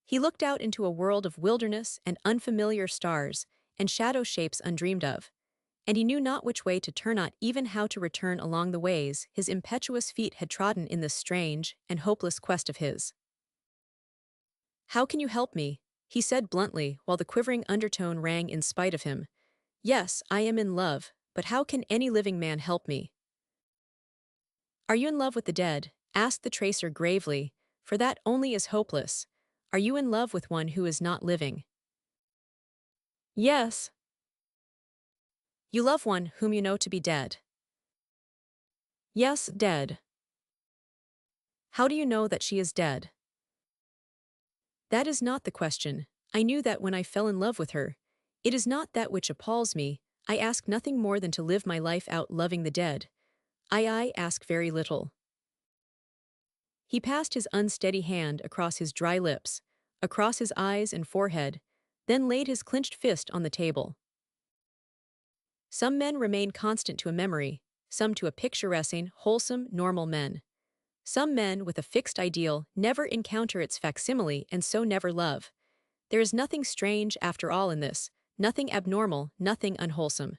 he looked out into a world of wilderness and unfamiliar stars and shadow shapes undreamed of, and he knew not which way to turn, not even how to return along the ways his impetuous feet had trodden in this strange and hopeless quest of his. "How can you help me?" he said bluntly, while the quivering undertone rang in spite of him. "Yes, I am in love, but how can any living man help me?" Are you in love with the dead? Asked the tracer gravely, for that only is hopeless. Are you in love with one who is not living? Yes. You love one whom you know to be dead. Yes, dead. How do you know that she is dead? That is not the question. I knew that when I fell in love with her. It is not that which appalls me. I ask nothing more than to live my life out loving the dead. I ask very little. He passed his unsteady hand across his dry lips, across his eyes and forehead, then laid his clenched fist on the table. Some men remain constant to a memory, some to a picturesque, wholesome, normal men. Some men with a fixed ideal never encounter its facsimile and so never love. There is nothing strange after all in this, nothing abnormal, nothing unwholesome.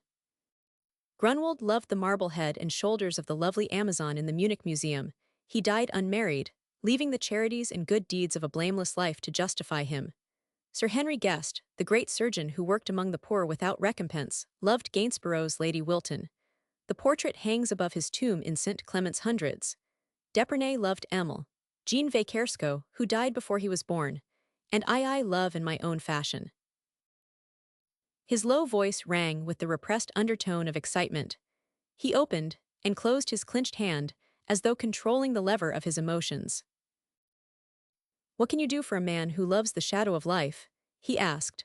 Grunwald loved the marble head and shoulders of the lovely Amazon in the Munich Museum. He died unmarried, leaving the charities and good deeds of a blameless life to justify him. Sir Henry Guest, the great surgeon who worked among the poor without recompense, loved Gainsborough's Lady Wilton. The portrait hangs above his tomb in St. Clement's Hundreds. D'Epernay loved Emile, Jean Vaquersco, who died before he was born, and I love in my own fashion. His low voice rang with the repressed undertone of excitement. He opened and closed his clenched hand, as though controlling the lever of his emotions. What can you do for a man who loves the shadow of life? He asked.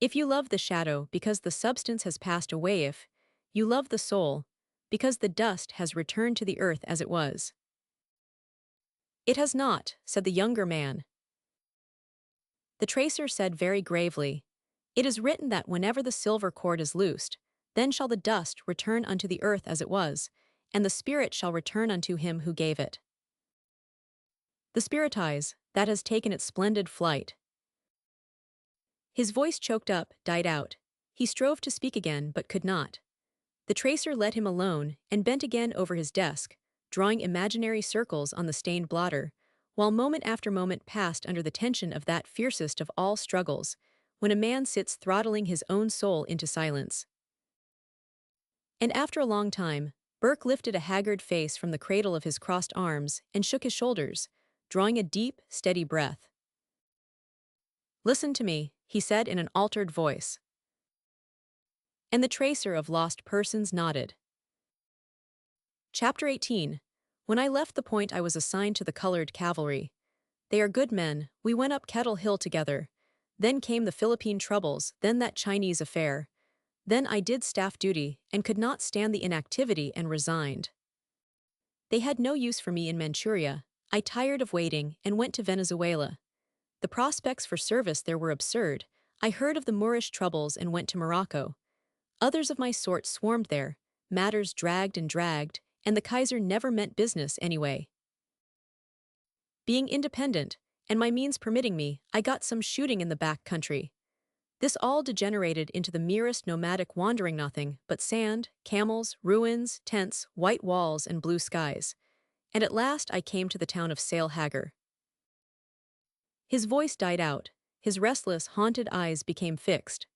If you love the shadow because the substance has passed away, if you love the soul because the dust has returned to the earth as it was. It has not, said the younger man. The tracer said very gravely, it is written that whenever the silver cord is loosed, then shall the dust return unto the earth as it was, and the spirit shall return unto him who gave it. The spiritise, that has taken its splendid flight. His voice choked up, died out. He strove to speak again but could not. The tracer let him alone and bent again over his desk, drawing imaginary circles on the stained blotter, while moment after moment passed under the tension of that fiercest of all struggles, when a man sits throttling his own soul into silence. And after a long time, Burke lifted a haggard face from the cradle of his crossed arms and shook his shoulders, drawing a deep, steady breath. Listen to me, he said in an altered voice. And the tracer of lost persons nodded. Chapter 18. When I left the point I was assigned to the colored cavalry. They are good men, we went up Kettle Hill together. Then came the Philippine troubles, then that Chinese affair. Then I did staff duty, and could not stand the inactivity and resigned. They had no use for me in Manchuria. I tired of waiting, and went to Venezuela. The prospects for service there were absurd. I heard of the Moorish troubles and went to Morocco. Others of my sort swarmed there, matters dragged, and the Kaiser never meant business anyway. Being independent, and my means permitting me, I got some shooting in the back country. This all degenerated into the merest nomadic wandering, nothing but sand, camels, ruins, tents, white walls, and blue skies. And at last I came to the town of Sailhagar. His voice died out, his restless, haunted eyes became fixed.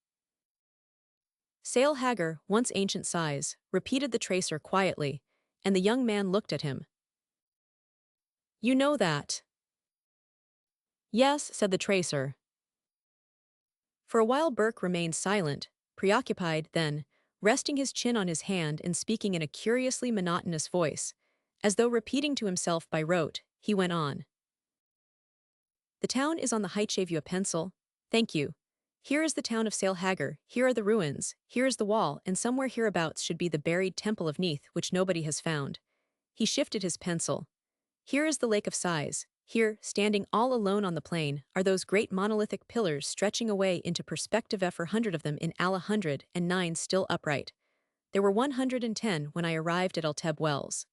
Sailhagar, once ancient size, repeated the tracer quietly, and the young man looked at him. You know that. Yes, said the tracer. For a while Burke remained silent, preoccupied, then, resting his chin on his hand and speaking in a curiously monotonous voice, as though repeating to himself by rote, he went on. The town is on the height. Shave you a pencil? Thank you. Here is the town of Sailhagar, here are the ruins, here is the wall, and somewhere hereabouts should be the buried temple of Neath, which nobody has found. He shifted his pencil. Here is the Lake of Sighs. Here, standing all alone on the plain, are those great monolithic pillars stretching away into perspective. For 100 of them in all 109 still upright. There were 110 when I arrived at Alteb Wells.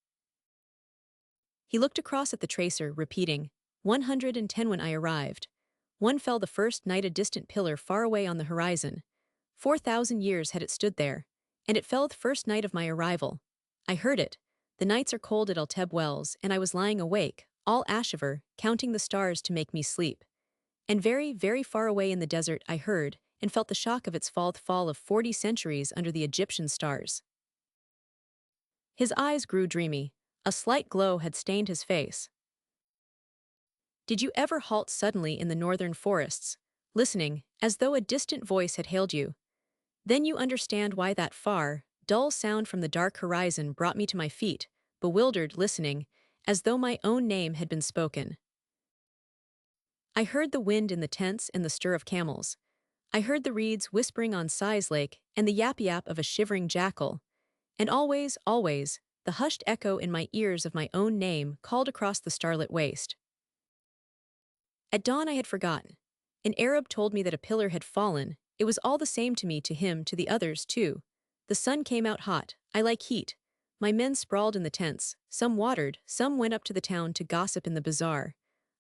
He looked across at the tracer, repeating, 110 when I arrived. One fell the first night, a distant pillar far away on the horizon. 4,000 years had it stood there, and it fell the first night of my arrival. I heard it. The nights are cold at Alteb Wells, and I was lying awake, all ashiver, counting the stars to make me sleep. And very, very far away in the desert I heard, and felt the shock of its fall of 40 centuries under the Egyptian stars. His eyes grew dreamy. A slight glow had stained his face. Did you ever halt suddenly in the northern forests, listening, as though a distant voice had hailed you? Then you understand why that far, dull sound from the dark horizon brought me to my feet, bewildered, listening, as though my own name had been spoken. I heard the wind in the tents and the stir of camels. I heard the reeds whispering on Sighs Lake and the yap-yap of a shivering jackal. And always, always, the hushed echo in my ears of my own name called across the starlit waste. At dawn I had forgotten. An Arab told me that a pillar had fallen. It was all the same to me, to him, to the others, too. The sun came out hot. I like heat. My men sprawled in the tents. Some watered, some went up to the town to gossip in the bazaar.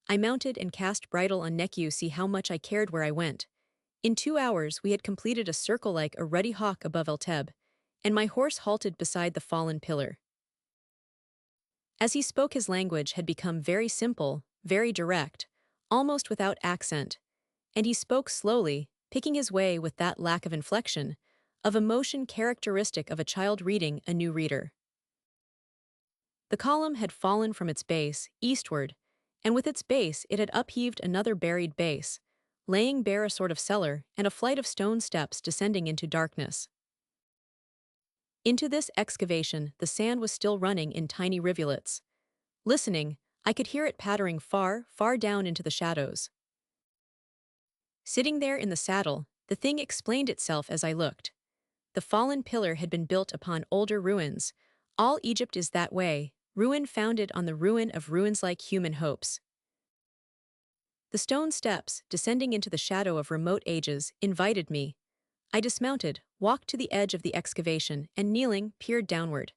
I mounted and cast bridle on Nekiu, see how much I cared where I went. In 2 hours we had completed a circle like a ruddy hawk above El Teb, and my horse halted beside the fallen pillar. As he spoke, his language had become very simple, very direct, almost without accent, and he spoke slowly, picking his way with that lack of inflection, of emotion characteristic of a child reading a new reader. The column had fallen from its base, eastward, and with its base it had upheaved another buried base, laying bare a sort of cellar and a flight of stone steps descending into darkness. Into this excavation the sand was still running in tiny rivulets. Listening, I could hear it pattering far, far down into the shadows. Sitting there in the saddle, the thing explained itself as I looked. The fallen pillar had been built upon older ruins. All Egypt is that way, ruin founded on the ruin of ruins, like human hopes. The stone steps, descending into the shadow of remote ages, invited me. I dismounted, walked to the edge of the excavation, and kneeling, peered downward.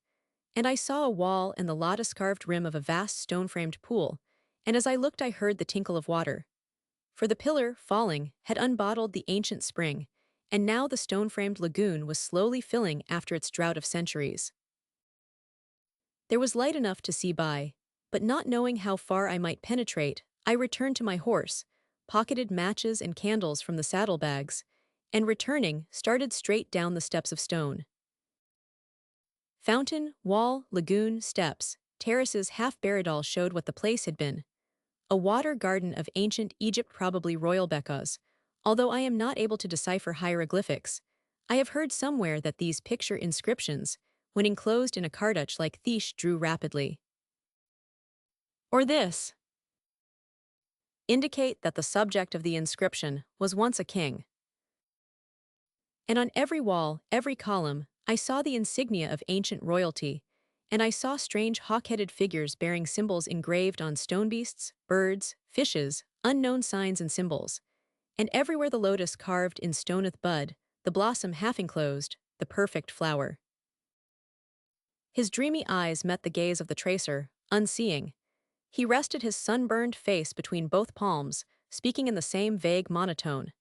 And I saw a wall and the lattice-carved rim of a vast stone-framed pool, and as I looked I heard the tinkle of water. For the pillar, falling, had unbottled the ancient spring, and now the stone-framed lagoon was slowly filling after its drought of centuries. There was light enough to see by, but not knowing how far I might penetrate, I returned to my horse, pocketed matches and candles from the saddlebags, and returning, started straight down the steps of stone. Fountain, wall, lagoon, steps, terraces, half-buried, all showed what the place had been. A water garden of ancient Egypt, probably royal bekas, although I am not able to decipher hieroglyphics. I have heard somewhere that these picture inscriptions, when enclosed in a cartouche like thish, drew rapidly. Or this. Indicate that the subject of the inscription was once a king. And on every wall, every column, I saw the insignia of ancient royalty, and I saw strange hawk-headed figures bearing symbols engraved on stone, beasts, birds, fishes, unknown signs and symbols. And everywhere the lotus carved in stoneth bud, the blossom half enclosed, the perfect flower. His dreamy eyes met the gaze of the tracer, unseeing. He rested his sunburned face between both palms, speaking in the same vague monotone.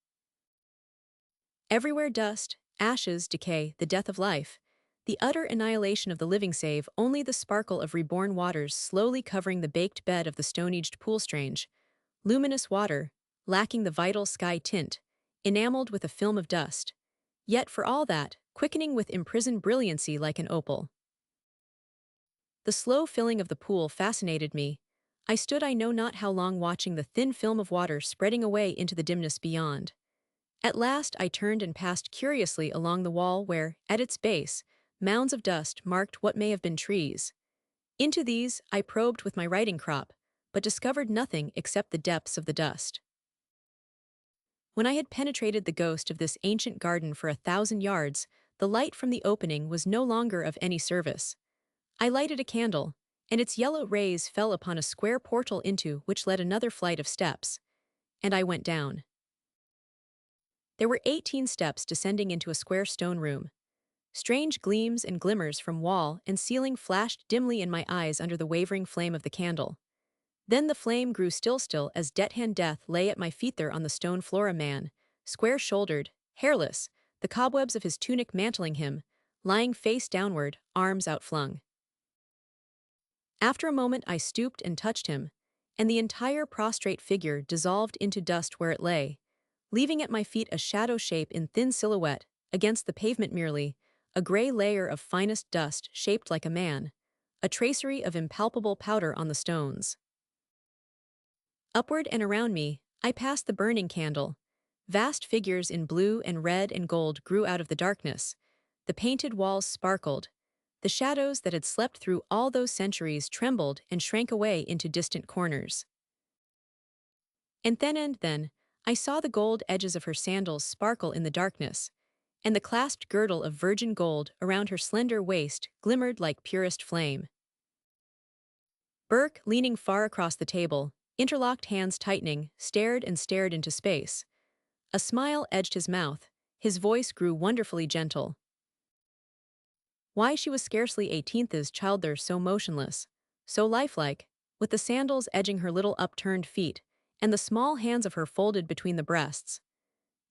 Everywhere dust, ashes, decay, the death of life, the utter annihilation of the living, save only the sparkle of reborn waters slowly covering the baked bed of the stone-aged pool. Strange, luminous water, lacking the vital sky tint, enameled with a film of dust, yet for all that, quickening with imprisoned brilliancy like an opal. The slow filling of the pool fascinated me. I stood I know not how long watching the thin film of water spreading away into the dimness beyond. At last I turned and passed curiously along the wall where, at its base, mounds of dust marked what may have been trees. Into these I probed with my riding crop, but discovered nothing except the depths of the dust. When I had penetrated the ghost of this ancient garden for 1,000 yards, the light from the opening was no longer of any service. I lighted a candle, and its yellow rays fell upon a square portal into which led another flight of steps, and I went down. There were 18 steps descending into a square stone room. Strange gleams and glimmers from wall and ceiling flashed dimly in my eyes under the wavering flame of the candle. Then the flame grew still as Deadhand Death lay at my feet there on the stone floor, a man, square-shouldered, hairless, the cobwebs of his tunic mantling him, lying face downward, arms outflung. After a moment I stooped and touched him, and the entire prostrate figure dissolved into dust where it lay, leaving at my feet a shadow shape in thin silhouette, against the pavement merely, a gray layer of finest dust shaped like a man, a tracery of impalpable powder on the stones. Upward and around me, I passed the burning candle. Vast figures in blue and red and gold grew out of the darkness. The painted walls sparkled. The shadows that had slept through all those centuries trembled and shrank away into distant corners. And then, I saw the gold edges of her sandals sparkle in the darkness, and the clasped girdle of virgin gold around her slender waist glimmered like purest flame. Burke, leaning far across the table, interlocked hands tightening, stared and stared into space. A smile edged his mouth. His voice grew wonderfully gentle. Why she was scarcely 18th's child there so motionless, so lifelike, with the sandals edging her little upturned feet, and the small hands of her folded between the breasts.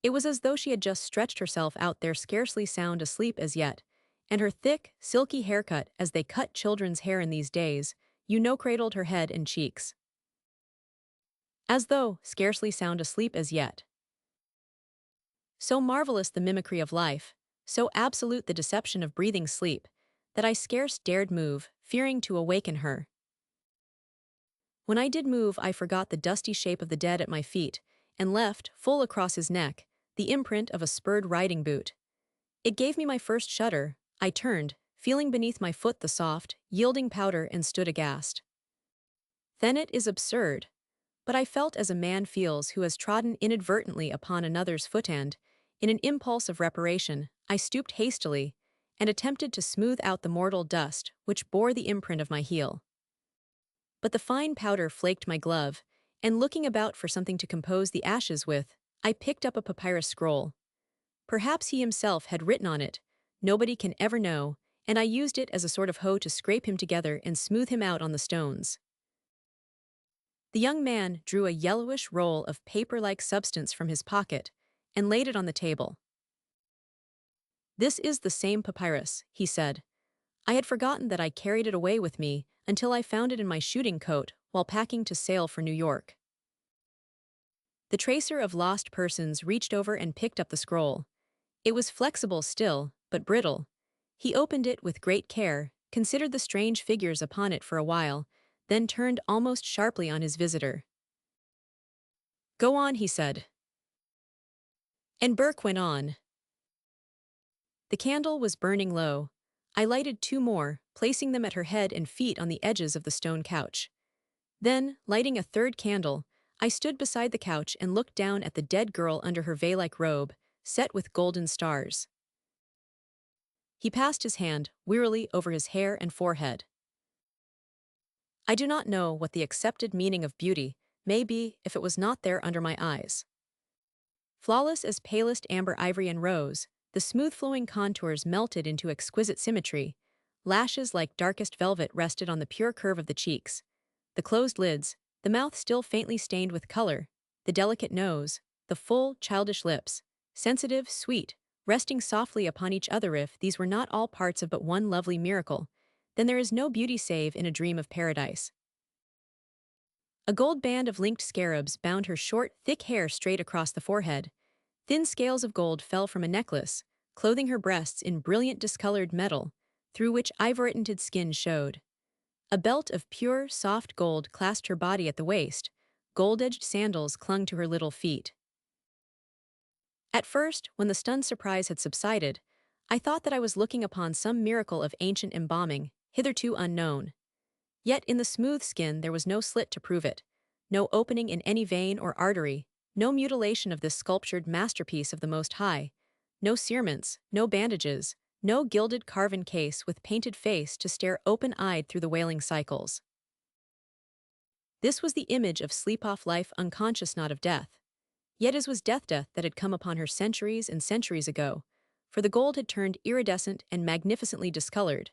It was as though she had just stretched herself out there scarcely sound asleep as yet, and her thick, silky haircut as they cut children's hair in these days, cradled her head and cheeks. As though, scarcely sound asleep as yet. So marvelous the mimicry of life, so absolute the deception of breathing sleep, that I scarce dared move, fearing to awaken her. When I did move, I forgot the dusty shape of the dead at my feet, and left, full across his neck, the imprint of a spurred riding boot. It gave me my first shudder. I turned, feeling beneath my foot the soft, yielding powder, and stood aghast. Then it is absurd. But I felt as a man feels who has trodden inadvertently upon another's foot-end. In an impulse of reparation, I stooped hastily, and attempted to smooth out the mortal dust which bore the imprint of my heel. But the fine powder flaked my glove, and looking about for something to compose the ashes with, I picked up a papyrus scroll. Perhaps he himself had written on it, nobody can ever know, and I used it as a sort of hoe to scrape him together and smooth him out on the stones. The young man drew a yellowish roll of paper-like substance from his pocket and laid it on the table. "This is the same papyrus," he said. "I had forgotten that I carried it away with me until I found it in my shooting coat while packing to sail for New York." The tracer of lost persons reached over and picked up the scroll. It was flexible still, but brittle. He opened it with great care, considered the strange figures upon it for a while, then turned almost sharply on his visitor. "Go on," he said. And Burke went on. The candle was burning low. I lighted 2 more, placing them at her head and feet on the edges of the stone couch. Then, lighting a 3rd candle, I stood beside the couch and looked down at the dead girl under her veil-like robe, set with golden stars. He passed his hand wearily over his hair and forehead. "I do not know what the accepted meaning of beauty may be if it was not there under my eyes." Flawless as palest amber ivory and rose, the smooth-flowing contours melted into exquisite symmetry. Lashes like darkest velvet rested on the pure curve of the cheeks. The closed lids, the mouth still faintly stained with color, the delicate nose, the full, childish lips, sensitive, sweet, resting softly upon each other. If these were not all parts of but one lovely miracle, then there is no beauty save in a dream of paradise. A gold band of linked scarabs bound her short, thick hair straight across the forehead. Thin scales of gold fell from a necklace, clothing her breasts in brilliant discolored metal, through which ivory-tinted skin showed. A belt of pure, soft gold clasped her body at the waist. Gold-edged sandals clung to her little feet. At first, when the stunned surprise had subsided, I thought that I was looking upon some miracle of ancient embalming, hitherto unknown. Yet in the smooth skin there was no slit to prove it, no opening in any vein or artery, no mutilation of this sculptured masterpiece of the Most High, no cerements, no bandages, no gilded carven case with painted face to stare open-eyed through the wailing cycles. This was the image of sleep-off life, unconscious not of death. Yet it was death that had come upon her centuries and centuries ago, for the gold had turned iridescent and magnificently discolored.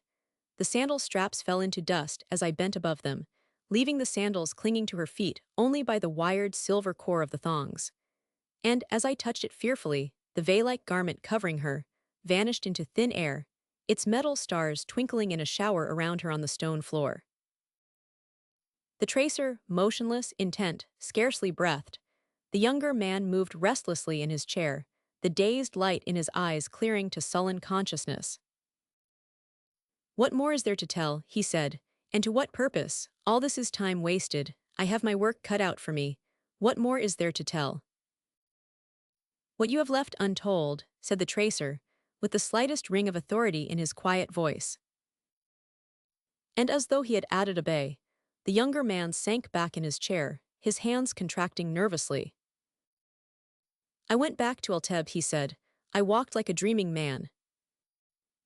The sandal straps fell into dust as I bent above them, leaving the sandals clinging to her feet only by the wired silver core of the thongs. And as I touched it fearfully, the veil-like garment covering her vanished into thin air, its metal stars twinkling in a shower around her on the stone floor. The tracer, motionless, intent, scarcely breathed. The younger man moved restlessly in his chair, the dazed light in his eyes clearing to sullen consciousness. What more is there to tell, he said, and to what purpose? All this is time wasted. I have my work cut out for me. What more is there to tell? What you have left untold, said the tracer, with the slightest ring of authority in his quiet voice. And as though he had added a bay, the younger man sank back in his chair, his hands contracting nervously. I went back to Alteb, he said. I walked like a dreaming man.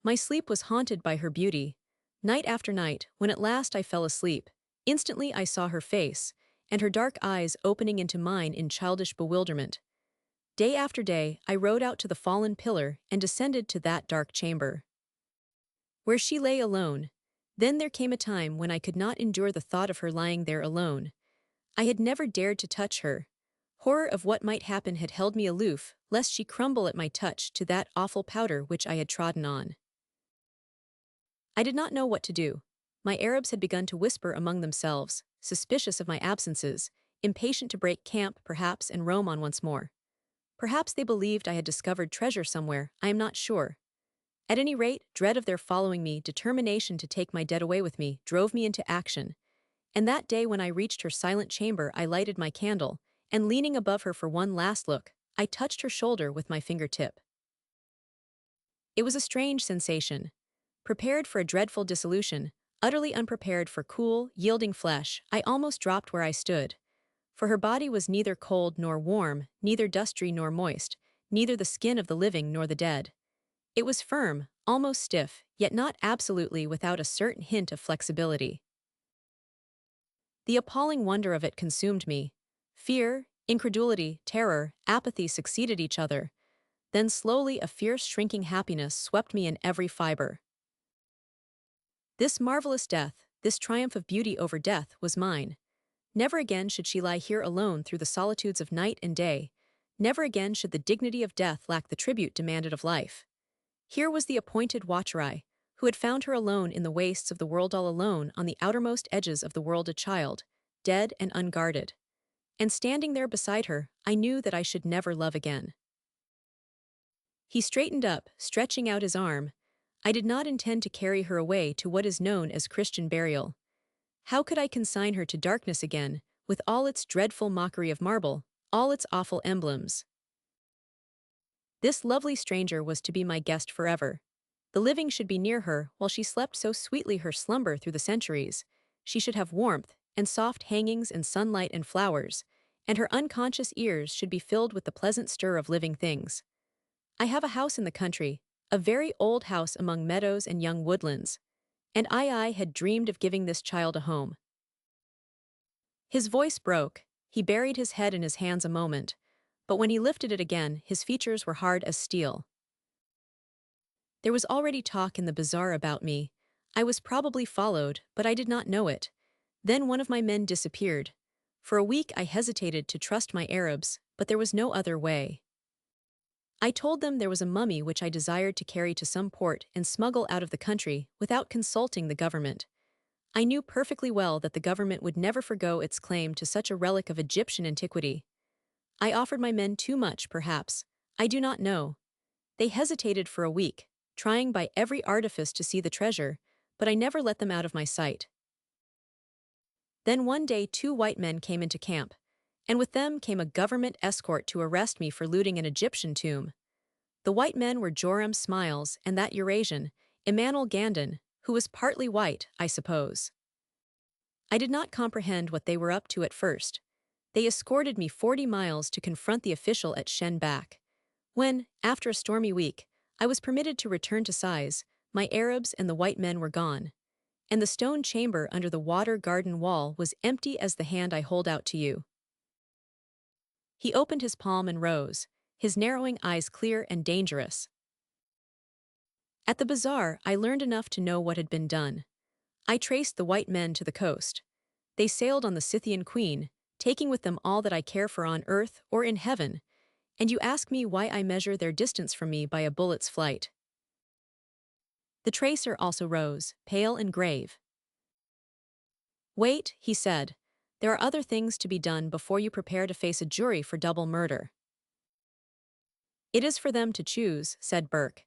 My sleep was haunted by her beauty. Night after night, when at last I fell asleep, instantly I saw her face, and her dark eyes opening into mine in childish bewilderment. Day after day, I rode out to the fallen pillar and descended to that dark chamber, where she lay alone. Then there came a time when I could not endure the thought of her lying there alone. I had never dared to touch her. Horror of what might happen had held me aloof, lest she crumble at my touch to that awful powder which I had trodden on. I did not know what to do. My Arabs had begun to whisper among themselves, suspicious of my absences, impatient to break camp perhaps and roam on once more. Perhaps they believed I had discovered treasure somewhere, I am not sure. At any rate, dread of their following me, determination to take my dead away with me, drove me into action. And that day when I reached her silent chamber, I lighted my candle, and leaning above her for one last look, I touched her shoulder with my fingertip. It was a strange sensation. Prepared for a dreadful dissolution, utterly unprepared for cool, yielding flesh, I almost dropped where I stood. For her body was neither cold nor warm, neither dusty nor moist, neither the skin of the living nor the dead. It was firm, almost stiff, yet not absolutely without a certain hint of flexibility. The appalling wonder of it consumed me. Fear, incredulity, terror, apathy succeeded each other. Then slowly a fierce shrinking happiness swept me in every fiber. This marvelous death, this triumph of beauty over death, was mine. Never again should she lie here alone through the solitudes of night and day. Never again should the dignity of death lack the tribute demanded of life. Here was the appointed watcher, who had found her alone in the wastes of the world, all alone on the outermost edges of the world, a child, dead and unguarded. And standing there beside her, I knew that I should never love again. He straightened up, stretching out his arm. I did not intend to carry her away to what is known as Christian burial. How could I consign her to darkness again, with all its dreadful mockery of marble, all its awful emblems? This lovely stranger was to be my guest forever. The living should be near her while she slept so sweetly her slumber through the centuries. She should have warmth, and soft hangings and sunlight and flowers, and her unconscious ears should be filled with the pleasant stir of living things. I have a house in the country, a very old house among meadows and young woodlands, and I had dreamed of giving this child a home. His voice broke. He buried his head in his hands a moment, but when he lifted it again, his features were hard as steel. There was already talk in the bazaar about me. I was probably followed, but I did not know it. Then one of my men disappeared. For a week I hesitated to trust my Arabs, but there was no other way. I told them there was a mummy which I desired to carry to some port and smuggle out of the country without consulting the government. I knew perfectly well that the government would never forgo its claim to such a relic of Egyptian antiquity. I offered my men too much, perhaps. I do not know. They hesitated for a week, trying by every artifice to see the treasure, but I never let them out of my sight. Then one day 2 white men came into camp, and with them came a government escort to arrest me for looting an Egyptian tomb. The white men were Joram Smiles and that Eurasian, Emmanuel Gandon, who was partly white, I suppose. I did not comprehend what they were up to at first. They escorted me 40 miles to confront the official at Shenbak. When, after a stormy week, I was permitted to return to Size, my Arabs and the white men were gone, and the stone chamber under the water garden wall was empty as the hand I hold out to you. He opened his palm and rose, his narrowing eyes clear and dangerous. At the bazaar, I learned enough to know what had been done. I traced the white men to the coast. They sailed on the Scythian Queen, taking with them all that I care for on earth or in heaven, and you ask me why I measure their distance from me by a bullet's flight. The tracer also rose, pale and grave. Wait, he said. There are other things to be done before you prepare to face a jury for double murder. It is for them to choose, said Burke.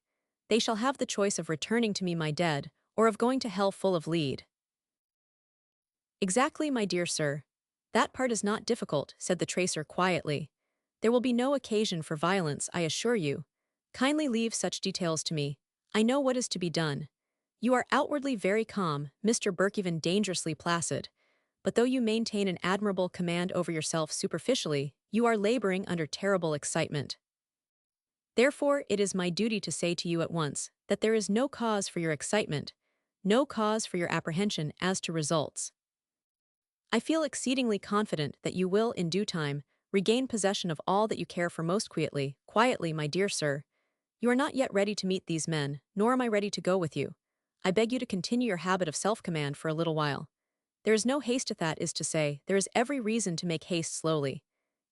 They shall have the choice of returning to me my dead, or of going to hell full of lead. Exactly, my dear sir. That part is not difficult, said the tracer quietly. There will be no occasion for violence, I assure you. Kindly leave such details to me. I know what is to be done. You are outwardly very calm, Mr. Burke, even dangerously placid. But though you maintain an admirable command over yourself superficially, you are laboring under terrible excitement. Therefore, it is my duty to say to you at once that there is no cause for your excitement, no cause for your apprehension as to results. I feel exceedingly confident that you will, in due time, regain possession of all that you care for most quietly, my dear sir. You are not yet ready to meet these men, nor am I ready to go with you. I beg you to continue your habit of self-command for a little while. There is no haste, that is to say, there is every reason to make haste slowly.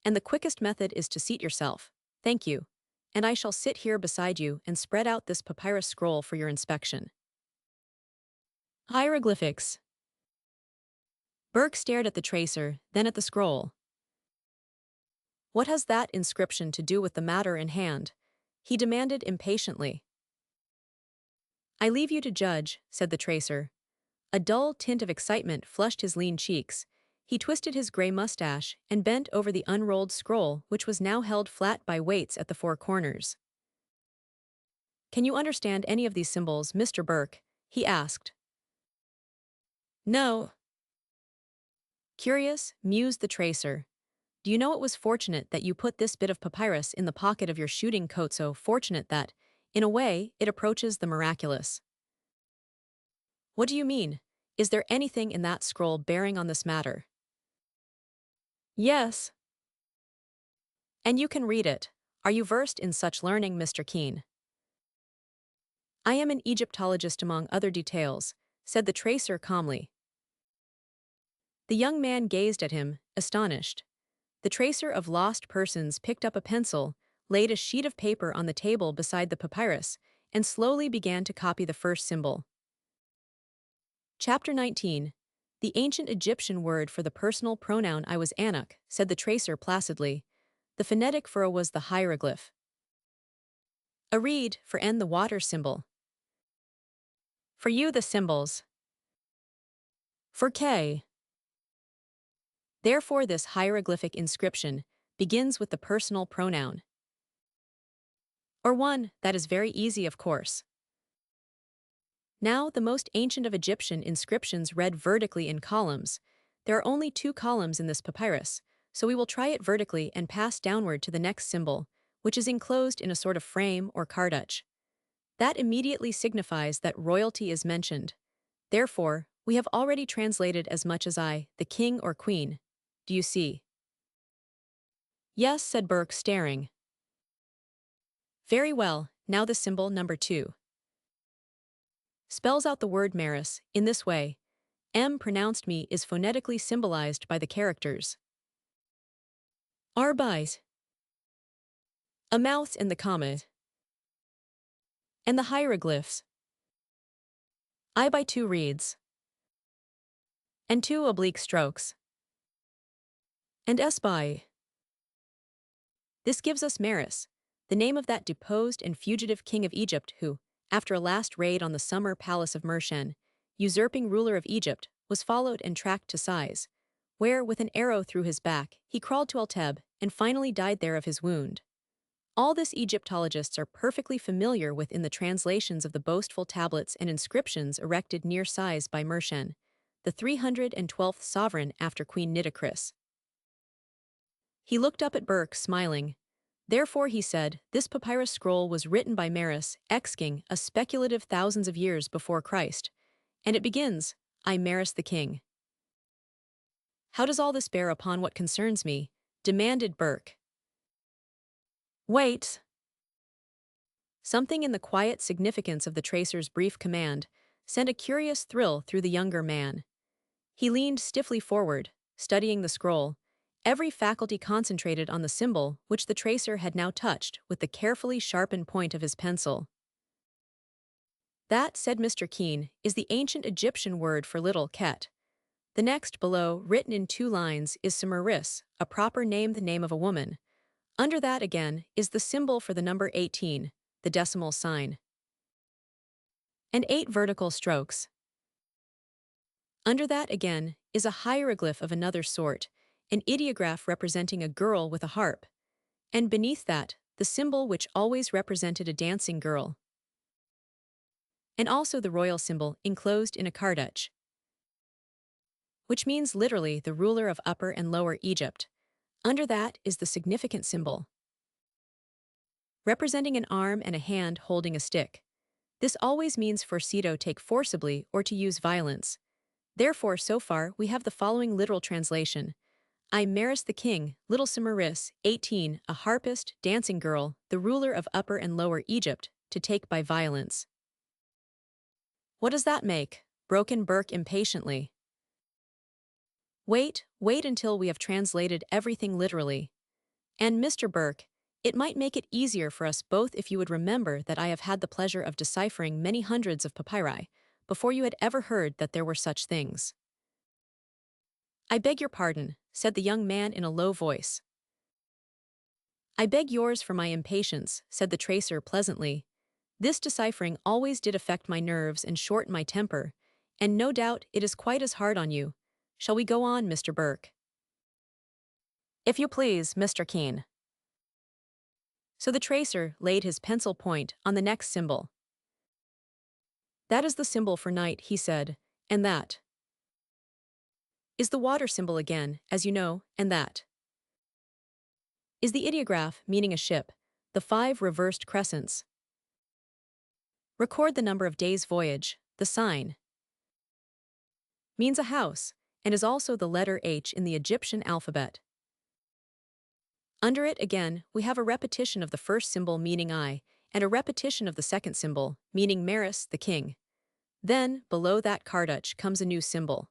And the quickest method is to seat yourself. Thank you. And I shall sit here beside you and spread out this papyrus scroll for your inspection. Hieroglyphics. Burke stared at the tracer, then at the scroll. What has that inscription to do with the matter in hand? He demanded impatiently. I leave you to judge, said the tracer. A dull tint of excitement flushed his lean cheeks. He twisted his gray mustache and bent over the unrolled scroll, which was now held flat by weights at the four corners. Can you understand any of these symbols, Mr. Burke? He asked. No. Curious, mused the tracer. Do you know it was fortunate that you put this bit of papyrus in the pocket of your shooting coat, so fortunate that, in a way, it approaches the miraculous? What do you mean? Is there anything in that scroll bearing on this matter? Yes. And you can read it. Are you versed in such learning, Mr. Keene? I am an Egyptologist among other details, said the tracer calmly. The young man gazed at him, astonished. The tracer of lost persons picked up a pencil, laid a sheet of paper on the table beside the papyrus, and slowly began to copy the first symbol. Chapter 19. The ancient Egyptian word for the personal pronoun I was Anak, said the tracer placidly. The phonetic for a was the hieroglyph. A reed for N, the water symbol. For U, the symbols. For K. Therefore, this hieroglyphic inscription begins with the personal pronoun. Or one, that is very easy, of course. Now, the most ancient of Egyptian inscriptions read vertically in columns. There are only 2 columns in this papyrus, so we will try it vertically and pass downward to the next symbol, which is enclosed in a sort of frame or cartouche. That immediately signifies that royalty is mentioned. Therefore, we have already translated as much as I, the king or queen. Do you see? Yes, said Burke, staring. Very well, now the symbol number 2. Spells out the word Maris, in this way. M pronounced me is phonetically symbolized by the characters Arbais, a mouth and the comma, and the hieroglyphs I by 2 reeds, and 2 oblique strokes, and S by. This gives us Maris, the name of that deposed and fugitive king of Egypt who, after a last raid on the summer palace of Mershen, usurping ruler of Egypt, was followed and tracked to Sais, where, with an arrow through his back, he crawled to El-Teb and finally died there of his wound. All this Egyptologists are perfectly familiar with in the translations of the boastful tablets and inscriptions erected near Sais by Mershen, the 312th sovereign after Queen Nitocris. He looked up at Burke, smiling. Therefore, he said, this papyrus scroll was written by Maris, ex-king, a speculative thousands of years before Christ. And it begins, I Maris the king. How does all this bear upon what concerns me? Demanded Burke. Wait. Something in the quiet significance of the tracer's brief command sent a curious thrill through the younger man. He leaned stiffly forward, studying the scroll, every faculty concentrated on the symbol which the tracer had now touched with the carefully sharpened point of his pencil. That, said Mr. Keene, is the ancient Egyptian word for little ket. The next below, written in 2 lines, is Samaris, a proper name, the name of a woman. Under that again is the symbol for the number 18, the decimal sign. and 8 vertical strokes. Under that, again, is a hieroglyph of another sort, an ideograph representing a girl with a harp, and beneath that, the symbol which always represented a dancing girl, and also the royal symbol enclosed in a cartouche, which means literally the ruler of Upper and Lower Egypt. Under that is the significant symbol, representing an arm and a hand holding a stick. This always means forcito take forcibly or to use violence. Therefore, so far, we have the following literal translation. I Maris the king, little Samaris, 18, a harpist, dancing girl, the ruler of Upper and Lower Egypt, to take by violence. What does that make? Broken Burke impatiently. Wait until we have translated everything literally. And Mr. Burke, it might make it easier for us both if you would remember that I have had the pleasure of deciphering many hundreds of papyri, before you had ever heard that there were such things. I beg your pardon, said the young man in a low voice. I beg yours for my impatience, said the tracer pleasantly. This deciphering always did affect my nerves and shorten my temper, and no doubt it is quite as hard on you. Shall we go on, Mr. Burke? If you please, Mr. Keene. So the tracer laid his pencil point on the next symbol. That is the symbol for night, he said, and that is the water symbol again, as you know, and that is the ideograph meaning a ship, the 5 reversed crescents. Record the number of days' voyage, the sign means a house, and is also the letter H in the Egyptian alphabet. Under it, again, we have a repetition of the first symbol meaning I, and a repetition of the second symbol, meaning Maris, the king. Then, below that cartouche comes a new symbol,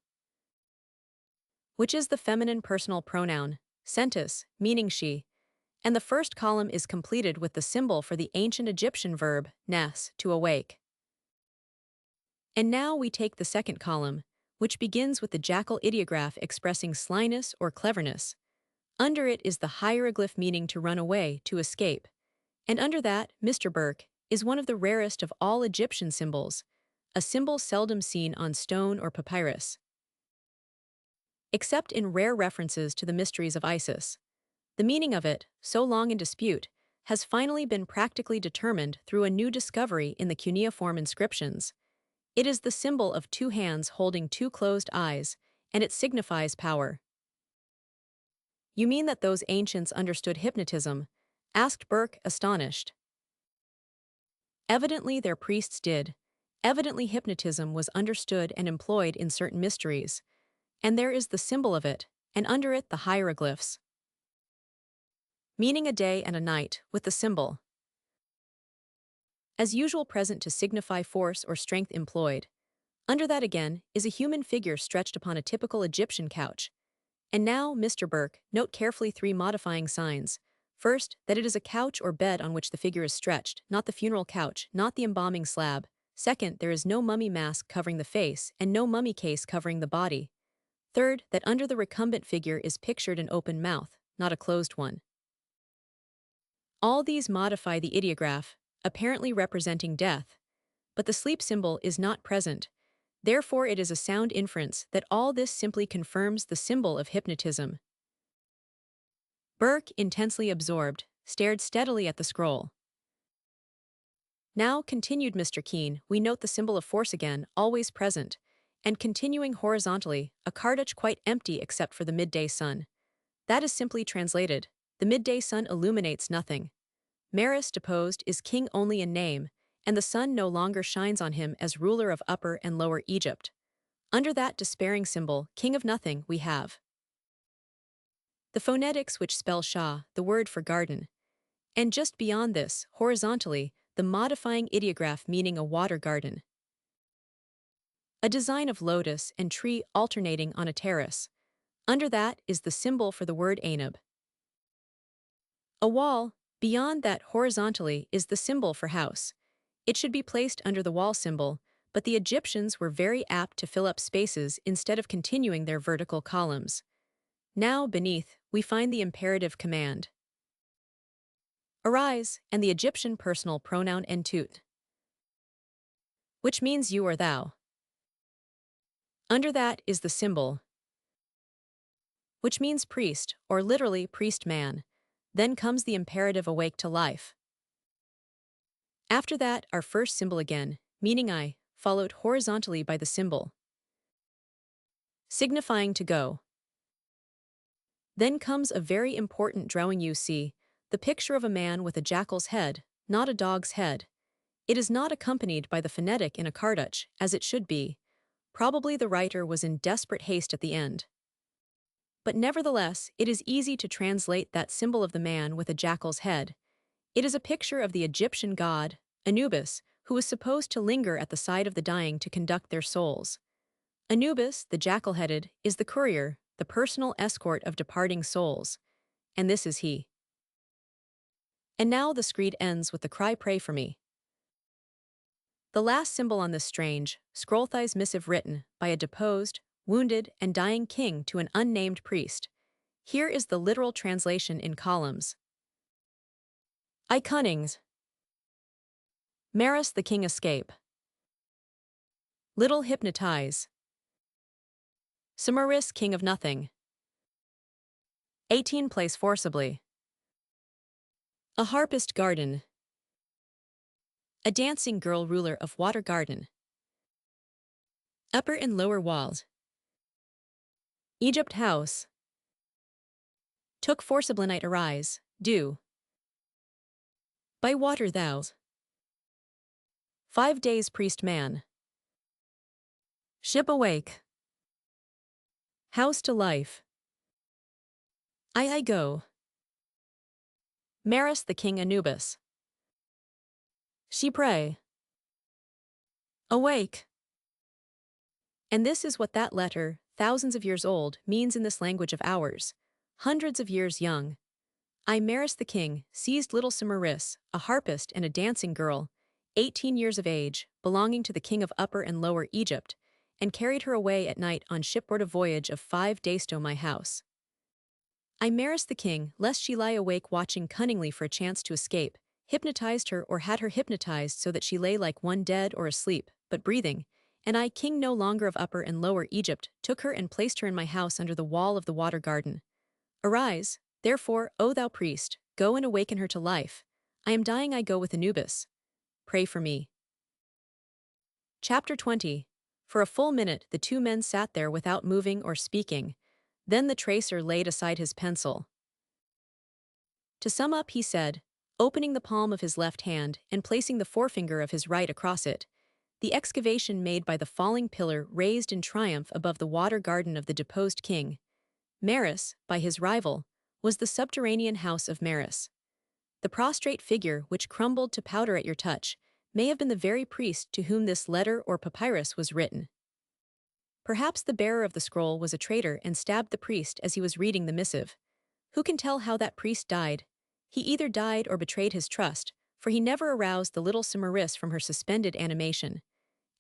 which is the feminine personal pronoun, centis, meaning she, and the first column is completed with the symbol for the ancient Egyptian verb, nes, to awake. And now we take the second column, which begins with the jackal ideograph expressing slyness or cleverness. Under it is the hieroglyph meaning to run away, to escape. And under that, Mr. Burke, is one of the rarest of all Egyptian symbols, a symbol seldom seen on stone or papyrus, except in rare references to the mysteries of Isis. The meaning of it, so long in dispute, has finally been practically determined through a new discovery in the cuneiform inscriptions. It is the symbol of 2 hands holding 2 closed eyes, and it signifies power. You mean that those ancients understood hypnotism? Asked Burke, astonished. Evidently their priests did. Evidently hypnotism was understood and employed in certain mysteries. And there is the symbol of it, and under it the hieroglyphs, meaning a day and a night, with the symbol, as usual, present to signify force or strength employed. Under that again is a human figure stretched upon a typical Egyptian couch. And now, Mr. Burke, note carefully 3 modifying signs. First, that it is a couch or bed on which the figure is stretched, not the funeral couch, not the embalming slab. Second, there is no mummy mask covering the face and no mummy case covering the body. Third, that under the recumbent figure is pictured an open mouth, not a closed one. All these modify the ideograph, apparently representing death, but the sleep symbol is not present. Therefore, it is a sound inference that all this simply confirms the symbol of hypnotism. Burke, intensely absorbed, stared steadily at the scroll. Now, continued Mr. Keene, we note the symbol of force again, always present, and continuing horizontally, a cartouche quite empty except for the midday sun. That is simply translated, the midday sun illuminates nothing. Maris, deposed, is king only in name, and the sun no longer shines on him as ruler of Upper and Lower Egypt. Under that despairing symbol, king of nothing, we have the phonetics which spell Shah, the word for garden. And just beyond this, horizontally, the modifying ideograph meaning a water garden. A design of lotus and tree alternating on a terrace. Under that is the symbol for the word Anab. A wall, beyond that horizontally, is the symbol for house. It should be placed under the wall symbol, but the Egyptians were very apt to fill up spaces instead of continuing their vertical columns. Now, beneath, we find the imperative command. Arise, and the Egyptian personal pronoun entut, which means you or thou. Under that is the symbol, which means priest, or literally priest man. Then comes the imperative awake to life. After that, our first symbol again, meaning I, followed horizontally by the symbol, signifying to go. Then comes a very important drawing you see, the picture of a man with a jackal's head, not a dog's head. It is not accompanied by the phonetic in a cartouche, as it should be. Probably the writer was in desperate haste at the end. But nevertheless, it is easy to translate that symbol of the man with a jackal's head. It is a picture of the Egyptian god, Anubis, who was supposed to linger at the side of the dying to conduct their souls. Anubis, the jackal-headed, is the courier, the personal escort of departing souls. And this is he. And now the screed ends with the cry, "Pray for me." The last symbol on this strange, scroll-thighs missive written by a deposed, wounded, and dying king to an unnamed priest. Here is the literal translation in columns. I cunnings. Maris the king escape. Little hypnotize. Samaris king of nothing. 18 place forcibly. A harpist garden. A dancing girl ruler of water garden. Upper and lower walls. Egypt house. Took forcibly night arise, do. By water thous. 5 days priest man. Ship awake. House to life. I go. Maris the king Anubis. She pray. Awake. And this is what that letter, thousands of years old, means in this language of ours. Hundreds of years young. I Maris the king seized little Samaris, a harpist and a dancing girl, 18 years of age, belonging to the king of Upper and Lower Egypt, and carried her away at night on shipboard a voyage of 5 days to my house. I Maris the king, lest she lie awake watching cunningly for a chance to escape, hypnotized her or had her hypnotized so that she lay like one dead or asleep, but breathing, and I, king no longer of Upper and Lower Egypt, took her and placed her in my house under the wall of the water garden. Arise, therefore, O thou priest, go and awaken her to life. I am dying, I go with Anubis. Pray for me. Chapter 20. For a full minute the two men sat there without moving or speaking. Then the tracer laid aside his pencil. To sum up, he said, opening the palm of his left hand and placing the forefinger of his right across it, the excavation made by the falling pillar raised in triumph above the water garden of the deposed king, Maris, by his rival, was the subterranean house of Maris. The prostrate figure which crumbled to powder at your touch may have been the very priest to whom this letter or papyrus was written. Perhaps the bearer of the scroll was a traitor and stabbed the priest as he was reading the missive. Who can tell how that priest died? He either died or betrayed his trust, for he never aroused the little Samaris from her suspended animation.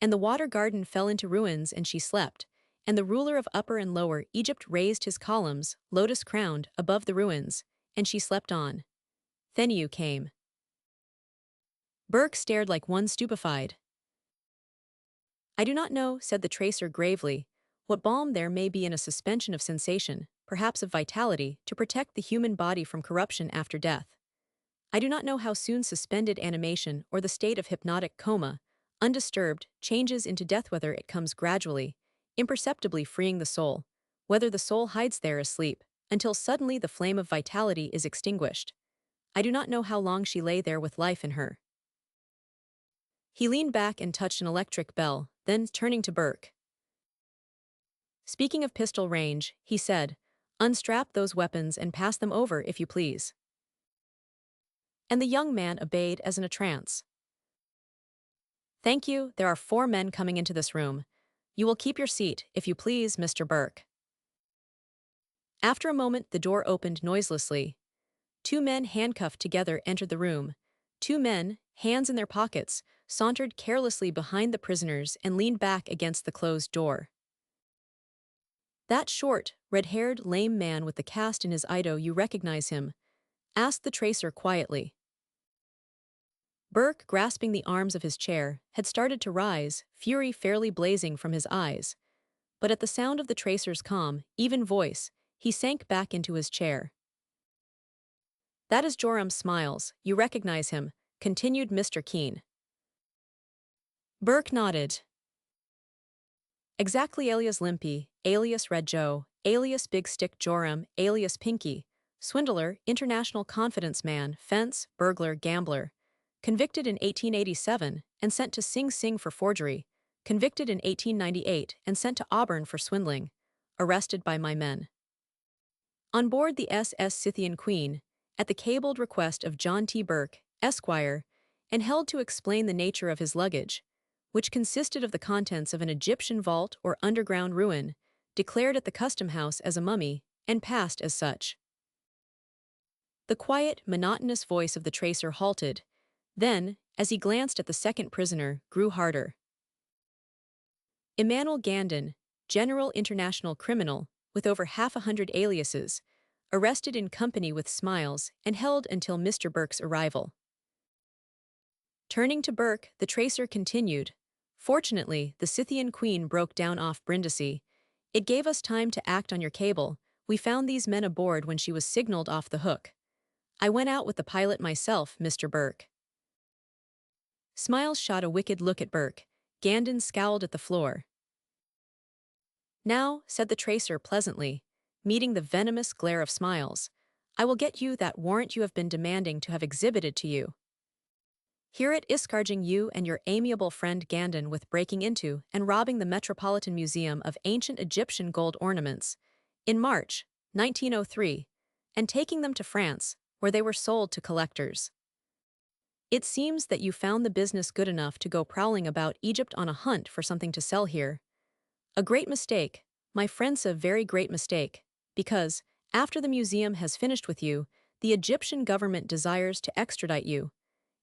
And the water garden fell into ruins and she slept, and the ruler of Upper and Lower Egypt raised his columns, lotus-crowned, above the ruins, and she slept on. Theniu came. Burke stared like one stupefied. I do not know, said the tracer gravely, what balm there may be in a suspension of sensation, perhaps of vitality, to protect the human body from corruption after death. I do not know how soon suspended animation or the state of hypnotic coma, undisturbed, changes into death, whether it comes gradually, imperceptibly freeing the soul, whether the soul hides there asleep, until suddenly the flame of vitality is extinguished. I do not know how long she lay there with life in her. He leaned back and touched an electric bell, then turning to Burke. Speaking of pistol range, he said, unstrap those weapons and pass them over if you please. And the young man obeyed as in a trance. Thank you, there are 4 men coming into this room. You will keep your seat, if you please, Mr. Burke. After a moment the door opened noiselessly. 2 men handcuffed together entered the room. 2 men, hands in their pockets, sauntered carelessly behind the prisoners and leaned back against the closed door. That short, red-haired, lame man with the cast in his Ido, you recognize him? Asked the tracer quietly. Burke, grasping the arms of his chair, had started to rise, fury fairly blazing from his eyes. But at the sound of the tracer's calm, even voice, he sank back into his chair. "That is Joram Smiles, you recognize him," continued Mr. Keene. Burke nodded. "Exactly, alias Limpy, alias Red Joe, alias Big Stick Joram, alias Pinky, swindler, international confidence man, fence, burglar, gambler. Convicted in 1887 and sent to Sing Sing for forgery. Convicted in 1898 and sent to Auburn for swindling. Arrested by my men. On board the SS Scythian Queen, at the cabled request of John T. Burke, Esquire, and held to explain the nature of his luggage, which consisted of the contents of an Egyptian vault or underground ruin, declared at the custom house as a mummy, and passed as such." The quiet, monotonous voice of the tracer halted, then, as he glanced at the second prisoner, grew harder. Emmanuel Gandon, general international criminal, with over 100 aliases, arrested in company with Smiles and held until Mr. Burke's arrival. Turning to Burke, the tracer continued, "Fortunately, the Scythian Queen broke down off Brindisi. It gave us time to act on your cable. We found these men aboard when she was signaled off the hook. I went out with the pilot myself, Mr. Burke." Smiles shot a wicked look at Burke. Gandon scowled at the floor. "Now," said the tracer pleasantly, meeting the venomous glare of Smiles, "I will get you that warrant you have been demanding to have exhibited to you. Here it is charging you and your amiable friend Gandon with breaking into and robbing the Metropolitan Museum of ancient Egyptian gold ornaments in March 1903 and taking them to France, where they were sold to collectors. It seems that you found the business good enough to go prowling about Egypt on a hunt for something to sell here. A great mistake, my friends, a very great mistake, because, after the museum has finished with you, the Egyptian government desires to extradite you,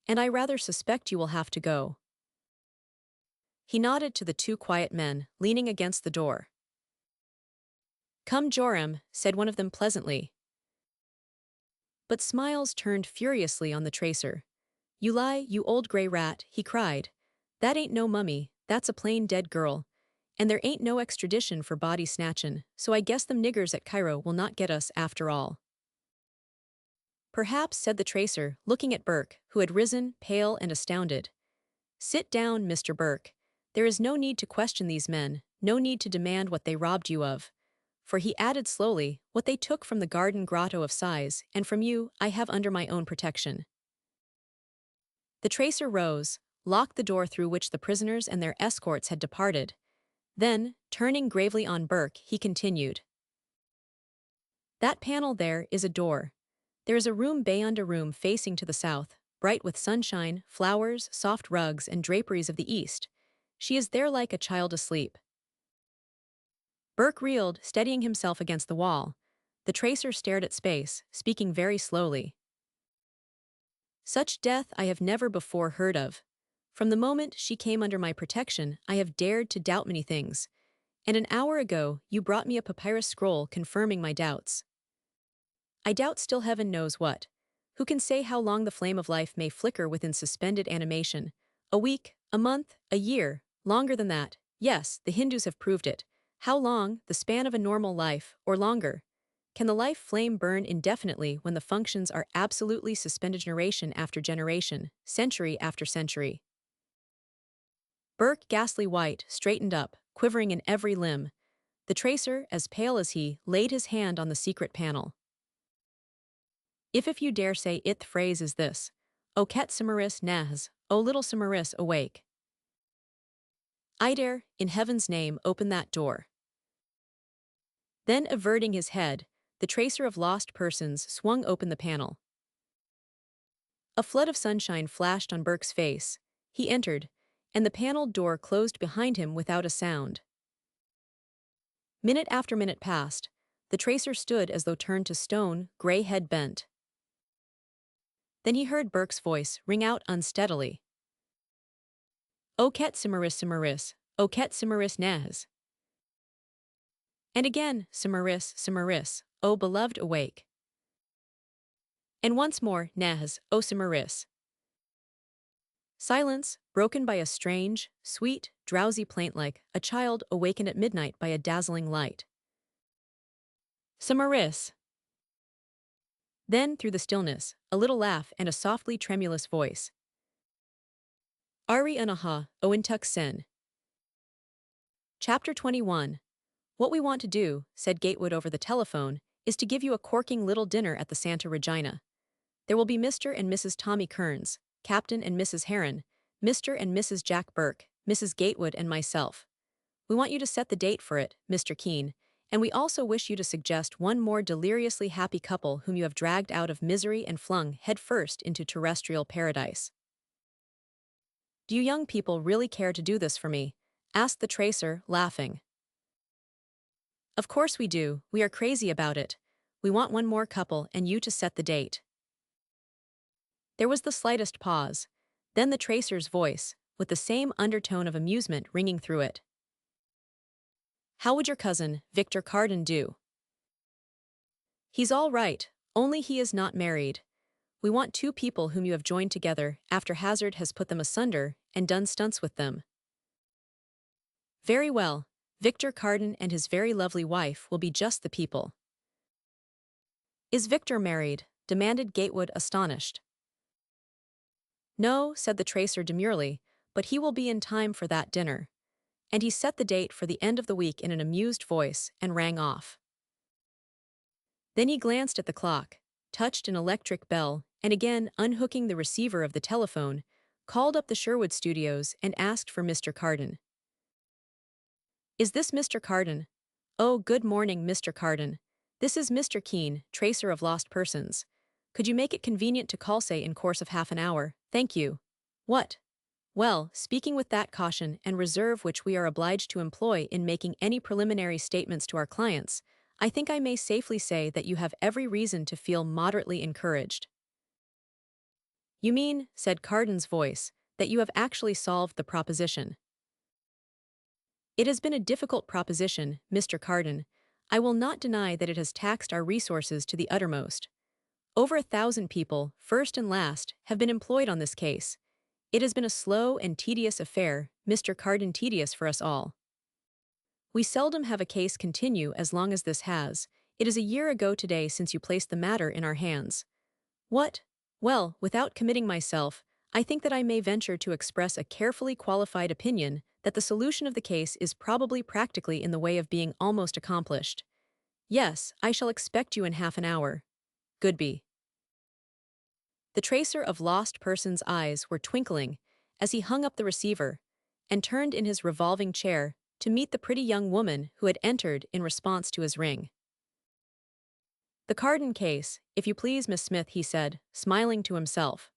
and I rather suspect you will have to go." He nodded to the two quiet men, leaning against the door. "Come, Joram," said one of them pleasantly. But Smiles turned furiously on the tracer. "You lie, you old gray rat," he cried. "That ain't no mummy, that's a plain dead girl. And there ain't no extradition for body snatchin', so I guess them niggers at Cairo will not get us after all." "Perhaps," said the tracer, looking at Burke, who had risen, pale and astounded. "Sit down, Mr. Burke. There is no need to question these men, no need to demand what they robbed you of. For," he added slowly, "what they took from the garden grotto of sighs, and from you, I have under my own protection." The tracer rose, locked the door through which the prisoners and their escorts had departed. Then, turning gravely on Burke, he continued. "That panel there is a door. There is a room beyond, a room facing to the south, bright with sunshine, flowers, soft rugs, and draperies of the east. She is there like a child asleep." Burke reeled, steadying himself against the wall. The tracer stared at space, speaking very slowly. "Such death I have never before heard of. From the moment she came under my protection, I have dared to doubt many things. And an hour ago, you brought me a papyrus scroll confirming my doubts. I doubt still, heaven knows what. Who can say how long the flame of life may flicker within suspended animation? A week, a month, a year, longer than that. Yes, the Hindus have proved it. How long, the span of a normal life, or longer? Can the life flame burn indefinitely when the functions are absolutely suspended generation after generation, century after century?" Burke, ghastly white, straightened up, quivering in every limb. The tracer, as pale as he, laid his hand on the secret panel. If you dare say it, the phrase is this: "O Ket Samaris Nahs, O little Samaris, awake." I dare, in heaven's name, open that door." Then, averting his head, the tracer of lost persons swung open the panel. A flood of sunshine flashed on Burke's face. He entered, and the paneled door closed behind him without a sound. Minute after minute passed. The tracer stood as though turned to stone, gray head bent. Then he heard Burke's voice ring out unsteadily. "O Ket Samaris Samaris, O Ket Samaris Nahs." And again, "Samaris, Samaris, O beloved, awake." And once more, "Nahs, O Samaris." Silence, broken by a strange, sweet, drowsy plaint like a child awakened at midnight by a dazzling light. Samaris. Then, through the stillness, a little laugh and a softly tremulous voice. Ari anaha, ointuk sen. Chapter 21. What we want to do, said Gatewood over the telephone, is to give you a corking little dinner at the Santa Regina. There will be Mr. and Mrs. Tommy Kearns, Captain and Mrs. Heron, Mr. and Mrs. Jack Burke, Mrs. Gatewood and myself. We want you to set the date for it, Mr. Keene, and we also wish you to suggest one more deliriously happy couple whom you have dragged out of misery and flung headfirst into terrestrial paradise. Do you young people really care to do this for me? Asked the tracer, laughing. Of course we do, we are crazy about it. We want one more couple and you to set the date. There was the slightest pause, then the tracer's voice, with the same undertone of amusement ringing through it. How would your cousin, Victor Carden, do? He's all right, only he is not married. We want two people whom you have joined together after Hazard has put them asunder and done stunts with them. Very well, Victor Carden and his very lovely wife will be just the people. Is Victor married? Demanded Gatewood, astonished. No, said the tracer demurely, but he will be in time for that dinner. And he set the date for the end of the week in an amused voice and rang off. Then he glanced at the clock, touched an electric bell, and again unhooking the receiver of the telephone, called up the Sherwood Studios and asked for Mr. Carden. Is this Mr. Carden? Oh, good morning, Mr. Carden. This is Mr. Keene, tracer of lost persons. Could you make it convenient to call, say, in course of half an hour? Thank you. What? Well, speaking with that caution and reserve which we are obliged to employ in making any preliminary statements to our clients, I think I may safely say that you have every reason to feel moderately encouraged. You mean, said Carden's voice, that you have actually solved the proposition. It has been a difficult proposition, Mr. Carden. I will not deny that it has taxed our resources to the uttermost. Over 1,000 people, first and last, have been employed on this case. It has been a slow and tedious affair, Mr. Carden, tedious for us all. We seldom have a case continue as long as this has. It is a year ago today since you placed the matter in our hands. What? Well, without committing myself, I think that I may venture to express a carefully qualified opinion that the solution of the case is probably practically in the way of being almost accomplished. Yes, I shall expect you in half an hour. Goodby. The tracer of lost persons' eyes were twinkling as he hung up the receiver and turned in his revolving chair to meet the pretty young woman who had entered in response to his ring. The Carden case, if you please, Miss Smith, he said, smiling to himself.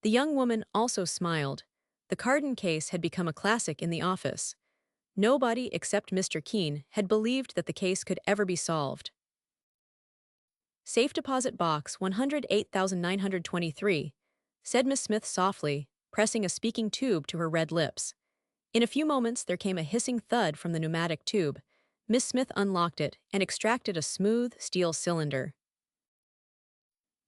The young woman also smiled. The Carden case had become a classic in the office. Nobody except Mr. Keene had believed that the case could ever be solved. Safe deposit box 108,923, said Miss Smith softly, pressing a speaking tube to her red lips. In a few moments there came a hissing thud from the pneumatic tube. Miss Smith unlocked it and extracted a smooth steel cylinder.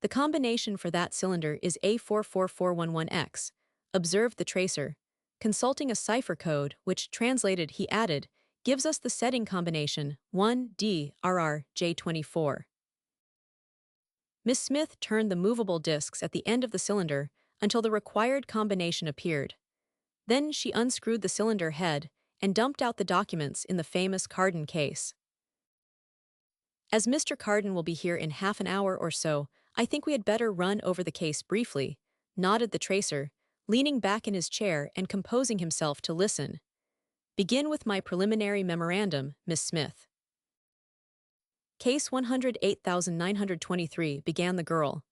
The combination for that cylinder is A44411X, observed the tracer, consulting a cipher code which, translated, he added, gives us the setting combination 1DRRJ24. Miss Smith turned the movable discs at the end of the cylinder until the required combination appeared. Then she unscrewed the cylinder head and dumped out the documents in the famous Carden case. As Mr. Carden will be here in half an hour or so, I think we had better run over the case briefly, nodded the tracer, leaning back in his chair and composing himself to listen. Begin with my preliminary memorandum, Miss Smith. Case 108,923, began the girl.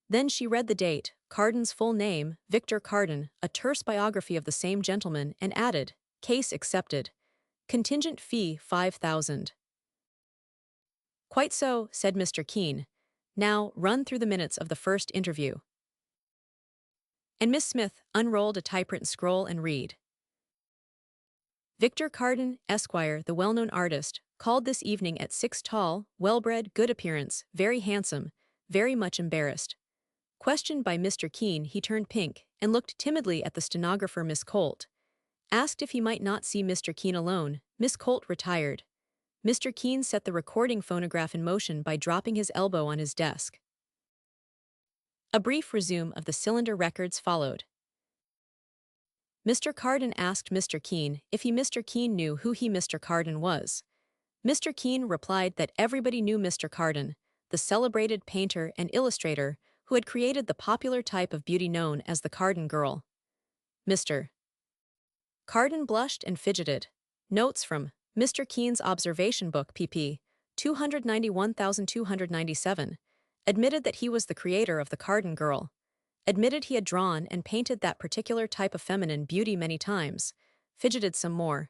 Then she read the date, Carden's full name, Victor Carden, a terse biography of the same gentleman, and added, case accepted. Contingent fee 5,000. Quite so, said Mr. Keene. Now, run through the minutes of the first interview. And Miss Smith unrolled a typewritten scroll and read. Victor Carden, Esquire, the well-known artist, called this evening at 6, tall, well-bred, good appearance, very handsome, very much embarrassed. Questioned by Mr. Keene, he turned pink and looked timidly at the stenographer Miss Colt. Asked if he might not see Mr. Keene alone, Miss Colt retired. Mr. Keene set the recording phonograph in motion by dropping his elbow on his desk. A brief resume of the cylinder records followed. Mr. Carden asked Mr. Keene if Mr. Keene knew who Mr. Carden was. Mr. Keene replied that everybody knew Mr. Carden, the celebrated painter and illustrator who had created the popular type of beauty known as the Carden girl. Mr. Carden blushed and fidgeted. Notes from Mr. Keene's observation book pp. 291,297. Admitted that he was the creator of the Carden girl. Admitted he had drawn and painted that particular type of feminine beauty many times. Fidgeted some more.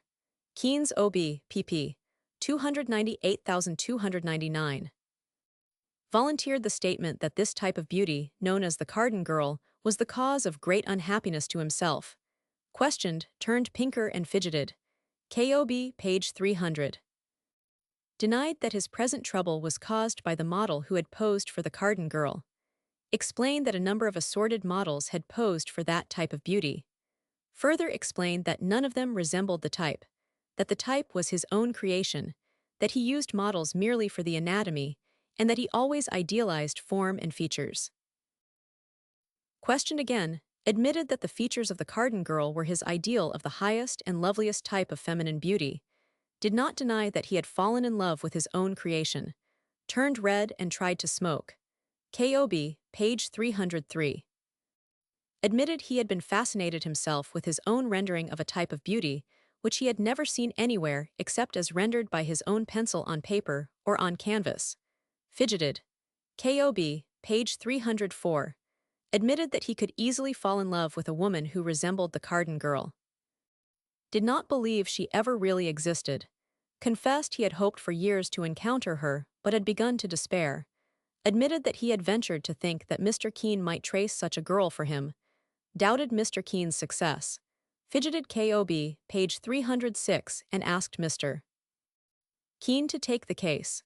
Keene's OB, pp. 298,299. Volunteered the statement that this type of beauty, known as the Carden girl, was the cause of great unhappiness to himself. Questioned, turned pinker and fidgeted. KOB, page 300. Denied that his present trouble was caused by the model who had posed for the Carden girl. Explained that a number of assorted models had posed for that type of beauty. Further explained that none of them resembled the type, that the type was his own creation, that he used models merely for the anatomy, and that he always idealized form and features. Questioned again, admitted that the features of the Carden girl were his ideal of the highest and loveliest type of feminine beauty, did not deny that he had fallen in love with his own creation, turned red and tried to smoke. KOB, page 303. Admitted he had been fascinated himself with his own rendering of a type of beauty which he had never seen anywhere except as rendered by his own pencil on paper or on canvas. Fidgeted. KOB, page 304. Admitted that he could easily fall in love with a woman who resembled the Carden girl. Did not believe she ever really existed. Confessed he had hoped for years to encounter her, but had begun to despair. Admitted that he had ventured to think that Mr. Keene might trace such a girl for him. Doubted Mr. Keene's success. Fidgeted KOB, page 306, and asked Mr. Keene to take the case.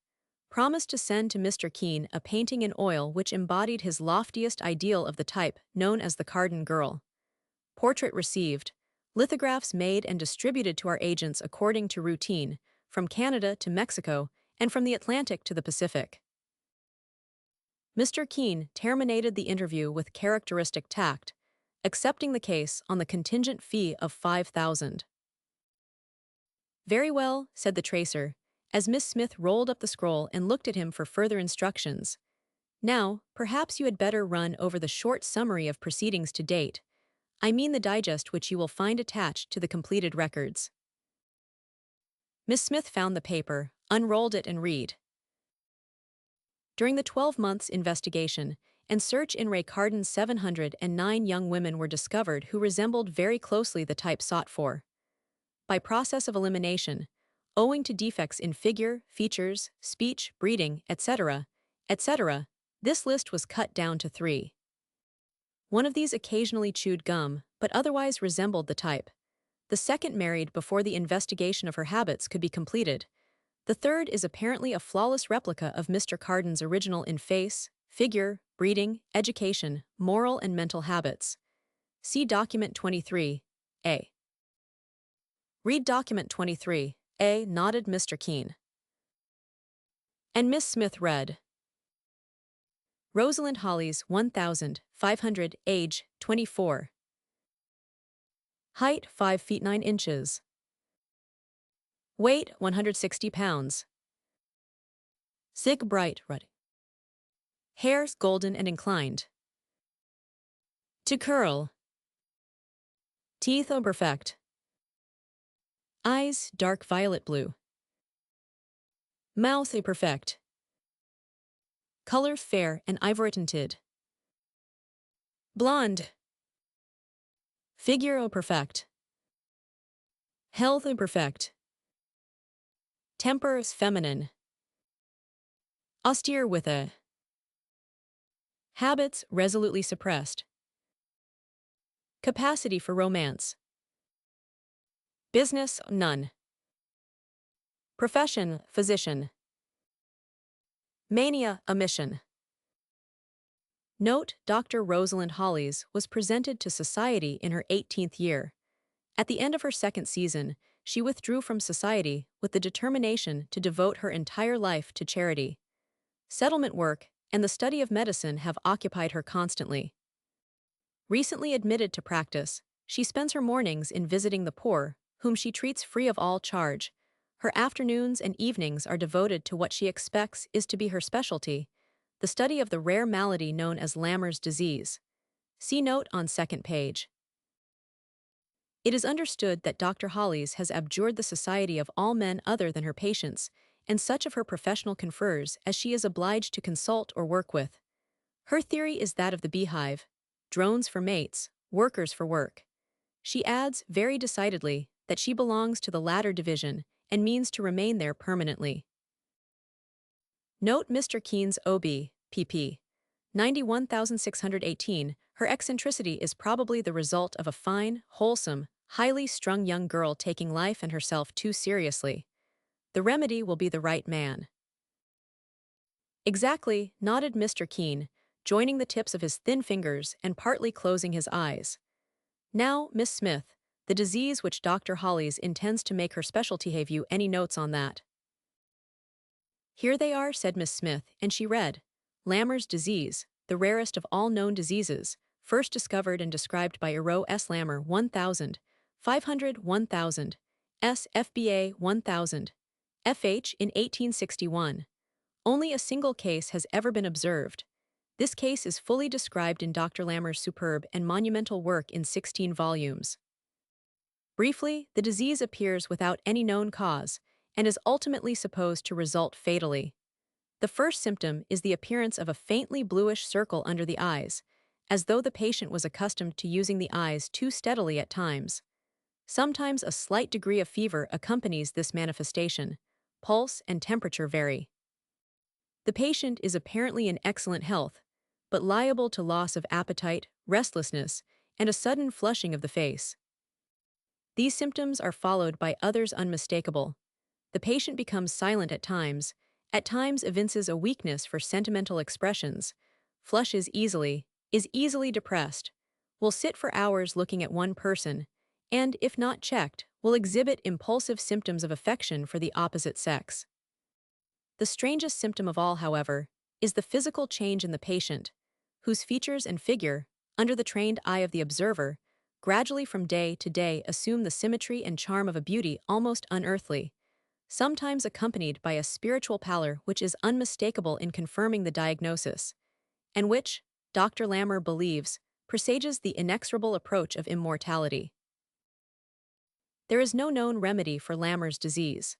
Promised to send to Mr. Keene a painting in oil which embodied his loftiest ideal of the type known as the Carden girl. Portrait received. Lithographs made and distributed to our agents according to routine, from Canada to Mexico, and from the Atlantic to the Pacific. Mr. Keene terminated the interview with characteristic tact, accepting the case on the contingent fee of $5,000. Very well, said the tracer, as Miss Smith rolled up the scroll and looked at him for further instructions. Now, perhaps you had better run over the short summary of proceedings to date. I mean the digest which you will find attached to the completed records. Miss Smith found the paper, unrolled it and read. During the 12 months' investigation and search in Ray Carden's 709 young women were discovered who resembled very closely the type sought for. By process of elimination, owing to defects in figure, features, speech, breeding, etc., this list was cut down to 3. One of these occasionally chewed gum, but otherwise resembled the type. The second married before the investigation of her habits could be completed. The third is apparently a flawless replica of Mr. Carden's original in face, figure, breeding, education, moral and mental habits. See Document 23A. Read Document 23A, nodded Mr. Keene. And Miss Smith read. Rosalind Hollies, 1,500, age, 24. Height, 5 feet 9 inches. Weight, 160 pounds. Sick bright, ruddy. Hairs golden and inclined to curl. Teeth imperfect. Eyes dark violet blue. Mouth imperfect. Color fair and ivory tinted. Blonde. Figure perfect. Health imperfect. Temper feminine. Austere with a. Habits resolutely suppressed. Capacity for romance. Business none. Profession physician. Mania omission. Note, Dr. Rosalind Hollies was presented to society in her 18th year. At the end of her second season, she withdrew from society with the determination to devote her entire life to charity. Settlement work and the study of medicine have occupied her constantly. Recently admitted to practice, she spends her mornings in visiting the poor, whom she treats free of all charge. Her afternoons and evenings are devoted to what she expects is to be her specialty, the study of the rare malady known as Lammer's disease. See note on second page. It is understood that Dr. Hollies has abjured the society of all men other than her patients, and such of her professional conferers as she is obliged to consult or work with. Her theory is that of the beehive: drones for mates, workers for work. She adds, very decidedly, that she belongs to the latter division and means to remain there permanently. Note Mr. Keen's OB, pp. 91,618, her eccentricity is probably the result of a fine, wholesome, highly strung young girl taking life and herself too seriously. The remedy will be the right man. Exactly, nodded Mr. Keen, joining the tips of his thin fingers and partly closing his eyes. Now, Miss Smith, the disease which Dr. Hollies intends to make her specialty. Have you any notes on that? Here they are, said Miss Smith, and she read. Lammer's disease, the rarest of all known diseases, first discovered and described by Eero S. Lammer 1000, 500 1000, S. FBA 1000, FH in 1861. Only a single case has ever been observed. This case is fully described in Dr. Lammer's superb and monumental work in 16 volumes. Briefly, the disease appears without any known cause and is ultimately supposed to result fatally. The first symptom is the appearance of a faintly bluish circle under the eyes, as though the patient was accustomed to using the eyes too steadily at times. Sometimes a slight degree of fever accompanies this manifestation. Pulse and temperature vary. The patient is apparently in excellent health, but liable to loss of appetite, restlessness, and a sudden flushing of the face. These symptoms are followed by others unmistakable. The patient becomes silent at times evinces a weakness for sentimental expressions, flushes easily, is easily depressed, will sit for hours looking at one person, and, if not checked, will exhibit impulsive symptoms of affection for the opposite sex. The strangest symptom of all, however, is the physical change in the patient, whose features and figure, under the trained eye of the observer, gradually from day to day assume the symmetry and charm of a beauty almost unearthly, sometimes accompanied by a spiritual pallor which is unmistakable in confirming the diagnosis, and which, Dr. Lammer believes, presages the inexorable approach of immortality. There is no known remedy for Lammer's disease.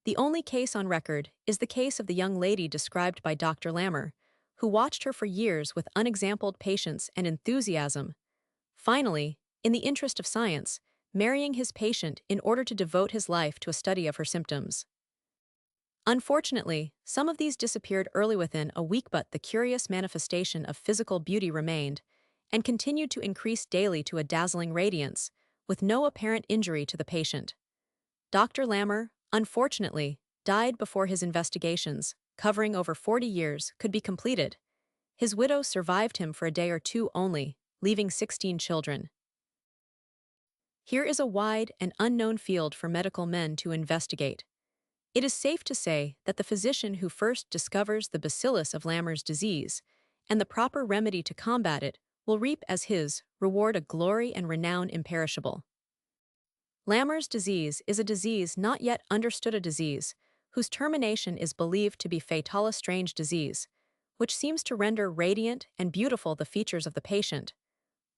The only case on record is the case of the young lady described by Dr. Lammer, who watched her for years with unexampled patience and enthusiasm, finally, in the interest of science, marrying his patient in order to devote his life to a study of her symptoms. Unfortunately, some of these disappeared early within a week, but the curious manifestation of physical beauty remained and continued to increase daily to a dazzling radiance, with no apparent injury to the patient. Dr. Lammer, unfortunately, died before his investigations, covering over 40 years, could be completed. His widow survived him for a day or two only, leaving 16 children. Here is a wide and unknown field for medical men to investigate. It is safe to say that the physician who first discovers the bacillus of Lammer's disease and the proper remedy to combat it will reap as his reward a glory and renown imperishable. Lammer's disease is a disease not yet understood, a disease whose termination is believed to be fatal, a strange disease, which seems to render radiant and beautiful the features of the patient,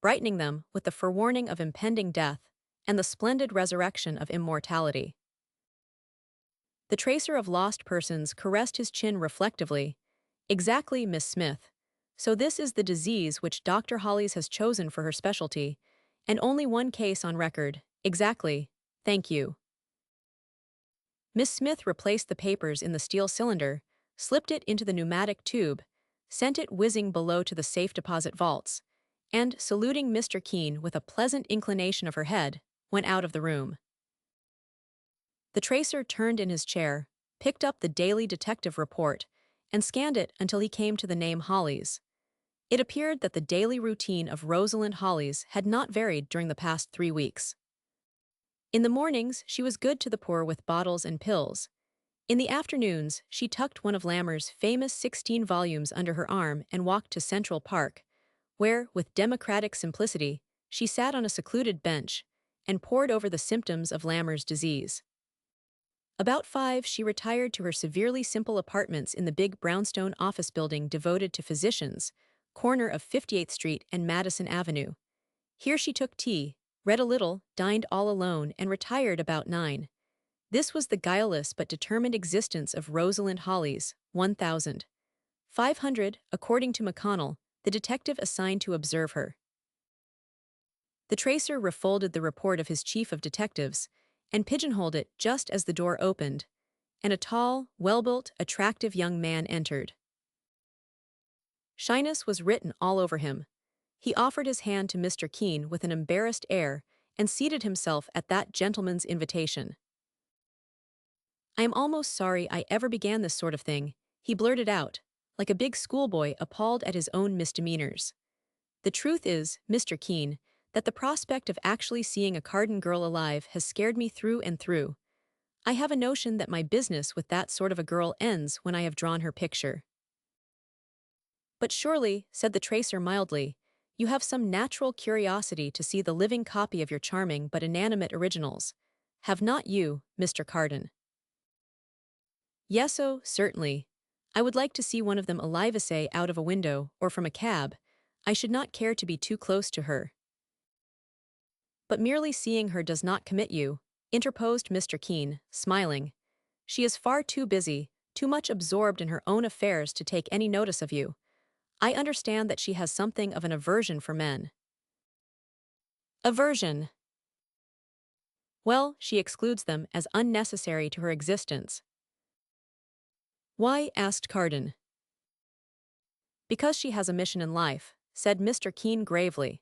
brightening them with the forewarning of impending death and the splendid resurrection of immortality. The tracer of lost persons caressed his chin reflectively. Exactly, Miss Smith. So this is the disease which Dr. Hollies has chosen for her specialty, and only one case on record. Exactly. Thank you. Miss Smith replaced the papers in the steel cylinder, slipped it into the pneumatic tube, sent it whizzing below to the safe deposit vaults, and, saluting Mr. Keen with a pleasant inclination of her head, went out of the room. The tracer turned in his chair, picked up the daily detective report, and scanned it until he came to the name Hollies. It appeared that the daily routine of Rosalind Hollies had not varied during the past 3 weeks. In the mornings, she was good to the poor with bottles and pills. In the afternoons, she tucked one of Lammer's famous 16 volumes under her arm and walked to Central Park, where, with democratic simplicity, she sat on a secluded bench and pored over the symptoms of Lammer's disease. About 5, she retired to her severely simple apartments in the big brownstone office building devoted to physicians, corner of 58th Street and Madison Avenue. Here she took tea, read a little, dined all alone, and retired about 9. This was the guileless but determined existence of Rosalind Hollies, 1,500, according to McConnell, the detective assigned to observe her. The tracer refolded the report of his chief of detectives and pigeonholed it just as the door opened, and a tall, well-built, attractive young man entered. Shyness was written all over him. He offered his hand to Mr. Keene with an embarrassed air and seated himself at that gentleman's invitation. "I am almost sorry I ever began this sort of thing," he blurted out, like a big schoolboy appalled at his own misdemeanors. "The truth is, Mr. Keene, that the prospect of actually seeing a Carden girl alive has scared me through and through. I have a notion that my business with that sort of a girl ends when I have drawn her picture." "But surely," said the tracer mildly, "you have some natural curiosity to see the living copy of your charming but inanimate originals. Have not you, Mr. Carden?" "Yes-o, certainly. I would like to see one of them alive, say, out of a window, or from a cab. I should not care to be too close to her." "But merely seeing her does not commit you," interposed Mr. Keene, smiling. "She is far too busy, too much absorbed in her own affairs to take any notice of you. I understand that she has something of an aversion for men." "Aversion?" "Well, she excludes them as unnecessary to her existence." "Why?" asked Carden. "Because she has a mission in life," said Mr. Keene gravely.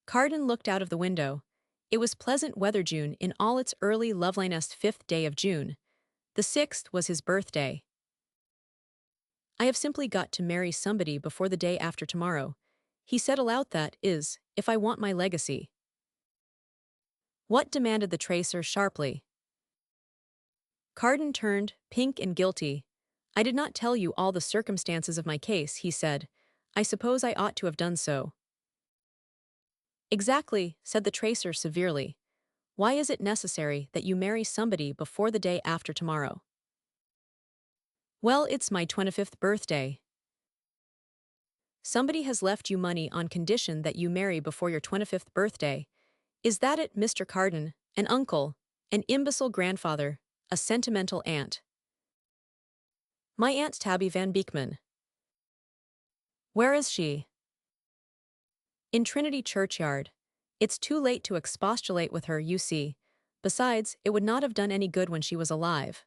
Carden looked out of the window. It was pleasant weather, June in all its early loveliness. 5th day of June. The 6th was his birthday. "I have simply got to marry somebody before the day after tomorrow," he said aloud. "That is, if I want my legacy." "What?" demanded the tracer sharply. Carden turned, pink and guilty. "I did not tell you all the circumstances of my case," he said. "I suppose I ought to have done so." "Exactly," said the tracer severely. "Why is it necessary that you marry somebody before the day after tomorrow?" "Well, it's my 25th birthday." "Somebody has left you money on condition that you marry before your 25th birthday. Is that it, Mr. Carden? An uncle, an imbecile grandfather, a sentimental aunt?" "My Aunt Tabby Van Beekman." "Where is she?" "In Trinity Churchyard. It's too late to expostulate with her, you see. Besides, it would not have done any good when she was alive."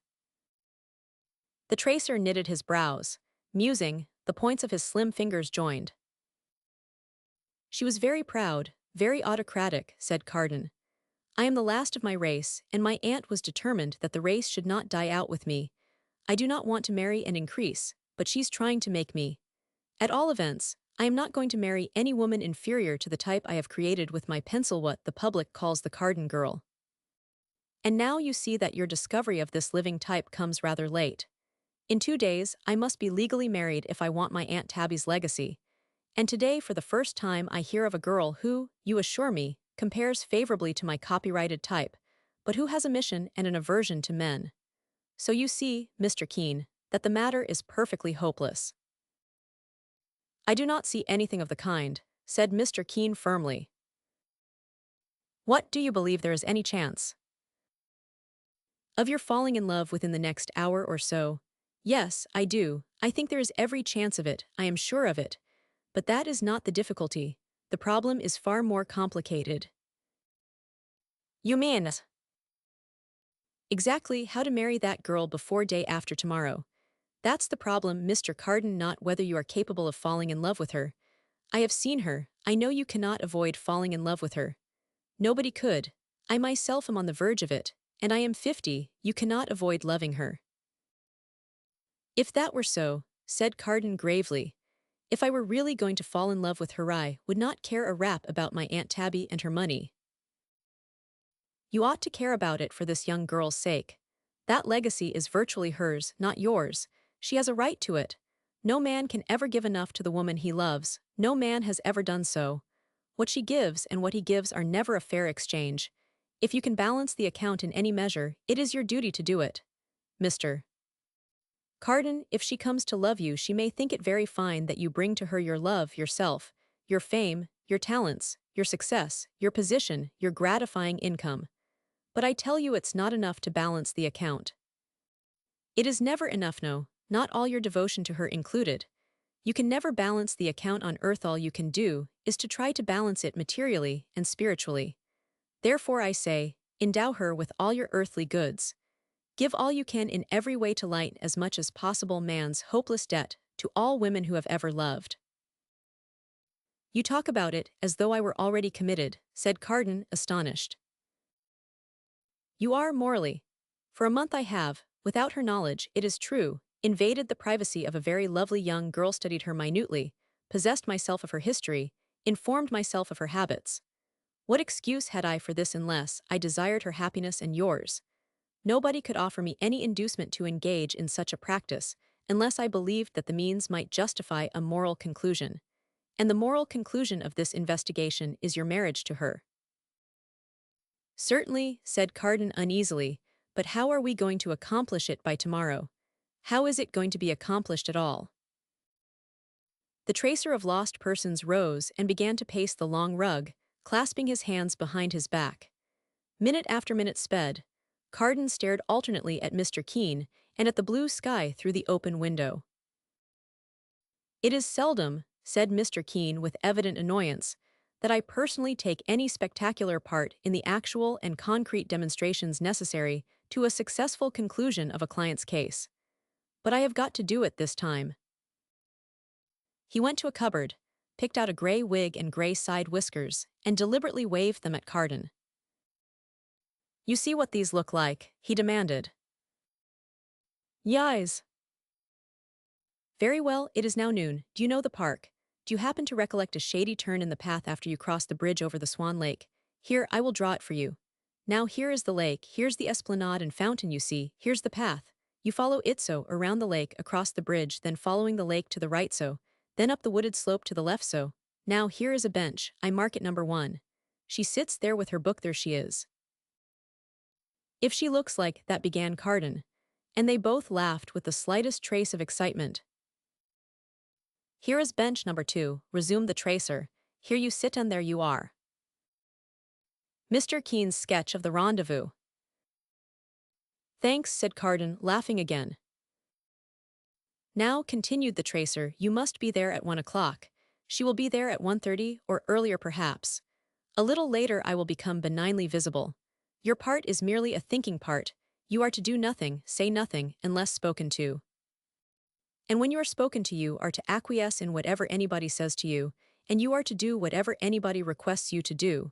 The tracer knitted his brows, musing, the points of his slim fingers joined. "She was very proud, very autocratic," said Carden. "I am the last of my race, and my aunt was determined that the race should not die out with me. I do not want to marry and increase, but she's trying to make me. At all events, I am not going to marry any woman inferior to the type I have created with my pencil, what the public calls the Carden girl. And now you see that your discovery of this living type comes rather late. In 2 days, I must be legally married if I want my Aunt Tabby's legacy. And today, for the first time, I hear of a girl who, you assure me, compares favorably to my copyrighted type, but who has a mission and an aversion to men. So you see, Mr. Keene, that the matter is perfectly hopeless." "I do not see anything of the kind," said Mr. Keene firmly. "What, do you believe there is any chance?" "Of your falling in love within the next hour or so? Yes, I do. I think there is every chance of it, I am sure of it. But that is not the difficulty. The problem is far more complicated." "You mean?" "Exactly how to marry that girl before day after tomorrow. That's the problem, Mr. Carden, not whether you are capable of falling in love with her. I have seen her. I know you cannot avoid falling in love with her. Nobody could. I myself am on the verge of it, and I am 50, you cannot avoid loving her." "If that were so," said Carden gravely, If I were really going to fall in love with her, I would not care a rap about my Aunt Tabby and her money. You ought to care about it for this young girl's sake. That legacy is virtually hers, not yours. She has a right to it. No man can ever give enough to the woman he loves. No man has ever done so. What she gives and what he gives are never a fair exchange. If you can balance the account in any measure, it is your duty to do it. Mr. Carden, if she comes to love you, she may think it very fine that you bring to her your love, yourself, your fame, your talents, your success, your position, your gratifying income. But I tell you it's not enough to balance the account. It is never enough, no, not all your devotion to her included. You can never balance the account on earth. All you can do is to try to balance it materially and spiritually. Therefore I say, endow her with all your earthly goods. Give all you can in every way to lighten as much as possible man's hopeless debt to all women who have ever loved. You talk about it as though I were already committed, said Carden, astonished. You are morally. For a month I have, without her knowledge, it is true, invaded the privacy of a very lovely young girl, studied her minutely, possessed myself of her history, informed myself of her habits. What excuse had I for this unless I desired her happiness and yours? Nobody could offer me any inducement to engage in such a practice, unless I believed that the means might justify a moral conclusion. And the moral conclusion of this investigation is your marriage to her. Certainly, said Carden uneasily, but how are we going to accomplish it by tomorrow? How is it going to be accomplished at all? The tracer of lost persons rose and began to pace the long rug, clasping his hands behind his back. Minute after minute sped. Carden stared alternately at Mr. Keene and at the blue sky through the open window. It is seldom, said Mr. Keene with evident annoyance, that I personally take any spectacular part in the actual and concrete demonstrations necessary to a successful conclusion of a client's case. But I have got to do it this time. He went to a cupboard, picked out a gray wig and gray side whiskers, and deliberately waved them at Carden. You see what these look like? He demanded. Yis. Very well, it is now noon. Do you know the park? Do you happen to recollect a shady turn in the path after you cross the bridge over the Swan Lake? Here, I will draw it for you. Now here is the lake, here's the esplanade and fountain you see, here's the path. You follow it so, around the lake, across the bridge, then following the lake to the right so, then up the wooded slope to the left so. Now here is a bench, I mark it number 1. She sits there with her book, there she is. If she looks like that, began Carden. And they both laughed with the slightest trace of excitement. Here is bench number 2, resumed the tracer. Here you sit and there you are. Mr. Keene's sketch of the rendezvous. Thanks, said Carden, laughing again. Now, continued the tracer, you must be there at 1 o'clock. She will be there at 1:30 or earlier perhaps. A little later I will become benignly visible. Your part is merely a thinking part. You are to do nothing, say nothing, unless spoken to. And when you are spoken to, you are to acquiesce in whatever anybody says to you, and you are to do whatever anybody requests you to do.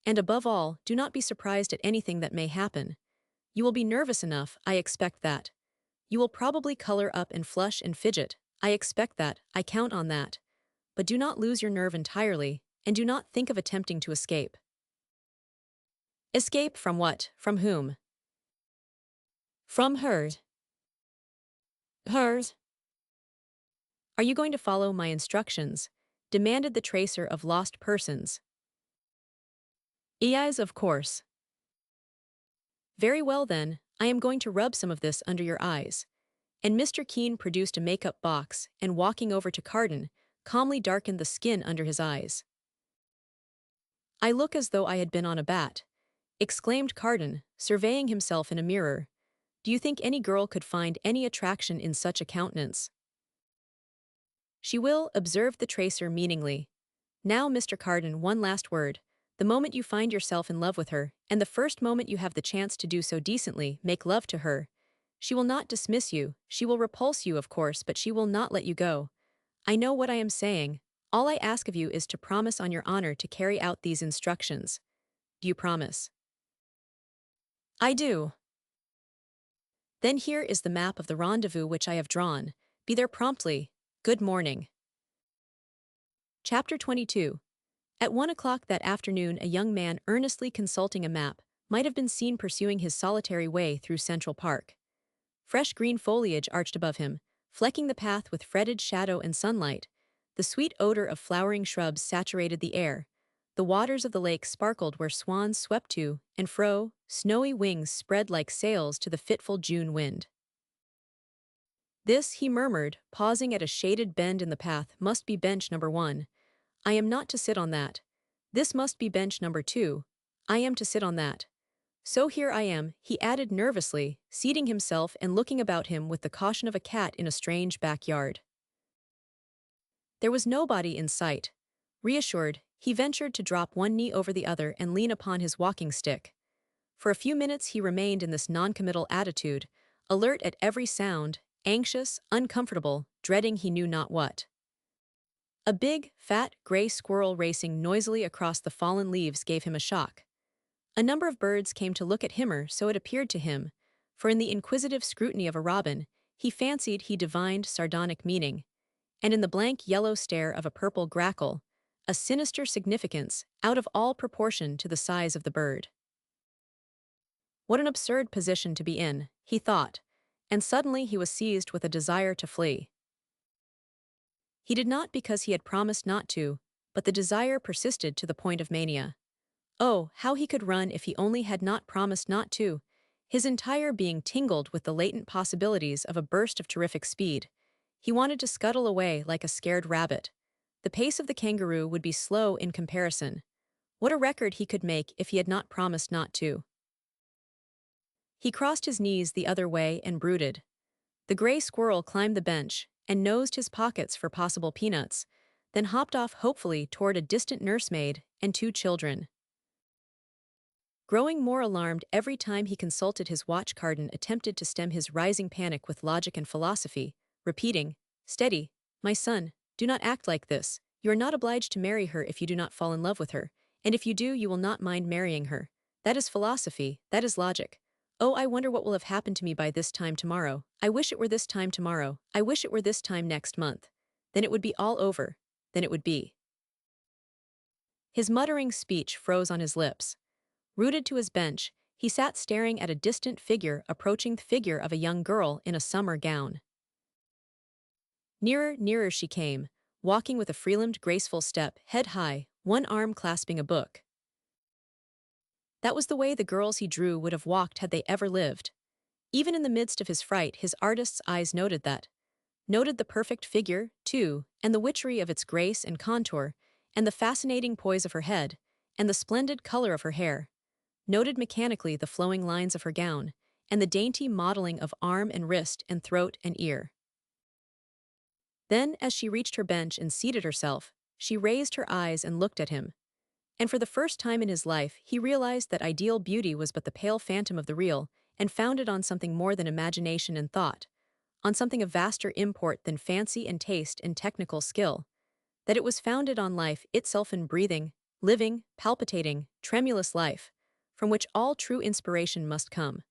And above all, do not be surprised at anything that may happen. You will be nervous enough, I expect that. You will probably color up and flush and fidget, I expect that, I count on that. But do not lose your nerve entirely, and do not think of attempting to escape. Escape from what? From whom? From her. Hers. Are you going to follow my instructions? Demanded the tracer of lost persons. Yes, of course. Very well then, I am going to rub some of this under your eyes. And Mr. Keene produced a makeup box and, walking over to Carden, calmly darkened the skin under his eyes. I look as though I had been on a bat, exclaimed Carden, surveying himself in a mirror. Do you think any girl could find any attraction in such a countenance? She will, observed the tracer meaningly. Now, Mr. Carden, one last word. The moment you find yourself in love with her, and the first moment you have the chance to do so decently, make love to her. She will not dismiss you, she will repulse you of course, but she will not let you go. I know what I am saying. All I ask of you is to promise on your honor to carry out these instructions. Do you promise? I do. Then here is the map of the rendezvous which I have drawn. Be there promptly. Good morning. Chapter 22. At 1 o'clock that afternoon, a young man earnestly consulting a map might have been seen pursuing his solitary way through Central Park. Fresh green foliage arched above him, flecking the path with fretted shadow and sunlight. The sweet odor of flowering shrubs saturated the air. The waters of the lake sparkled where swans swept to and fro, snowy wings spread like sails to the fitful June wind. This, he murmured, pausing at a shaded bend in the path, must be bench number 1. I am not to sit on that. This must be bench number 2. I am to sit on that. So here I am, he added nervously, seating himself and looking about him with the caution of a cat in a strange backyard. There was nobody in sight. Reassured, he ventured to drop one knee over the other and lean upon his walking stick. For a few minutes he remained in this noncommittal attitude, alert at every sound, anxious, uncomfortable, dreading he knew not what. A big, fat, gray squirrel racing noisily across the fallen leaves gave him a shock. A number of birds came to look at him, or so it appeared to him, for in the inquisitive scrutiny of a robin, he fancied he divined sardonic meaning, and in the blank yellow stare of a purple grackle, a sinister significance out of all proportion to the size of the bird. What an absurd position to be in, he thought, and suddenly he was seized with a desire to flee. He did not because he had promised not to, but the desire persisted to the point of mania. Oh, how he could run if he only had not promised not to! His entire being tingled with the latent possibilities of a burst of terrific speed. He wanted to scuttle away like a scared rabbit. The pace of the kangaroo would be slow in comparison. What a record he could make if he had not promised not to! He crossed his knees the other way and brooded. The gray squirrel climbed the bench and nosed his pockets for possible peanuts, then hopped off hopefully toward a distant nursemaid and 2 children. Growing more alarmed every time he consulted his watch, Carden attempted to stem his rising panic with logic and philosophy, repeating, "Steady, my son, do not act like this. You are not obliged to marry her if you do not fall in love with her, and if you do you will not mind marrying her. That is philosophy, that is logic. Oh, I wonder what will have happened to me by this time tomorrow. I wish it were this time tomorrow. I wish it were this time next month. Then it would be all over. Then it would be." His muttering speech froze on his lips. Rooted to his bench, he sat staring at a distant figure approaching the figure of a young girl in a summer gown. Nearer, nearer she came, walking with a free-limbed, graceful step, head high, one arm clasping a book. That was the way the girls he drew would have walked had they ever lived. Even in the midst of his fright, his artist's eyes noted that. Noted the perfect figure, too, and the witchery of its grace and contour, and the fascinating poise of her head, and the splendid color of her hair. Noted mechanically the flowing lines of her gown, and the dainty modeling of arm and wrist and throat and ear. Then, as she reached her bench and seated herself, she raised her eyes and looked at him. And for the first time in his life, he realized that ideal beauty was but the pale phantom of the real, and founded on something more than imagination and thought, on something of vaster import than fancy and taste and technical skill, that it was founded on life itself, in breathing, living, palpitating, tremulous life, from which all true inspiration must come.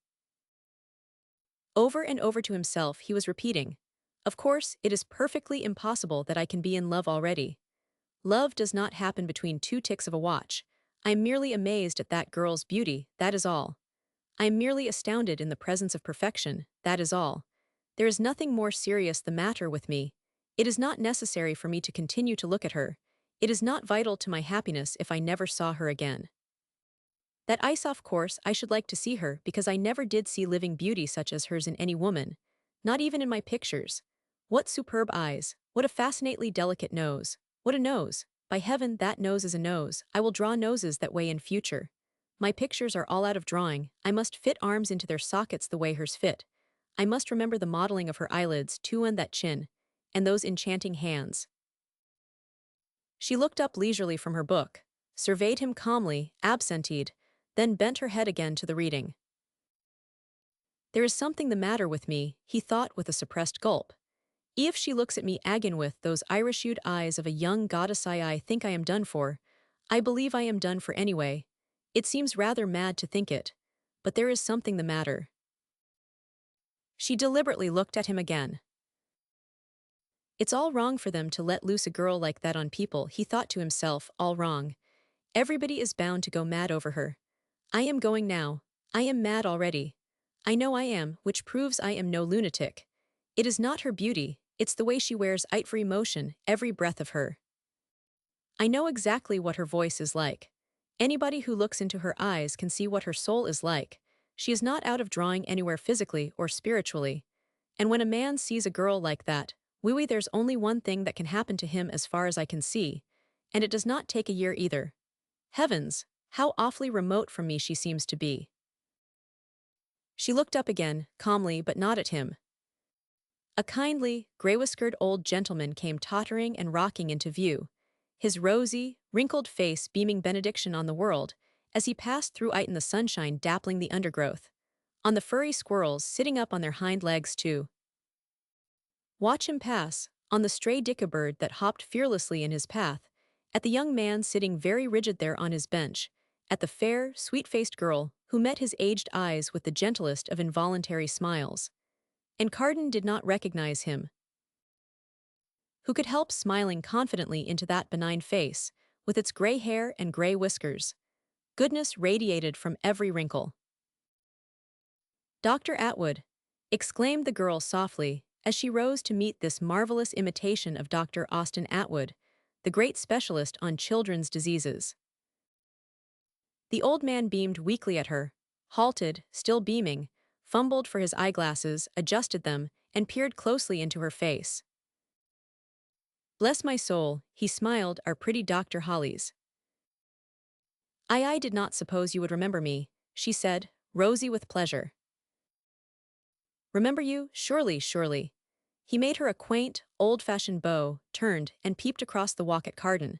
Over and over to himself he was repeating, "Of course, it is perfectly impossible that I can be in love already. Love does not happen between 2 ticks of a watch. I am merely amazed at that girl's beauty, that is all. I am merely astounded in the presence of perfection, that is all. There is nothing more serious the matter with me. It is not necessary for me to continue to look at her. It is not vital to my happiness if I never saw her again. That ice off course, I should like to see her because I never did see living beauty such as hers in any woman, not even in my pictures. What superb eyes, what a fascinatingly delicate nose. What a nose! By heaven, that nose is a nose. I will draw noses that way in future. My pictures are all out of drawing. I must fit arms into their sockets the way hers fit. I must remember the modeling of her eyelids too, and that chin, and those enchanting hands." She looked up leisurely from her book, surveyed him calmly, absentied, then bent her head again to the reading. "There is something the matter with me," he thought with a suppressed gulp. "If she looks at me again with those iris-hued eyes of a young goddess, I think I am done for. I believe I am done for anyway. It seems rather mad to think it, but there is something the matter." She deliberately looked at him again. It's all wrong for them to let loose a girl like that on people, he thought to himself, all wrong. Everybody is bound to go mad over her. I am going now. I am mad already. I know I am, which proves I am no lunatic. It is not her beauty, it's the way she wears every motion, every breath of her. I know exactly what her voice is like. Anybody who looks into her eyes can see what her soul is like. She is not out of drawing anywhere physically or spiritually. And when a man sees a girl like that, wee there's only one thing that can happen to him as far as I can see. And it does not take a year either. Heavens, how awfully remote from me she seems to be. She looked up again, calmly but not at him. A kindly, gray-whiskered old gentleman came tottering and rocking into view, his rosy, wrinkled face beaming benediction on the world, as he passed through it in the sunshine dappling the undergrowth, on the furry squirrels sitting up on their hind legs too. Watch him pass, on the stray dickabird that hopped fearlessly in his path, at the young man sitting very rigid there on his bench, at the fair, sweet-faced girl who met his aged eyes with the gentlest of involuntary smiles. And Carden did not recognize him. Who could help smiling confidently into that benign face, with its gray hair and gray whiskers? Goodness radiated from every wrinkle. Dr. Atwood, exclaimed the girl softly, as she rose to meet this marvelous imitation of Dr. Austin Atwood, the great specialist on children's diseases. The old man beamed weakly at her, halted, still beaming, fumbled for his eyeglasses, adjusted them, and peered closely into her face. Bless my soul, he smiled, our pretty Dr. Hollies. I did not suppose you would remember me, she said, rosy with pleasure. Remember you? Surely, surely. He made her a quaint, old-fashioned bow, turned, and peeped across the walk at Carden.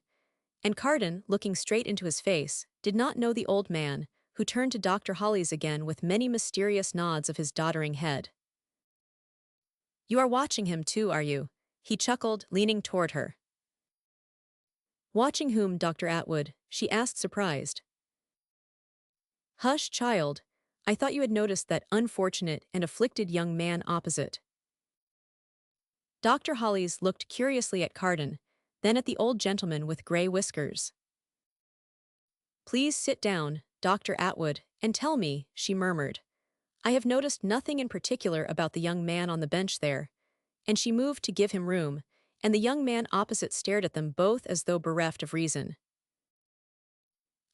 And Carden, looking straight into his face, did not know the old man, who turned to Dr. Hollies again with many mysterious nods of his doddering head. You are watching him too, are you? He chuckled, leaning toward her. Watching whom, Dr. Atwood? She asked, surprised. Hush, child. I thought you had noticed that unfortunate and afflicted young man opposite. Dr. Hollies looked curiously at Carden, then at the old gentleman with gray whiskers. Please sit down, Dr. Atwood, and tell me, she murmured. I have noticed nothing in particular about the young man on the bench there. And she moved to give him room, and the young man opposite stared at them both as though bereft of reason.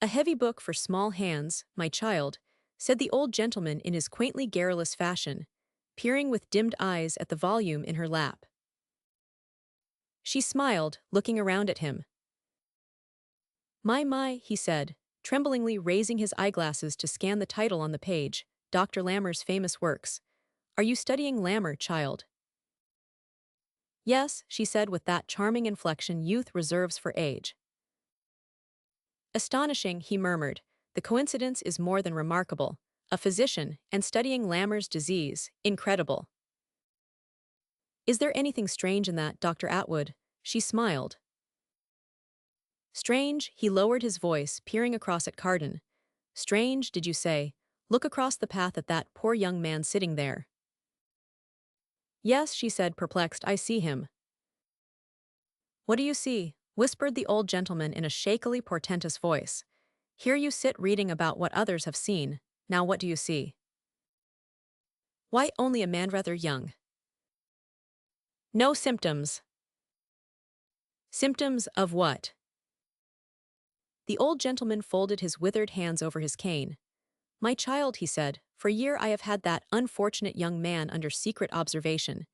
A heavy book for small hands, my child, said the old gentleman in his quaintly garrulous fashion, peering with dimmed eyes at the volume in her lap. She smiled, looking around at him. My, he said, tremblingly raising his eyeglasses to scan the title on the page, Dr. Lammer's famous works. Are you studying Lammer, child? Yes, she said with that charming inflection youth reserves for age. Astonishing, he murmured. The coincidence is more than remarkable. A physician, and studying Lammer's disease, incredible. Is there anything strange in that, Dr. Atwood? She smiled. Strange, he lowered his voice, peering across at Carden. Strange, did you say? Look across the path at that poor young man sitting there. Yes, she said, perplexed, I see him. What do you see? Whispered the old gentleman in a shakily portentous voice. Here you sit reading about what others have seen. Now what do you see? Why, only a man rather young. No symptoms. Symptoms of what? The old gentleman folded his withered hands over his cane. My child, he said, for a year I have had that unfortunate young man under secret observation.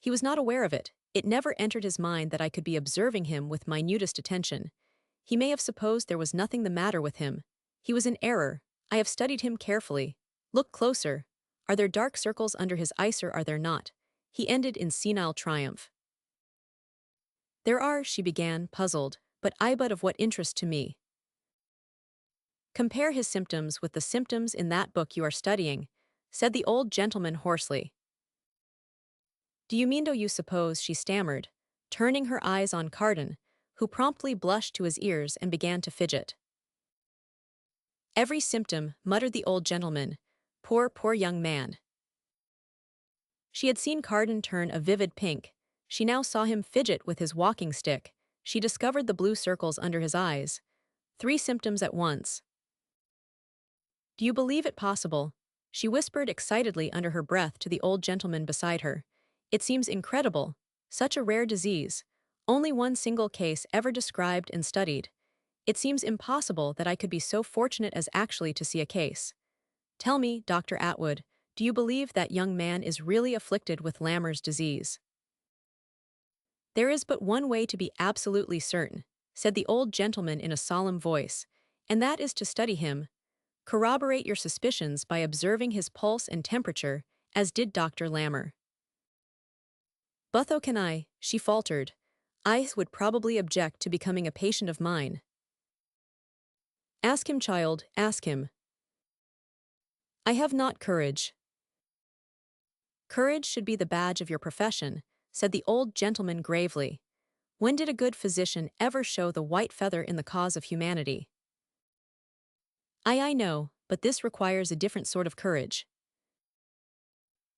He was not aware of it. It never entered his mind that I could be observing him with minutest attention. He may have supposed there was nothing the matter with him. He was in error. I have studied him carefully. Look closer. Are there dark circles under his eyes or are there not? He ended in senile triumph. There are, she began, puzzled, but of what interest to me. Compare his symptoms with the symptoms in that book you are studying, said the old gentleman hoarsely. Do you mean, do you suppose, she stammered, turning her eyes on Carden, who promptly blushed to his ears and began to fidget. Every symptom, muttered the old gentleman. Poor young man. She had seen Carden turn a vivid pink. She now saw him fidget with his walking stick. She discovered the blue circles under his eyes. 3 symptoms at once. Do you believe it possible? She whispered excitedly under her breath to the old gentleman beside her. It seems incredible. Such a rare disease. Only one single case ever described and studied. It seems impossible that I could be so fortunate as actually to see a case. Tell me, Dr. Atwood, do you believe that young man is really afflicted with Lammer's disease? There is but one way to be absolutely certain, said the old gentleman in a solemn voice, and that is to study him. Corroborate your suspicions by observing his pulse and temperature, as did Dr. Lammer. Butho can I, she faltered. I would probably object to becoming a patient of mine. Ask him, child, ask him. I have not courage. Courage should be the badge of your profession, said the old gentleman gravely. When did a good physician ever show the white feather in the cause of humanity? I know, but this requires a different sort of courage.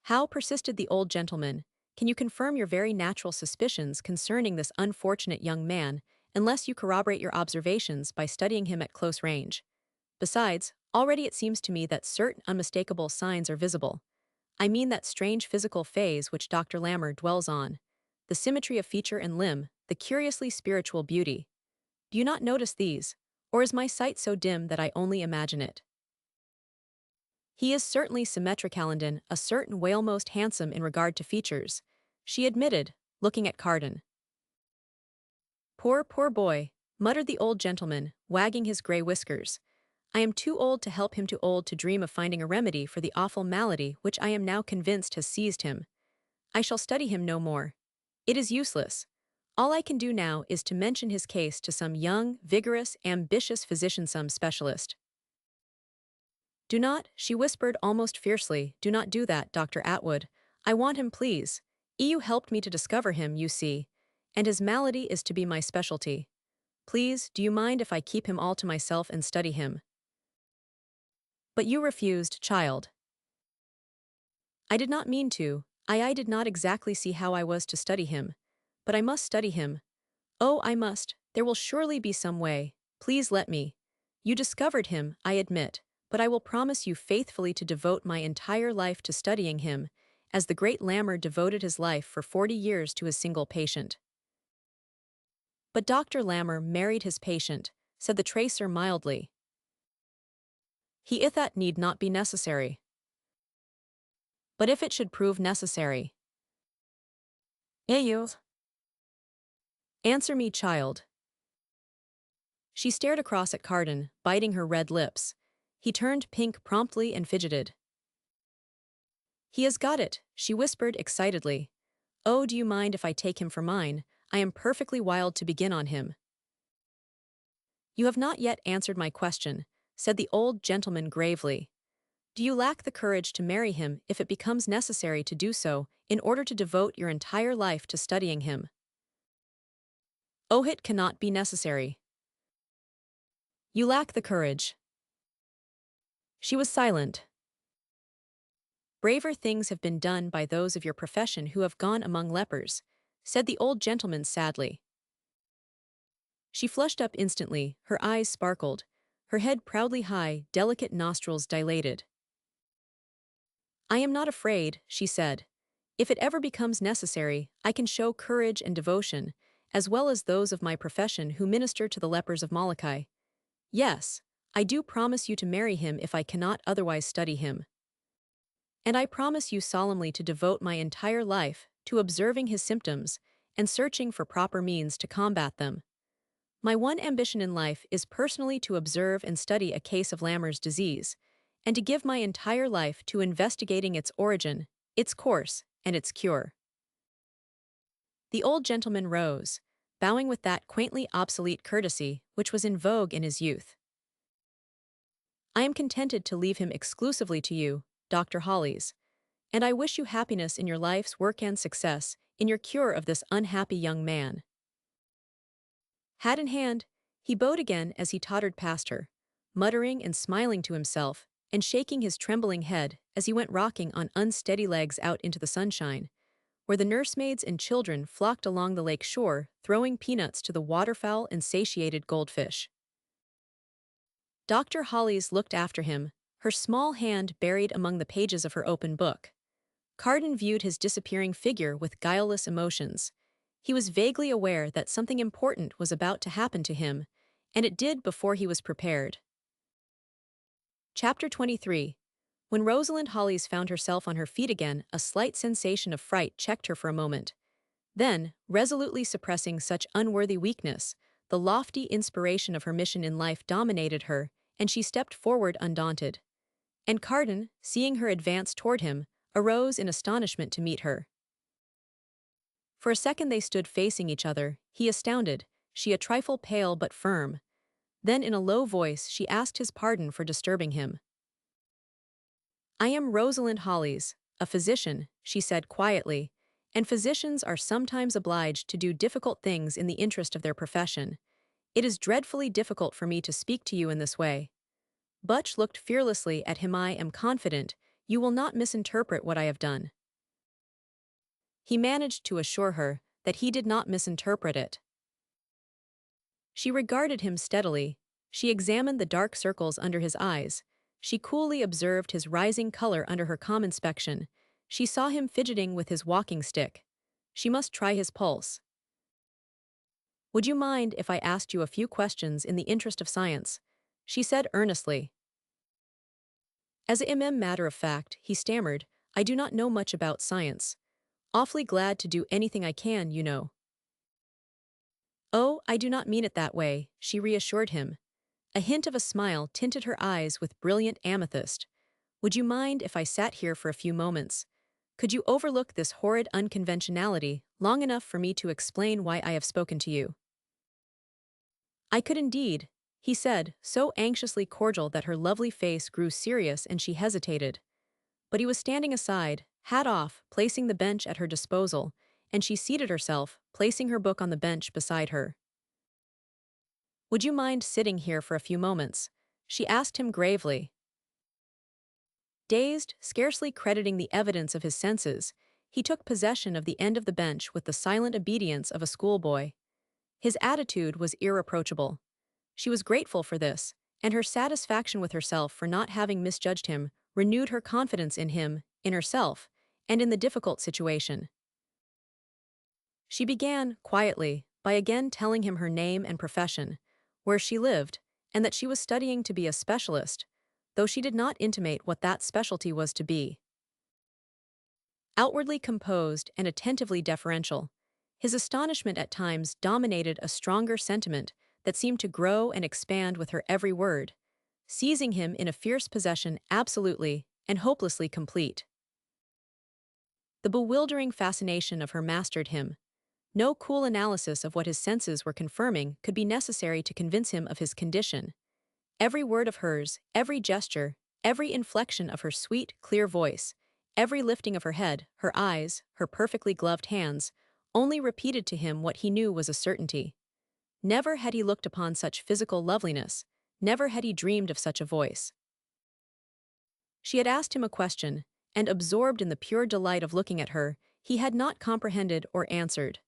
How, persisted the old gentleman, can you confirm your very natural suspicions concerning this unfortunate young man, unless you corroborate your observations by studying him at close range? Besides, already it seems to me that certain unmistakable signs are visible. I mean that strange physical phase which Dr. Lammer dwells on. The symmetry of feature and limb, the curiously spiritual beauty. Do you not notice these, or is my sight so dim that I only imagine it? He is certainly symmetrical and in a certain way almost handsome in regard to features, she admitted, looking at Carden. Poor boy, muttered the old gentleman, wagging his gray whiskers. I am too old to help him, too old to dream of finding a remedy for the awful malady which I am now convinced has seized him. I shall study him no more. It is useless. All I can do now is to mention his case to some young, vigorous, ambitious physician, some specialist. Do not, she whispered almost fiercely, do not do that, Dr. Atwood. I want him, please. You helped me to discover him, you see, and his malady is to be my specialty. Please, do you mind if I keep him all to myself and study him? But you refused, child. I did not mean to. I did not exactly see how I was to study him. But I must study him. Oh, I must. There will surely be some way. Please let me. You discovered him, I admit, but I will promise you faithfully to devote my entire life to studying him, as the great Lammer devoted his life for 40 years to his single patient. But Dr. Lammer married his patient, said the tracer mildly. If that need not be necessary. But if it should prove necessary. You. Answer me, child. She stared across at Carden, biting her red lips. He turned pink promptly and fidgeted. He has got it, she whispered excitedly. Oh, do you mind if I take him for mine? I am perfectly wild to begin on him. You have not yet answered my question, said the old gentleman gravely. Do you lack the courage to marry him if it becomes necessary to do so in order to devote your entire life to studying him? Oh, it cannot be necessary. You lack the courage. She was silent. Braver things have been done by those of your profession who have gone among lepers, said the old gentleman sadly. She flushed up instantly, her eyes sparkled, her head proudly high, delicate nostrils dilated. I am not afraid, she said. If it ever becomes necessary, I can show courage and devotion, as well as those of my profession who minister to the lepers of Molokai. Yes, I do promise you to marry him if I cannot otherwise study him. And I promise you solemnly to devote my entire life to observing his symptoms and searching for proper means to combat them. My one ambition in life is personally to observe and study a case of Lammer's disease, and to give my entire life to investigating its origin, its course, and its cure. The old gentleman rose, bowing with that quaintly obsolete courtesy which was in vogue in his youth. I am contented to leave him exclusively to you, Dr. Hollies, and I wish you happiness in your life's work and success in your cure of this unhappy young man. Hat in hand, he bowed again as he tottered past her, muttering and smiling to himself, and shaking his trembling head as he went rocking on unsteady legs out into the sunshine. where the nursemaids and children flocked along the lake shore, throwing peanuts to the waterfowl and satiated goldfish. Dr. Hollis looked after him, her small hand buried among the pages of her open book. Carden viewed his disappearing figure with guileless emotions. He was vaguely aware that something important was about to happen to him, and it did before he was prepared. Chapter 23. When Rosalind Hollis found herself on her feet again, a slight sensation of fright checked her for a moment. Then, resolutely suppressing such unworthy weakness, the lofty inspiration of her mission in life dominated her, and she stepped forward undaunted. And Carden, seeing her advance toward him, arose in astonishment to meet her. For a second they stood facing each other, he astounded, she a trifle pale but firm. Then in a low voice she asked his pardon for disturbing him. "I am Rosalind Hollis, a physician," she said quietly, "and physicians are sometimes obliged to do difficult things in the interest of their profession. It is dreadfully difficult for me to speak to you in this way." Butch looked fearlessly at him. "I am confident you will not misinterpret what I have done." He managed to assure her that he did not misinterpret it. She regarded him steadily. She examined the dark circles under his eyes. She coolly observed his rising color under her calm inspection. She saw him fidgeting with his walking stick. She must try his pulse. "Would you mind if I asked you a few questions in the interest of science?" she said earnestly. As a matter of fact, he stammered, "I do not know much about science. Awfully glad to do anything I can, you know." "Oh, I do not mean it that way," she reassured him. A hint of a smile tinted her eyes with brilliant amethyst. "Would you mind if I sat here for a few moments? Could you overlook this horrid unconventionality long enough for me to explain why I have spoken to you?" "I could indeed," he said, so anxiously cordial that her lovely face grew serious and she hesitated. But he was standing aside, hat off, placing the bench at her disposal, and she seated herself, placing her book on the bench beside her. "Would you mind sitting here for a few moments?" she asked him gravely. Dazed, scarcely crediting the evidence of his senses, he took possession of the end of the bench with the silent obedience of a schoolboy. His attitude was irreproachable. She was grateful for this, and her satisfaction with herself for not having misjudged him renewed her confidence in him, in herself, and in the difficult situation. She began, quietly, by again telling him her name and profession, where she lived, and that she was studying to be a specialist, though she did not intimate what that specialty was to be. Outwardly composed and attentively deferential, his astonishment at times dominated a stronger sentiment that seemed to grow and expand with her every word, seizing him in a fierce possession absolutely and hopelessly complete. The bewildering fascination of her mastered him. No cool analysis of what his senses were confirming could be necessary to convince him of his condition. Every word of hers, every gesture, every inflection of her sweet, clear voice, every lifting of her head, her eyes, her perfectly gloved hands, only repeated to him what he knew was a certainty. Never had he looked upon such physical loveliness, never had he dreamed of such a voice. She had asked him a question, and absorbed in the pure delight of looking at her, he had not comprehended or answered.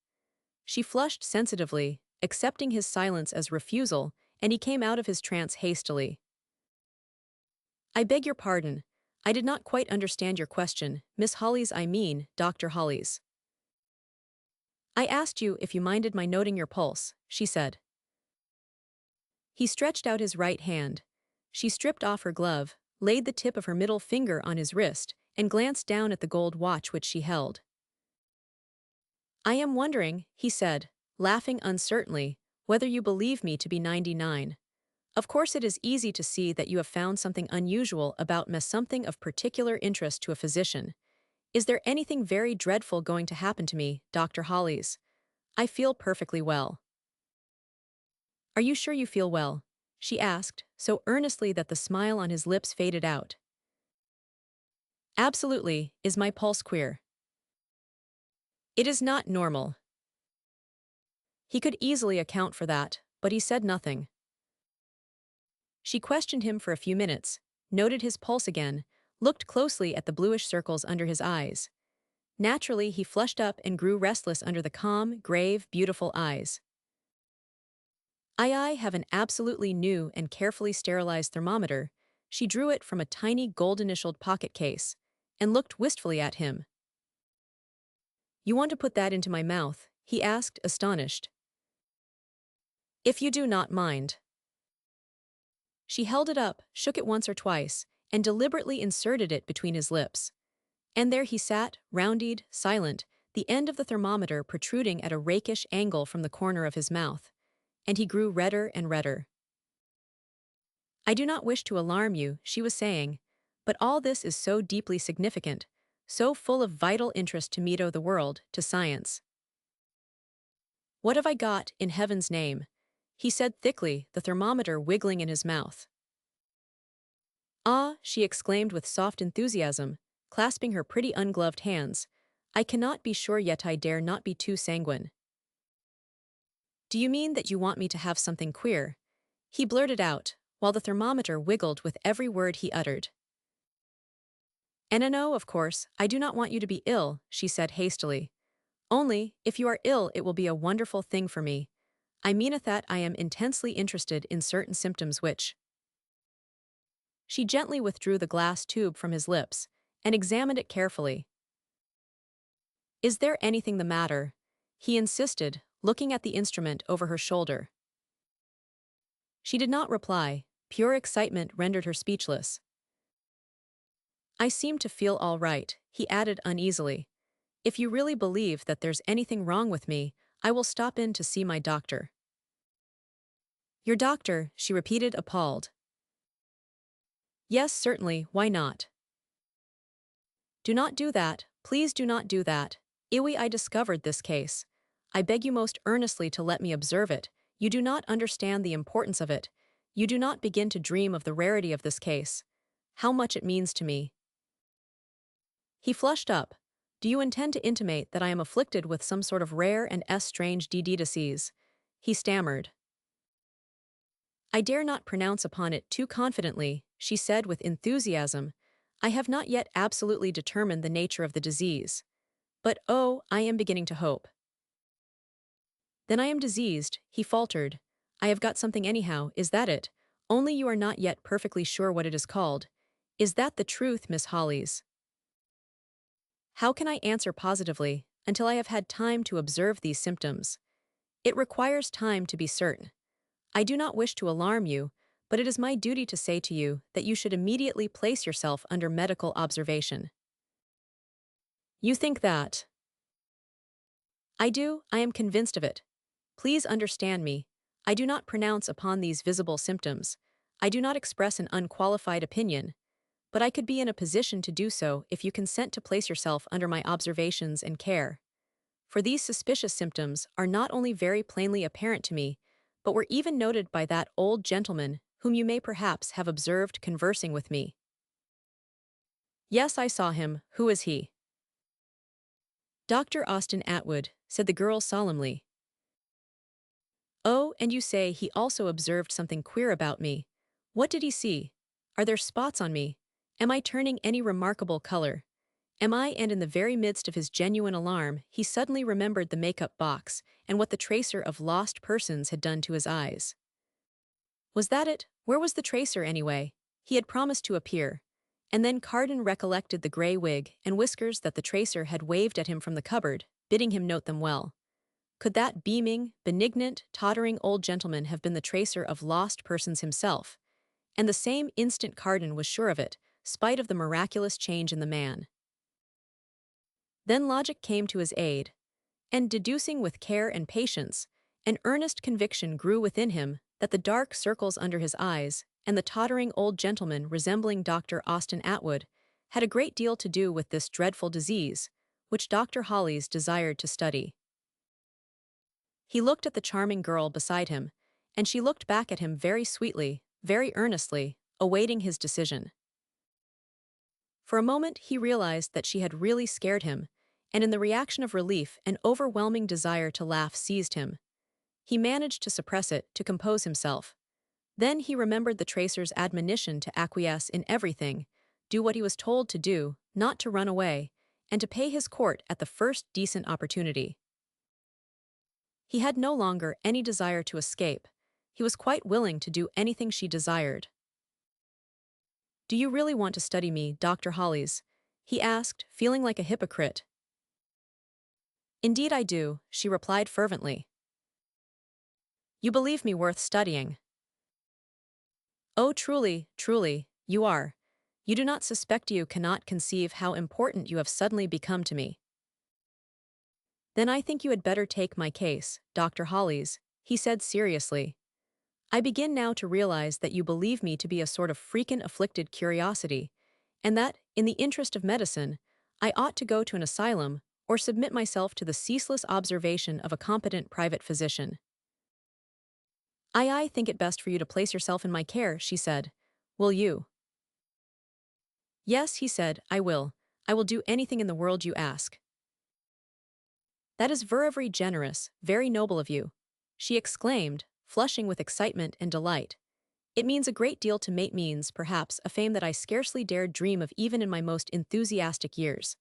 She flushed sensitively, accepting his silence as refusal, and he came out of his trance hastily. "I beg your pardon. I did not quite understand your question, Miss Hollis, I mean, Dr. Hollis." "I asked you if you minded my noting your pulse," she said. He stretched out his right hand. She stripped off her glove, laid the tip of her middle finger on his wrist, and glanced down at the gold watch which she held. "I am wondering," he said, laughing uncertainly, "whether you believe me to be 99. Of course it is easy to see that you have found something unusual about me, something of particular interest to a physician. Is there anything very dreadful going to happen to me, Dr. Hollis? I feel perfectly well." "Are you sure you feel well?" she asked, so earnestly that the smile on his lips faded out. "Absolutely. Is my pulse queer?" "It is not normal." He could easily account for that, but he said nothing. She questioned him for a few minutes, noted his pulse again, looked closely at the bluish circles under his eyes. Naturally, he flushed up and grew restless under the calm, grave, beautiful eyes. I have an absolutely new and carefully sterilized thermometer. She drew it from a tiny gold-initialed pocket case and looked wistfully at him. You want to put that into my mouth? He asked, astonished. If you do not mind. She held it up, shook it once or twice, and deliberately inserted it between his lips. And there he sat, rounded, silent, the end of the thermometer protruding at a rakish angle from the corner of his mouth. And he grew redder and redder. I do not wish to alarm you, she was saying, but all this is so deeply significant, so full of vital interest to me, to the world, to science. What have I got, in heaven's name? He said thickly, the thermometer wiggling in his mouth. Ah, she exclaimed with soft enthusiasm, clasping her pretty ungloved hands. I cannot be sure yet, I dare not be too sanguine. Do you mean that you want me to have something queer? He blurted out, while the thermometer wiggled with every word he uttered. And no, of course, I do not want you to be ill, she said hastily. Only, if you are ill, it will be a wonderful thing for me. I meaneth that I am intensely interested in certain symptoms which. She gently withdrew the glass tube from his lips and examined it carefully. Is there anything the matter? He insisted, looking at the instrument over her shoulder. She did not reply. Pure excitement rendered her speechless. I seem to feel all right, he added uneasily. If you really believe that there's anything wrong with me, I will stop in to see my doctor. Your doctor, she repeated, appalled. Yes, certainly, why not? Do not do that, please do not do that. I discovered this case. I beg you most earnestly to let me observe it. You do not understand the importance of it. You do not begin to dream of the rarity of this case. How much it means to me. He flushed up. Do you intend to intimate that I am afflicted with some sort of rare and strange disease? He stammered. I dare not pronounce upon it too confidently, she said with enthusiasm. I have not yet absolutely determined the nature of the disease. But oh, I am beginning to hope. Then I am diseased, he faltered. I have got something anyhow, is that it? Only you are not yet perfectly sure what it is called. Is that the truth, Miss Hollies? How can I answer positively, until I have had time to observe these symptoms? It requires time to be certain. I do not wish to alarm you, but it is my duty to say to you that you should immediately place yourself under medical observation. You think that? I do, I am convinced of it. Please understand me. I do not pronounce upon these visible symptoms. I do not express an unqualified opinion. But I could be in a position to do so if you consent to place yourself under my observations and care. For these suspicious symptoms are not only very plainly apparent to me, but were even noted by that old gentleman whom you may perhaps have observed conversing with me. Yes, I saw him. Who is he? Dr. Austin Atwood, said the girl solemnly. Oh, and you say he also observed something queer about me. What did he see? Are there spots on me? Am I turning any remarkable color? Am I? And in the very midst of his genuine alarm, he suddenly remembered the makeup box and what the tracer of lost persons had done to his eyes. Was that it? Where was the tracer anyway? He had promised to appear. And then Carden recollected the gray wig and whiskers that the tracer had waved at him from the cupboard, bidding him note them well. Could that beaming, benignant, tottering old gentleman have been the tracer of lost persons himself? And the same instant Carden was sure of it, spite of the miraculous change in the man. Then logic came to his aid, and deducing with care and patience, an earnest conviction grew within him that the dark circles under his eyes and the tottering old gentleman resembling Dr. Austin Atwood had a great deal to do with this dreadful disease, which Dr. Hollies desired to study. He looked at the charming girl beside him, and she looked back at him very sweetly, very earnestly, awaiting his decision. For a moment he realized that she had really scared him, and in the reaction of relief an overwhelming desire to laugh seized him. He managed to suppress it, to compose himself. Then he remembered the tracer's admonition to acquiesce in everything, do what he was told to do, not to run away, and to pay his court at the first decent opportunity. He had no longer any desire to escape. He was quite willing to do anything she desired. "Do you really want to study me, Dr. Hollies?" he asked, feeling like a hypocrite. "Indeed I do," she replied fervently. "You believe me worth studying?" "Oh, truly, truly, you are. You do not suspect, you cannot conceive how important you have suddenly become to me." "Then I think you had better take my case, Dr. Hollies," he said seriously. "I begin now to realize that you believe me to be a sort of freakin' afflicted curiosity, and that, in the interest of medicine, I ought to go to an asylum or submit myself to the ceaseless observation of a competent private physician." I think it best for you to place yourself in my care," she said. "Will you?" "Yes," he said, "I will. I will do anything in the world you ask." "That is very generous, very noble of you," she exclaimed, flushing with excitement and delight. "It means a great deal to me, means, perhaps, a fame that I scarcely dared dream of even in my most enthusiastic years.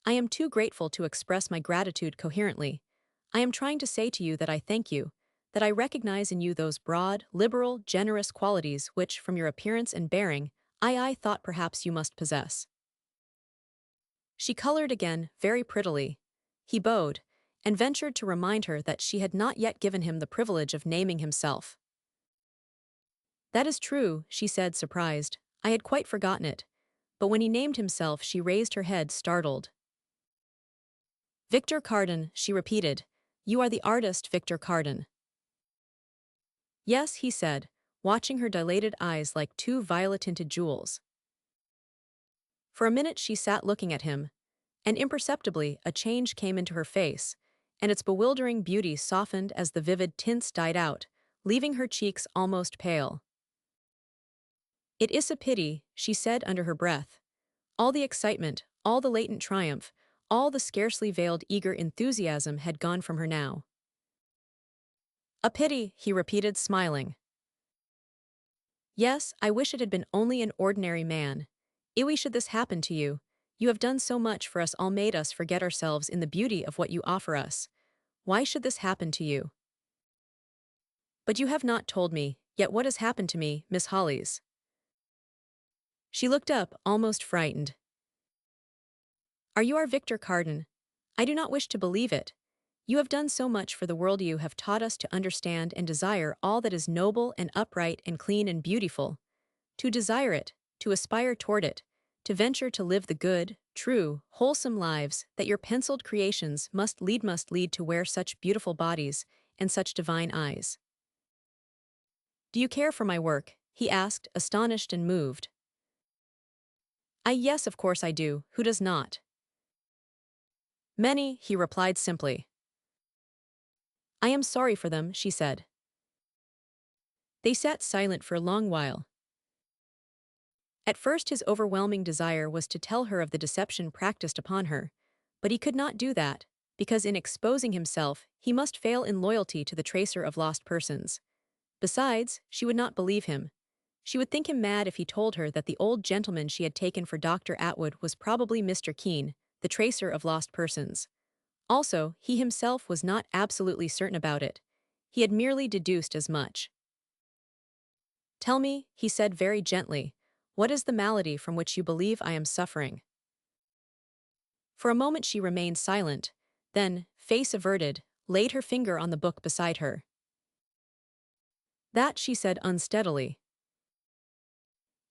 I am too grateful to express my gratitude coherently. I am trying to say to you that I thank you, that I recognize in you those broad, liberal, generous qualities which, from your appearance and bearing, I thought perhaps you must possess." She colored again, very prettily. He bowed, and ventured to remind her that she had not yet given him the privilege of naming himself. "That is true," she said, surprised. "I had quite forgotten it." But when he named himself, she raised her head, startled. "Victor Carden," she repeated. "You are the artist Victor Carden." "Yes," he said, watching her dilated eyes like two violet-tinted jewels. For a minute she sat looking at him, and imperceptibly a change came into her face, and its bewildering beauty softened as the vivid tints died out, leaving her cheeks almost pale. "It is a pity," she said under her breath. All the excitement, all the latent triumph, all the scarcely veiled eager enthusiasm had gone from her now. "A pity," he repeated, smiling. "Yes, I wish it had been only an ordinary man. Iwi should this happen to you. You have done so much for us, all made us forget ourselves in the beauty of what you offer us. Why should this happen to you?" "But you have not told me, yet, what has happened to me, Miss Hollies." She looked up, almost frightened. "Are you our Victor Carden? I do not wish to believe it. You have done so much for the world, you have taught us to understand and desire all that is noble and upright and clean and beautiful. To desire it, to aspire toward it, to venture to live the good, true, wholesome lives that your penciled creations must lead to wear such beautiful bodies and such divine eyes." "Do you care for my work?" he asked, astonished and moved. Yes, of course I do, who does not?" "Many," he replied simply. "I am sorry for them," she said. They sat silent for a long while. At first his overwhelming desire was to tell her of the deception practiced upon her, but he could not do that, because in exposing himself he must fail in loyalty to the tracer of lost persons. Besides, she would not believe him. She would think him mad if he told her that the old gentleman she had taken for Dr. Atwood was probably Mr. Keene, the tracer of lost persons. Also, he himself was not absolutely certain about it. He had merely deduced as much. "Tell me," he said very gently, "what is the malady from which you believe I am suffering?" For a moment she remained silent, then, face averted, laid her finger on the book beside her. "That," she said unsteadily.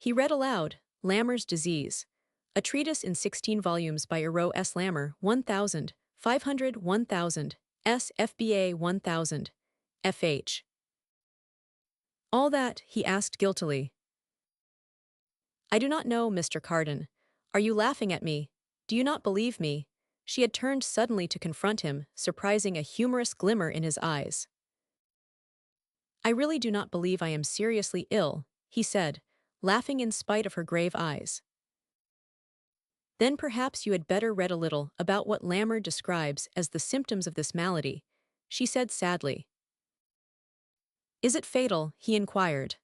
He read aloud, "Lammer's Disease, a treatise in 16 volumes by Eero S. Lammer, 1000, 500, 1000, S. FBA 1000, FH. "All that?" he asked guiltily. "I do not know, Mr. Carden. Are you laughing at me? Do you not believe me?" She had turned suddenly to confront him, surprising a humorous glimmer in his eyes. "I really do not believe I am seriously ill," he said, laughing in spite of her grave eyes. "Then perhaps you had better read a little about what Lammer describes as the symptoms of this malady," she said sadly. "Is it fatal?" he inquired.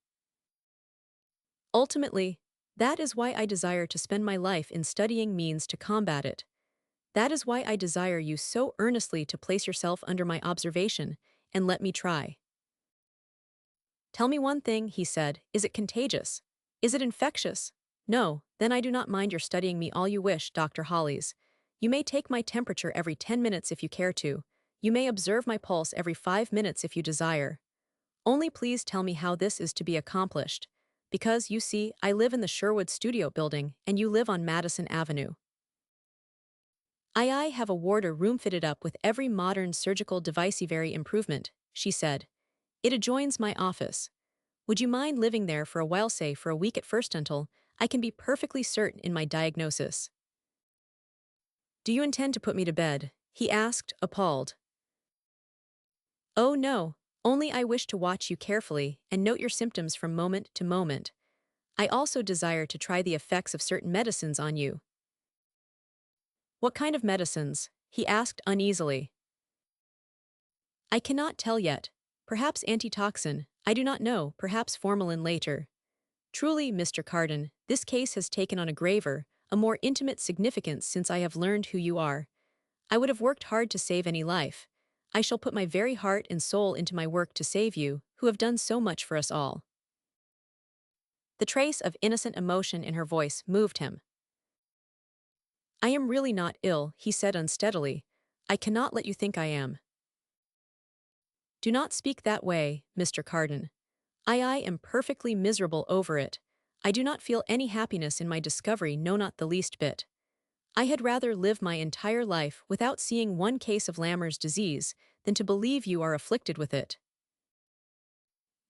"Ultimately, that is why I desire to spend my life in studying means to combat it. That is why I desire you so earnestly to place yourself under my observation, and let me try. Tell me one thing, he said, is it contagious? Is it infectious? No, then I do not mind your studying me all you wish, Dr. Hollies. You may take my temperature every 10 minutes if you care to. You may observe my pulse every 5 minutes if you desire. Only please tell me how this is to be accomplished. Because, you see, I live in the Sherwood Studio building, and you live on Madison Avenue. I have a warder room fitted up with every modern surgical devicevary improvement, she said. It adjoins my office. Would you mind living there for a while, say for a week at first until I can be perfectly certain in my diagnosis? Do you intend to put me to bed? He asked, appalled. Oh no, only I wish to watch you carefully and note your symptoms from moment to moment. I also desire to try the effects of certain medicines on you. What kind of medicines? He asked uneasily. I cannot tell yet. Perhaps antitoxin, I do not know, perhaps formalin later. Truly, Mr. Carden, this case has taken on a graver, a more intimate significance since I have learned who you are. I would have worked hard to save any life. I shall put my very heart and soul into my work to save you, who have done so much for us all. The trace of innocent emotion in her voice moved him. I am really not ill, he said unsteadily. I cannot let you think I am. Do not speak that way, Mr. Carden. I am perfectly miserable over it. I do not feel any happiness in my discovery, no, not the least bit. I had rather live my entire life without seeing one case of Lammer's disease than to believe you are afflicted with it.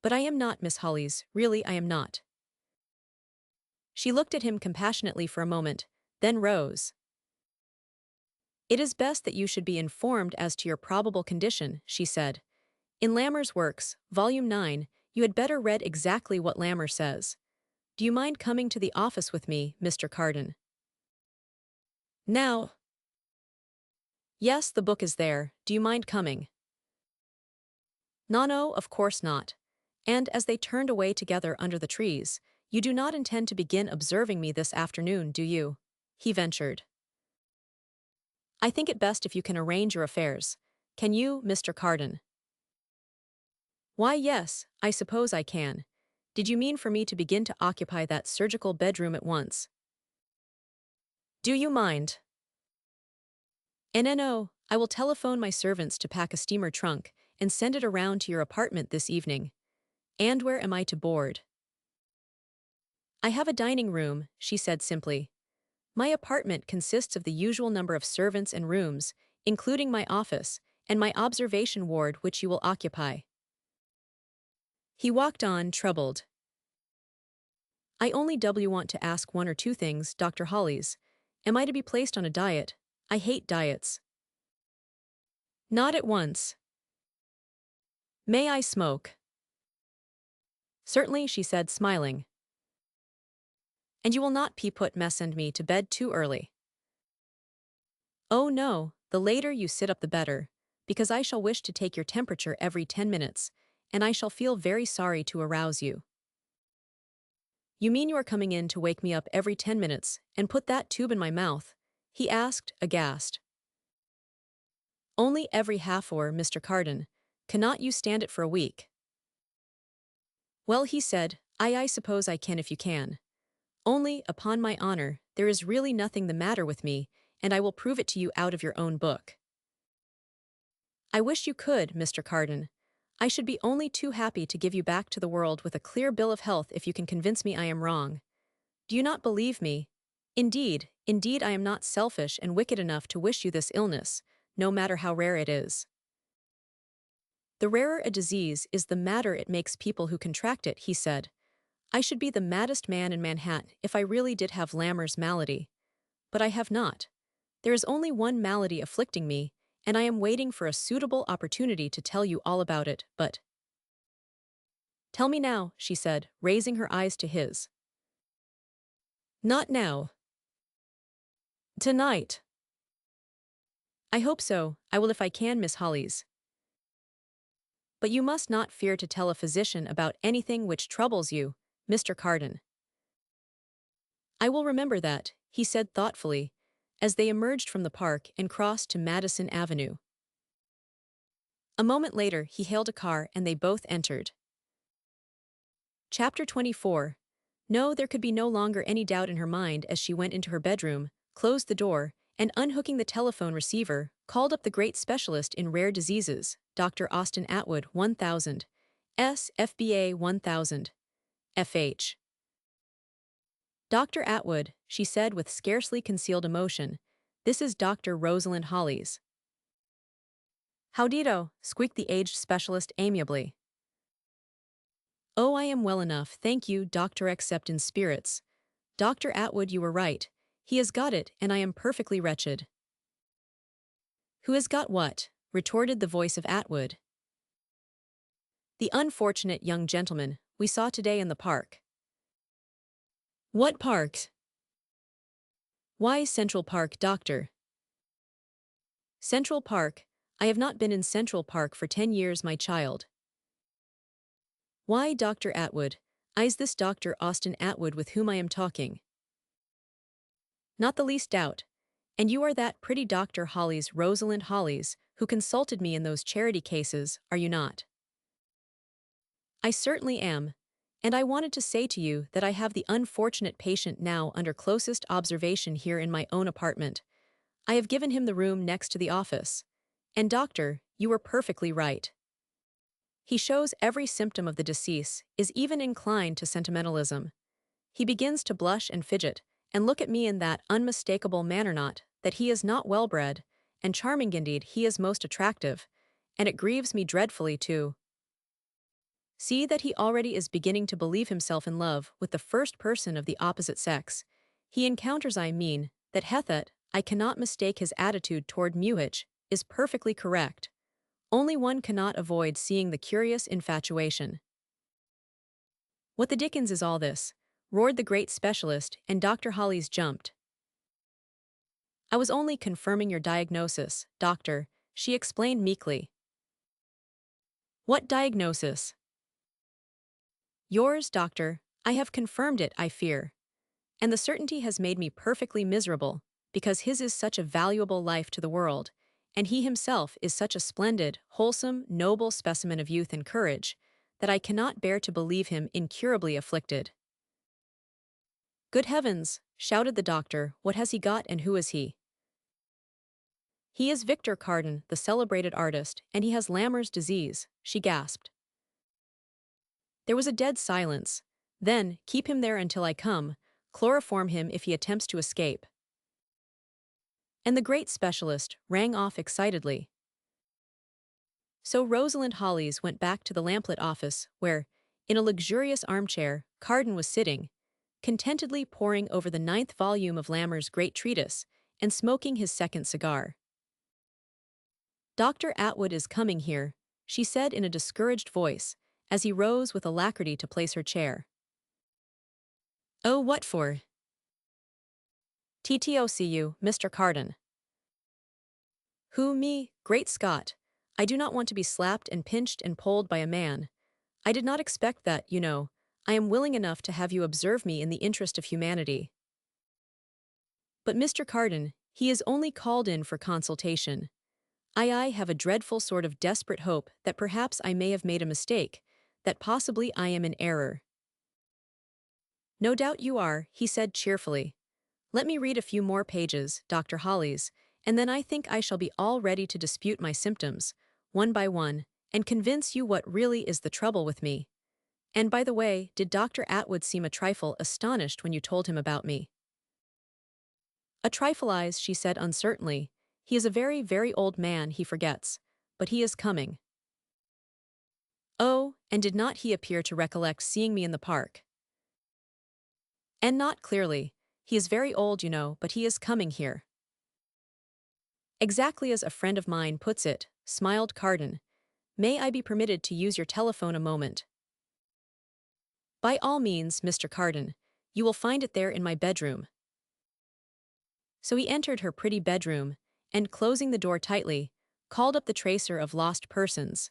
But I am not, Miss Hollies, really I am not. She looked at him compassionately for a moment, then rose. It is best that you should be informed as to your probable condition, she said. In Lammer's works, Volume 9, you had better read exactly what Lammer says. Do you mind coming to the office with me, Mr. Carden? Now. Yes, the book is there. Do you mind coming? No, of course not. And as they turned away together under the trees, you do not intend to begin observing me this afternoon, do you? He ventured. I think it best if you can arrange your affairs. Can you, Mr. Carden? Why, yes, I suppose I can. Did you mean for me to begin to occupy that surgical bedroom at once? Do you mind? No, I will telephone my servants to pack a steamer trunk and send it around to your apartment this evening. And where am I to board? I have a dining room, she said simply. My apartment consists of the usual number of servants and rooms, including my office, and my observation ward which you will occupy. He walked on, troubled. I only want to ask one or two things, Dr. Hollies. Am I to be placed on a diet? I hate diets. Not at once. May I smoke? Certainly, she said, smiling. And you will not send me to bed too early. Oh no, the later you sit up the better, because I shall wish to take your temperature every 10 minutes, and I shall feel very sorry to arouse you. You mean you are coming in to wake me up every 10 minutes and put that tube in my mouth? He asked, aghast. Only every half hour, Mr. Carden. Cannot you stand it for a week? Well, he said, I suppose I can if you can. Only, upon my honor, there is really nothing the matter with me, and I will prove it to you out of your own book. I wish you could, Mr. Carden. I should be only too happy to give you back to the world with a clear bill of health if you can convince me I am wrong. Do you not believe me? Indeed, I am not selfish and wicked enough to wish you this illness, no matter how rare it is. The rarer a disease is the madder it makes people who contract it, he said. I should be the maddest man in Manhattan if I really did have Lammer's malady. But I have not. There is only one malady afflicting me, and I am waiting for a suitable opportunity to tell you all about it, but— Tell me now, she said, raising her eyes to his. Not now. Tonight. I hope so, I will if I can, Miss Hollies. But you must not fear to tell a physician about anything which troubles you, Mr. Carden. I will remember that, he said thoughtfully, as they emerged from the park and crossed to Madison Avenue. A moment later, he hailed a car and they both entered. Chapter 24. No, there could be no longer any doubt in her mind as she went into her bedroom, closed the door, and unhooking the telephone receiver, called up the great specialist in rare diseases, Dr. Austin Atwood, 1000. S. FBA 1000. FH. Dr. Atwood, she said with scarcely concealed emotion, this is Dr. Rosalind Hollies. Howdido, squeaked the aged specialist amiably. Oh, I am well enough, thank you, doctor, except in spirits. Dr. Atwood, you were right. He has got it, and I am perfectly wretched. Who has got what? Retorted the voice of Atwood. The unfortunate young gentleman we saw today in the park. What park? Why, Central Park, doctor. Central Park? I have not been in Central Park for 10 years, my child. Why, Dr. Atwood? Is this Dr. Austin Atwood with whom I am talking? Not the least doubt. And you are that pretty Dr. Hollies, Rosalind Hollies, who consulted me in those charity cases, are you not? I certainly am. And I wanted to say to you that I have the unfortunate patient now under closest observation here in my own apartment. I have given him the room next to the office. And doctor, you were perfectly right. He shows every symptom of the decease, is even inclined to sentimentalism. He begins to blush and fidget, and look at me in that unmistakable manner, not that he is not well-bred, and charming indeed, he is most attractive, and it grieves me dreadfully to see that he already is beginning to believe himself in love with the first person of the opposite sex. He encounters, I mean, that Hethet, I cannot mistake his attitude toward Muhich, is perfectly correct. Only one cannot avoid seeing the curious infatuation. What the dickens is all this? Roared the great specialist, and Dr. Hollies jumped. I was only confirming your diagnosis, doctor, she explained meekly. What diagnosis? Yours, doctor. I have confirmed it, I fear. And the certainty has made me perfectly miserable, because his is such a valuable life to the world, and he himself is such a splendid, wholesome, noble specimen of youth and courage, that I cannot bear to believe him incurably afflicted. Good heavens, shouted the doctor, what has he got and who is he? He is Victor Carden, the celebrated artist, and he has Lammer's disease, she gasped. There was a dead silence. Then, keep him there until I come, chloroform him if he attempts to escape. And the great specialist rang off excitedly. So Rosalind Hollies went back to the lamplit office where, in a luxurious armchair, Carden was sitting, contentedly poring over the 9th volume of Lammer's great treatise and smoking his second cigar. Dr. Atwood is coming here, she said in a discouraged voice, as he rose with alacrity to place her chair. Oh, what for? TTOCU, Mr. Carden. Who, me? Great Scott. I do not want to be slapped and pinched and pulled by a man. I did not expect that, you know. I am willing enough to have you observe me in the interest of humanity. But Mr. Carden, he is only called in for consultation. I have a dreadful sort of desperate hope that perhaps I may have made a mistake, that possibly I am in error. No doubt you are, he said cheerfully. Let me read a few more pages, Dr. Hollies, and then I think I shall be all ready to dispute my symptoms, one by one, and convince you what really is the trouble with me. And by the way, did Dr. Atwood seem a trifle astonished when you told him about me? A trifle, she said uncertainly. He is a very, very old man, he forgets. But he is coming. Oh, and did not he appear to recollect seeing me in the park? And not clearly. He is very old, you know, but he is coming here. Exactly as a friend of mine puts it, smiled Carden. May I be permitted to use your telephone a moment? By all means, Mr. Carden. You will find it there in my bedroom. So he entered her pretty bedroom, and closing the door tightly, called up the tracer of lost persons.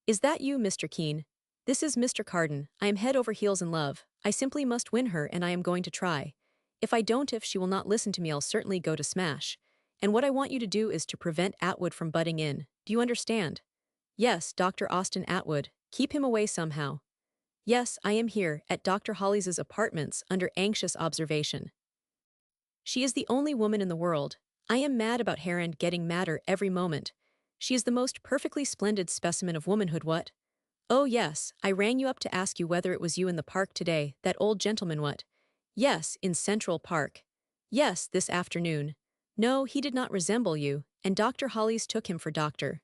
Is that you, Mr. Keene? This is Mr. Carden. I am head over heels in love. I simply must win her and I am going to try. If she will not listen to me, I'll certainly go to smash. And what I want you to do is to prevent Atwood from butting in. Do you understand? Yes, Dr. Austin Atwood. Keep him away somehow. Yes, I am here, at Dr. Hollies' apartments, under anxious observation. She is the only woman in the world. I am mad about her and getting madder every moment. She is the most perfectly splendid specimen of womanhood. What? Oh yes, I rang you up to ask you whether it was you in the park today, that old gentleman. What? Yes, in Central Park. Yes, this afternoon. No, he did not resemble you, and Dr. Hollies took him for Dr.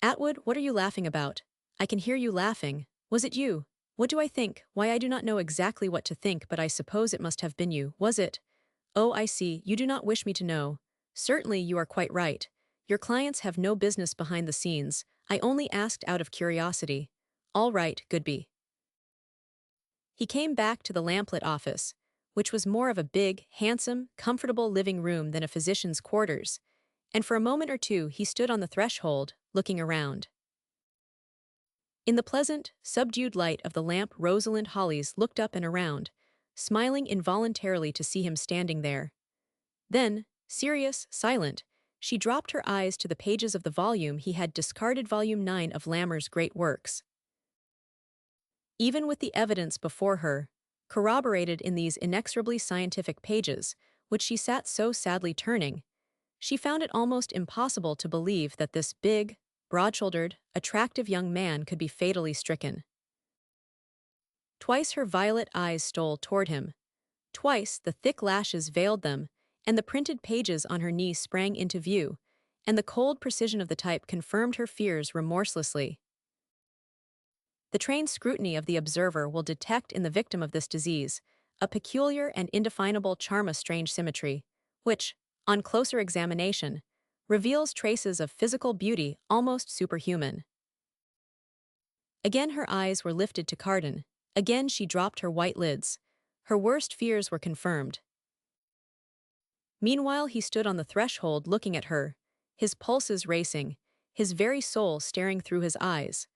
Atwood. What are you laughing about? I can hear you laughing. Was it you? What do I think? Why, I do not know exactly what to think, but I suppose it must have been you, was it? Oh, I see, you do not wish me to know. Certainly you are quite right. Your clients have no business behind the scenes. I only asked out of curiosity. All right, Goodby. He came back to the lamplit office, which was more of a big, handsome, comfortable living room than a physician's quarters, and for a moment or two he stood on the threshold, looking around. In the pleasant, subdued light of the lamp, Rosalind Hollies looked up and around, smiling involuntarily to see him standing there. Then, serious, silent, she dropped her eyes to the pages of the volume he had discarded, volume 9 of Lammer's great works. Even with the evidence before her, corroborated in these inexorably scientific pages, which she sat so sadly turning, she found it almost impossible to believe that this big, broad-shouldered, attractive young man could be fatally stricken. Twice her violet eyes stole toward him. Twice the thick lashes veiled them, and the printed pages on her knee sprang into view, and the cold precision of the type confirmed her fears remorselessly. The trained scrutiny of the observer will detect in the victim of this disease a peculiar and indefinable charm, a strange symmetry, which, on closer examination, reveals traces of physical beauty almost superhuman. Again her eyes were lifted to Carden. Again she dropped her white lids. Her worst fears were confirmed. Meanwhile he stood on the threshold looking at her, his pulses racing, his very soul staring through his eyes,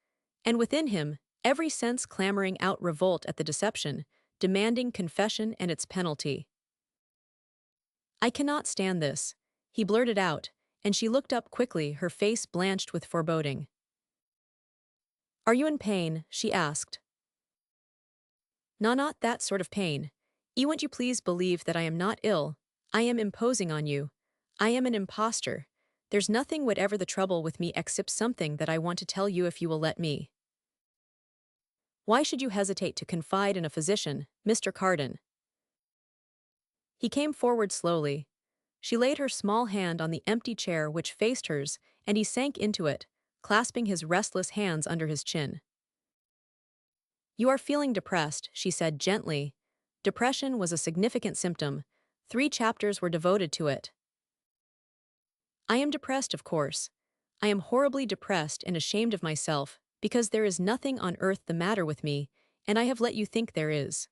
and within him, every sense clamoring out revolt at the deception, demanding confession and its penalty. I cannot stand this, he blurted out, and she looked up quickly, her face blanched with foreboding. Are you in pain? She asked. No, not that sort of pain. Won't you please believe that I am not ill? I am imposing on you. I am an impostor. There's nothing whatever the trouble with me except something that I want to tell you if you will let me. Why should you hesitate to confide in a physician, Mr. Carden? He came forward slowly. She laid her small hand on the empty chair which faced hers, and he sank into it, clasping his restless hands under his chin. You are feeling depressed, she said gently. Depression was a significant symptom. 3 chapters were devoted to it. I am depressed, of course. I am horribly depressed and ashamed of myself, because there is nothing on earth the matter with me, and I have let you think there is.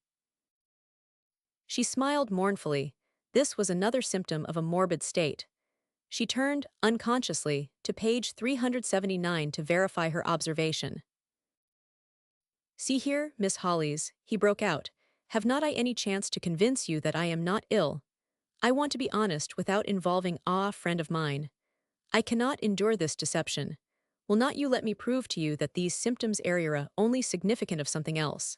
She smiled mournfully. This was another symptom of a morbid state. She turned, unconsciously, to page 379 to verify her observation. See here, Miss Hollies, he broke out. Have not I any chance to convince you that I am not ill? I want to be honest without involving friend of mine. I cannot endure this deception. Will not you let me prove to you that these symptoms are only significant of something else?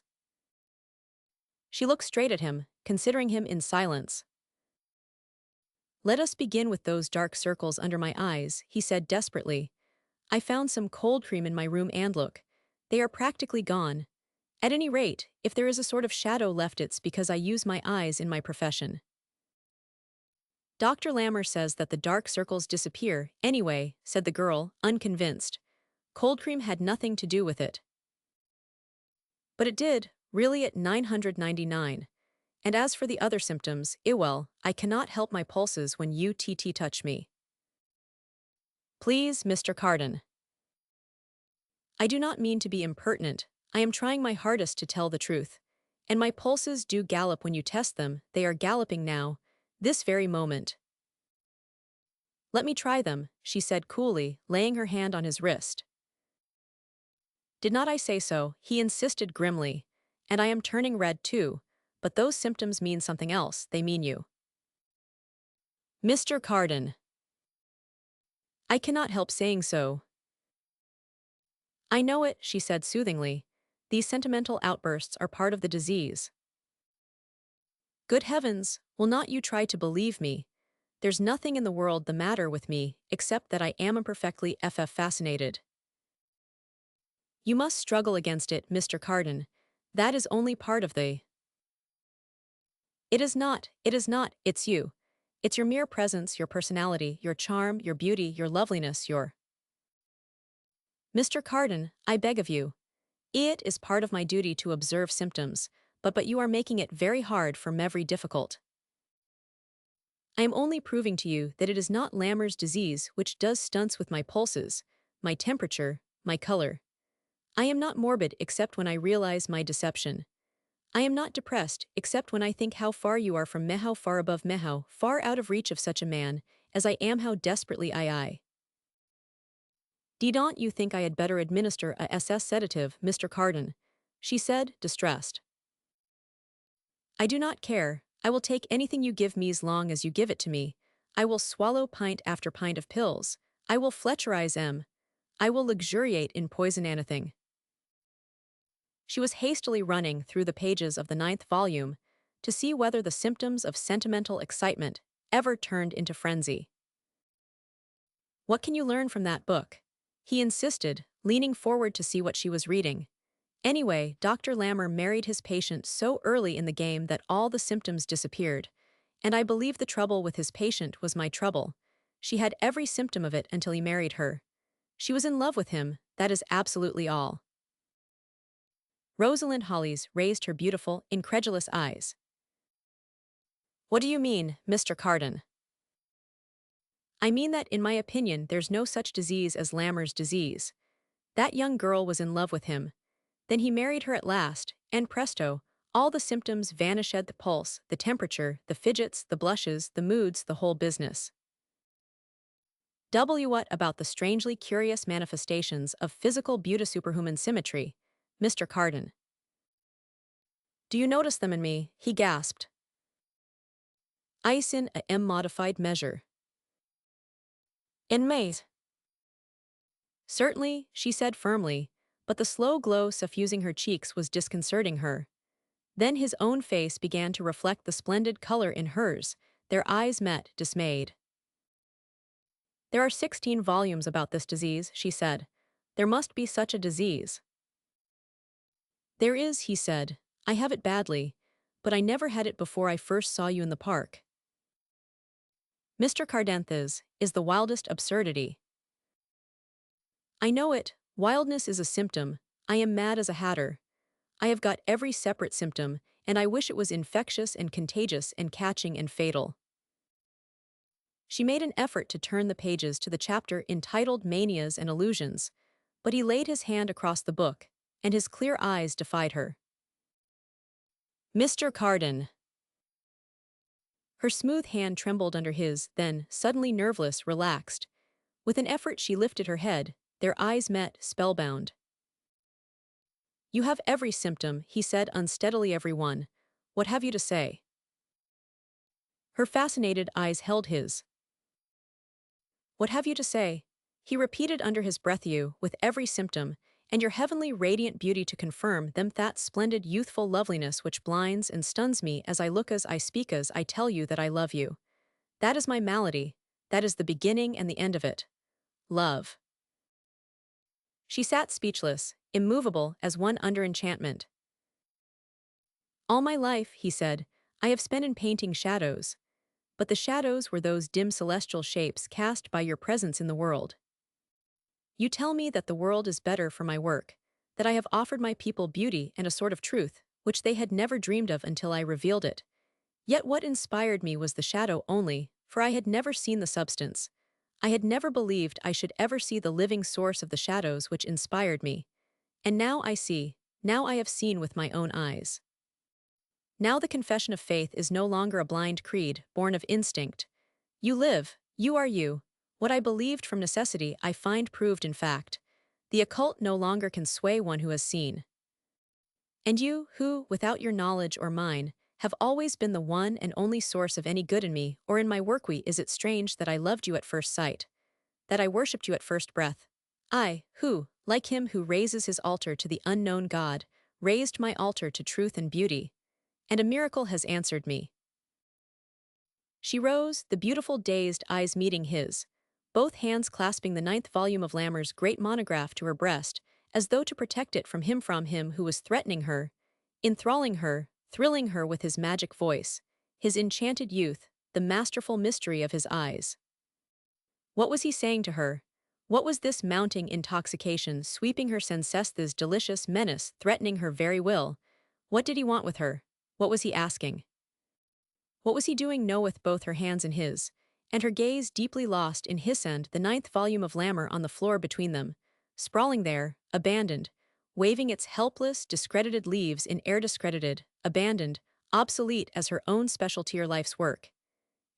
She looked straight at him, considering him in silence. Let us begin with those dark circles under my eyes, he said desperately. I found some cold cream in my room and look. They are practically gone. At any rate, if there is a sort of shadow left, it's because I use my eyes in my profession. Dr. Lammer says that the dark circles disappear, anyway, said the girl, unconvinced. Cold cream had nothing to do with it. But it did, really, at 999. And as for the other symptoms, well, I cannot help my pulses when you touch me. Please, Mr. Carden. I do not mean to be impertinent. I am trying my hardest to tell the truth. And my pulses do gallop when you test them. They are galloping now, this very moment. Let me try them, she said coolly, laying her hand on his wrist. Did not I say so? He insisted grimly. And I am turning red too. but those symptoms mean something else, they mean you. Mr. Carden. I cannot help saying so. I know it, she said soothingly. These sentimental outbursts are part of the disease. Good heavens, will not you try to believe me? There's nothing in the world the matter with me, except that I am imperfectly fascinated. You must struggle against it, Mr. Carden. That is only part of the... It is not, it's you. It's your mere presence, your personality, your charm, your beauty, your loveliness, your... Mr. Carden, I beg of you. It is part of my duty to observe symptoms, but you are making it very hard for me, very difficult. I am only proving to you that it is not Lammer's disease which does stunts with my pulses, my temperature, my color. I am not morbid except when I realize my deception. I am not depressed except when I think how far you are from me, how far above me, how far out of reach of such a man, as I am, how desperately I. Don't you think I had better administer a SS sedative, Mr. Carden? She said, distressed. I do not care. I will take anything you give me as long as you give it to me. I will swallow pint after pint of pills. I will Fletcherize M. I will luxuriate in poison anything. She was hastily running through the pages of the 9th volume to see whether the symptoms of sentimental excitement ever turned into frenzy. What can you learn from that book? He insisted, leaning forward to see what she was reading. Anyway, Dr. Lammer married his patient so early in the game that all the symptoms disappeared, and I believe the trouble with his patient was my trouble. She had every symptom of it until he married her. She was in love with him, that is absolutely all. Rosalind Hollies raised her beautiful, incredulous eyes. What do you mean, Mr. Carden? I mean that, in my opinion, there's no such disease as Lammer's disease. That young girl was in love with him. Then he married her at last, and presto, all the symptoms vanished: the pulse, the temperature, the fidgets, the blushes, the moods, the whole business. What about the strangely curious manifestations of physical beauty, superhuman symmetry, Mr. Carden? Do you notice them in me? He gasped. Ice in a modified measure. In me? Certainly, she said firmly, but the slow glow suffusing her cheeks was disconcerting her. Then his own face began to reflect the splendid color in hers. Their eyes met, dismayed. There are 16 volumes about this disease, she said. There must be such a disease. There is, he said. I have it badly, but I never had it before I first saw you in the park. Mr. Cardanthes is the wildest absurdity. I know it. Wildness is a symptom. I am mad as a hatter. I have got every separate symptom, and I wish it was infectious and contagious and catching and fatal. She made an effort to turn the pages to the chapter entitled Manias and Illusions, but he laid his hand across the book, and his clear eyes defied her. Mr. Carden. Her smooth hand trembled under his, then, suddenly nerveless, relaxed. With an effort she lifted her head, their eyes met, spellbound. You have every symptom, he said unsteadily, every one. What have you to say? Her fascinated eyes held his. What have you to say? He repeated under his breath, you, with every symptom, and your heavenly radiant beauty to confirm them, that splendid youthful loveliness which blinds and stuns me as I look, as I speak, as I tell you that I love you. That is my malady, that is the beginning and the end of it. Love. She sat speechless, immovable as one under enchantment. All my life, he said, I have spent in painting shadows. But the shadows were those dim celestial shapes cast by your presence in the world. You tell me that the world is better for my work, that I have offered my people beauty and a sort of truth, which they had never dreamed of until I revealed it. Yet what inspired me was the shadow only, for I had never seen the substance. I had never believed I should ever see the living source of the shadows which inspired me. And now I see, now I have seen with my own eyes. Now the confession of faith is no longer a blind creed, born of instinct. You live, you are you. What I believed from necessity I find proved in fact. The occult no longer can sway one who has seen. And you, who, without your knowledge or mine, have always been the one and only source of any good in me or in my work. Is it strange that I loved you at first sight, that I worshipped you at first breath? I, who, like him who raises his altar to the unknown God, raised my altar to truth and beauty, and a miracle has answered me. She rose, the beautiful dazed eyes meeting his, both hands clasping the ninth volume of Lammer's great monograph to her breast, as though to protect it from him who was threatening her, enthralling her, thrilling her with his magic voice, his enchanted youth, the masterful mystery of his eyes. What was he saying to her? What was this mounting intoxication sweeping her senses, this delicious menace threatening her very will? What did he want with her? What was he asking? What was he doing? No, with both her hands in his, and her gaze deeply lost in his, and the ninth volume of Lammer on the floor between them, sprawling there, abandoned, waving its helpless, discredited leaves in air, discredited, abandoned, obsolete as her own specialty or life's work.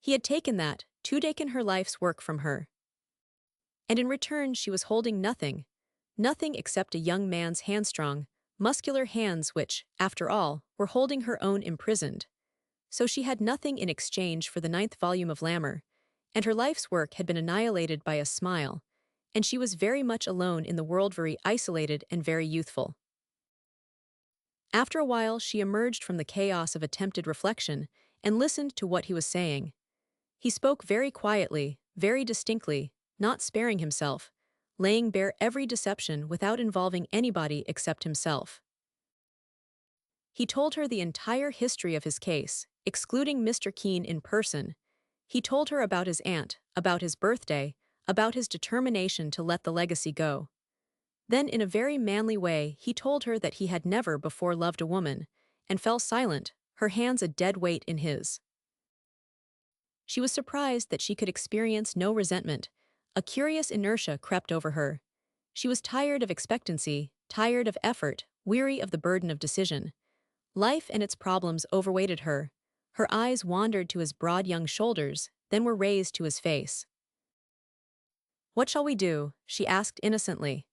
He had taken her life's work from her. And in return she was holding nothing, nothing except a young man's hand-strong, muscular hands which, after all, were holding her own imprisoned. So she had nothing in exchange for the ninth volume of Lammer, and her life's work had been annihilated by a smile, and she was very much alone in the world, very isolated and very youthful. After a while she emerged from the chaos of attempted reflection and listened to what he was saying. He spoke very quietly, very distinctly, not sparing himself, laying bare every deception without involving anybody except himself. He told her the entire history of his case, excluding Mr. Keene in person. He told her about his aunt, about his birthday, about his determination to let the legacy go. Then, in a very manly way, he told her that he had never before loved a woman, and fell silent, her hands a dead weight in his. She was surprised that she could experience no resentment. A curious inertia crept over her. She was tired of expectancy, tired of effort, weary of the burden of decision. Life and its problems overweighted her. Her eyes wandered to his broad young shoulders, then were raised to his face. "What shall we do?" she asked innocently.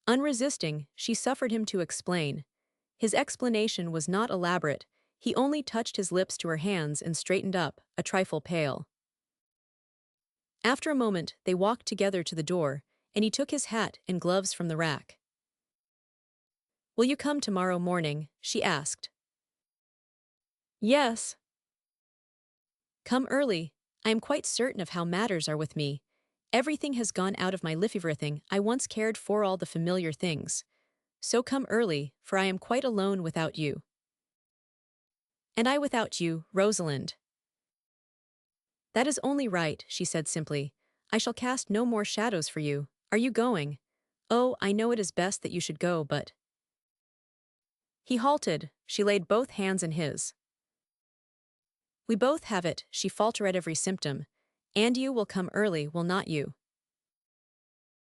Unresisting, she suffered him to explain. His explanation was not elaborate. He only touched his lips to her hands and straightened up, a trifle pale. After a moment, they walked together to the door, and he took his hat and gloves from the rack. "Will you come tomorrow morning?" she asked. "Yes." "Come early. I am quite certain of how matters are with me. Everything has gone out of my life, everything I once cared for, all the familiar things. So come early, for I am quite alone without you." "And I without you, Rosalind." "That is only right," she said simply. "I shall cast no more shadows for you. Are you going?" "Oh, I know it is best that you should go, but—" He halted. She laid both hands in his. "We both have it," she faltered at every symptom. "And you will come early, will not you?"